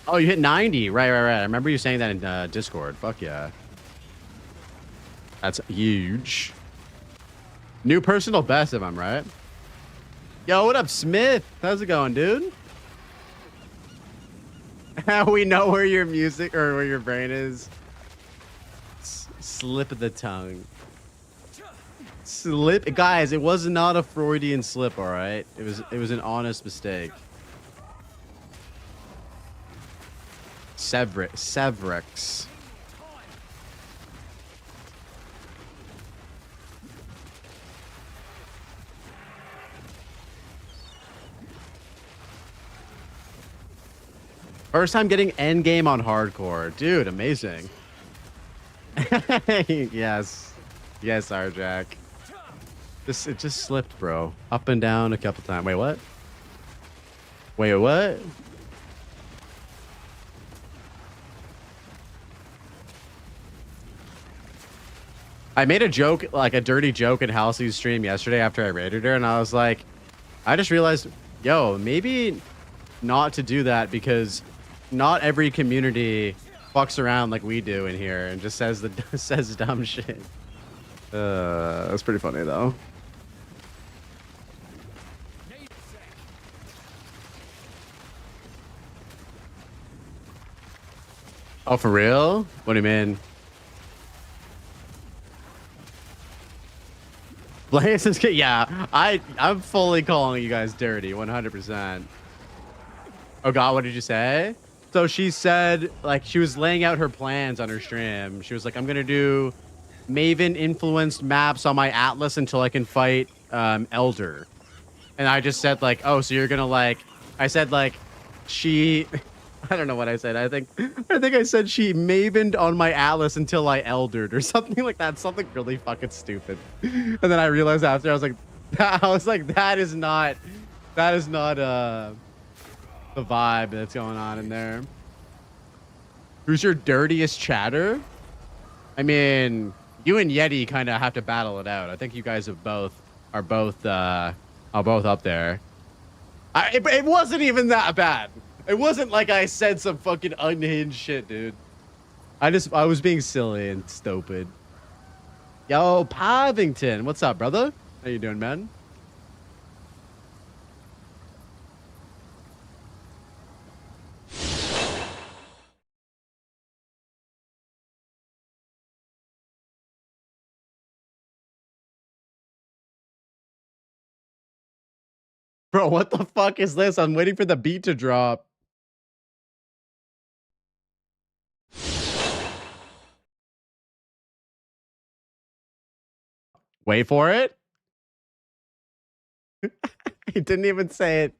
Oh, you hit 90. Right. I remember you saying that in Discord. Fuck yeah. That's huge. New personal best, if I'm right. Yo, what up, Smith? How's it going, dude? We know where your music or where your brain is. Slip of the tongue. Slip, guys. It was not a Freudian slip, all right. It was an honest mistake. Sevrix. First time getting endgame on hardcore. Dude, amazing. Yes. Yes, Arjack. It just slipped, bro. Up and down a couple times. Wait, what? Wait, what? I made a joke, like a dirty joke in Halsey's stream yesterday after I raided her, and I was like, I just realized, yo, maybe not to do that because not every community fucks around like we do in here and just says says dumb shit. That's pretty funny though. Oh, for real? What do you mean? Blaze is yeah, I'm fully calling you guys dirty, 100%. Oh god, what did you say? So she said, like, she was laying out her plans on her stream. She was like, I'm gonna do Maven influenced maps on my Atlas until I can fight Elder. And I just said like, oh, so you're gonna like, I said like, she, I don't know what I said. I think I said she Mavened on my Atlas until I Eldered or something like that. Something really fucking stupid. And then I realized after, I was like, that is not the vibe that's going on in there. Who's your dirtiest chatter? I mean, you and Yeti kind of have to battle it out. I think you guys are both up there. It wasn't even that bad. It wasn't like I said some fucking unhinged shit, dude. I was being silly and stupid. Yo, Pavington, what's up, brother? How you doing, man? Bro, what the fuck is this? I'm waiting for the beat to drop. Wait for it. He didn't even say it.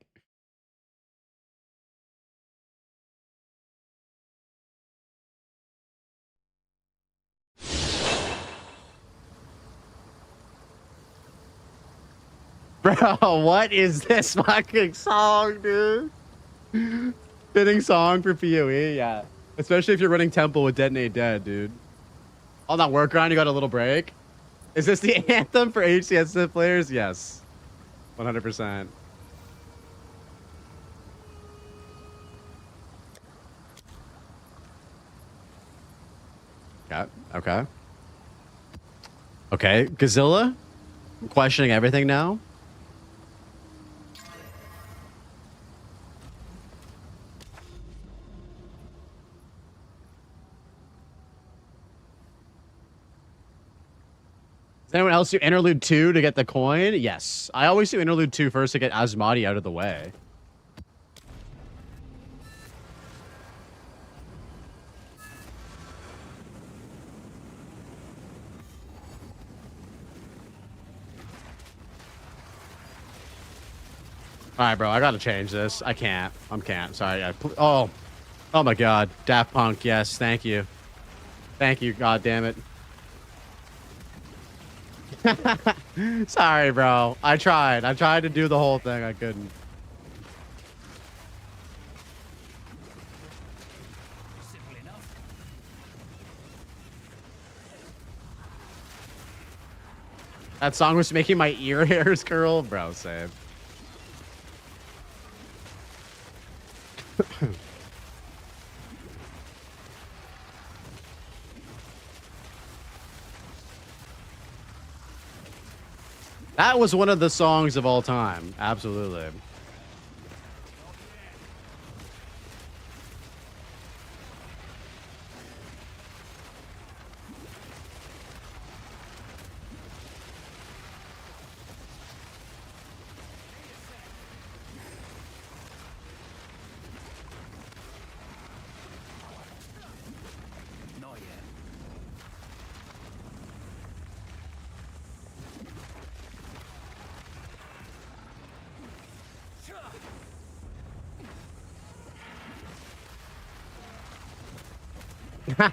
Bro, what is this fucking song, dude? Fitting song for PoE, yeah. Especially if you're running Temple with Detonate Dead, dude. On that workaround, you got a little break. Is this the anthem for HCS players? Yes. 100%. Yeah, okay. Okay, Gazilla? I'm questioning everything now. Does anyone else do Interlude 2 to get the coin? Yes. I always do Interlude 2 first to get Asmati out of the way. Alright, bro. I gotta change this. I can't. Sorry. Oh my god. Daft Punk. Yes. Thank you. Thank you. God damn it. Sorry, bro. I tried to do the whole thing. I couldn't. That song was making my ear hairs curl. Bro, same. That was one of the songs of all time. Absolutely.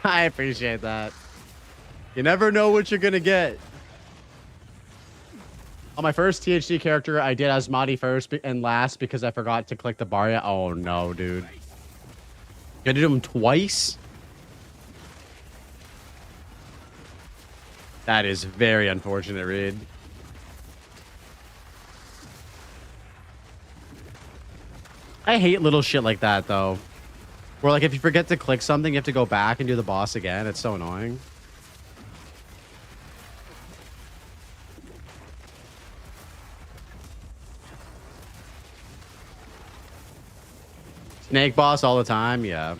I appreciate that. You never know what you're gonna get. On my first THD character, I did Asmati first and last because I forgot to click the Barya. Oh no, dude. You had to do them twice? That is very unfortunate, Reed. I hate little shit like that, though. Where, like, if you forget to click something, you have to go back and do the boss again. It's so annoying. Snake boss all the time, yeah.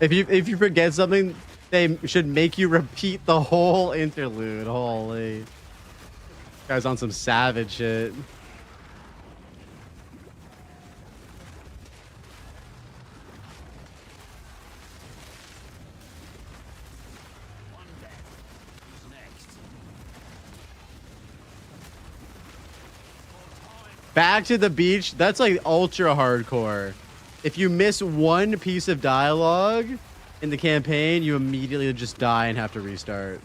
If you forget something, they should make you repeat the whole interlude. Holy. Guy's on some savage shit. Back to the beach. That's like ultra hardcore. If you miss one piece of dialogue in the campaign, you immediately just die and have to restart.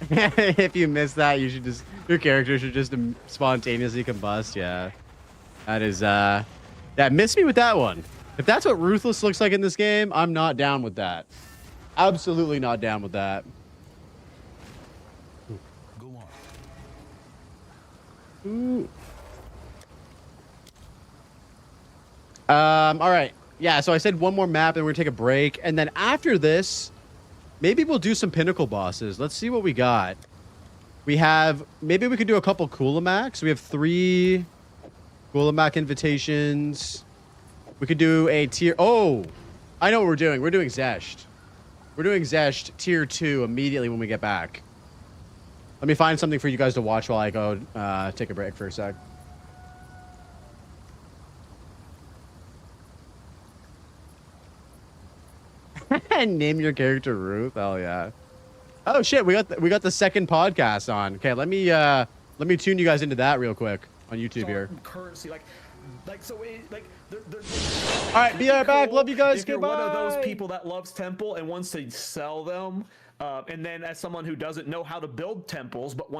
If you miss that, you should just, your character should just spontaneously combust. Yeah. That is, that missed me with that one. If that's what Ruthless looks like in this game, I'm not down with that. Absolutely not down with that. Go on. Ooh. All right. Yeah, so I said one more map and we're gonna take a break. And then after this, maybe we'll do some pinnacle bosses. Let's see what we got. We have, maybe we could do a couple Kulamacs. We have 3 Kulamak invitations. We could do a tier, oh, I know what we're doing. We're doing Zesht. We're doing Zesht tier 2 immediately when we get back. Let me find something for you guys to watch while I go take a break for a sec. Name your character Ruth. Oh yeah. Oh shit, we got the second podcast on. Okay, let me tune you guys into that real quick on YouTube here. Currency, like so, all right, be right back. Love you guys. If you're one of those people that loves temple and wants to sell them, and then as someone who doesn't know how to build temples but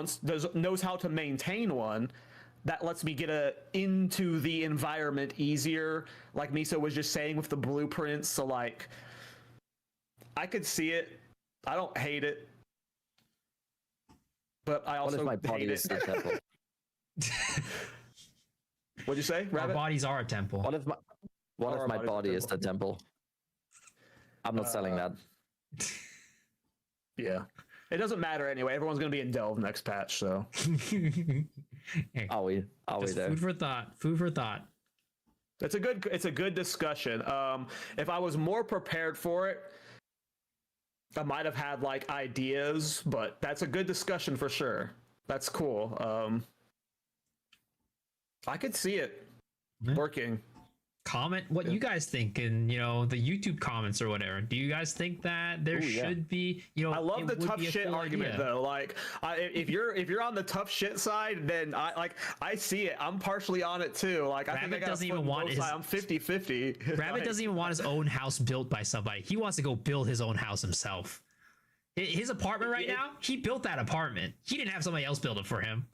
knows how to maintain one, that lets me get into the environment easier. Like Miso was just saying with the blueprints. So like, I could see it. I don't hate it, but I also hate it. What'd you say, Rabbit? Our bodies are a temple. What if my body is the temple? I'm not selling that. Yeah. It doesn't matter anyway. Everyone's going to be in Delve next patch, so. Are we there? Food for thought. Food for thought. It's a good discussion. If I was more prepared for it, I might have had like ideas, but that's a good discussion for sure. That's cool. I could see it working. Comment what you guys think in the YouTube comments or whatever. Do you guys think that there should be I love the tough shit argument though. Like if you're on the tough shit side, then I see it. I'm partially on it too. Like I think I doesn't even want his. I'm 50-50. Rabbit doesn't even want his own house built by somebody. He wants to go build his own house himself. His apartment right now, he built that apartment. He didn't have somebody else build it for him.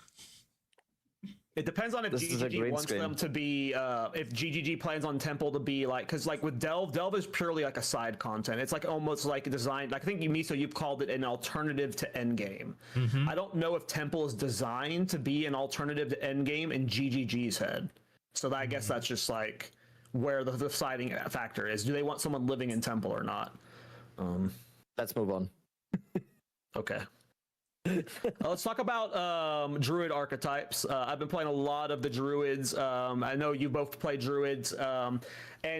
It depends on if GGG wants them to be, if GGG plans on Temple to be like, because like with Delve is purely like a side content. It's like almost like designed, like I think you've called it an alternative to Endgame. Mm-hmm. I don't know if Temple is designed to be an alternative to Endgame in GGG's head. So I guess that's just like where the deciding factor is. Do they want someone living in Temple or not? Let's move on. Okay. Let's talk about druid archetypes. I've been playing a lot of the druids. I know you both play druids, and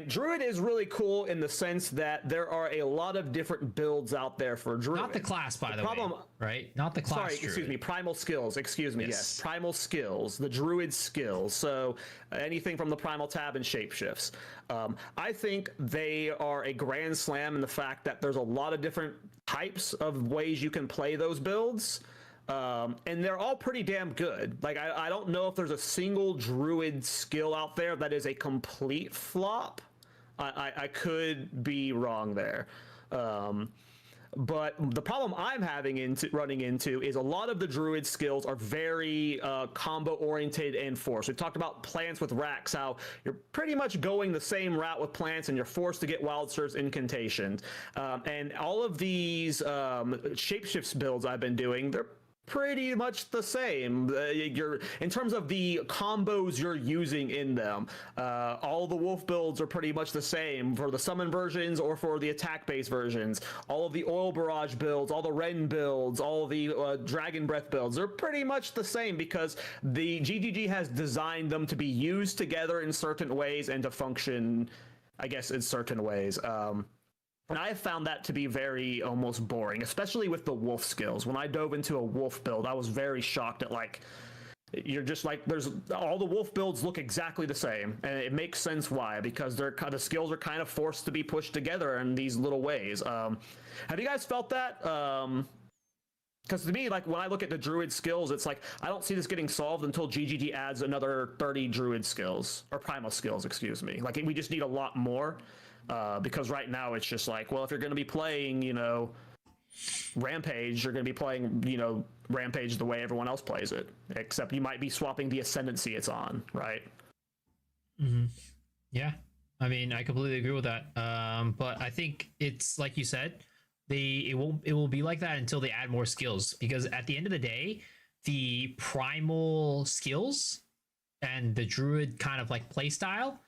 druid is really cool in the sense that there are a lot of different builds out there for druid. Not the class, by the way. right? Not the class. Sorry, druid. excuse me. Primal skills. Excuse me. Yes. Primal skills. The druid skills. So anything from the primal tab and shapeshifts. I think they are a grand slam in the fact that there's a lot of different types of ways you can play those builds. And they're all pretty damn good. Like, I don't know if there's a single druid skill out there that is a complete flop. I could be wrong there. But the problem I'm running into is a lot of the druid skills are very combo oriented and forced. We've talked about plants with racks, how you're pretty much going the same route with plants and you're forced to get wild surge incantations. And all of these shapeshifts builds I've been doing, they're pretty much the same. In terms of the combos you're using in them, all the wolf builds are pretty much the same for the summon versions or for the attack base versions. All of the oil barrage builds, all the Ren builds, all the dragon breath builds, they're pretty much the same because the GGG has designed them to be used together in certain ways and to function, I guess, in certain ways. And I have found that to be very almost boring, especially with the wolf skills. When I dove into a wolf build, I was very shocked at, like, you're just like, there's all the wolf builds look exactly the same, and it makes sense why, because the skills are kind of forced to be pushed together in these little ways. Have you guys felt that? Because to me, like, when I look at the druid skills, it's like, I don't see this getting solved until GGG adds another 30 druid skills, or primal skills, excuse me. Like, we just need a lot more. Because right now it's just like, well, if you're going to be playing, Rampage, you're going to be playing, Rampage the way everyone else plays it. Except you might be swapping the ascendancy it's on, right? Mm-hmm. Yeah. I mean, I completely agree with that. But I think it's like you said, it will be like that until they add more skills. Because at the end of the day, the primal skills and the druid kind of like play style,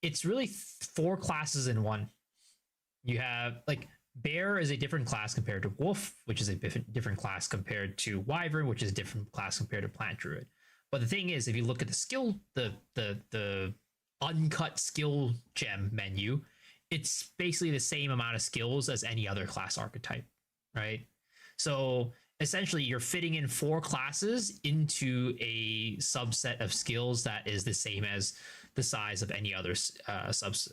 it's really 4 classes in one. You have, like, bear is a different class compared to wolf, which is a different class compared to wyvern, which is a different class compared to plant druid. But the thing is, if you look at the skill, the uncut skill gem menu, it's basically the same amount of skills as any other class archetype, right? So essentially, you're fitting in 4 classes into a subset of skills that is the same as the size of any other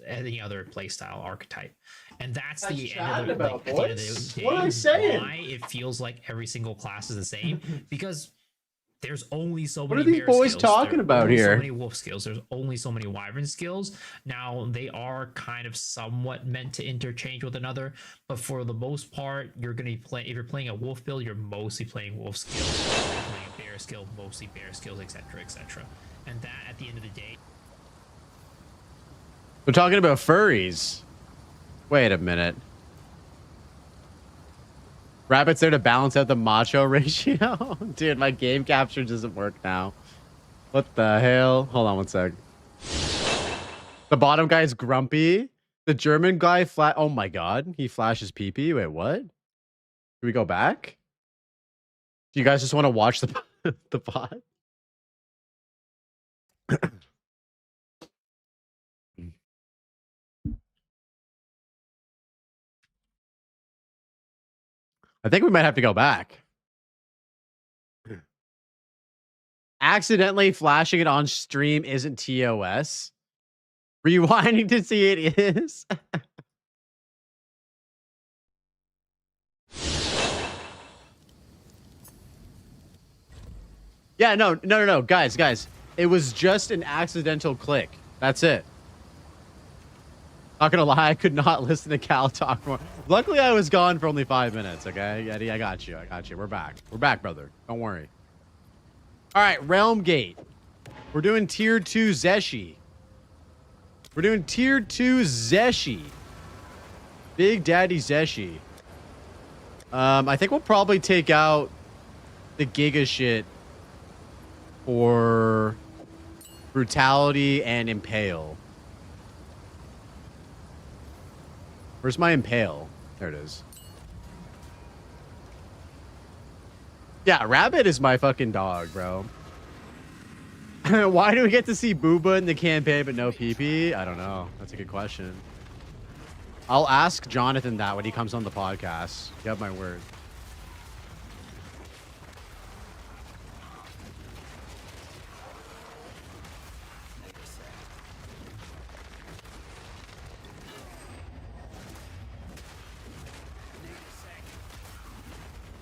any other playstyle archetype, and that's the end of the, like, at the end of the day, what am I saying? why it feels like every single class is the same, because there's only so What many are these bear boys skills. talking There's about only here? So many wolf skills. There's only so many wyvern skills. Now they are kind of somewhat meant to interchange with another, but for the most part, you're going to play. If you're playing a wolf build, you're mostly playing wolf skills. If you're playing a bear skill, mostly bear skills, etc., etc. And that, at the end of the day. We're talking about furries. Wait a minute. Rabbit's there to balance out the macho ratio? Dude, my game capture doesn't work now. What the hell? Hold on one sec. The bottom guy is grumpy. The German guy oh my god. He flashes pee-pee. Wait, what? Can we go back? Do you guys just want to watch the the bot? I think we might have to go back. Accidentally flashing it on stream isn't TOS. Rewinding to see it is. Yeah, no, guys. It was just an accidental click. That's it. Not gonna lie, I could not listen to Cal talk more. Luckily, I was gone for only 5 minutes, okay? Eddie, I got you. We're back. We're back, brother. Don't worry. All right, Realm Gate. We're doing Tier 2 Zeshi. Big Daddy Zeshi. I think we'll probably take out the Giga shit for Brutality and Impale. Where's my Impale? There it is. Yeah, Rabbit is my fucking dog, bro. Why do we get to see Booba in the campaign but no PP? I don't know. That's a good question. I'll ask Jonathan that when he comes on the podcast. You have my word.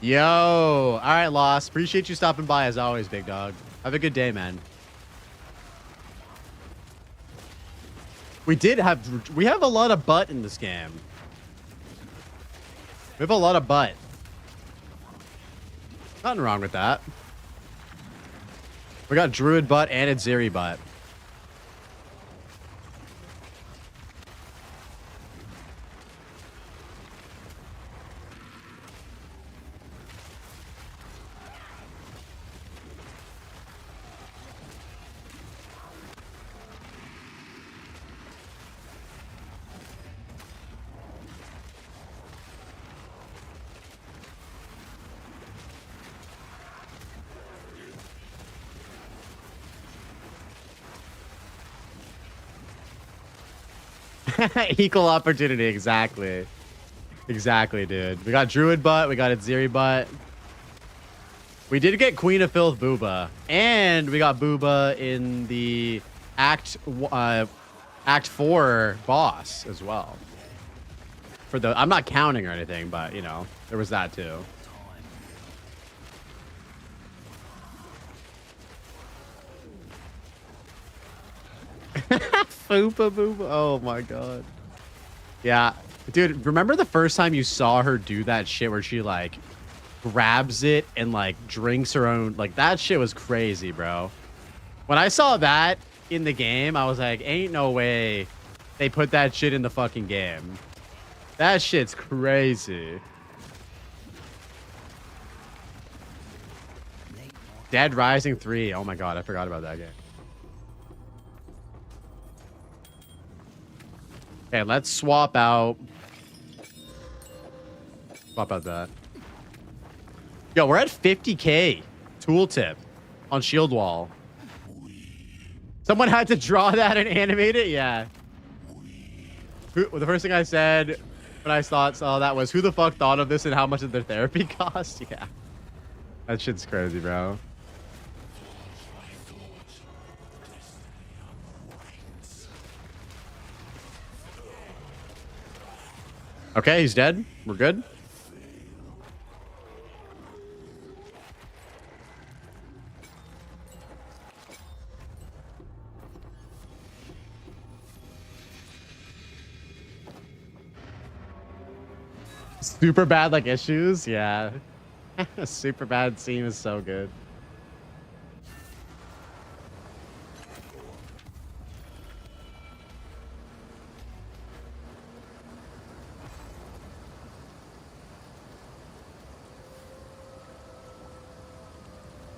Yo. All right, Lost. Appreciate you stopping by as always, big dog. Have a good day, man. We have a lot of butt in this game. We have a lot of butt. Nothing wrong with that. We got Druid butt and a Zeri butt. Equal opportunity, exactly. Exactly, dude. We got Druid butt, we got Zeri butt. We did get Queen of Filth Booba, and we got Booba in the Act 4 boss as well. For the, I'm not counting or anything, but you know, there was that too. Foopa Booba. Oh my god. Yeah. Dude, remember the first time you saw her do that shit where she like grabs it and like drinks her own, like that shit was crazy, bro. When I saw that in the game, I was like, ain't no way they put that shit in the fucking game. That shit's crazy. Dead Rising 3. Oh my god, I forgot about that game. Okay, let's swap out. Swap out that. Yo, we're at 50k tooltip on Shield Wall. Someone had to draw that and animate it? Yeah. The first thing I said when I saw that was, who the fuck thought of this and how much did their therapy cost? Yeah. That shit's crazy, bro. Okay, he's dead. We're good. Super bad like issues? Yeah. Super bad scene is so good.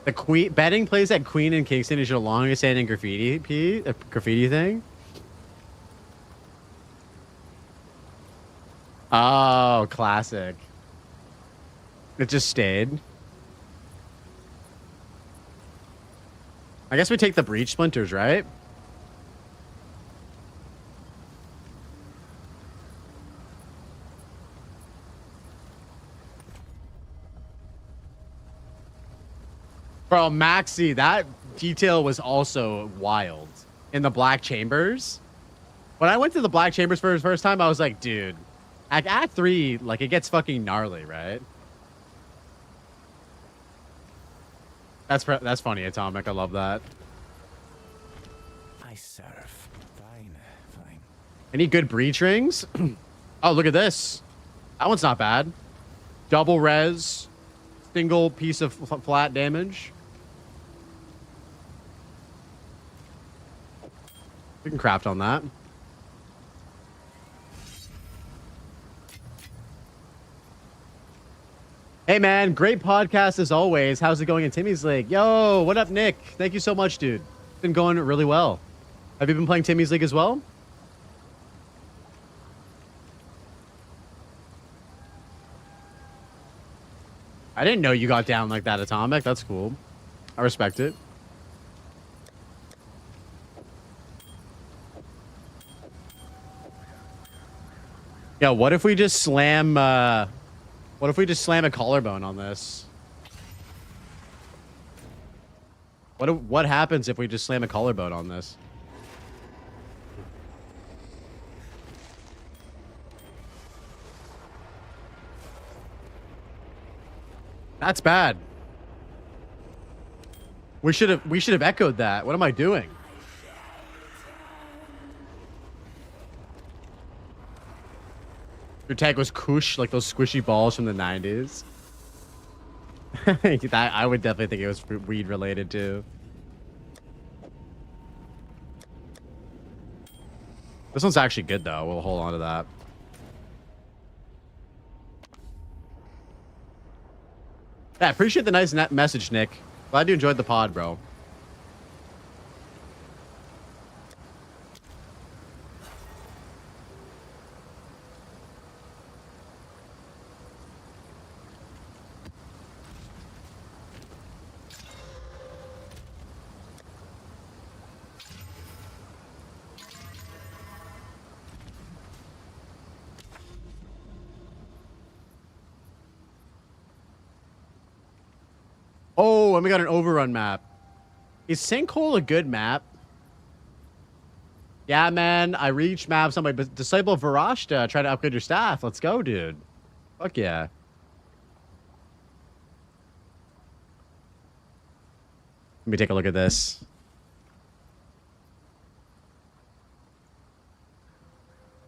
The Queen betting plays at Queen in Kingston is your longest standing graffiti thing. Oh, classic. It just stayed. I guess we take the breach splinters, right? Bro, Maxi, that detail was also wild in the Black Chambers. When I went to the Black Chambers for the first time, I was like, dude, at Act 3, like, it gets fucking gnarly, right? That's funny, Atomic. I love that. I serve. Fine, fine. Any good breach rings? Oh, look at this. That one's not bad. Double res, single piece of flat damage. We can craft on that. Hey man, great podcast as always. How's it going in Timmy's League? Yo, what up, Nick? Thank you so much, dude. It's been going really well. Have you been playing Timmy's League as well? I didn't know you got down like that, Atomic. That's cool. I respect it. Yeah, what if we just slam what if we just slam a collarbone on this? What happens if we just slam a collarbone on this? That's bad. We should have echoed that. What am I doing? Your tag was Kush, like those squishy balls from the 90s. I would definitely think it was weed related too. This one's actually good though. We'll hold on to that. Yeah, appreciate the nice message, Nick. Glad you enjoyed the pod, bro. Oh, and we got an overrun map. Is Sinkhole a good map? Yeah, man. I reached maps on my Disciple of Varashta. Try to upgrade your staff. Let's go, dude. Fuck yeah. Let me take a look at this.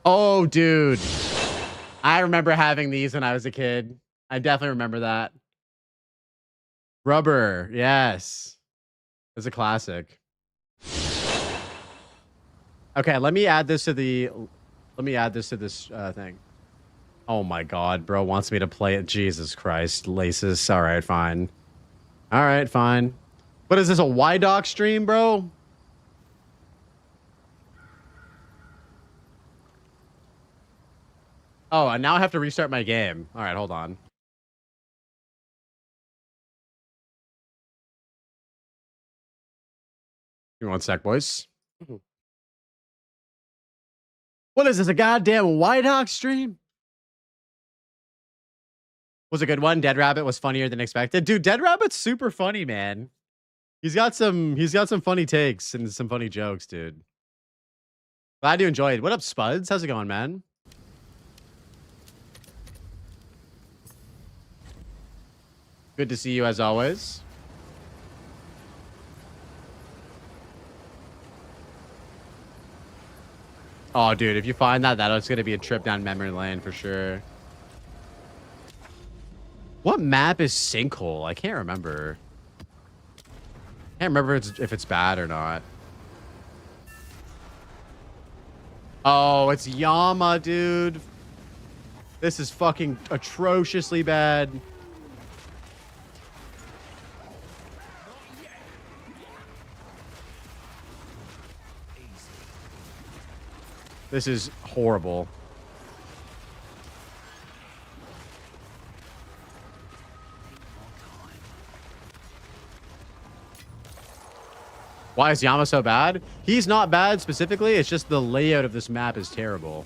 Oh, dude. I remember having these when I was a kid. I definitely remember that. Rubber, yes. It's a classic. Okay, let me add this to the... Let me add this to this thing. Oh my god, bro wants me to play it. Jesus Christ. Laces. Alright, fine. Alright, fine. What is this, a Y-Doc stream, bro? Oh, and now I have to restart my game. Alright, hold on. Give me one sec, boys. What is this, a goddamn White Hawk stream? Was a good one. Dead Rabbit was funnier than expected. Dude, Dead Rabbit's super funny, man. He's got some funny takes and some funny jokes, dude. Glad you enjoyed. What up, Spuds? How's it going, man? Good to see you as always. Oh, dude, if you find that, that's going to be a trip down memory lane for sure. What map is Sinkhole? I can't remember. Can't remember if it's bad or not. Oh, it's Yama, dude. This is fucking atrociously bad. This is horrible. Why is Yama so bad? He's not bad specifically. It's just the layout of this map is terrible.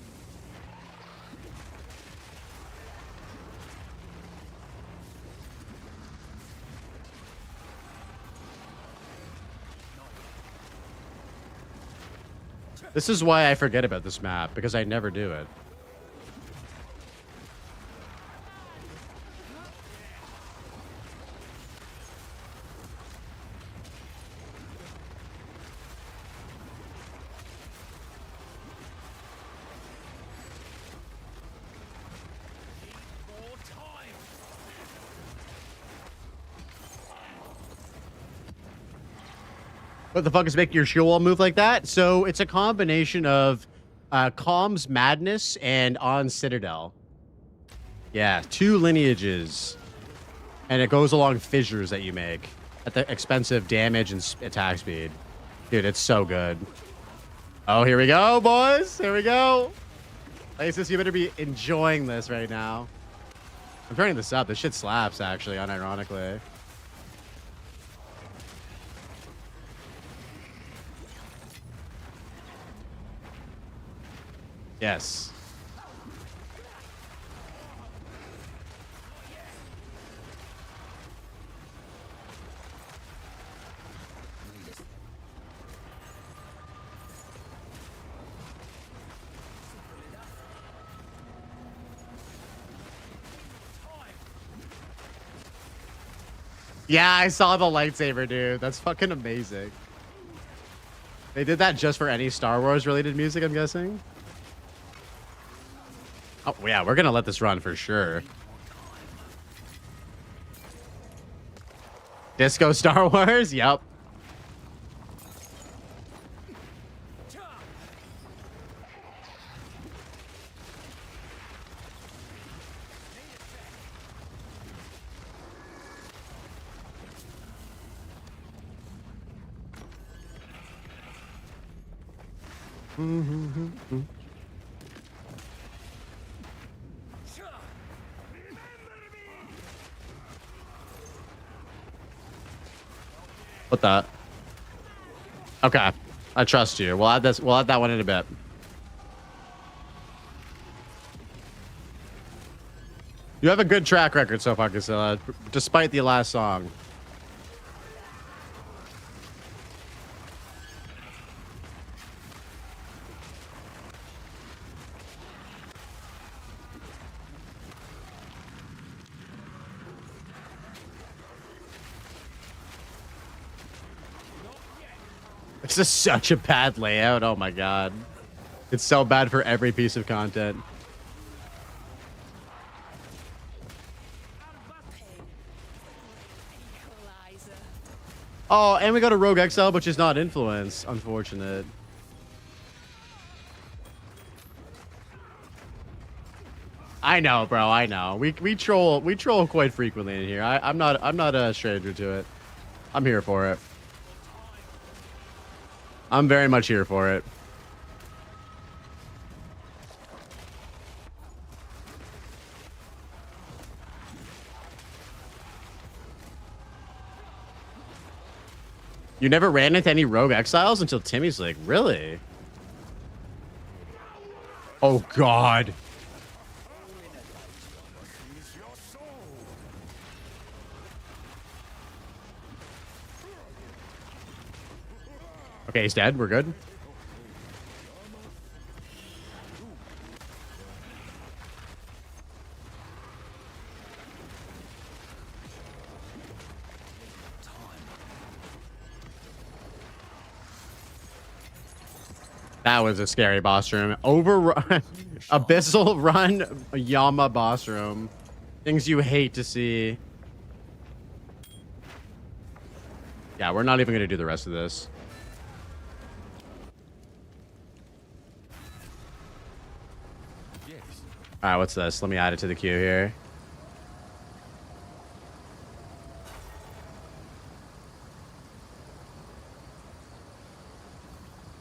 This is why I forget about this map, because I never do it. What the fuck is making your shield wall move like that? So it's a combination of Calm's Madness and On Citadel. Yeah, 2 lineages. And it goes along fissures that you make at the expense of damage and attack speed. Dude, it's so good. Oh, here we go, boys. Here we go. Laces, you better be enjoying this right now. I'm turning this up. This shit slaps, actually, unironically. Yes. Yeah, I saw the lightsaber, dude. That's fucking amazing. They did that just for any Star Wars related music, I'm guessing. Oh, yeah, we're gonna let this run for sure. Disco Star Wars? Yep. What the? Okay, I trust you. We'll add this. We'll add that one in a bit. You have a good track record so far, Casilla, despite the last song. This is such a bad layout. Oh my god. It's so bad for every piece of content. Oh, and we got a Rogue Exile, which is not influence. Unfortunate. I know, bro. I know. We troll quite frequently in here. I'm not a stranger to it. I'm here for it. I'm very much here for it. You never ran into any Rogue Exiles until Timmy's like, really? Oh, God. Okay, he's dead. We're good. That was a scary boss room. Overrun, Abyssal Run, Yama boss room. Things you hate to see. Yeah, we're not even going to do the rest of this. All right, what's this? Let me add it to the queue here.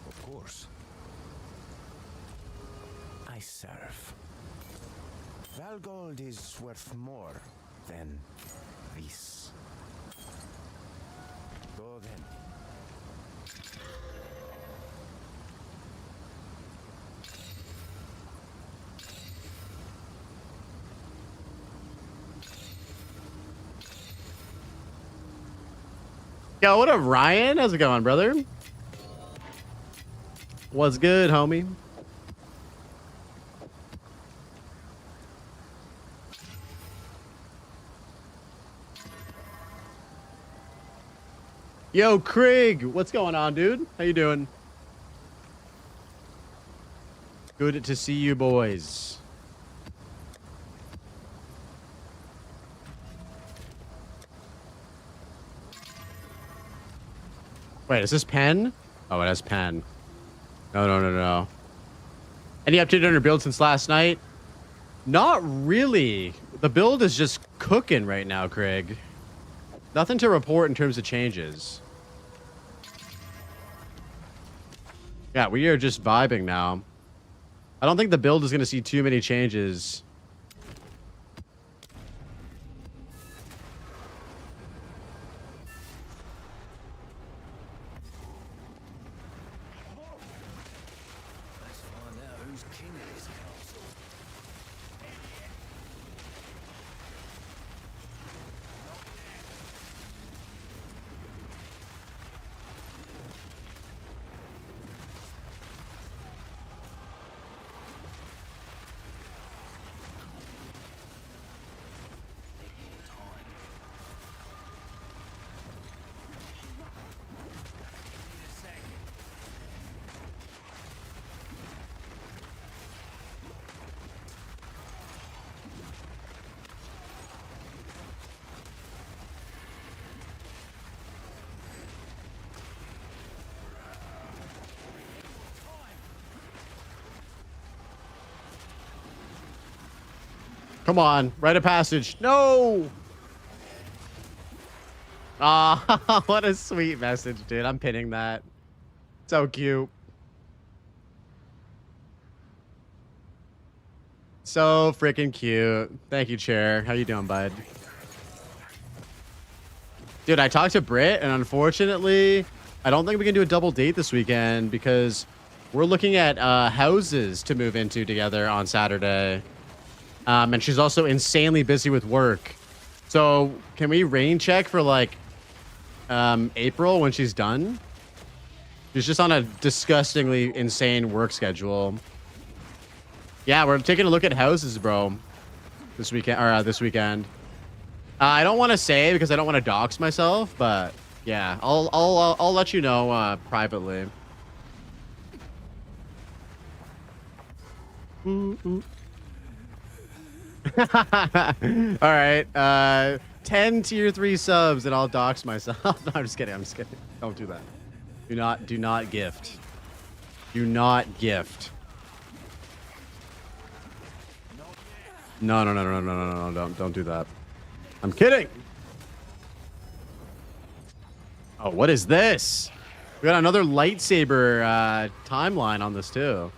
Of course. I serve. Valgold is worth more than this. Go then. Yo, what up, Ryan? How's it going, brother? What's good, homie? Yo, Craig, what's going on, dude? How you doing? Good to see you, boys. Wait, is this pen? Oh, it has pen. No. Any update on your build since last night? Not really. The build is just cooking right now, Craig. Nothing to report in terms of changes. Yeah, we are just vibing now. I don't think the build is going to see too many changes. Come on, rite of passage. No. Ah, what a sweet message, dude. I'm pinning that. So cute. So freaking cute. Thank you, Chair. How you doing, bud? Dude, I talked to Britt, and unfortunately, I don't think we can do a double date this weekend because we're looking at houses to move into together on Saturday. And she's also insanely busy with work. So can we rain check for like April when she's done? She's just on a disgustingly insane work schedule. Yeah, we're taking a look at houses, bro. This weekend, or this weekend. I don't want to say because I don't want to dox myself, but yeah, I'll let you know privately. All right, 10 tier 3 subs and I'll dox myself. No, I'm just kidding. I'm just kidding. Don't do that. Do not gift. Do not gift. No, don't do that. I'm kidding. Oh, what is this? We got another lightsaber timeline on this too.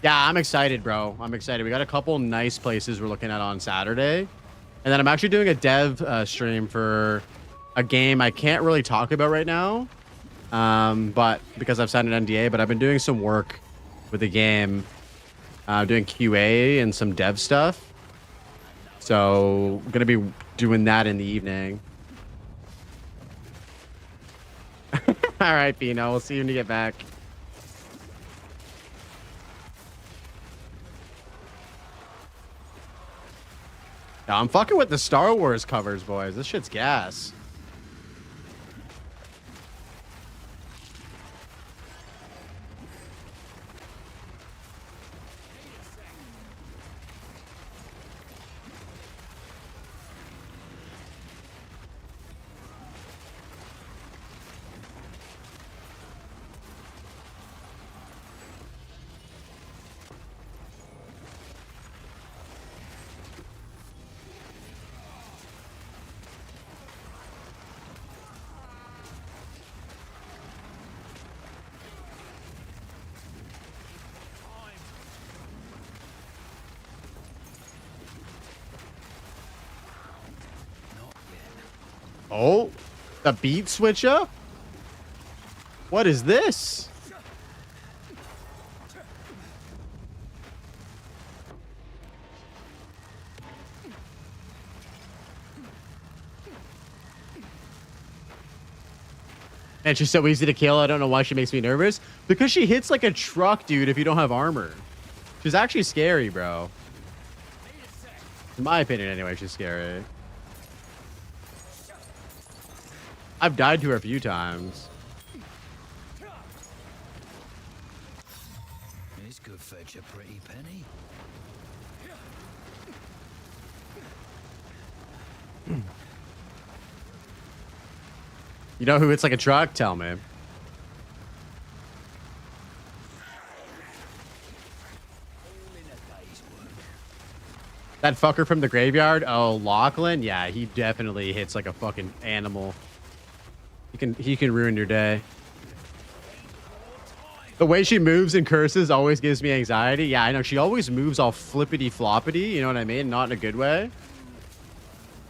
Yeah, I'm excited, bro. I'm excited. We got a couple nice places we're looking at on Saturday. And then I'm actually doing a dev stream for a game I can't really talk about right now. But because I've signed an NDA, but I've been doing some work with the game. Doing QA and some dev stuff. So I'm going to be doing that in the evening. All right, Pino. We'll see you when you get back. Now, I'm fucking with the Star Wars covers, boys. This shit's gas. Oh, the beat switch up? What is this? And she's so easy to kill. I don't know why she makes me nervous. Because she hits like a truck, dude, if you don't have armor. She's actually scary, bro. In my opinion, anyway, she's scary. I've died to her a few times. This could fetch a pretty penny. You know who hits like a truck? Tell me. That fucker from the graveyard? Oh, Lachlan? Yeah, he definitely hits like a fucking animal. He can ruin your day. The way she moves and curses always gives me anxiety. Yeah, I know. She always moves all flippity floppity. You know what I mean? Not in a good way.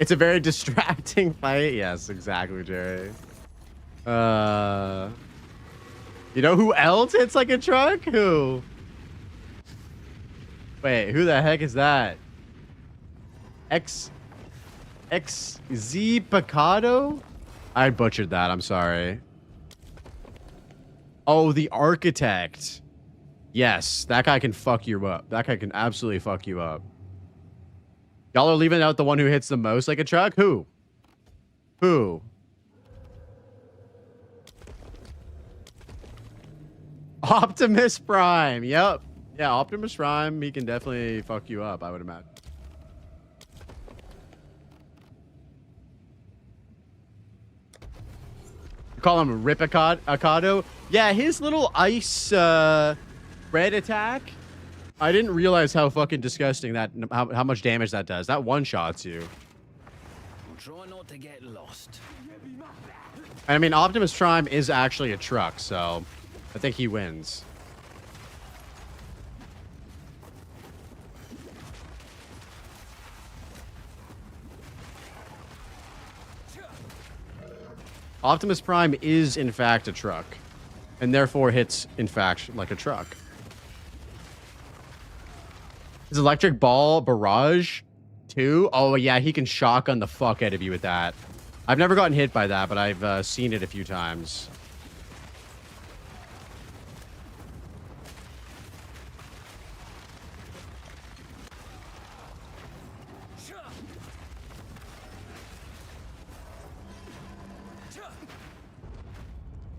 It's a very distracting fight. Yes, exactly, Jerry. You know who else hits like a truck? Who? Wait, who the heck is that? XZ Picado? I butchered that. I'm sorry. Oh, the architect. Yes, that guy can fuck you up. That guy can absolutely fuck you up. Y'all are leaving out the one who hits the most like a truck? Who? Who? Optimus Prime. Yep. Yeah, Optimus Prime, he can definitely fuck you up, I would imagine. Call him Ripicado. Yeah, his little ice red attack I didn't realize how fucking disgusting that how much damage that does. That one shots you. Try not to get lost. I mean, Optimus Prime is actually a truck, so I think he wins. Optimus Prime is, in fact, a truck, and therefore hits, in fact, like a truck. Is Electric Ball Barrage 2? Oh, yeah, he can shotgun the fuck out of you with that. I've never gotten hit by that, but I've seen it a few times.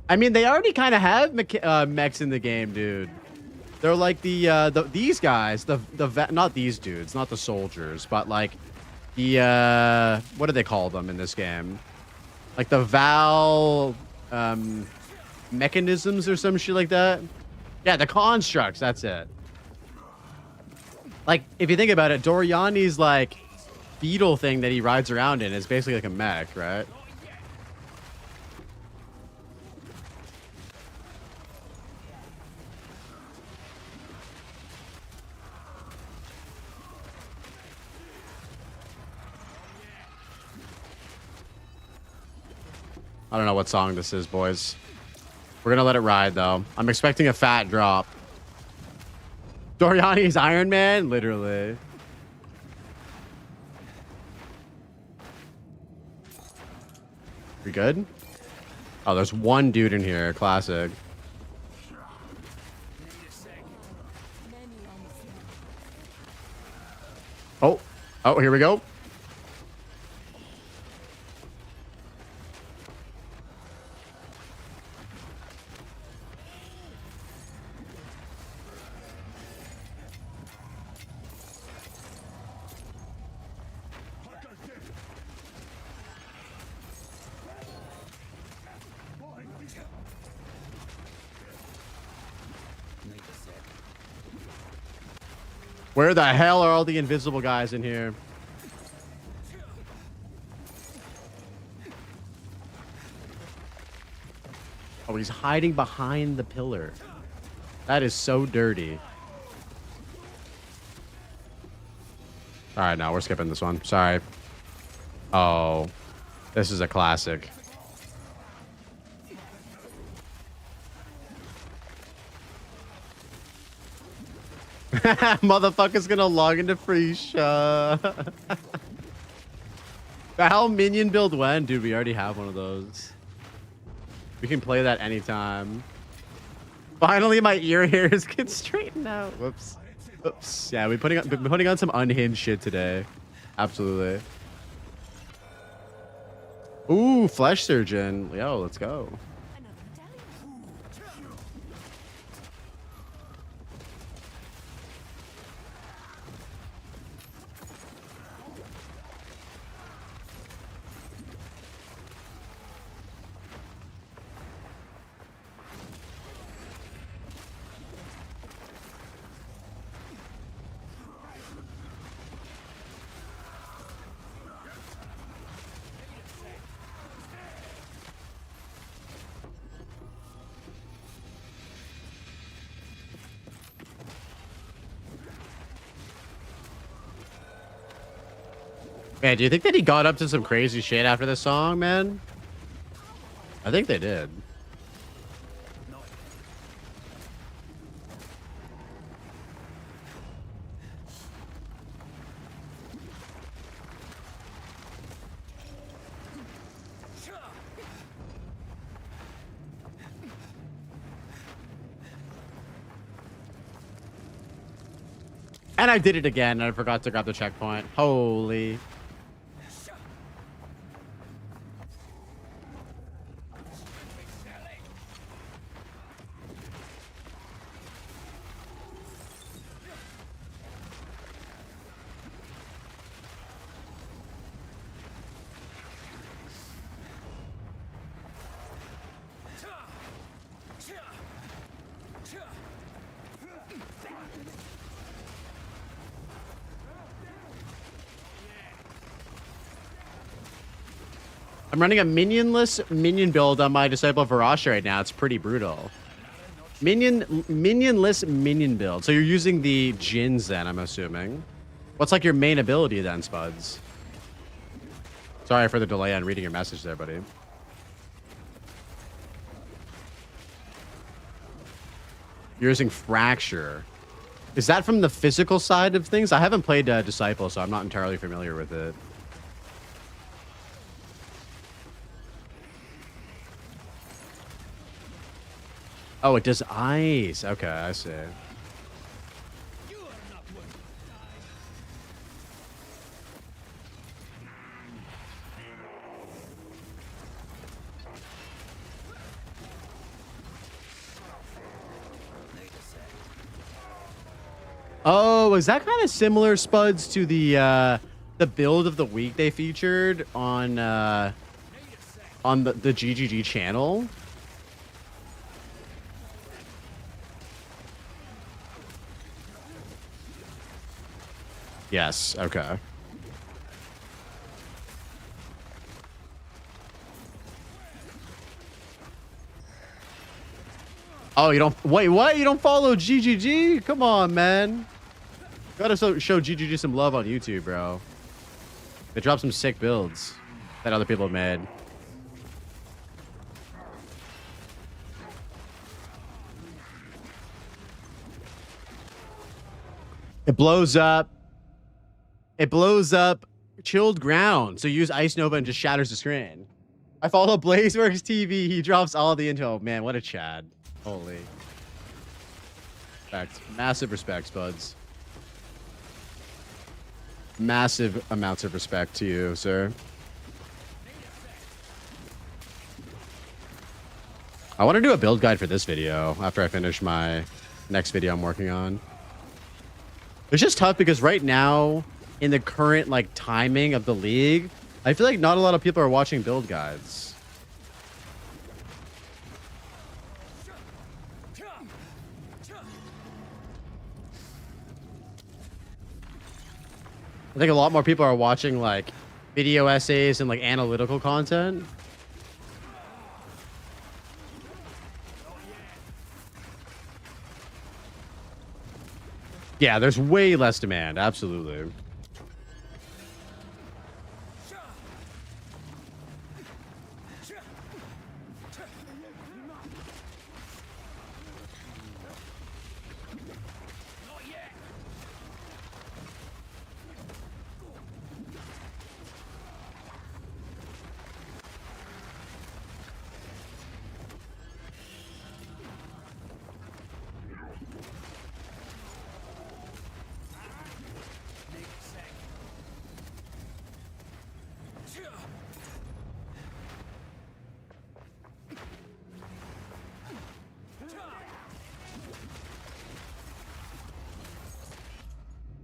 I mean, they already kind of have mechs in the game, dude. They're like these guys, not these dudes, not the soldiers, but like the what do they call them in this game? Like the Val mechanisms or some shit like that. Yeah, the constructs. That's it. Like if you think about it, Doriani's like beetle thing that he rides around in is basically like a mech, right? I don't know what song this is, boys. We're gonna let it ride, though. I'm expecting a fat drop. Doriani's Iron Man? Literally. We good? Oh, there's one dude in here. Classic. Oh. Oh, here we go. Where the hell are all the invisible guys in here? Oh, he's hiding behind the pillar. That is so dirty. All right, no, we're skipping this one. Sorry. Oh, this is a classic. Motherfucker's gonna log into Freesha. How minion build when? Dude, we already have one of those. We can play that anytime. Finally, my ear hairs get straightened out. Whoops. Oops. Yeah, we're putting on some unhinged shit today. Absolutely. Ooh, Flesh Surgeon. Yo, let's go. Man, do you think that he got up to some crazy shit after this song, man? I think they did. And I did it again, and I forgot to grab the checkpoint. Holy. I'm running a minionless minion build on my Disciple Varasha right now. It's pretty brutal. Minionless minion build. So you're using the Jins then, I'm assuming. What's like your main ability then, Spuds? Sorry for the delay on reading your message there, buddy. You're using Fracture. Is that from the physical side of things? I haven't played Disciple, so I'm not entirely familiar with it. Oh, it does ice. Okay, I see. Oh, is that kind of similar, Spuds, to the build of the week they featured on the GGG channel? Yes. Okay. Oh, you don't wait. What? You don't follow GGG? Come on, man. Gotta show GGG some love on YouTube, bro. They dropped some sick builds that other people have made. It blows up. It blows up chilled ground. So use Ice Nova and just shatters the screen. I follow Blazeworks TV. He drops all the intel. Man, what a Chad. Holy. Respect. Massive respect, Spuds. Massive amounts of respect to you, sir. I want to do a build guide for this video after I finish my next video I'm working on. It's just tough because right now, in the current like timing of the league, I feel like not a lot of people are watching build guides. I think a lot more people are watching like video essays and like analytical content. Yeah, there's way less demand. Absolutely.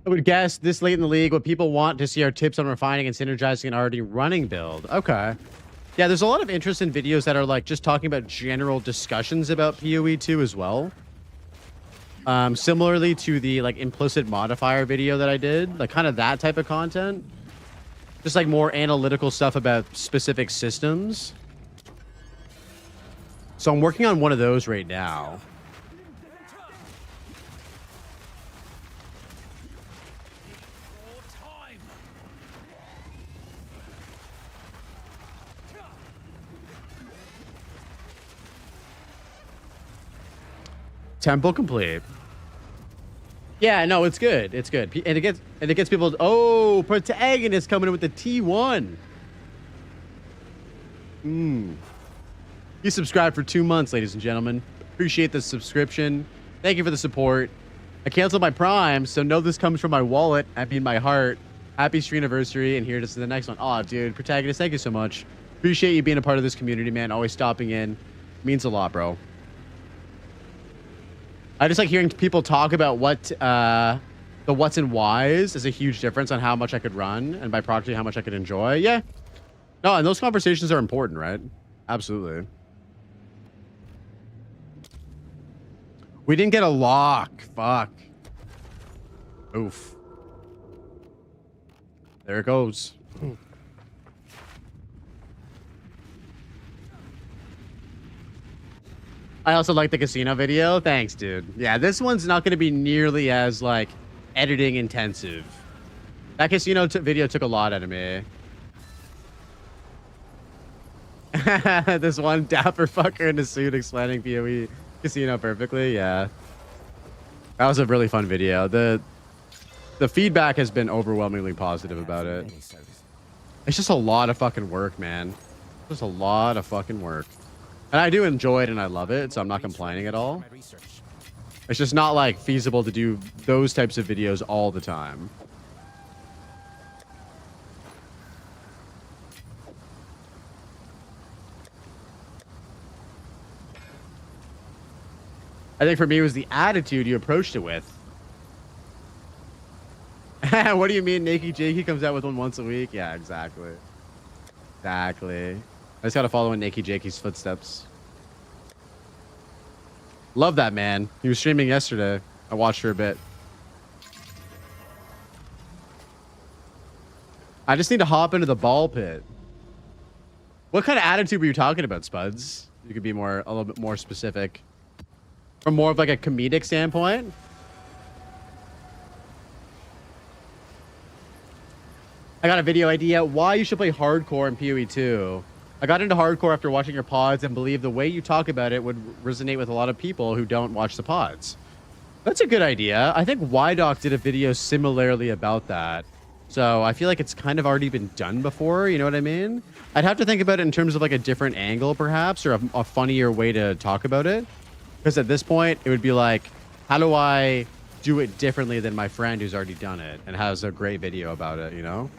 I would guess this late in the league, what people want to see are tips on refining and synergizing an already running build. Okay. Yeah, there's a lot of interest in videos that are like just talking about general discussions about PoE 2 as well. Similarly to the like implicit modifier video that I did, like kind of that type of content. Just like more analytical stuff about specific systems. So I'm working on one of those right now. Temple complete. Yeah, no, it's good. It's good. And it gets people. Oh, protagonist coming in with the T1. You subscribed for 2 months, ladies and gentlemen. Appreciate the subscription. Thank you for the support. I canceled my Prime, so know this comes from my wallet. I mean my heart. Happy stream anniversary, and here it is to the next one. Aw, dude, protagonist, thank you so much. Appreciate you being a part of this community, man. Always stopping in. Means a lot, bro. I just like hearing people talk about what the what's and whys is a huge difference on how much I could run, and by proxy, how much I could enjoy. Yeah. No, and those conversations are important, right? Absolutely. We didn't get a lock. Fuck. Oof. There it goes. I also like the casino video. Thanks, dude. Yeah, this one's not going to be nearly as like editing intensive. That casino video took a lot out of me. This one dapper fucker in a suit explaining PoE casino perfectly. Yeah, that was a really fun video. The feedback has been overwhelmingly positive about it. It's just a lot of fucking work, man. Just a lot of fucking work. And I do enjoy it and I love it, so I'm not complaining at all. It's just not like feasible to do those types of videos all the time. I think for me it was the attitude you approached it with. What do you mean Naked Jakey comes out with one once a week? Yeah, exactly. Exactly. I just gotta follow in Naked Jakey's footsteps. Love that man. He was streaming yesterday. I watched for a bit. I just need to hop into the ball pit. What kind of attitude were you talking about, Spuds? You could be a little bit more specific. From more of like a comedic standpoint. I got a video idea. Why you should play hardcore in PoE 2. I got into hardcore after watching your pods and believe the way you talk about it would resonate with a lot of people who don't watch the pods. That's a good idea. I think YDoc did a video similarly about that. So I feel like it's kind of already been done before. You know what I mean? I'd have to think about it in terms of like a different angle perhaps, or a funnier way to talk about it. Because at this point, it would be like, how do I do it differently than my friend who's already done it and has a great video about it, you know?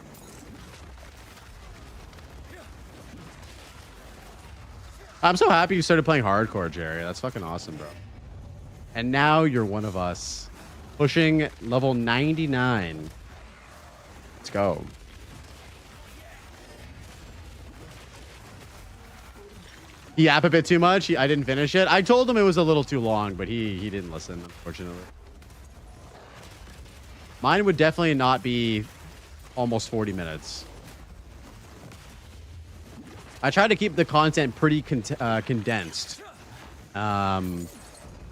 I'm so happy you started playing hardcore, Jerry. That's fucking awesome, bro. And now you're one of us. Pushing level 99. Let's go. He yapped a bit too much. I didn't finish it. I told him it was a little too long, but he didn't listen, unfortunately. Mine would definitely not be almost 40 minutes. I try to keep the content pretty condensed. Something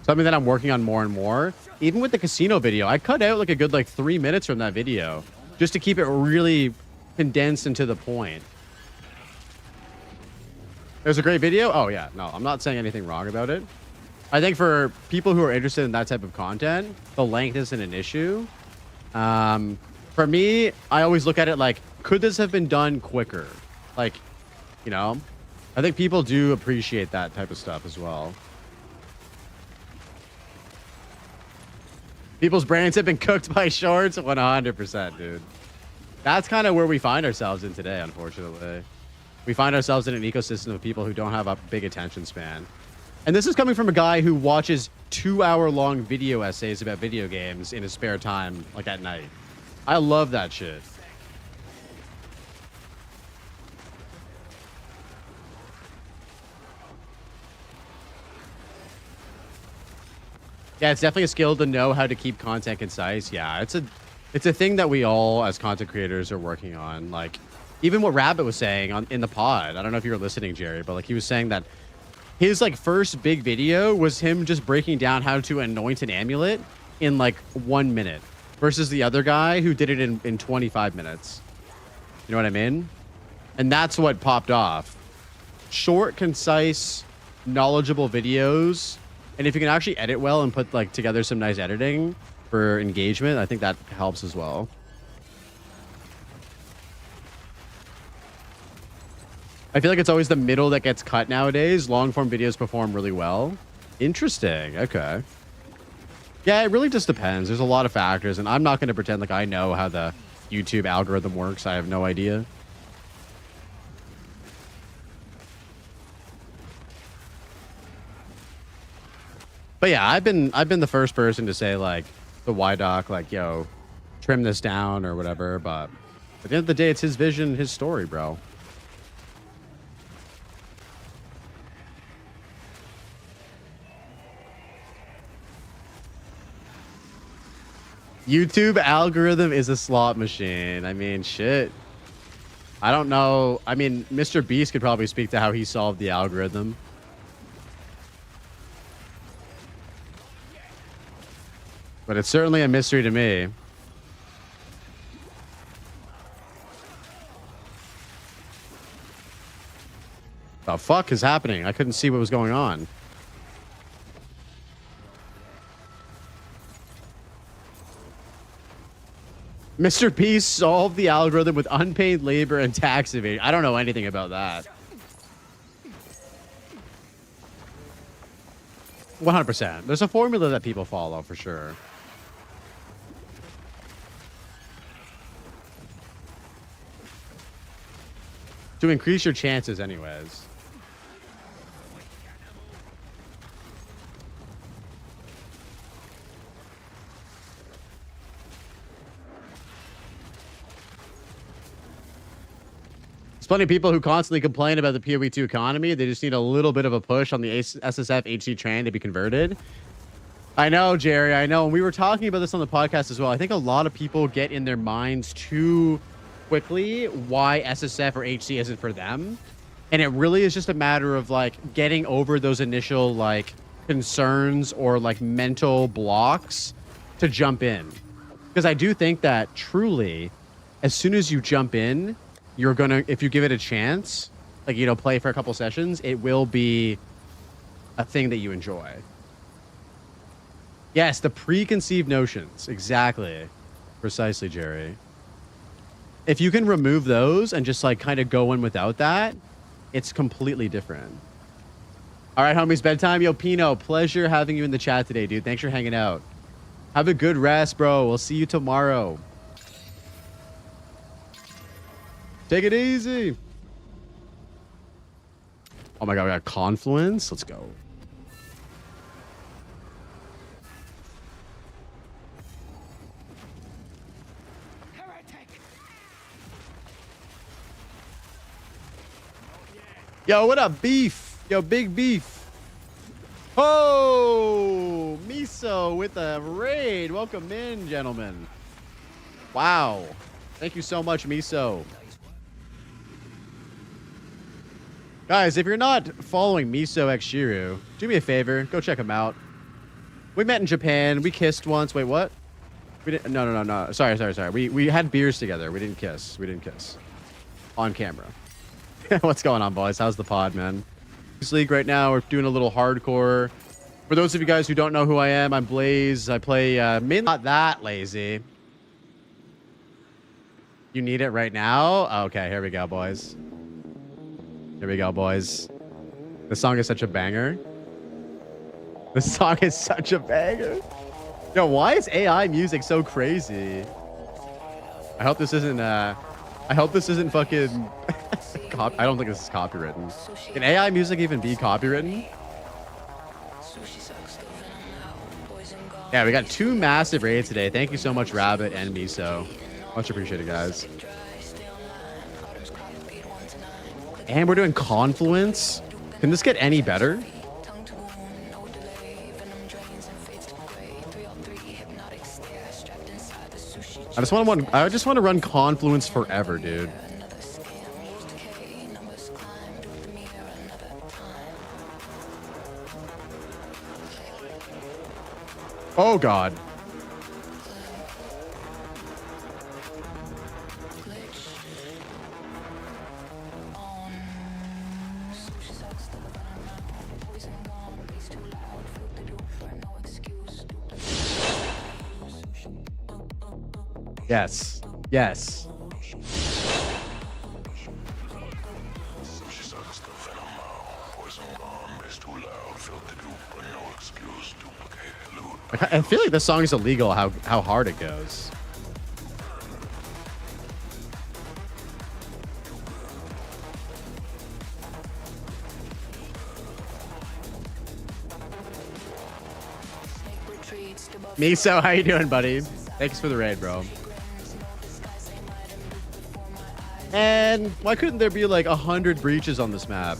that I'm working on more and more. Even with the casino video, I cut out like a good 3 minutes from that video just to keep it really condensed and to the point. It was a great video. Oh yeah, no, I'm not saying anything wrong about it. I think for people who are interested in that type of content, the length isn't an issue. For me, I always look at it like, could this have been done quicker? Like, you know, I think people do appreciate that type of stuff as well. People's brains have been cooked by shorts 100%, dude. That's kind of where we find ourselves in today, unfortunately. We find ourselves in an ecosystem of people who don't have a big attention span. And this is coming from a guy who watches 2-hour-long video essays about video games in his spare time, like at night. I love that shit. Yeah, it's definitely a skill to know how to keep content concise. Yeah, it's a thing that we all as content creators are working on. Like, even what Rabbit was saying in the pod. I don't know if you were listening, Jerry, but like he was saying that his first big video was him just breaking down how to anoint an amulet in 1 minute versus the other guy who did it in 25 minutes. You know what I mean? And that's what popped off. Short, concise, knowledgeable videos. And if you can actually edit well and put together some nice editing for engagement, I think that helps as well. I feel like it's always the middle that gets cut nowadays. Long form videos perform really well. Interesting. Okay. Yeah, it really just depends. There's a lot of factors, and I'm not going to pretend like I know how the YouTube algorithm works. I have no idea. But yeah, I've been the first person to say the YDoc, yo, trim this down or whatever. But at the end of the day, it's his vision, his story, bro. YouTube algorithm is a slot machine. I mean, shit. I don't know. I mean, Mr. Beast could probably speak to how he solved the algorithm. But it's certainly a mystery to me. The fuck is happening? I couldn't see what was going on. Mr. Peace solved the algorithm with unpaid labor and tax evasion. I don't know anything about that. 100%. There's a formula that people follow for sure. To increase your chances anyways. There's plenty of people who constantly complain about the PoE2 economy. They just need a little bit of a push on the SSF HC train to be converted. I know, Jerry. I know. And we were talking about this on the podcast as well. I think a lot of people get in their minds too quickly why SSF or HC isn't for them. And it really is just a matter of like getting over those initial like concerns or like mental blocks to jump in. Because I do think that truly, as soon as you jump in, you're gonna, if you give it a chance, like, you know, play for a couple sessions, it will be a thing that you enjoy. Yes, the preconceived notions. Exactly. Precisely, Jerry. If you can remove those and just like kind of go in without that, it's completely different. All right, homies, bedtime. Yo, Pino, pleasure having you in the chat today, dude. Thanks for hanging out. Have a good rest, bro. We'll see you tomorrow. Take it easy. Oh my god, we got Confluence. Let's go. Yo, what up, beef? Yo, big beef. Oh, Miso with a raid. Welcome in, gentlemen. Wow. Thank you so much, Miso. Guys, if you're not following Miso X Shiru, do me a favor. Go check him out. We met in Japan. We kissed once. Wait, what? We didn't. No. Sorry. We had beers together. We didn't kiss. On camera. What's going on, boys? How's the pod, man? This league right now, we're doing a little hardcore. For those of you guys who don't know who I am, I'm Blaze. I play mainly not that lazy. You need it right now? Okay, here we go, boys. This song is such a banger. Yo, why is AI music so crazy? I hope this isn't fucking I don't think this is copywritten. Can AI music even be copywritten? Yeah, we got 2 massive raids today. Thank you so much, Rabbit and Miso. Much appreciated, guys. And we're doing Confluence. Can this get any better? I just want to run Confluence forever, dude. Oh god. Yes. Yes. I feel like this song is illegal, how hard it goes. Miso, how you doing, buddy? Thanks for the raid, bro. And why couldn't there be like 100 breaches on this map?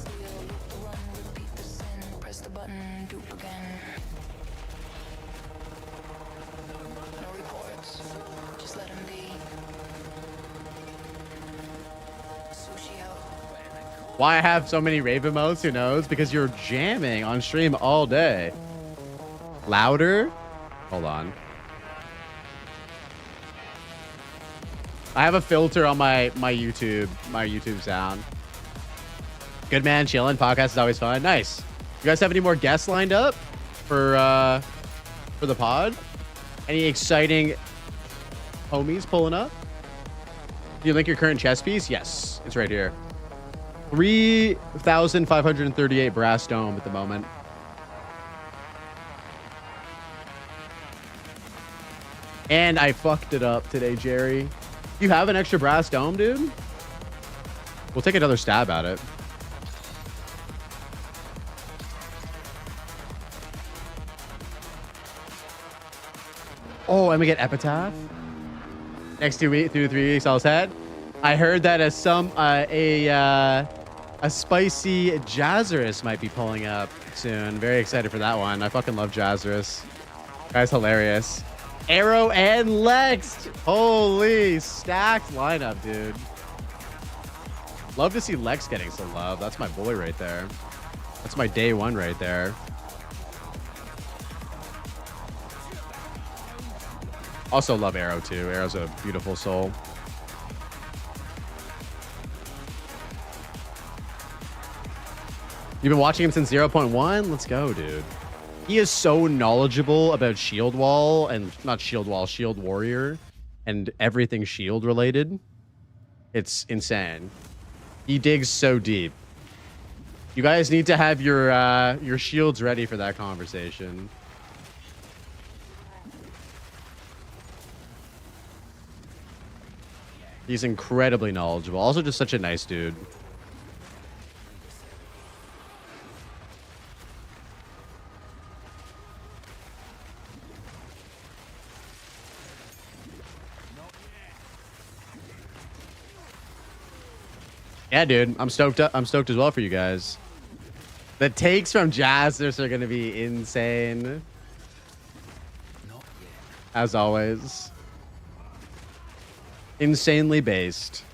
Why I have so many rave emotes? Who knows? Because you're jamming on stream all day. Louder? Hold on. I have a filter on my YouTube sound. Good man, chilling. Podcast is always fun. Nice. You guys have any more guests lined up for the pod? Any exciting homies pulling up? Do you link your current chess piece? Yes, it's right here. 3,538 brass dome at the moment. And I fucked it up today, Jerry. You have an extra brass dome, dude? We'll take another stab at it. Oh, and we get Epitaph. Next 2 weeks, 3 weeks, all set. I heard that a spicy Jazzerus might be pulling up soon. Very excited for that one. I fucking love Jazzerus. Guy's hilarious. Arrow and Lex. Holy stacked lineup, dude. Love to see Lex getting some love. That's my boy right there. That's my day one right there. Also love Arrow too. Arrow's a beautiful soul. You've been watching him since 0.1? Let's go, dude. He is so knowledgeable about Shield Wall and not Shield Wall, Shield Warrior and everything Shield related. It's insane. He digs so deep. You guys need to have your shields ready for that conversation. He's incredibly knowledgeable. Also just such a nice dude. Yeah, dude. I'm stoked as well for you guys. The takes from Jazzers are going to be insane. As always. Insanely based.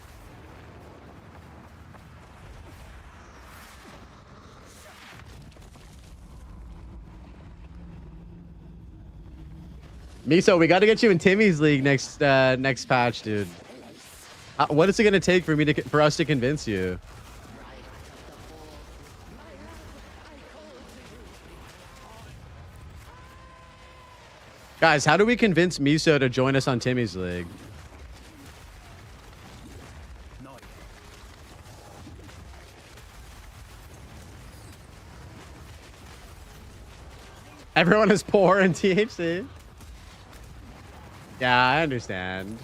Miso, we got to get you in Timmy's league next patch, dude. What is it going to take for us to convince you? Guys, how do we convince Miso to join us on Timmy's league? Everyone is poor in THC. Yeah, I understand.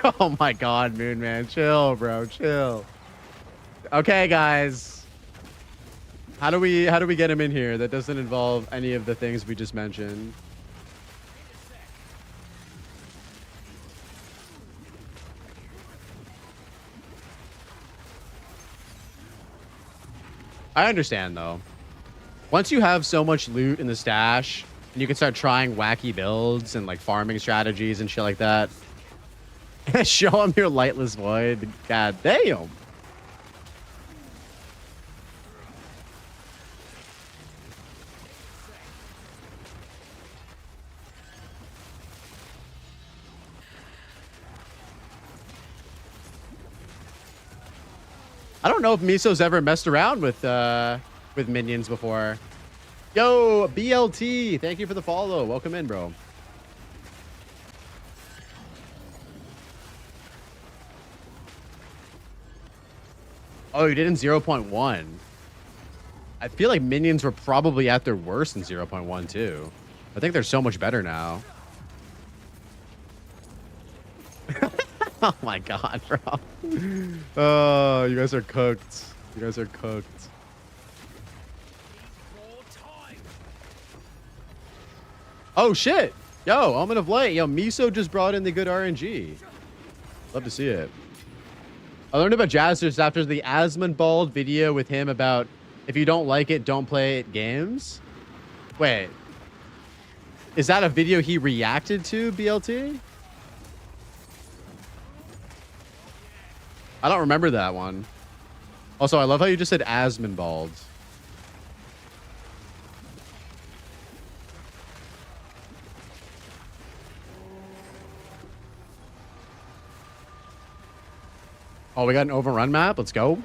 Oh my god, Moon Man. Chill, bro. Chill. Okay, guys. How do we get him in here that doesn't involve any of the things we just mentioned? I understand though. Once you have so much loot in the stash and you can start trying wacky builds and like farming strategies and shit like that. Show him your lightless void. God damn. I don't know if Miso's ever messed around with minions before. Yo, BLT, thank you for the follow. Welcome in, bro. Oh, you did in 0.1. I feel like minions were probably at their worst in 0.1 too. I think they're so much better now. Oh my god, bro. Oh, you guys are cooked. You guys are cooked. Oh shit. Yo, Omen of Light. Yo, Miso just brought in the good RNG. Love to see it. I learned about Jazzers after the Asmonbald video with him about if you don't like it, don't play it games. Wait. Is that a video he reacted to, BLT? I don't remember that one. Also, I love how you just said Asmonbald. Oh, we got an overrun map. Let's go.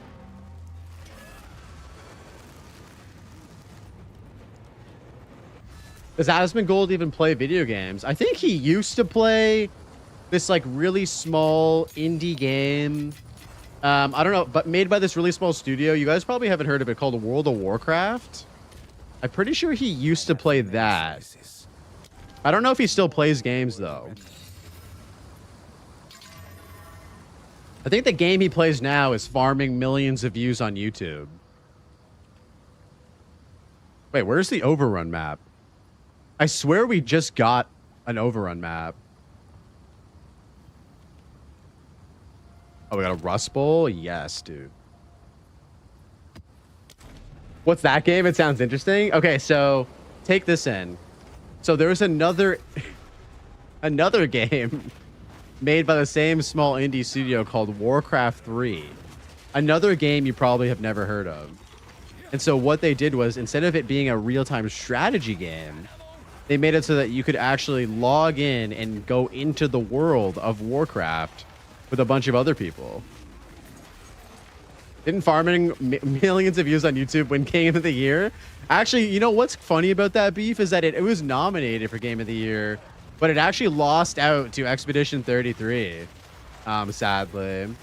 Does Asmund Gold even play video games? I think he used to play this like really small indie game. I don't know, but made by this really small studio. You guys probably haven't heard of it, called World of Warcraft. I'm pretty sure he used to play that. I don't know if he still plays games though. I think the game he plays now is farming millions of views on YouTube. Wait, where's the overrun map? I swear we just got an overrun map. Oh, we got a Rust Bowl? Yes, dude. What's that game? It sounds interesting. Okay, so take this in. So there's another game made by the same small indie studio called Warcraft 3. Another game you probably have never heard of. And so what they did was, instead of it being a real-time strategy game, they made it so that you could actually log in and go into the world of Warcraft with a bunch of other people. Didn't farming millions of views on YouTube win Game of the Year? Actually, you know what's funny about that beef is that it was nominated for Game of the Year, but it actually lost out to Expedition 33, sadly.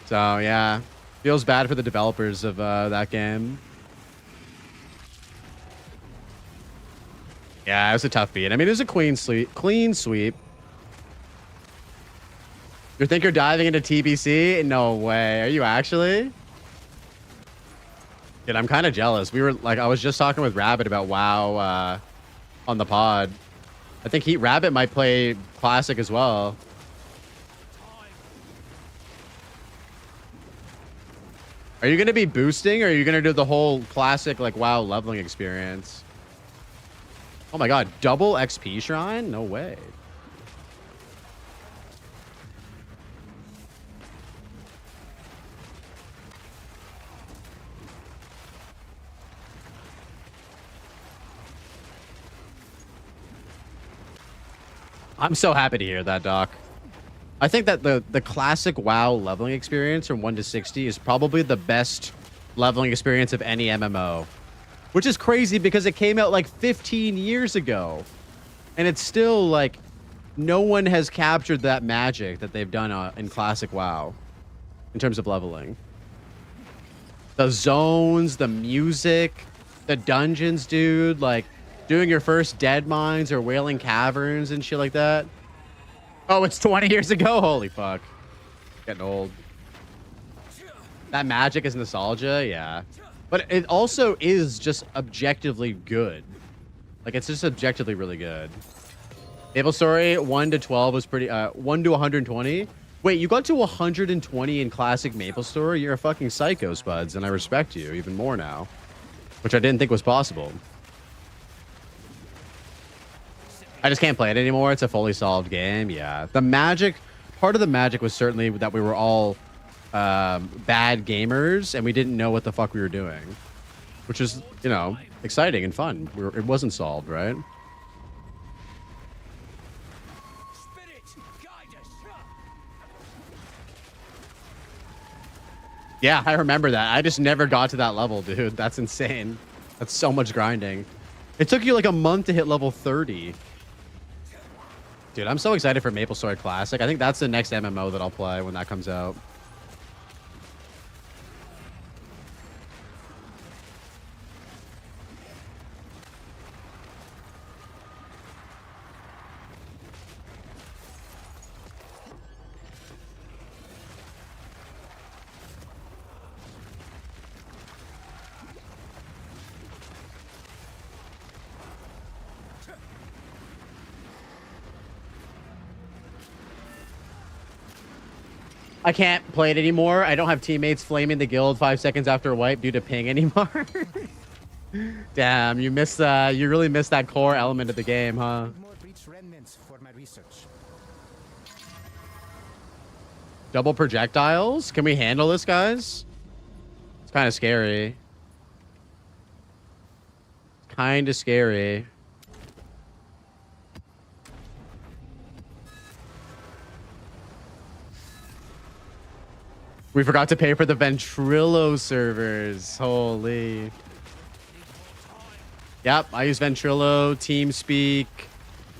So, yeah. Feels bad for the developers of that game. Yeah, it was a tough beat. I mean, it was a clean sweep. You think you're diving into TBC? No way. Are you actually? Dude, I'm kind of jealous. We were like, I was just talking with Rabbit about WoW on the pod. I think Rabbit might play Classic as well. Are you going to be boosting, or are you going to do the whole Classic like WoW leveling experience? Oh my god, double XP shrine? No way. I'm so happy to hear that, Doc. I think that the classic WoW leveling experience from 1 to 60 is probably the best leveling experience of any MMO. Which is crazy because it came out like 15 years ago. And it's still like no one has captured that magic that they've done in classic WoW in terms of leveling. The zones, the music, the dungeons, dude, like doing your first Dead Mines or Wailing Caverns and shit like that. Oh, it's 20 years ago? Holy fuck. Getting old. That magic is nostalgia, yeah. But it also is just objectively good. Like, it's just objectively really good. Maple Story 1 to 12 was pretty... 1 to 120? Wait, you got to 120 in classic Maple Story? You're a fucking psycho, Spuds, and I respect you even more now. Which I didn't think was possible. I just can't play it anymore. It's a fully solved game, yeah. The magic... Part of the magic was certainly that we were all... bad gamers, and we didn't know what the fuck we were doing, which is, you know, exciting and fun. It wasn't solved, right? Yeah, I remember that. I just never got to that level, dude. That's insane. That's so much grinding. It took you like a month to hit level 30. Dude, I'm so excited for Maple Story Classic. I think that's the next MMO that I'll play when that comes out. I can't play it anymore. I don't have teammates flaming the guild 5 seconds after a wipe due to ping anymore. Damn, you miss you really miss that core element of the game, huh? Double projectiles? Can we handle this, guys? It's kind of scary. Kind of scary. We forgot to pay for the Ventrilo servers. Holy. Yep, I use Ventrilo, TeamSpeak.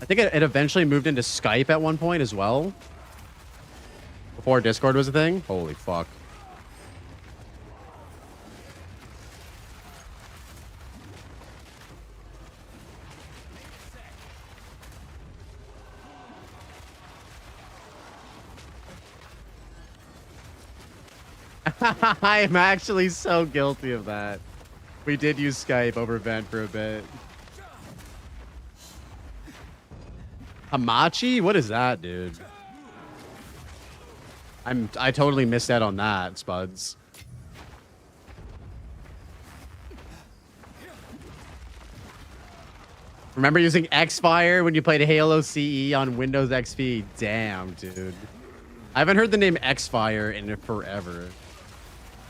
I think it eventually moved into Skype at one point as well. Before Discord was a thing. Holy fuck. I am actually so guilty of that. We did use Skype over Vent for a bit. Hamachi? What is that, dude? I totally missed out on that, Spuds. Remember using Xfire when you played Halo CE on Windows XP? Damn, dude. I haven't heard the name Xfire in forever.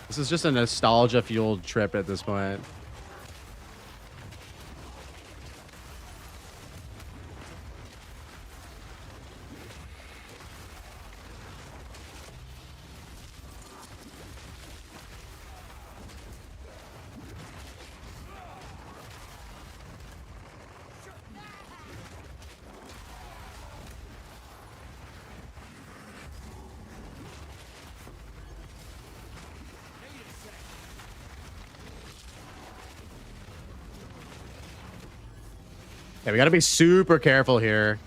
This is just a nostalgia-fueled trip at this point. Okay, we gotta be super careful here.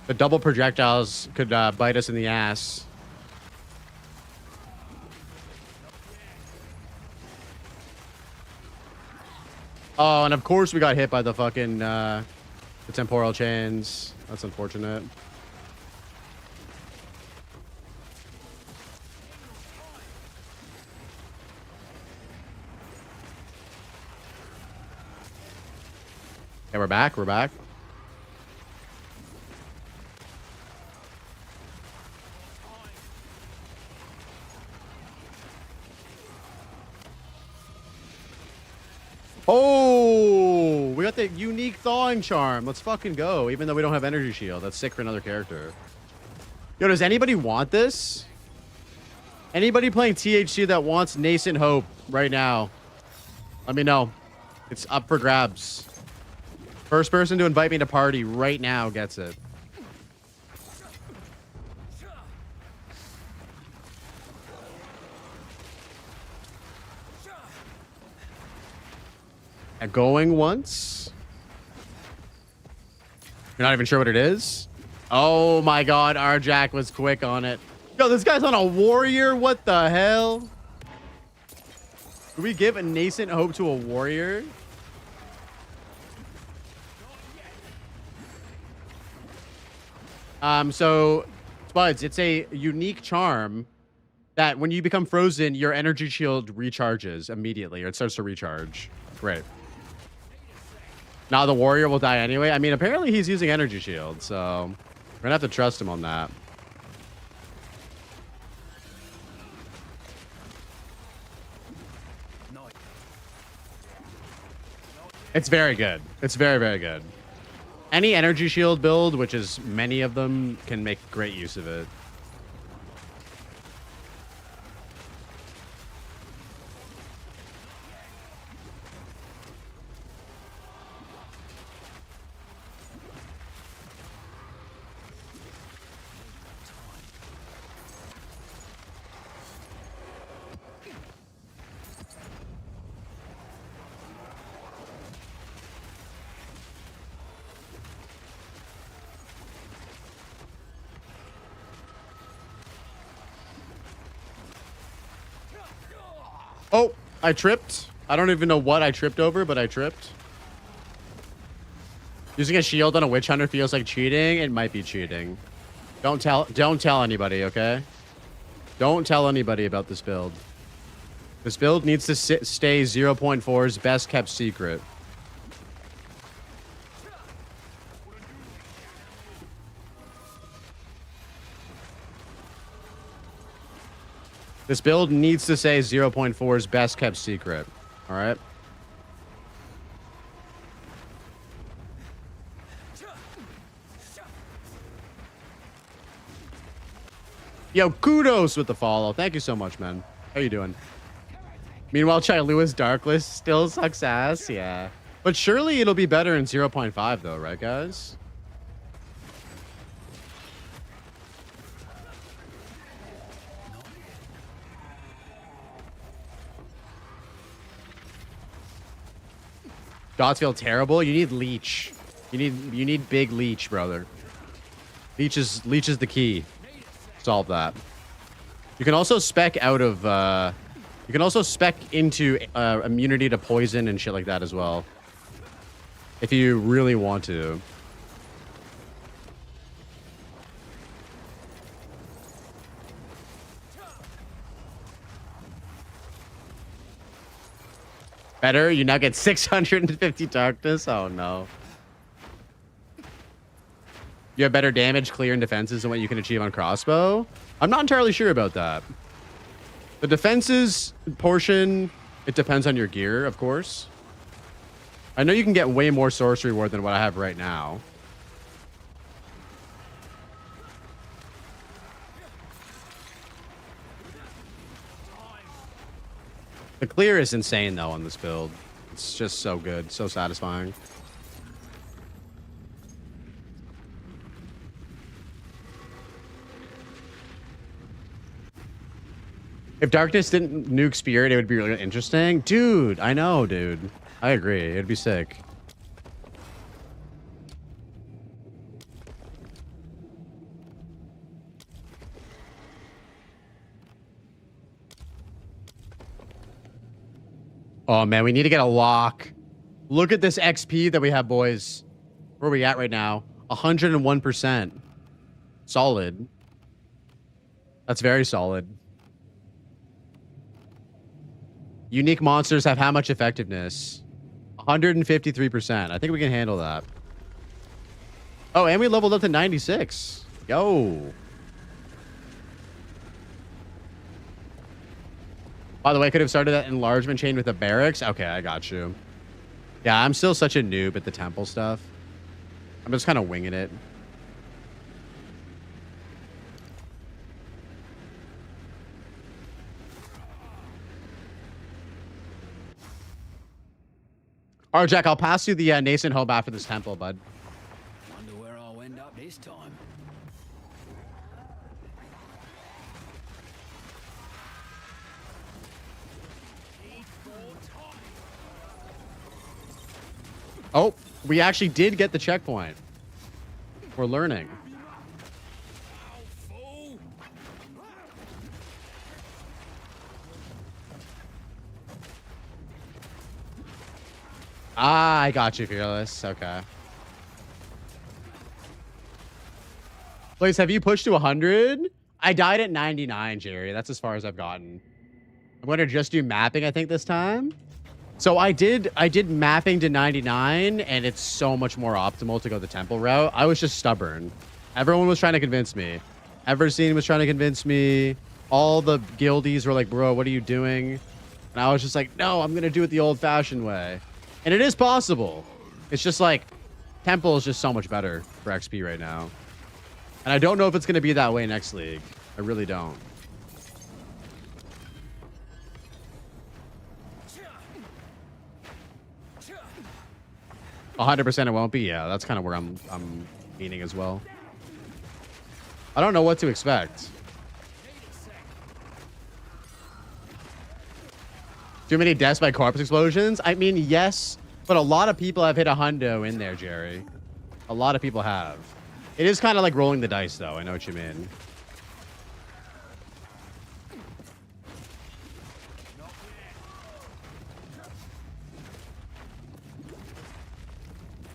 The double projectiles could bite us in the ass. Oh, and of course we got hit by the fucking the temporal chains. That's unfortunate. Okay, we're back. We're back. Oh, we got the unique thawing charm. Let's fucking go. Even though we don't have energy shield. That's sick for another character. Yo, does anybody want this? Anybody playing THC that wants Nascent Hope right now? Let me know. It's up for grabs. First person to invite me to party right now gets it. Going once. You're not even sure what it is? Oh my god, Arjack was quick on it. Yo, this guy's on a warrior? What the hell? Do we give a Nascent Hope to a warrior? So, Spuds, it's a unique charm that when you become frozen, your energy shield recharges immediately, or it starts to recharge. Great. Now the warrior will die anyway. I mean, apparently he's using energy shield, so we're gonna have to trust him on that. It's very good. It's very, very good. Any energy shield build, which is many of them, can make great use of it. Oh, I tripped. I don't even know what I tripped over, but I tripped. Using a shield on a Witchhunter feels like cheating. It might be cheating. Don't tell anybody, okay? Don't tell anybody about this build. This build needs to stay 0.4's best kept secret. This build needs to say 0.4's best kept secret. All right. Yo, kudos with the follow. Thank you so much, man. How you doing? Meanwhile, Chai Lewis Darkless still sucks ass. Yeah. But surely it'll be better in 0.5 though, right, guys? Dots feel terrible. You need leech. You need big leech, brother. Leech is the key. Solve that. You can also spec out of you can also spec into immunity to poison and shit like that as well. If you really want to. Better? You now get 650 darkness? Oh no. You have better damage, clear, and defenses than what you can achieve on crossbow? I'm not entirely sure about that. The defenses portion, it depends on your gear, of course. I know you can get way more sorcery ward than what I have right now. The clear is insane, though, on this build. It's just so good, so satisfying. If Darkness didn't nuke Spirit, it would be really interesting. Dude, I know, dude. I agree. It'd be sick. Oh, man, we need to get a lock. Look at this XP that we have, boys. Where are we at right now? 101%. Solid. That's very solid. Unique monsters have how much effectiveness? 153%. I think we can handle that. Oh, and we leveled up to 96. Yo. By the way, I could have started that enlargement chain with the barracks. Okay, I got you. Yeah, I'm still such a noob at the temple stuff. I'm just kind of winging it. All right, Jack, I'll pass you the nascent home after this temple, bud. Wonder where I'll end up this time. Oh, we actually did get the checkpoint. We're learning. Ah, I got you, Fearless. Okay. Blaze, have you pushed to 100? I died at 99, Jerry. That's as far as I've gotten. I'm going to just do mapping, I think, this time. So I did mapping to 99, and it's so much more optimal to go the temple route. I was just stubborn. Everyone was trying to convince me. Everseen was trying to convince me. All the guildies were like, bro, what are you doing? And I was just like, no, I'm going to do it the old-fashioned way. And it is possible. It's just like, temple is just so much better for XP right now. And I don't know if it's going to be that way next league. I really don't. %, it won't be. Yeah, that's kind of where I'm leaning as well. I don't know what to expect. Too many deaths by corpse explosions? I mean, yes, but a lot of people have hit a hundo in there, Jerry. A lot of people have. It is kind of like rolling the dice, though. I know what you mean.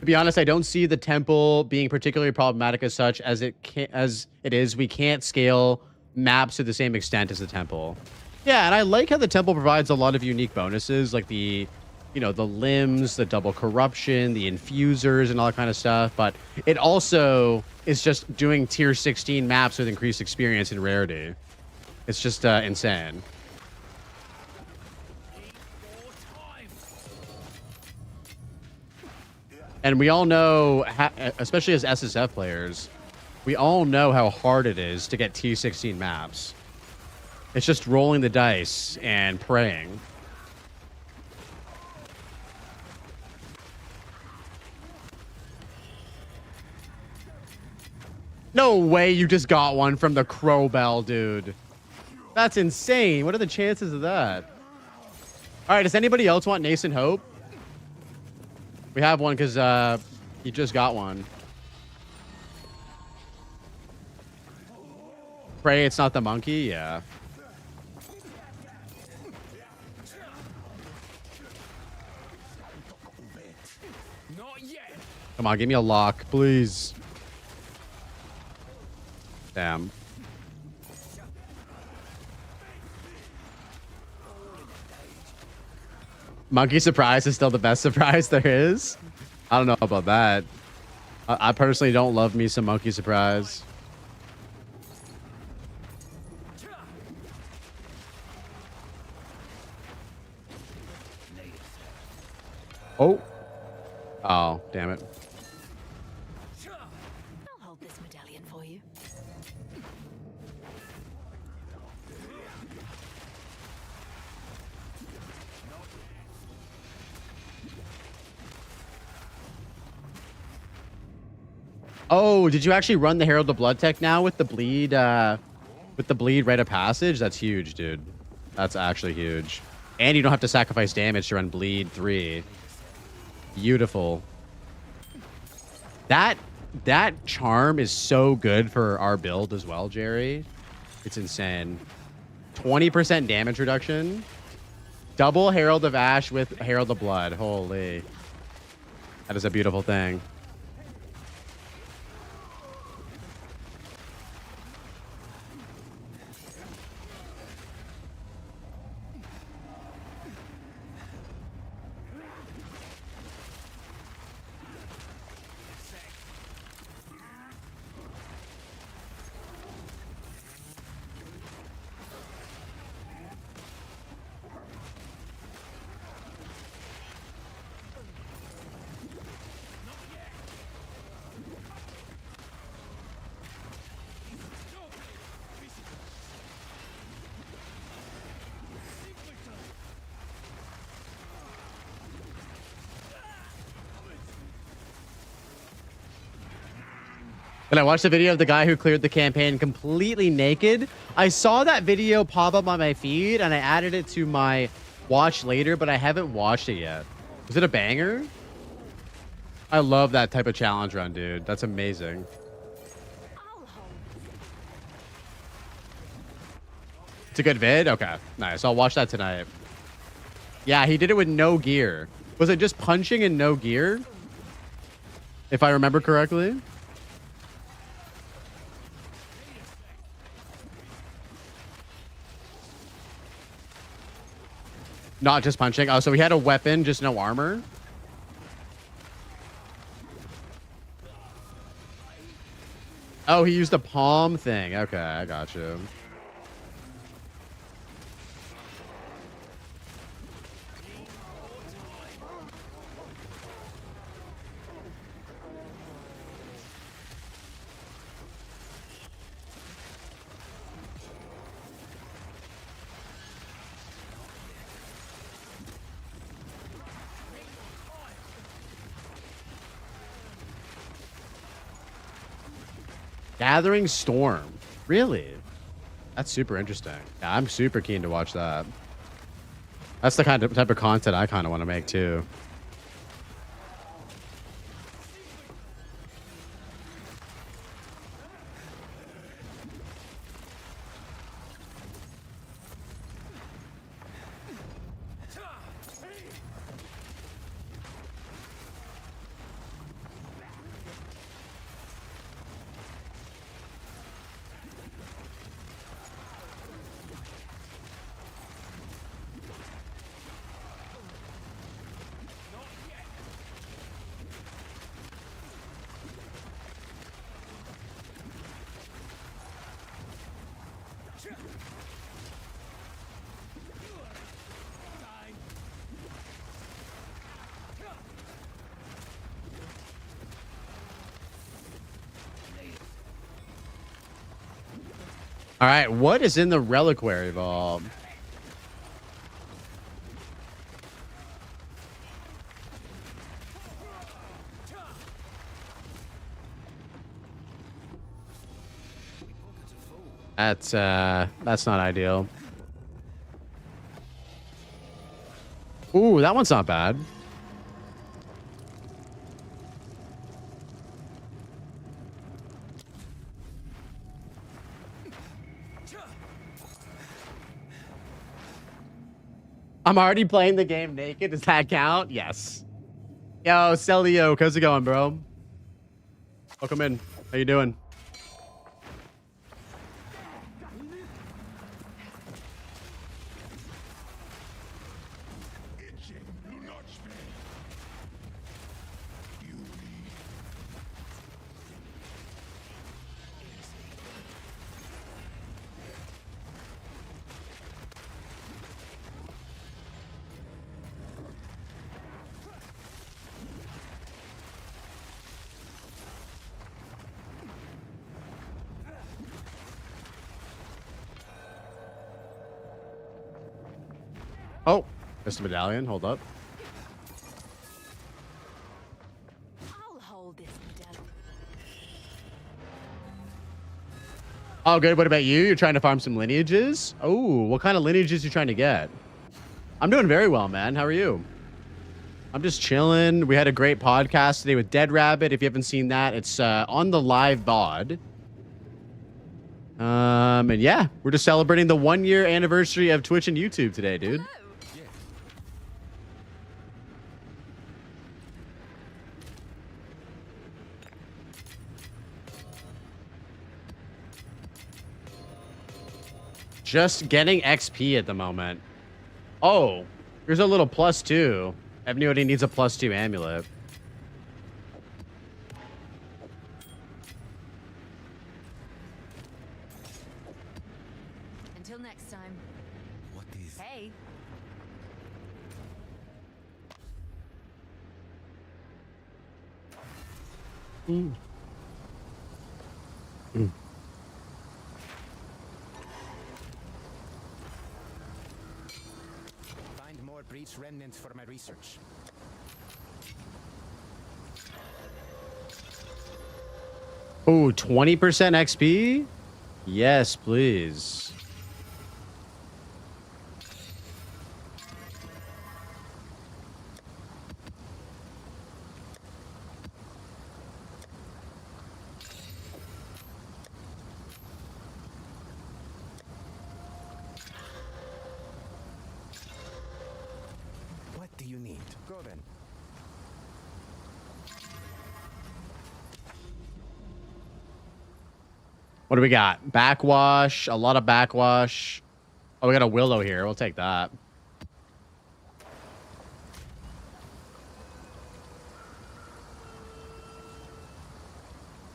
To be honest, I don't see the temple being particularly problematic as such as it is. We can't scale maps to the same extent as the temple. Yeah, and I like how the temple provides a lot of unique bonuses, like the, you know, the limbs, the double corruption, the infusers, and all that kind of stuff. But it also is just doing tier 16 maps with increased experience and rarity. It's just insane. And we all know, especially as SSF players, we all know how hard it is to get T16 maps. It's just rolling the dice and praying. No way you just got one from the Crow Bell, dude. That's insane. What are the chances of that? All right, does anybody else want Nascent Hope? We have one because you just got one. Pray it's not the monkey? Yeah. Come on, give me a lock, please. Damn. Monkey surprise is still the best surprise there is. I don't know about that. I personally don't love me some monkey surprise. Oh. Oh, damn it. I'll hold this medallion for you. Oh, did you actually run the Herald of Blood tech now with the bleed rite of passage? That's huge, dude. That's actually huge. And you don't have to sacrifice damage to run bleed 3. Beautiful. That charm is so good for our build as well, Jerry. It's insane. 20% damage reduction. Double Herald of Ash with Herald of Blood. Holy. That is a beautiful thing. And I watched the video of the guy who cleared the campaign completely naked. I saw that video pop up on my feed and I added it to my watch later, but I haven't watched it yet. Is it a banger? I love that type of challenge run, dude. That's amazing. It's a good vid? Okay, nice. I'll watch that tonight. Yeah, he did it with no gear. Was it just punching and no gear? If I remember correctly? Not just punching. Oh, so he had a weapon, just no armor? Oh, he used the palm thing. Okay, I got you. Gathering Storm. Really? That's super interesting. Yeah, I'm super keen to watch that. That's the type of content I kind of want to make too. All right, what is in the reliquary vault? That's not ideal. Ooh, that one's not bad. I'm already playing the game naked. Does that count? Yes. Yo, Celio, how's it going, bro? Welcome in. How you doing? Oh, missed a medallion. Hold up. I'll hold this medallion. Oh, good. What about you? You're trying to farm some lineages? Oh, what kind of lineages you trying to get? I'm doing very well, man. How are you? I'm just chilling. We had a great podcast today with Dead Rabbit. If you haven't seen that, it's on the live VOD. And yeah, we're just celebrating the 1-year anniversary of Twitch and YouTube today, dude. Just getting XP at the moment. Oh, here's a little +2. Everybody needs a +2 amulet. Until next time. What is? Hey. Mm. Mm. Find more breach remnants for my research. Oh, 20% XP? Yes, please. What do you need? Go then. What do we got? Backwash, a lot of backwash. Oh, we got a willow here. We'll take that.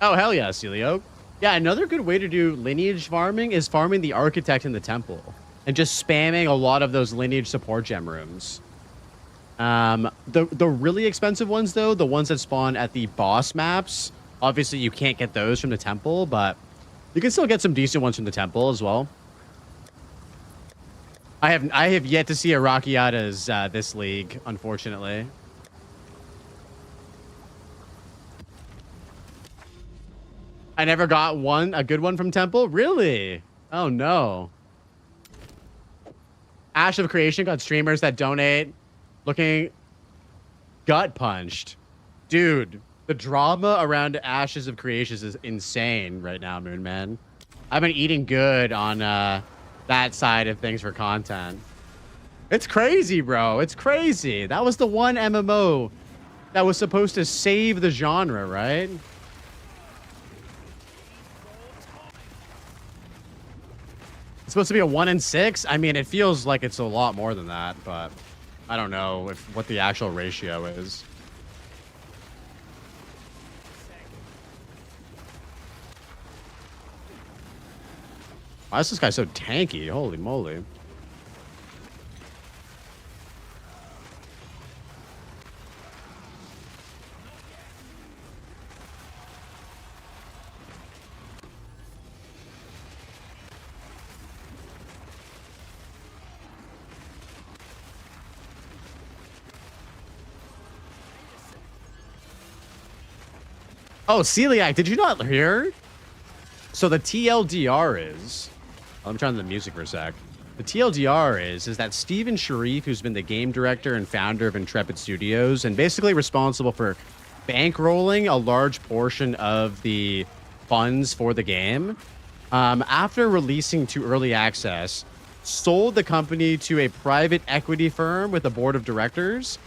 Oh, hell yeah, Celio. Yeah, another good way to do lineage farming is farming the architect in the temple and just spamming a lot of those lineage support gem rooms. The really expensive ones, though, the ones that spawn at the boss maps, obviously you can't get those from the temple, but you can still get some decent ones from the temple as well. I have yet to see a Rakiata's this league, unfortunately. I never got a good one from temple. Really? Oh no. Ash of Creation got streamers that donate looking gut punched. Dude, the drama around Ashes of Creations is insane right now, Moon Man. I've been eating good on that side of things for content. It's crazy, bro. It's crazy. That was the one MMO that was supposed to save the genre, right? It's supposed to be a 1 in 6. I mean, it feels like it's a lot more than that, but I don't know what the actual ratio is. Why is this guy so tanky? Holy moly. Oh, Celiac, did you not hear? So the TLDR is... I'm trying the music for a sec. The TLDR is that Steven Sharif, who's been the game director and founder of Intrepid Studios and basically responsible for bankrolling a large portion of the funds for the game, after releasing to early access, sold the company to a private equity firm with a board of directors.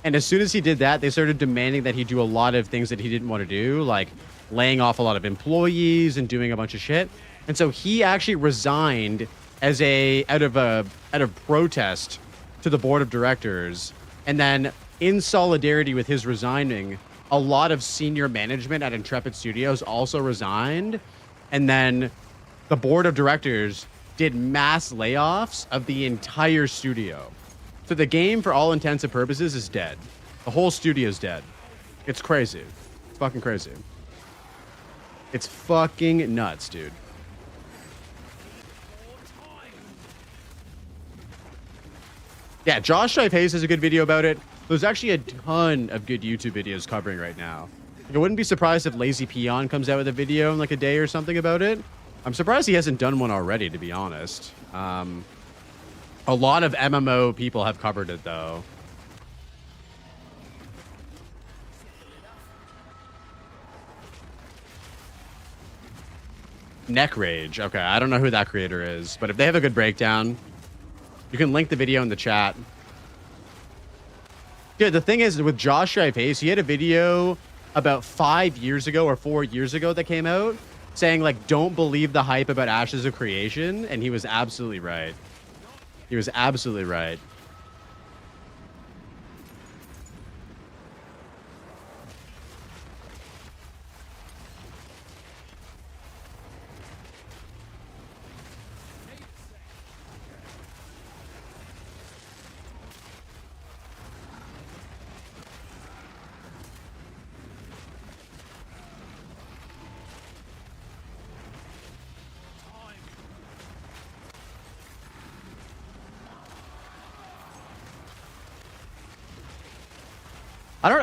And as soon as he did that, they started demanding that he do a lot of things that he didn't want to do, like laying off a lot of employees and doing a bunch of shit. And so he actually resigned as out of protest to the board of directors. And then in solidarity with his resigning, a lot of senior management at Intrepid Studios also resigned. And then the board of directors did mass layoffs of the entire studio. So the game, for all intents and purposes, is dead. The whole studio's dead. It's crazy. It's fucking crazy. It's fucking nuts, dude. Yeah, Josh Strife Hayes has a good video about it. There's actually a ton of good YouTube videos covering right now. I wouldn't be surprised if Lazy Peon comes out with a video in like a day or something about it. I'm surprised he hasn't done one already, to be honest. A lot of MMO people have covered it, though. Neck Rage. Okay, I don't know who that creator is, but if they have a good breakdown, you can link the video in the chat. Yeah, the thing is, with Josh Strife Hayes, he had a video about 5 years ago or 4 years ago that came out saying, like, don't believe the hype about Ashes of Creation, and he was absolutely right. He was absolutely right.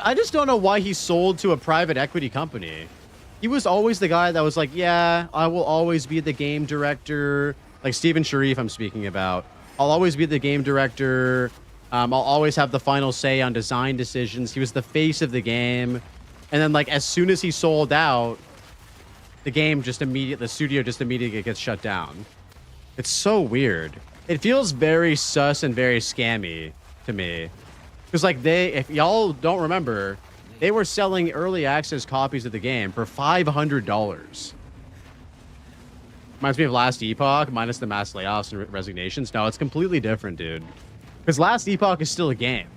I just don't know why he sold to a private equity company. He was always the guy that was like, yeah, I will always be the game director. Like Steven Sharif I'm speaking about. I'll always be the game director. I'll always have the final say on design decisions. He was the face of the game. And then like as soon as he sold out, the studio just immediately gets shut down. It's so weird. It feels very sus and very scammy to me. Because, like, if y'all don't remember, they were selling early access copies of the game for $500. Reminds me of Last Epoch, minus the mass layoffs and resignations. No, it's completely different, dude. Because Last Epoch is still a game.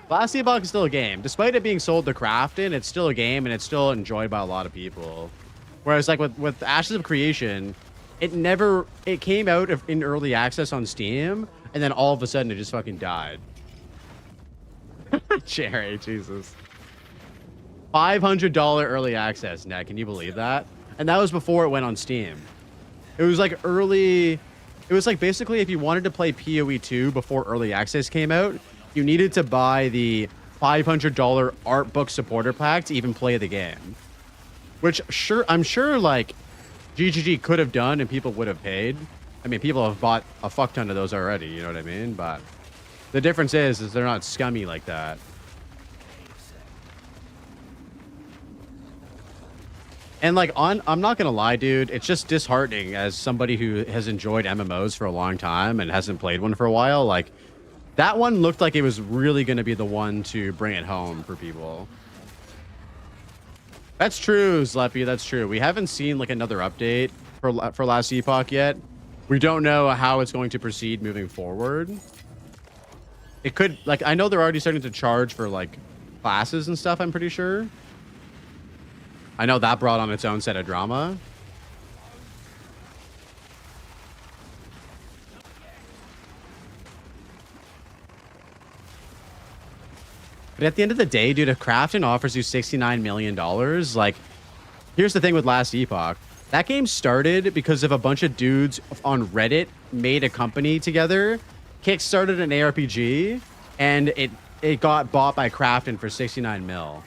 Last Epoch is still a game. Despite it being sold to Crafton, it's still a game, and it's still enjoyed by a lot of people. Whereas, like, with Ashes of Creation, it came out in early access on Steam, and then all of a sudden it just fucking died. Cherry, Jesus. $500 early access, Ned. Can you believe that? And that was before it went on Steam. It was like early... It was like basically if you wanted to play PoE 2 before early access came out, you needed to buy the $500 art book supporter pack to even play the game. Which I'm sure like GGG could have done and people would have paid. I mean, people have bought a fuck ton of those already, you know what I mean? But... the difference is they're not scummy like that. And like I'm not gonna lie, dude, it's just disheartening as somebody who has enjoyed MMOs for a long time and hasn't played one for a while. Like that one looked like it was really gonna be the one to bring it home for people. That's true, Zleppy, that's true. We haven't seen like another update for Last Epoch yet. We don't know how it's going to proceed moving forward. It could, like, I know they're already starting to charge for, like, classes and stuff, I'm pretty sure. I know that brought on its own set of drama. But at the end of the day, dude, if Crafton offers you $69 million, like, here's the thing with Last Epoch. That game started because of a bunch of dudes on Reddit made a company together, kickstarted an ARPG, and it got bought by Crafton for 69 mil.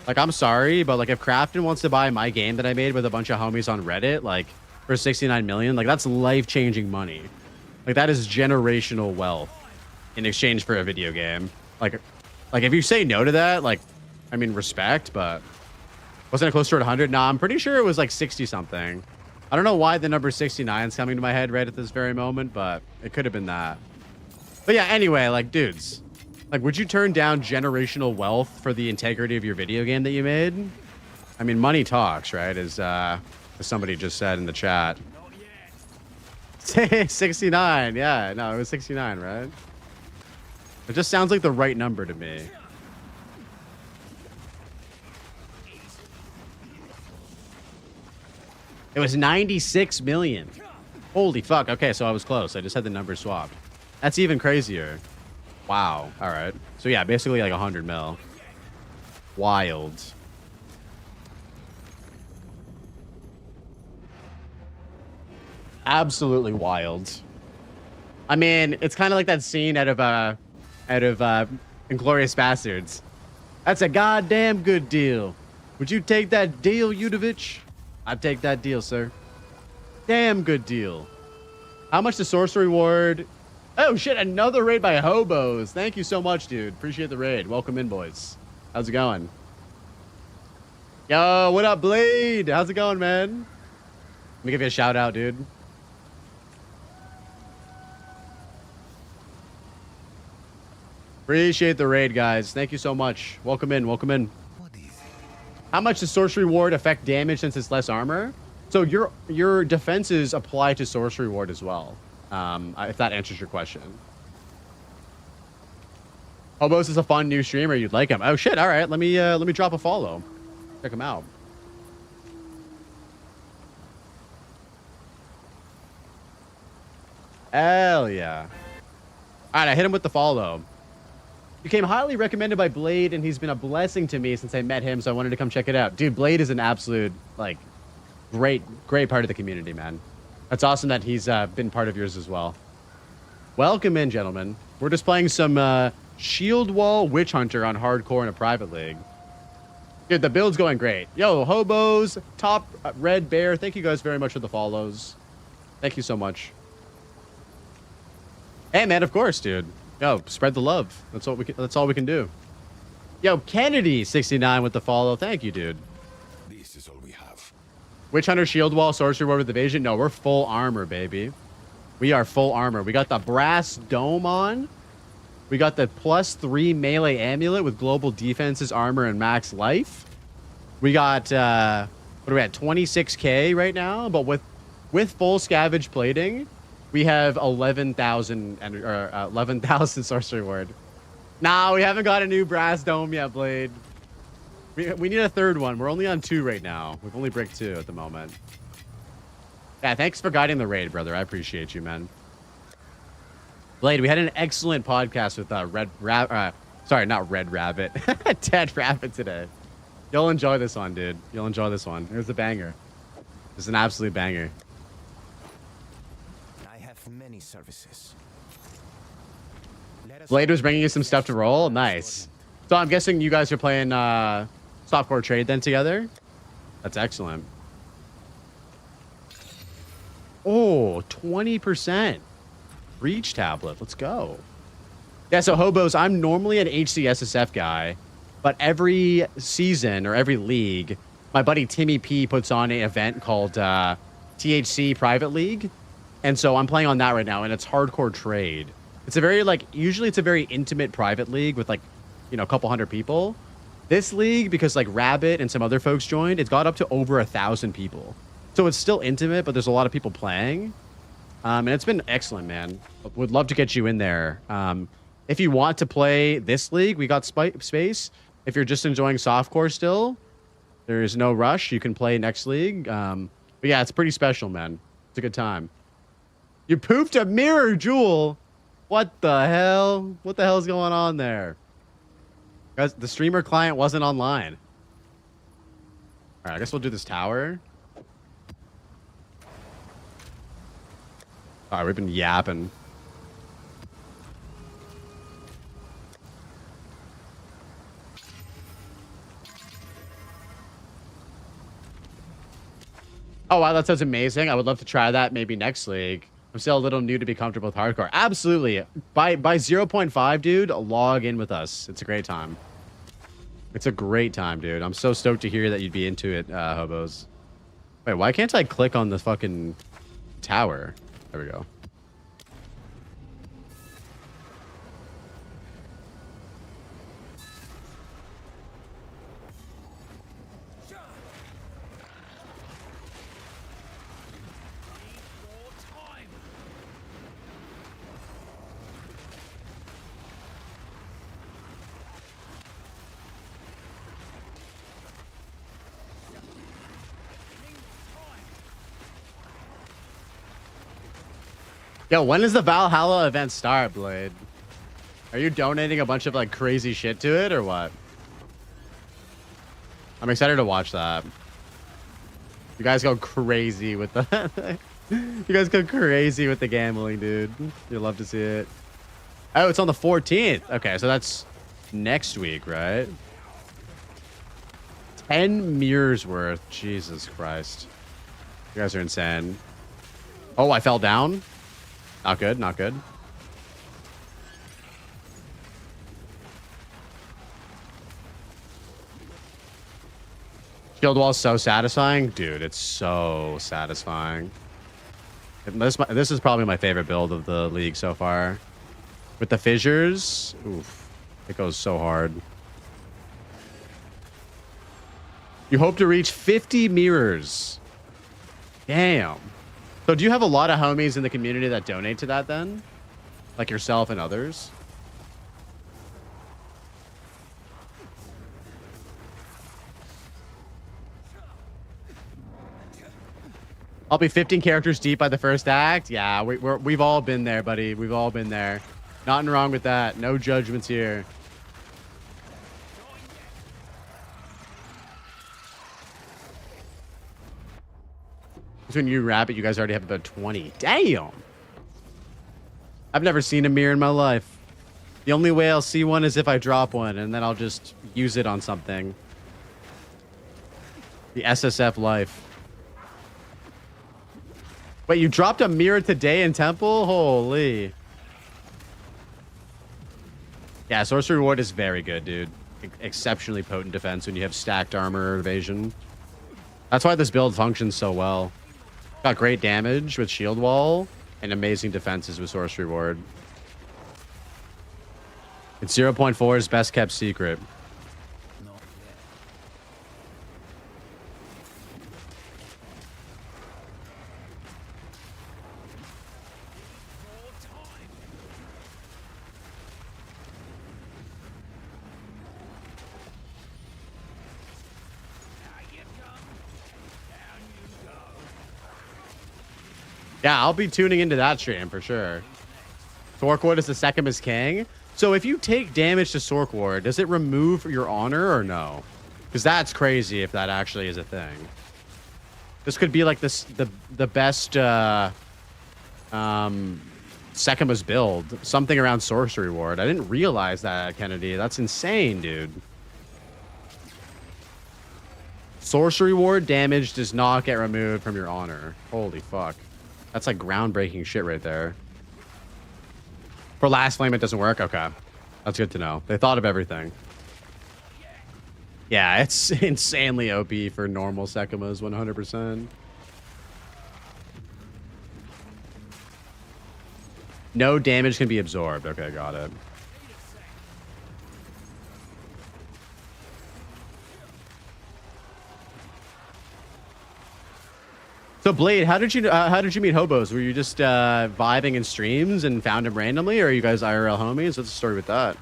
Like, I'm sorry, but like if Crafton wants to buy my game that I made with a bunch of homies on Reddit, like for 69 million, like that's life-changing money. Like that is generational wealth in exchange for a video game. Like if you say no to that, like, I mean, respect, but wasn't it closer to 100? No, I'm pretty sure it was like 60 something. I don't know why the number 69 is coming to my head right at this very moment, but it could have been that. But yeah, anyway, like, dudes, like, would you turn down generational wealth for the integrity of your video game that you made? I mean, money talks, right? As somebody just said in the chat. 69, yeah, no, it was 69, right? It just sounds like the right number to me. It was 96 million. Holy fuck. Okay, so I was close. I just had the numbers swapped. That's even crazier. Wow. All right. So yeah, basically like 100 mil. Wild. Absolutely wild. I mean, it's kind of like that scene out of Inglourious Bastards. That's a goddamn good deal. Would you take that deal, Yudovich? I'd take that deal, sir. Damn good deal. How much the sorcery reward? Oh shit, another raid by hobos. Thank you so much, dude. Appreciate the raid. Welcome in, boys. How's it going? Yo, what up, Blade? How's it going, man? Let me give you a shout out, dude. Appreciate the raid, guys. Thank you so much. Welcome in, welcome in. How much does sorcery ward affect damage since it's less armor? So your defenses apply to sorcery ward as well. If that answers your question. Hobos is a fun new streamer. You'd like him. Oh shit! All right, let me drop a follow. Check him out. Hell yeah! All right, I hit him with the follow. You came highly recommended by Blade, and he's been a blessing to me since I met him, so I wanted to come check it out. Dude, Blade is an absolute, like, great part of the community, man. That's awesome that he's been part of yours as well. Welcome in, gentlemen. We're just playing some Shield Wall Witchhunter on hardcore in a private league. Dude, the build's going great. Yo, Hobos, Top Red Bear, thank you guys very much for the follows. Thank you so much. Hey, man, of course, dude. Yo, spread the love. That's all we can do. Yo, Kennedy 69 with the follow. Thank you, dude. This is all we have. Witchhunter, Shield Wall, Sorcery Ward with Evasion. No, we're full armor, baby. We are full armor. We got the brass dome on. We got the +3 melee amulet with global defenses, armor, and max life. We got what are we at? 26k right now, but with full scavenge plating. We have 11,000 sorcery ward. Nah, we haven't got a new brass dome yet, Blade. We need a third one. We're only on 2 right now. We've only bricked 2 at the moment. Yeah, thanks for guiding the raid, brother. I appreciate you, man. Blade, we had an excellent podcast with not Red Rabbit. Dead Rabbit today. You'll enjoy this one, dude. You'll enjoy this one. Here's the banger. It's an absolute banger. Many services. Blade was bringing you some stuff to roll. Nice. So I'm guessing you guys are playing softcore trade then together. That's excellent. Oh, 20% reach tablet. Let's go. Yeah. So Hobos, I'm normally an HCSSF guy, but every season or every league, my buddy Timmy P puts on an event called THC Private League. And so I'm playing on that right now, and it's hardcore trade. It's a very, usually it's a very intimate private league with, a couple hundred people. This league, because, Rabbit and some other folks joined, it's got up to over 1,000 people. So it's still intimate, but there's a lot of people playing. And it's been excellent, man. Would love to get you in there. If you want to play this league, we got space. If you're just enjoying softcore still, there is no rush. You can play next league. But yeah, it's pretty special, man. It's a good time. You pooped a mirror, Jewel. What the hell? What the hell's going on there? Guys, the streamer client wasn't online. All right, I guess we'll do this tower. All right, we've been yapping. Oh, wow, that sounds amazing. I would love to try that maybe next league. I'm still a little new to be comfortable with hardcore. Absolutely. By 0.5, dude, log in with us. It's a great time. It's a great time, dude. I'm so stoked to hear that you'd be into it, hobos. Wait, why can't I click on the fucking tower? There we go. Yo, when does the Valhalla event start, Blade? Are you donating a bunch of like crazy shit to it or what? I'm excited to watch that. You guys go crazy with the you guys go crazy with the gambling, dude. You'll love to see it. Oh, it's on the 14th. Okay, so that's next week, right? 10 mirrors worth. Jesus Christ. You guys are insane. Oh, I fell down. Not good, not good. Shield wall is so satisfying. Dude, it's so satisfying. This is probably my favorite build of the league so far. With the fissures, oof, it goes so hard. You hope to reach 50 mirrors. Damn. So do you have a lot of homies in the community that donate to that then? Like yourself and others? I'll be 15 characters deep by the first act. Yeah, we've all been there, buddy. We've all been there. Nothing wrong with that. No judgments here. Between you and Rabbit, you guys already have about 20. Damn! I've never seen a mirror in my life. The only way I'll see one is if I drop one, and then I'll just use it on something. The SSF life. Wait, you dropped a mirror today in Temple? Holy. Yeah, Sorcery Ward is very good, dude. Exceptionally potent defense when you have stacked armor or evasion. That's why this build functions so well. Got great damage with Shield Wall and amazing defenses with Sorcery Ward. It's 0.4's best kept secret. Yeah, I'll be tuning into that stream for sure. Sorkward is the second as king. So if you take damage to Sorkward, does it remove your honor or no? Because that's crazy if that actually is a thing. This could be like this the best Sekima's build. Something around Sorcery Ward. I didn't realize that, Kennedy. That's insane, dude. Sorcery Ward damage does not get removed from your honor. Holy fuck. That's like groundbreaking shit right there. For Last Flame, it doesn't work? Okay. That's good to know. They thought of everything. Yeah, it's insanely OP for normal Sekimas, 100%. No damage can be absorbed. Okay, got it. So Blade, how did you meet Hobos? Were you just vibing in streams and found him randomly, or are you guys IRL homies? What's the story with that?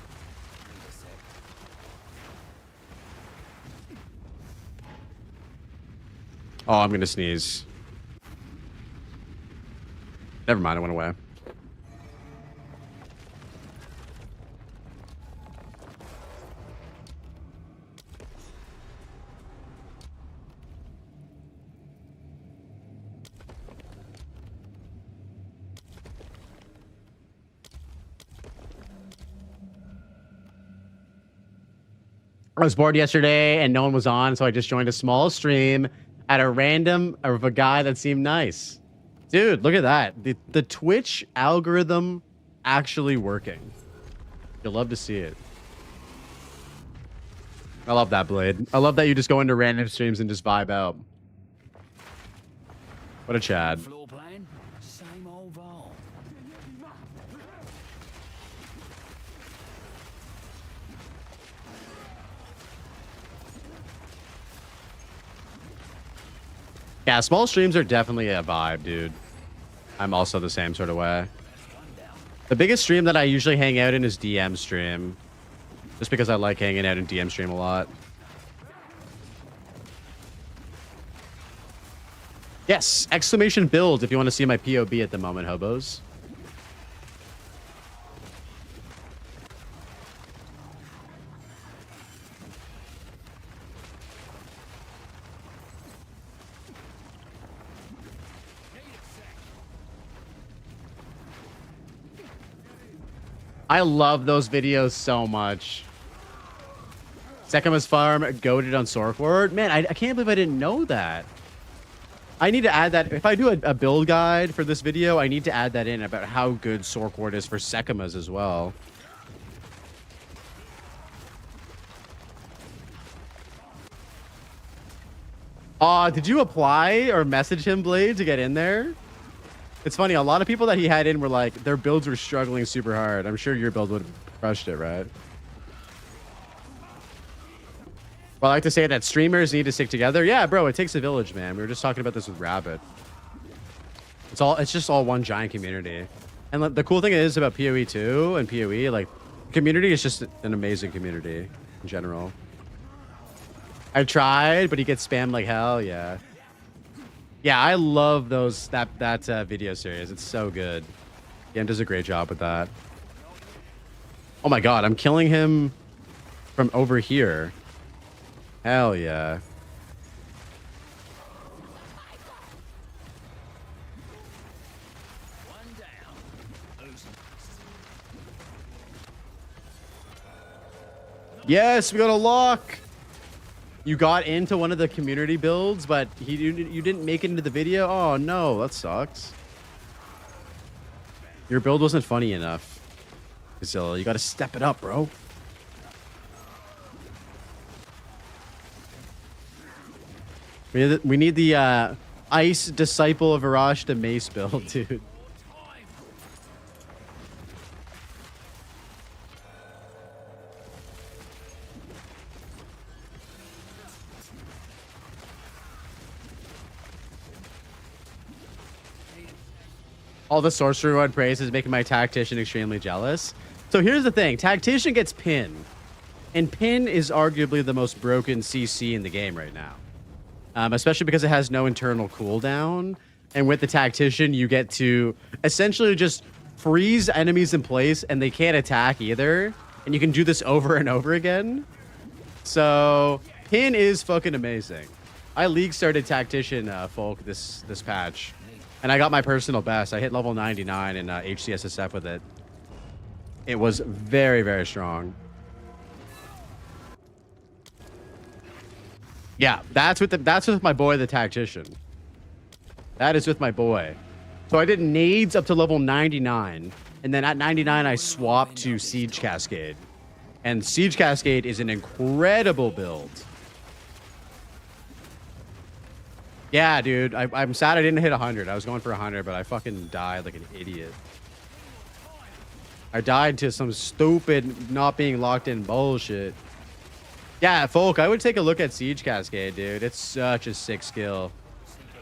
Oh, I'm gonna sneeze. Never mind, it went away. I was bored yesterday and no one was on, so I just joined a small stream at a random of a guy that seemed nice. Dude, look at that. The Twitch algorithm actually working. You'll love to see it. I love that, Blade. I love that you just go into random streams and just vibe out. What a Chad. Floor plan, same old Val. Yeah, small streams are definitely a vibe, dude. I'm also the same sort of way. The biggest stream that I usually hang out in is DM stream. Just because I like hanging out in DM stream a lot. Yes, exclamation build if you want to see my POB at the moment, hobos. I love those videos so much. Sekima's farm goated on Sorkward. Man, I can't believe I didn't know that. I need to add that. If I do a build guide for this video, I need to add that in about how good Sorkward is for Sekimas as well. Did you apply or message him, Blade, to get in there? It's funny, a lot of people that he had in were like, their builds were struggling super hard. I'm sure your build would have crushed it, right? Well, I like to say that streamers need to stick together. Yeah, bro, it takes a village, man. We were just talking about this with Rabbit. It's just all one giant community. And the cool thing is about PoE 2 and PoE, like, community is just an amazing community in general. I tried, but he gets spammed like hell, yeah. Yeah, I love that video series. It's so good. Game does a great job with that. Oh my god, I'm killing him from over here. Hell yeah. Yes, we got a lock. You got into one of the community builds, but you didn't make it into the video? Oh, no. That sucks. Your build wasn't funny enough. Gazilla, you got to step it up, bro. We need the Ice Disciple of Arashta Mace build, dude. All the sorcerer one praise is making my tactician extremely jealous. So here's the thing. Tactician gets Pin. And Pin is arguably the most broken CC in the game right now. Especially because it has no internal cooldown. And with the tactician, you get to essentially just freeze enemies in place and they can't attack either. And you can do this over and over again. So Pin is fucking amazing. I league started tactician folk this patch. And I got my personal best. I hit level 99 in HCSSF with it. It was very, very strong. Yeah, that's with my boy, the tactician. That is with my boy. So I did nades up to level 99. And then at 99, I swapped to Siege Cascade. And Siege Cascade is an incredible build. Yeah, dude. I'm sad I didn't hit 100. I was going for 100, but I fucking died like an idiot. I died to some stupid not being locked in bullshit. Yeah, folk, I would take a look at Siege Cascade, dude. It's such a sick skill.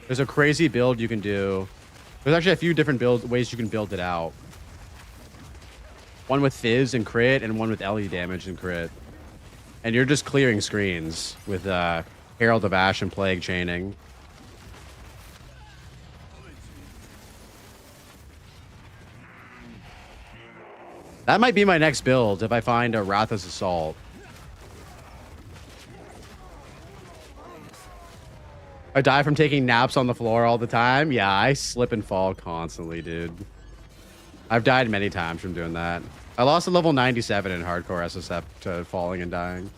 There's a crazy build you can do. There's actually a few different ways you can build it out. One with Fizz and crit, and one with LE damage and crit. And you're just clearing screens with Herald of Ash and Plague chaining. That might be my next build if I find a Ratha's Assault. I die from taking naps on the floor all the time. Yeah, I slip and fall constantly, dude. I've died many times from doing that. I lost a level 97 in hardcore SSF to falling and dying.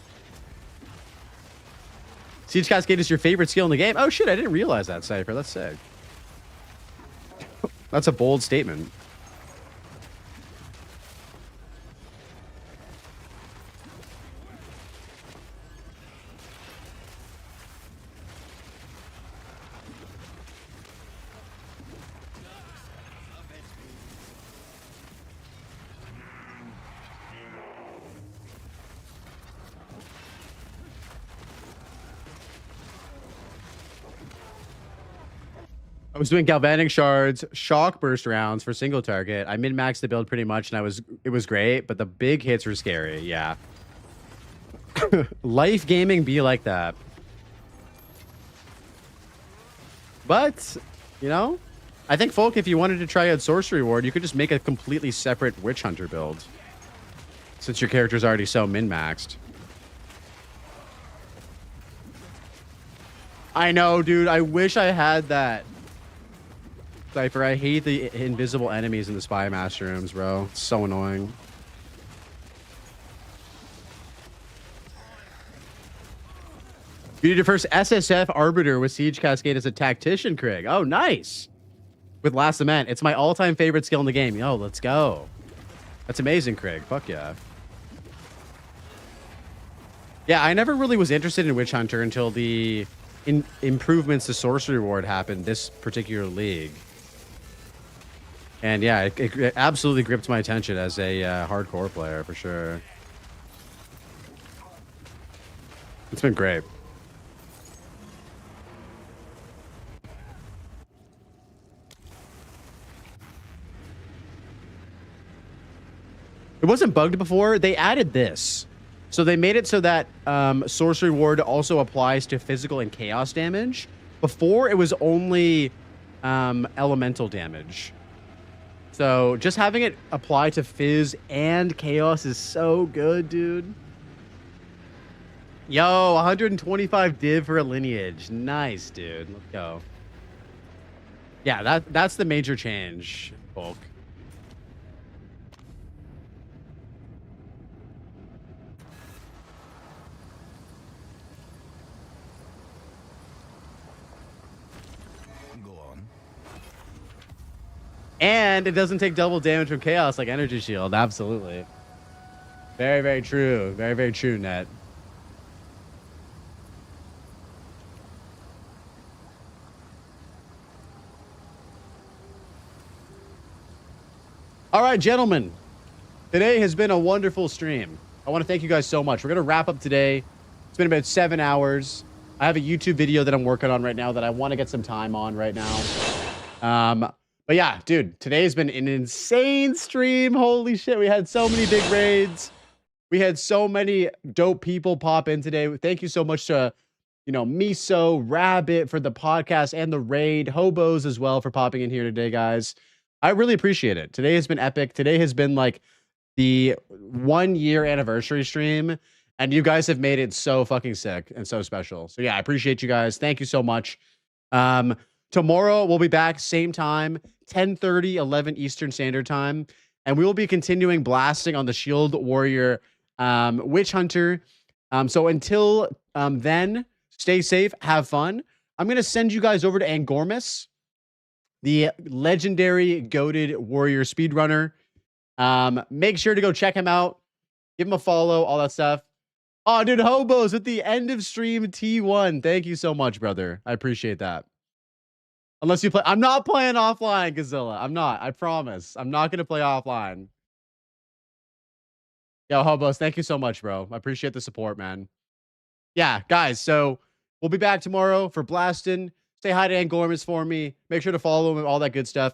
Siege Cascade is your favorite skill in the game? Oh shit, I didn't realize that, Cypher. That's sick. That's a bold statement. I was doing galvanic shards, shock burst rounds for single target. I min-maxed the build pretty much, and it was great, but the big hits were scary. Yeah. Life gaming be like that. But, you know, I think, folk, if you wanted to try out Sorcery Ward, you could just make a completely separate Witchhunter build, since your character's already so min-maxed. I know, dude. I wish I had that. Cypher, I hate the invisible enemies in the Spy Master rooms, bro. It's so annoying. You did your first SSF Arbiter with Siege Cascade as a tactician, Craig. Oh, nice. With Last Lament. It's my all-time favorite skill in the game. Yo, let's go. That's amazing, Craig. Fuck yeah. Yeah, I never really was interested in Witchhunter until the improvements to Sorcery Ward happened this particular league. And yeah, it absolutely gripped my attention as a hardcore player, for sure. It's been great. It wasn't bugged before. They added this. So they made it so that Sorcery Ward also applies to physical and chaos damage. Before, it was only elemental damage. So just having it apply to Fizz and Chaos is so good, dude. Yo, 125 div for a lineage. Nice, dude. Let's go. Yeah, that's the major change, folk. And it doesn't take double damage from Chaos like Energy Shield. Absolutely. Very, very true. Very, very true, Net. All right, gentlemen. Today has been a wonderful stream. I want to thank you guys so much. We're going to wrap up today. It's been about 7 hours. I have a YouTube video that I'm working on right now that I want to get some time on right now. But yeah, dude, today has been an insane stream. Holy shit. We had so many big raids. We had so many dope people pop in today. Thank you so much to, you know, Miso, Rabbit for the podcast and the raid, Hobos as well for popping in here today, guys. I really appreciate it. Today has been epic. Today has been like the 1 year anniversary stream, and you guys have made it so fucking sick and so special. So yeah, I appreciate you guys. Thank you so much. Tomorrow we'll be back same time, 10:30, 11 Eastern Standard Time, and we will be continuing blasting on the Shield Warrior Witchhunter. So until then, stay safe, have fun. I'm gonna send you guys over to Angormus, the legendary goated warrior speedrunner. Make sure to go check him out, give him a follow, all that stuff. Oh, dude, Hobos at the end of stream T1. Thank you so much, brother. I appreciate that. Unless you play, I'm not playing offline, Gazilla. I'm not. I promise. I'm not gonna play offline. Yo, Hobos, thank you so much, bro. I appreciate the support, man. Yeah, guys. So we'll be back tomorrow for blasting. Say hi to Angormus for me. Make sure to follow him and all that good stuff.